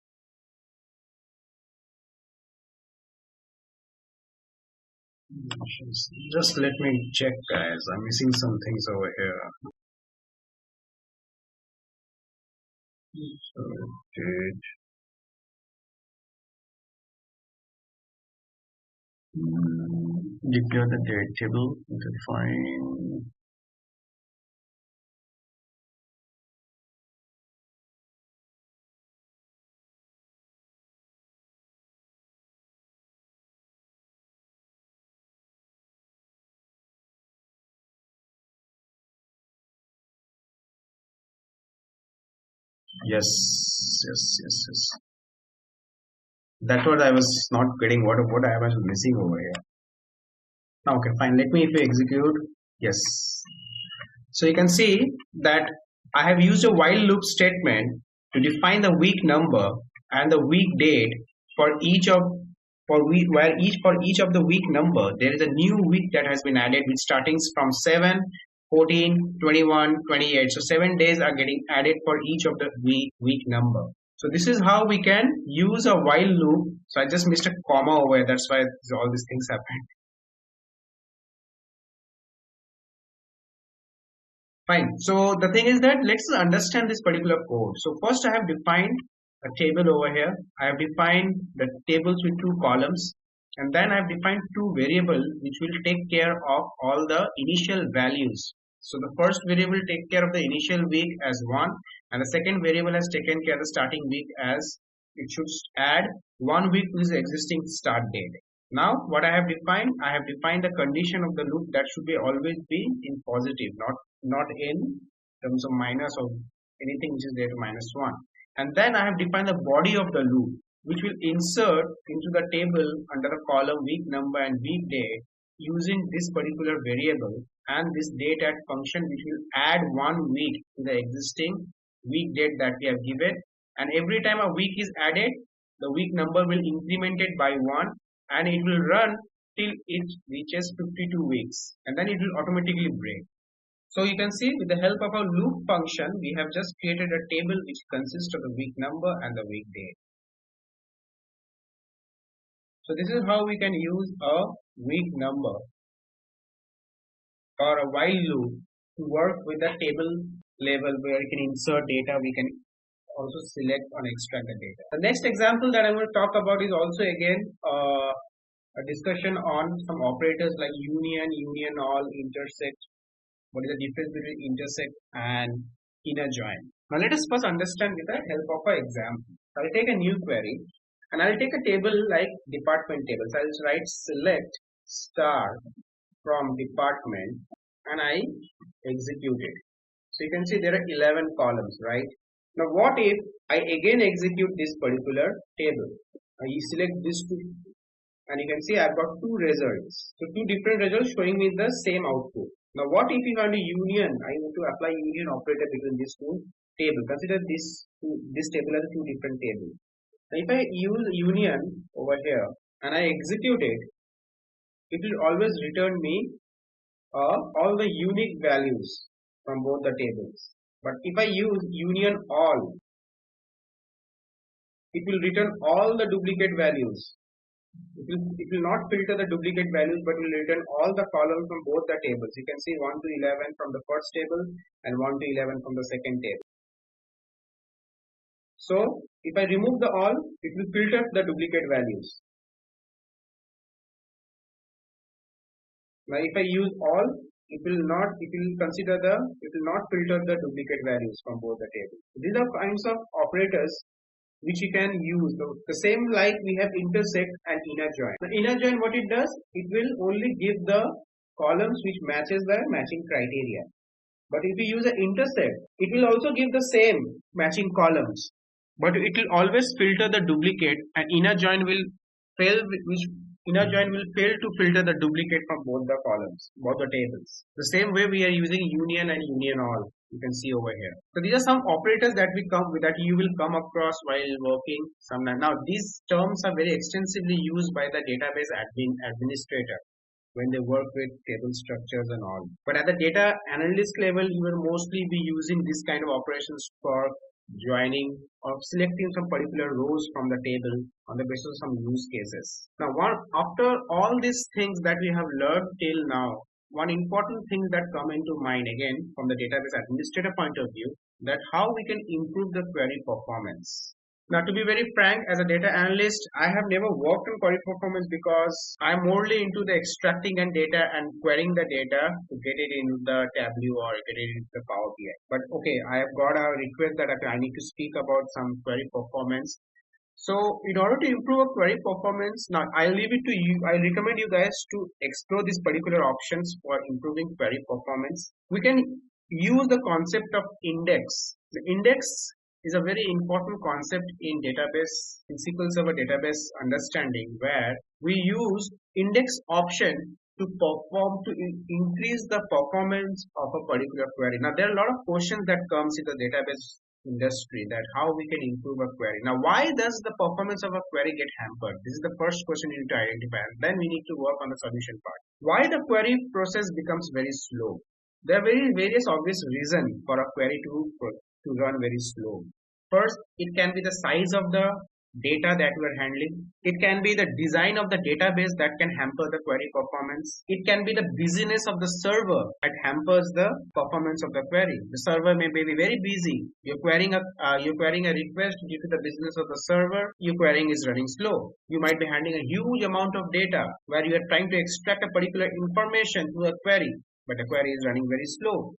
just let me check, guys. I'm missing some things over here. So date. Declare the date table, define. Yes. That's what I was not getting. What I was missing over here. Okay, fine. Let me if you execute. Yes. So you can see that I have used a while loop statement to define the week number and the week date for each of for each of the week number there is a new week that has been added, which starting from 7, 14, 21, 28. So 7 days are getting added for each of the week number. So this is how we can use a while loop. So I just missed a comma over here. That's why all these things happen. Fine. So the thing is that let's understand this particular code. So first I have defined a table over here. I have defined the tables with 2 columns, and then I have defined 2 variables which will take care of all the initial values. So the first variable take care of the initial week as 1, and the second variable has taken care of the starting week as it should add 1 week to the existing start date. Now what I have defined the condition of the loop that should be always be in positive, not in terms of minus or anything which is there to -1. And then I have defined the body of the loop, which will insert into the table under the column week number and week date using this particular variable and this date add function, which will add 1 week to the existing week date that we have given. And every time a week is added, the week number will increment it by 1, and it will run till it reaches 52 weeks, and then it will automatically break. So you can see with the help of our loop function, we have just created a table which consists of the week number and the week date. So this is how we can use a week number. or a while loop to work with the table level where you can insert data, we can also select or extract the data. The next example that I'm going to talk about is also again a discussion on some operators like union, union all, intersect. What is the difference between intersect and inner join? Now let us first understand with the help of an example. I'll take a new query and I'll take a table like department tables. I'll just write select star from department and I execute it. So you can see there are 11 columns, right? Now what if I again execute this particular table? I select this two and you can see I've got two results. So two different results showing me the same output. Now what if you want a union? I need to apply union operator between these two tables. Consider this table as two different tables. Now if I use union over here and I execute it, it will always return me all the unique values from both the tables. But if I use union all, it will return all the duplicate values. It will not filter the duplicate values, but will return all the columns from both the tables. You can see 1 to 11 from the first table and 1 to 11 from the second table. So if I remove the all, it will filter the duplicate values. Now if I use all, it will not filter the duplicate values from both the tables. These are kinds of operators which you can use. The same like we have intersect and inner join. The inner join, what it does, it will only give the columns which matches the matching criteria. But if you use an intersect, it will also give the same matching columns, but it will always filter the duplicate, and inner join will fail to filter the duplicate from both the columns, both the tables. The same way we are using union and union all. You can see over here. So these are some operators that you will come across while working sometime. Now these terms are very extensively used by the database administrator when they work with table structures and all. But at the data analyst level, you will mostly be using this kind of operations for joining or selecting some particular rows from the table on the basis of some use cases. Now after all these things that we have learned till now, one important thing that come into mind again from the database administrator point of view, that how we can improve the query performance. Now to be very frank, as a data analyst, I have never worked on query performance because I'm morely into the extracting and data and querying the data to get it in the Tableau or get it into the Power BI. But okay, I have got a request that I need to speak about some query performance. So in order to improve a query performance, now I'll leave it to you. I recommend you guys to explore these particular options for improving query performance. We can use the concept of index. The index is a very important concept in SQL Server database understanding, where we use index option to increase the performance of a particular query. Now there are a lot of questions that comes in the database industry, that how we can improve a query. Now why does the performance of a query get hampered? This is the first question you need to identify, and then we need to work on the solution part. Why the query process becomes very slow? There are various obvious reasons for a query to run very slow. First, it can be the size of the data that we are handling. It can be the design of the database that can hamper the query performance. It can be the busyness of the server that hampers the performance of the query. The server may be very busy. You're querying a request. Due to the busyness of the server, your querying is running slow. You might be handling a huge amount of data where you are trying to extract a particular information to a query, but the query is running very slow.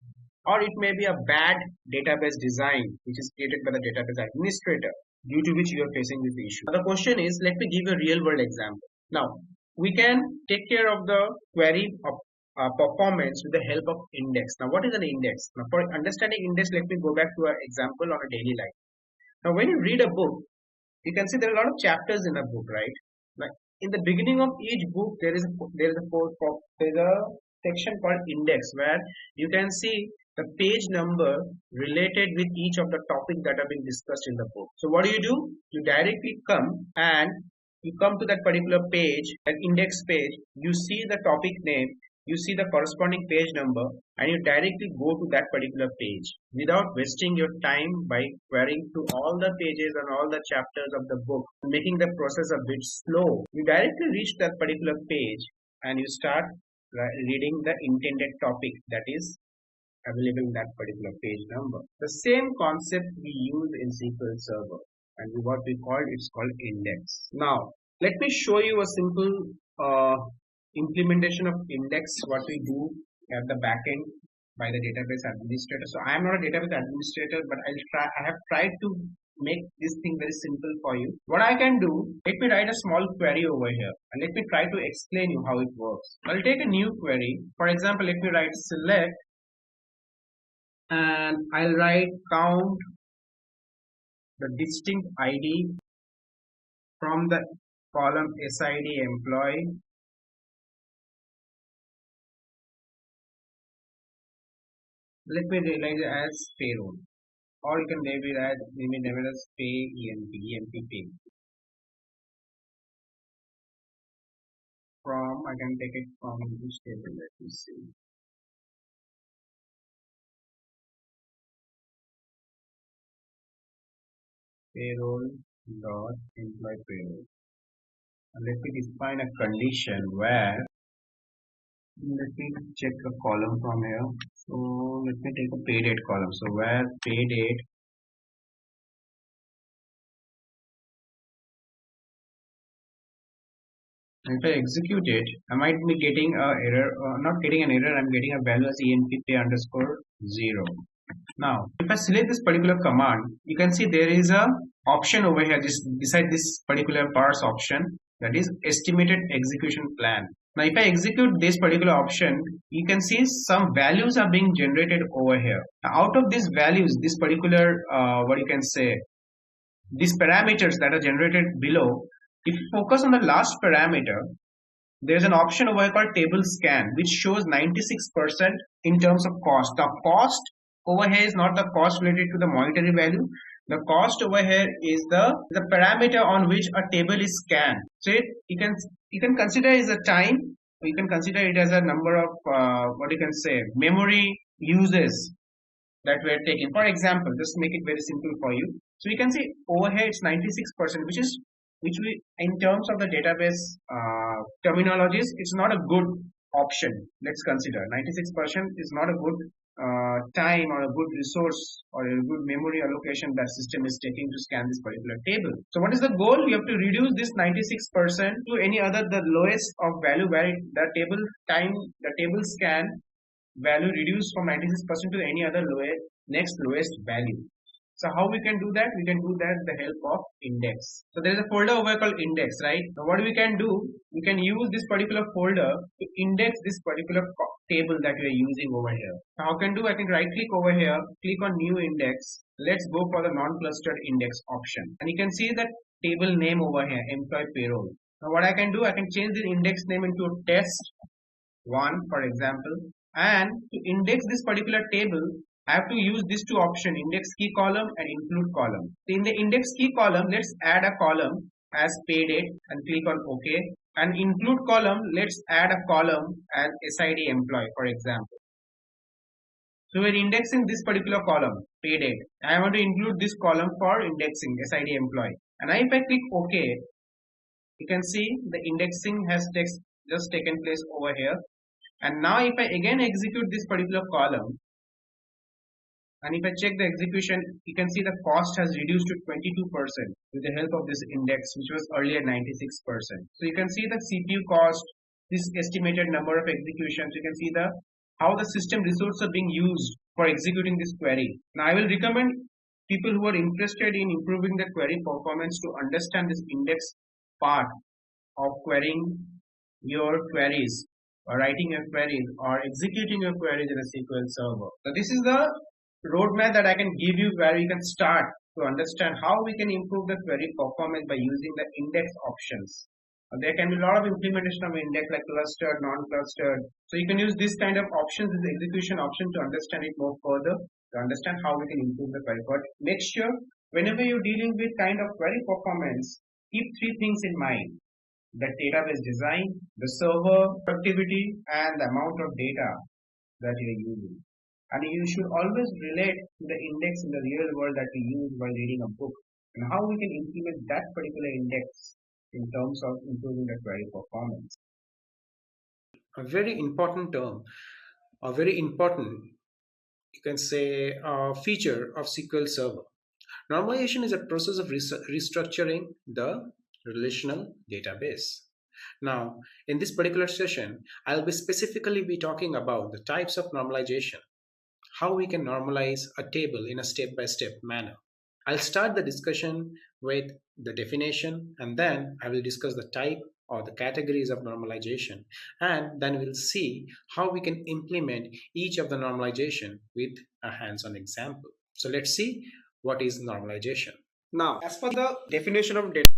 Or it may be a bad database design which is created by the database administrator, due to which you are facing this issue. Now the question is, let me give a real world example. Now we can take care of the query of performance with the help of index. Now what is an index? Now for understanding index, let me go back to an example on a daily life. Now when you read a book, you can see there are a lot of chapters in a book, right? Like in the beginning of each book, there is a section called index, where you can see the page number related with each of the topics that are being discussed in the book. So what do? You directly come to that particular page, an index page, you see the topic name, you see the corresponding page number, and you directly go to that particular page without wasting your time by querying through all the pages and all the chapters of the book, making the process a bit slow. You directly reach that particular page and you start reading the intended topic that is available in that particular page number. The same concept we use in SQL Server, and what we call it's called index. Now let me show you a simple implementation of index, what we do at the back end by the database administrator. So I am not a database administrator, but I have tried to make this thing very simple for you. What I can do, let me write a small query over here and let me try to explain you how it works. I'll take a new query. For example, let me write select and I'll write count the distinct ID from the column SID employee. Let me realize it as payroll, or you can name it as pay EMP pay. From, I can take it from this table. Let me see. Payroll dot employee payroll. And let me define a condition where, let me check a column from here. So let me take a pay date column. So where pay date if I execute it, I might be getting a error, not getting an error, I'm getting a value as ENP underscore 0. Now, if I select this particular command, you can see there is a option over here, beside this particular parse option, that is estimated execution plan. Now, if I execute this particular option, you can see some values are being generated over here. Now, out of these values, this particular, what you can say, these parameters that are generated below, if you focus on the last parameter, there's an option over here called table scan, which shows 96% in terms of cost. The cost over here is not the cost related to the monetary value. The cost over here is the parameter on which a table is scanned. So you can consider it as a time. You can consider it as a number of what you can say memory uses that we are taking. For example, just make it very simple for you. So you can see over here it's 96%, which we in terms of the database terminologies, it's not a good option. Let's consider 96% is not a good time or a good resource or a good memory allocation that system is taking to scan this particular table. So what is the goal? You have to reduce this 96% to any other, the lowest of value where the table scan value reduced from 96% to any other next lowest value. So how we can do that? We can do that with the help of index. So there is a folder over called index, right? Now what we can do, we can use this particular folder to index this particular table that we are using over here. Now how can do? I can right click over here, click on new index. Let's go for the non-clustered index option. And you can see that table name over here, employee payroll. Now what I can do, I can change the index name into test1, for example. And to index this particular table, I have to use these two options, index key column and include column. In the index key column, let's add a column as pay date and click on OK. And include column, let's add a column as SID employee, for example. So we're indexing this particular column, pay date. I want to include this column for indexing SID employee. And if I click OK, you can see the indexing has just taken place over here. And now if I again execute this particular column, and if I check the execution, you can see the cost has reduced to 22% with the help of this index, which was earlier 96%. So you can see the CPU cost, this estimated number of executions. You can see how the system resources are being used for executing this query. Now I will recommend people who are interested in improving the query performance to understand this index part of querying your queries or writing your queries or executing your queries in a SQL Server. So this is the roadmap that I can give you where you can start to understand how we can improve the query performance by using the index options. There can be a lot of implementation of index like clustered, non-clustered. So you can use this kind of options, this execution option to understand it more further, to understand how we can improve the query. But make sure whenever you're dealing with kind of query performance, keep three things in mind: the database design, the server productivity, and the amount of data that you're using. And you should always relate to the index in the real world that we use while reading a book and how we can implement that particular index in terms of improving the query performance. a very important term, a very important, you can say, feature of SQL Server. Normalization is a process of restructuring the relational database. Now, in this particular session, I'll be specifically be talking about the types of normalization, how we can normalize a table in a step-by-step manner. I'll start the discussion with the definition, and then I will discuss the type or the categories of normalization, and then we'll see how we can implement each of the normalization with a hands-on example. So let's see what is normalization. Now, as per the definition of data,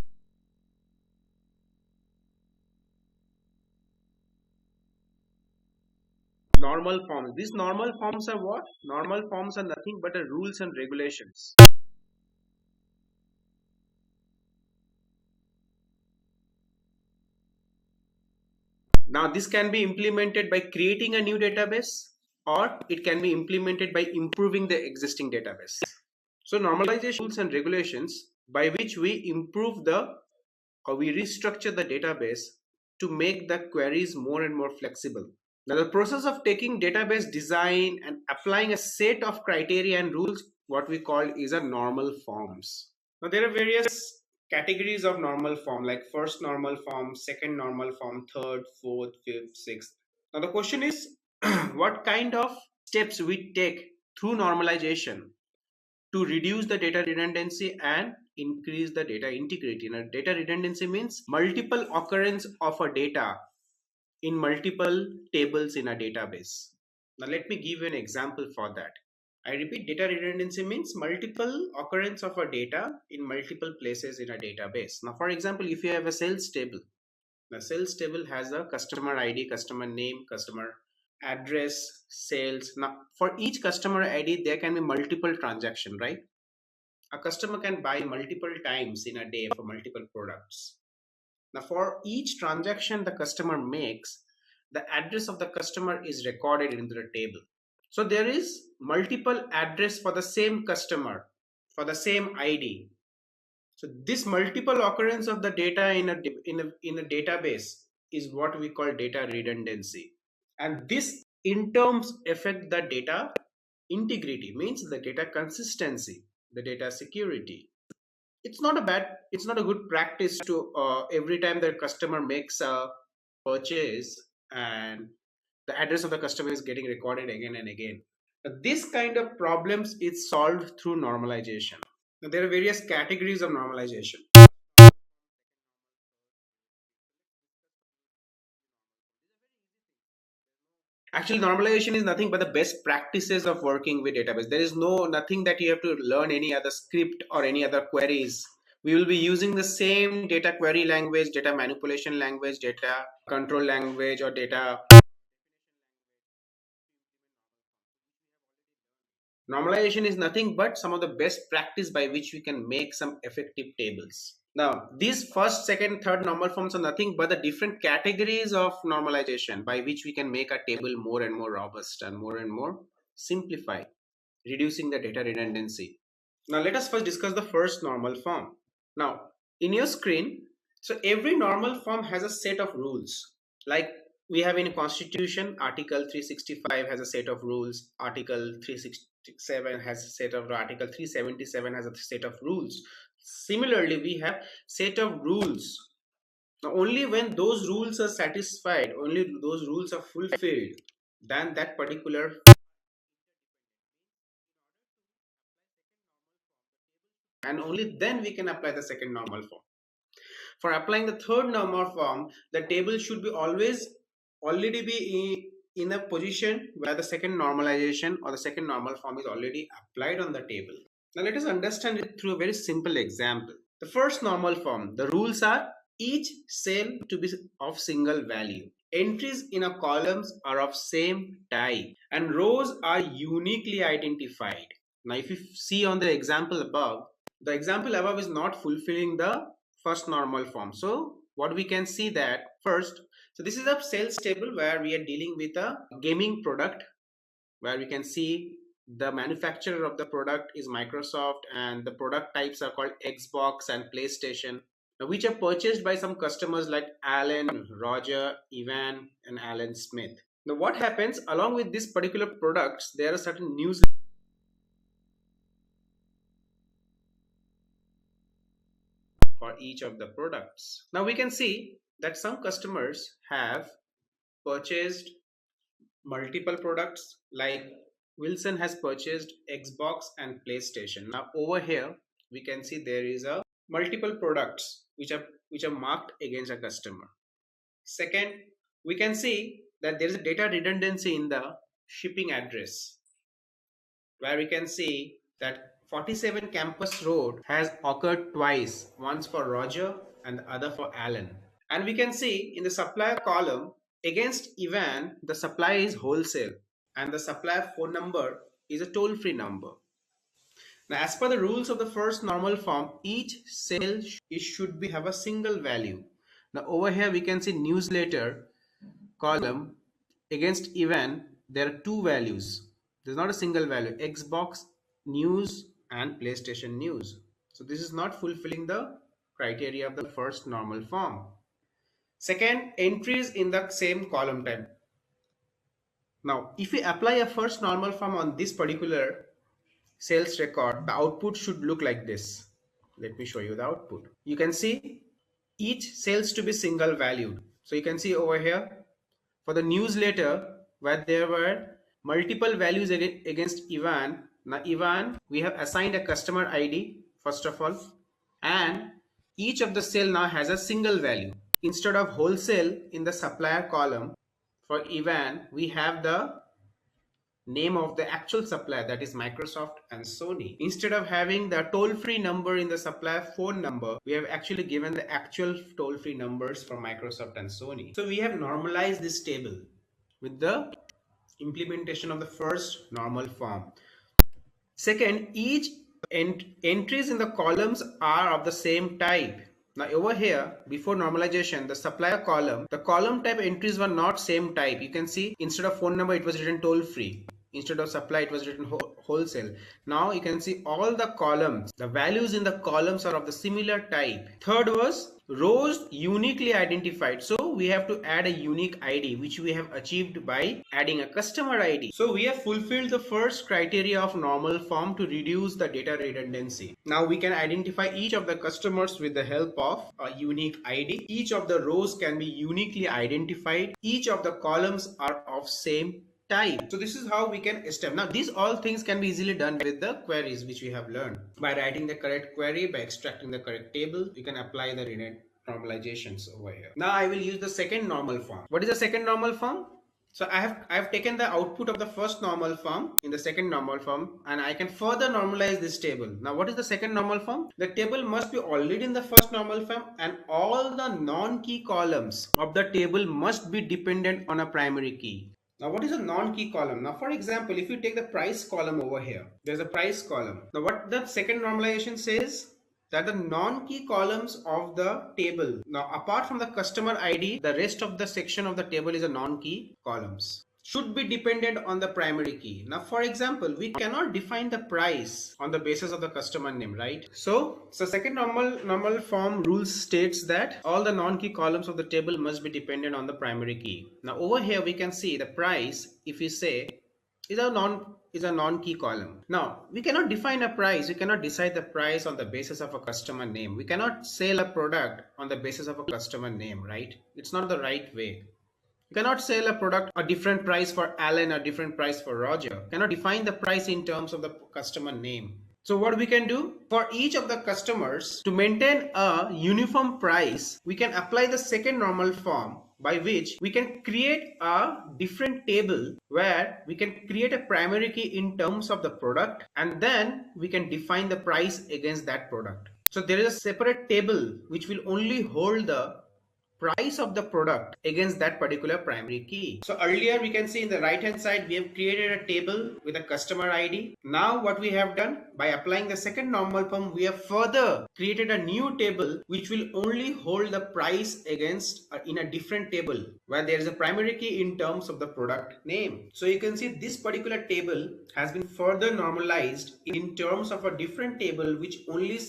normal forms. These normal forms are what? Normal forms are nothing but rules and regulations. Now, this can be implemented by creating a new database, or it can be implemented by improving the existing database. So, normalization rules and regulations by which we improve the or we restructure the database to make the queries more and more flexible. Now, the process of taking database design and applying a set of criteria and rules, what we call is a normal forms. Now, there are various categories of normal form, like first normal form, second normal form, third, fourth, fifth, sixth. Now, the question is what kind of steps we take through normalization to reduce the data redundancy and increase the data integrity. Now, data redundancy means multiple occurrence of a data in multiple tables in a database. Now, let me give you an example for that. I repeat, data redundancy means multiple occurrence of a data in multiple places in a database. Now, for example, if you have a sales table, the sales table has a customer ID, customer name, customer address, sales. Now, for each customer ID, there can be multiple transaction, right? A customer can buy multiple times in a day for multiple products. Now, for each transaction the customer makes, the address of the customer is recorded into the table. So there is multiple address for the same customer, for the same ID. So this multiple occurrence of the data in a database is what we call data redundancy. And this in terms affect the data integrity, means the data consistency, the data security. It's not a good practice to every time the customer makes a purchase and the address of the customer is getting recorded again and again. This kind of problems is solved through normalization. Now, there are various categories of normalization. Actually, normalization is nothing but the best practices of working with database. There is nothing that you have to learn any other script or any other queries. We will be using the same data query language, data manipulation language, data control language, or data. Normalization is nothing but some of the best practice by which we can make some effective tables. Now, these first, second, third normal forms are nothing but the different categories of normalization by which we can make a table more and more robust and more simplified, reducing the data redundancy. Now, let us first discuss the first normal form. Now, in your screen, so every normal form has a set of rules. Like we have in Constitution, Article 365 has a set of rules, Article 367 has a set of, Article 377 has a set of rules. Similarly, we have set of rules. Now, only when those rules are satisfied, only those rules are fulfilled, then that particular, and only then we can apply the second normal form. For applying the third normal form, the table should be already be in a position where the second normalization or the second normal form is already applied on the table. Now let us understand it through a very simple example. The first normal form, the rules are each cell to be of single value. Entries in a columns are of same type and rows are uniquely identified. Now if you see on the example above, the example above is not fulfilling the first normal form. So what we can see that first, so this is a sales table where we are dealing with a gaming product, where we can see the manufacturer of the product is Microsoft and the product types are called Xbox and PlayStation. which are purchased by some customers like Alan, Roger, Ivan, and Alan Smith. Now, what happens along with these particular products, there are certain news for each of the products. Now, we can see that some customers have purchased multiple products, like Wilson has purchased Xbox and PlayStation. Now, over here, we can see there is a multiple products which are marked against a customer. Second, we can see that there is a data redundancy in the shipping address, where we can see that 47 Campus Road has occurred twice, once for Roger and the other for Alan. And we can see in the supplier column, against Ivan, the supplier is wholesale and the supplier phone number is a toll-free number. Now, as per the rules of the first normal form, each sale should have a single value. Now, over here we can see newsletter column. Against Ivan, there are two values. There's not a single value: Xbox news and PlayStation news. So this is not fulfilling the criteria of the first normal form. Second, entries in the same column type. Now, if we apply a first normal form on this particular sales record, the output should look like this. Let me show you the output. You can see each sales to be single valued. So you can see over here for the newsletter where there were multiple values against Ivan. Now Ivan, we have assigned a customer ID first of all, and each of the sale now has a single value. Instead of wholesale in the supplier column, for Ivan, we have the name of the actual supplier, that is Microsoft and Sony. Instead of having the toll-free number in the supplier phone number, we have actually given the actual toll-free numbers for Microsoft and Sony. So we have normalized this table with the implementation of the first normal form. Second, each entries in the columns are of the same type. Now over here, before normalization, the supplier column, the column type entries were not same type. You can see instead of phone number, it was written toll free. Instead of supply, it was written wholesale. Now you can see all the columns, the values in the columns are of the similar type. Third was rows uniquely identified. So we have to add a unique ID, which we have achieved by adding a customer ID. So we have fulfilled the first criteria of normal form to reduce the data redundancy. Now we can identify each of the customers with the help of a unique ID. Each of the rows can be uniquely identified. Each of the columns are of same type. So this is how we can establish. Now these all things can be easily done with the queries which we have learned. By writing the correct query, by extracting the correct table, you can apply the normalizations over here. Now I will use the second normal form. What is the second normal form? So I have taken the output of the first normal form in the second normal form, and I can further normalize this table. Now what is the second normal form? The table must be already in the first normal form, and all the non-key columns of the table must be dependent on a primary key. Now what is a non-key column? Now for example, if you take the price column over here, there's a price column. Now what the second normalization says, that the non-key columns of the table, now apart from the customer ID, the rest of the section of the table is a non-key columns, should be dependent on the primary key. Now for example, we cannot define the price on the basis of the customer name, right? So second normal form rules states that all the non-key columns of the table must be dependent on the primary key. Now over here we can see the price, if we say, is a non-key column. Now we cannot define a price, we cannot decide the price on the basis of a customer name. We cannot sell a product on the basis of a customer name, right? It's not the right way. You cannot sell a product a different price for Alan, a different price for Roger. You cannot define the price in terms of the customer name. So what we can do, for each of the customers, to maintain a uniform price, we can apply the second normal form, by which we can create a different table where we can create a primary key in terms of the product, and then we can define the price against that product. So there is a separate table which will only hold the price of the product against that particular primary key. So earlier we can see in the right hand side, we have created a table with a customer ID. Now what we have done, by applying the second normal form, we have further created a new table which will only hold the price against in a different table where there is a primary key in terms of the product name. So you can see this particular table has been further normalized in terms of a different table which only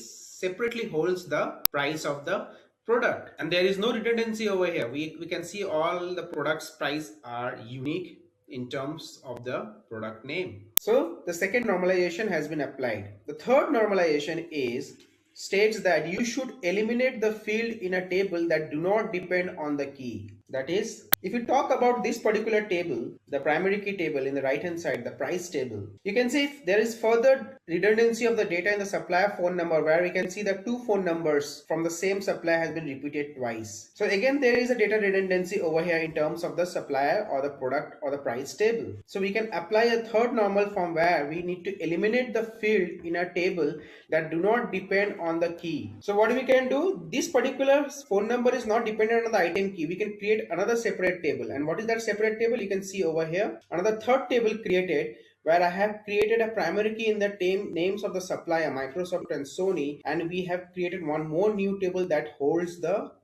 separately holds the price of the product, and there is no redundancy over here. We can see all the products price are unique in terms of the product name. So the second normalization has been applied. The third normalization is states that you should eliminate the field in a table that do not depend on the key. That is, if you talk about this particular table, the primary key table in the right hand side, the price table, you can see if there is further redundancy of the data in the supplier phone number, where we can see that two phone numbers from the same supplier has been repeated twice. So again, there is a data redundancy over here in terms of the supplier or the product or the price table. So we can apply a third normal form where we need to eliminate the field in a table that do not depend on the key. So what we can do, this particular phone number is not dependent on the item key. We can create another separate table. And what is that separate table? You can see over here another third table created, where I have created a primary key in the names of the supplier, Microsoft and Sony, and we have created one more new table that holds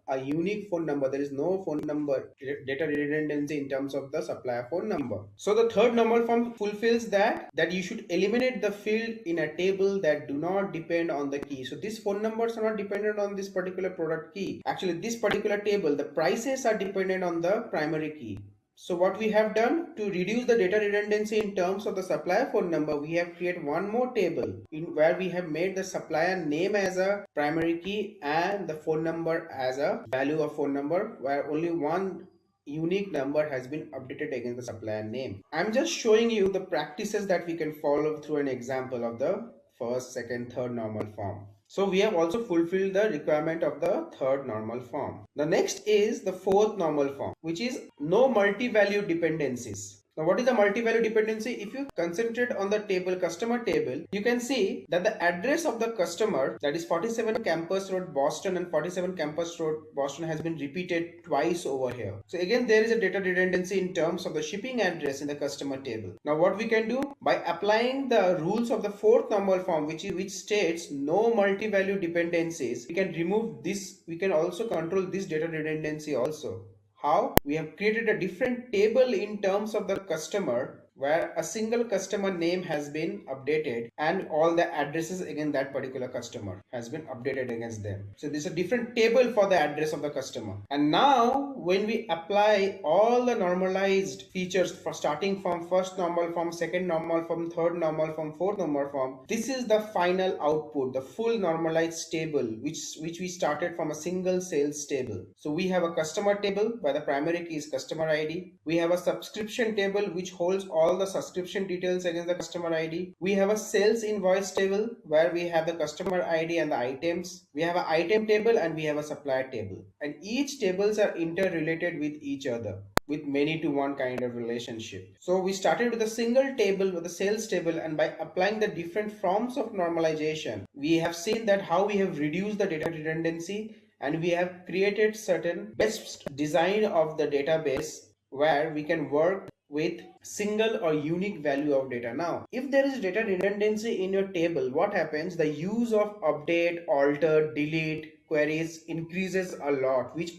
a unique phone number. There is no phone number data redundancy in terms of the supplier phone number. So the third normal form fulfills that you should eliminate the field in a table that do not depend on the key. So these phone numbers are not dependent on this particular product key. Actually, this particular table, the prices are dependent on the primary key. So what we have done to reduce the data redundancy in terms of the supplier phone number, we have created one more table in where we have made the supplier name as a primary key and the phone number as a value of phone number, where only one unique number has been updated against the supplier name. I'm just showing you the practices that we can follow through an example of the first, second, third normal form. So we have also fulfilled the requirement of the third normal form. The next is the fourth normal form, which is no multi-value dependencies. Now what is the multi-value dependency? If you concentrate on the table, customer table, you can see that the address of the customer, that is 47 Campus Road, Boston, and 47 Campus Road, Boston, has been repeated twice over here. So again, there is a data redundancy in terms of the shipping address in the customer table. Now what we can do, by applying the rules of the fourth normal form, which states no multi-value dependencies, we can remove this. We can also control this data redundancy also. How? We have created a different table in terms of the customer, where a single customer name has been updated and all the addresses against that particular customer has been updated against them. So this is a different table for the address of the customer. And now when we apply all the normalized features for starting from first normal form, second normal form, third normal form, fourth normal form, this is the final output, the full normalized table, which we started from a single sales table. So we have a customer table where the primary key is customer ID. We have a subscription table which holds all the subscription details against the customer ID. We have a sales invoice table where we have the customer ID and the items. We have an item table and we have a supplier table. And each tables are interrelated with each other, with many to one kind of relationship. So we started with a single table, with a sales table, and by applying the different forms of normalization, we have seen that how we have reduced the data redundancy, and we have created certain best design of the database where we can work with single or unique value of data. Now, if there is data redundancy in your table, what happens? The use of update, alter, delete queries increases a lot, which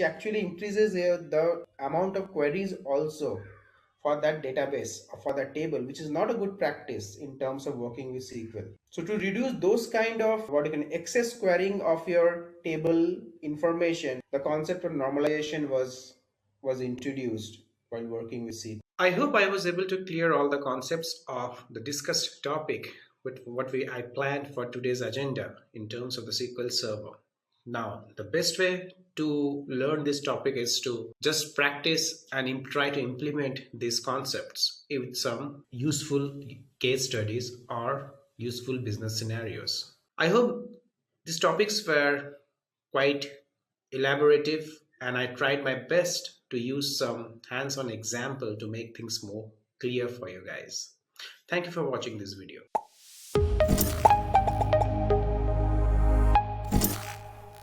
actually increases the amount of queries also for that database or for that table, which is not a good practice in terms of working with SQL. So to reduce those kind of excess querying of your table information, the concept of normalization was introduced while working with SQL. I hope I was able to clear all the concepts of the discussed topic with what I planned for today's agenda in terms of the SQL Server. Now, the best way to learn this topic is to just practice and try to implement these concepts with some useful case studies or useful business scenarios. I hope these topics were quite elaborative, and I tried my best to use some hands-on example to make things more clear for you guys. Thank you for watching this video.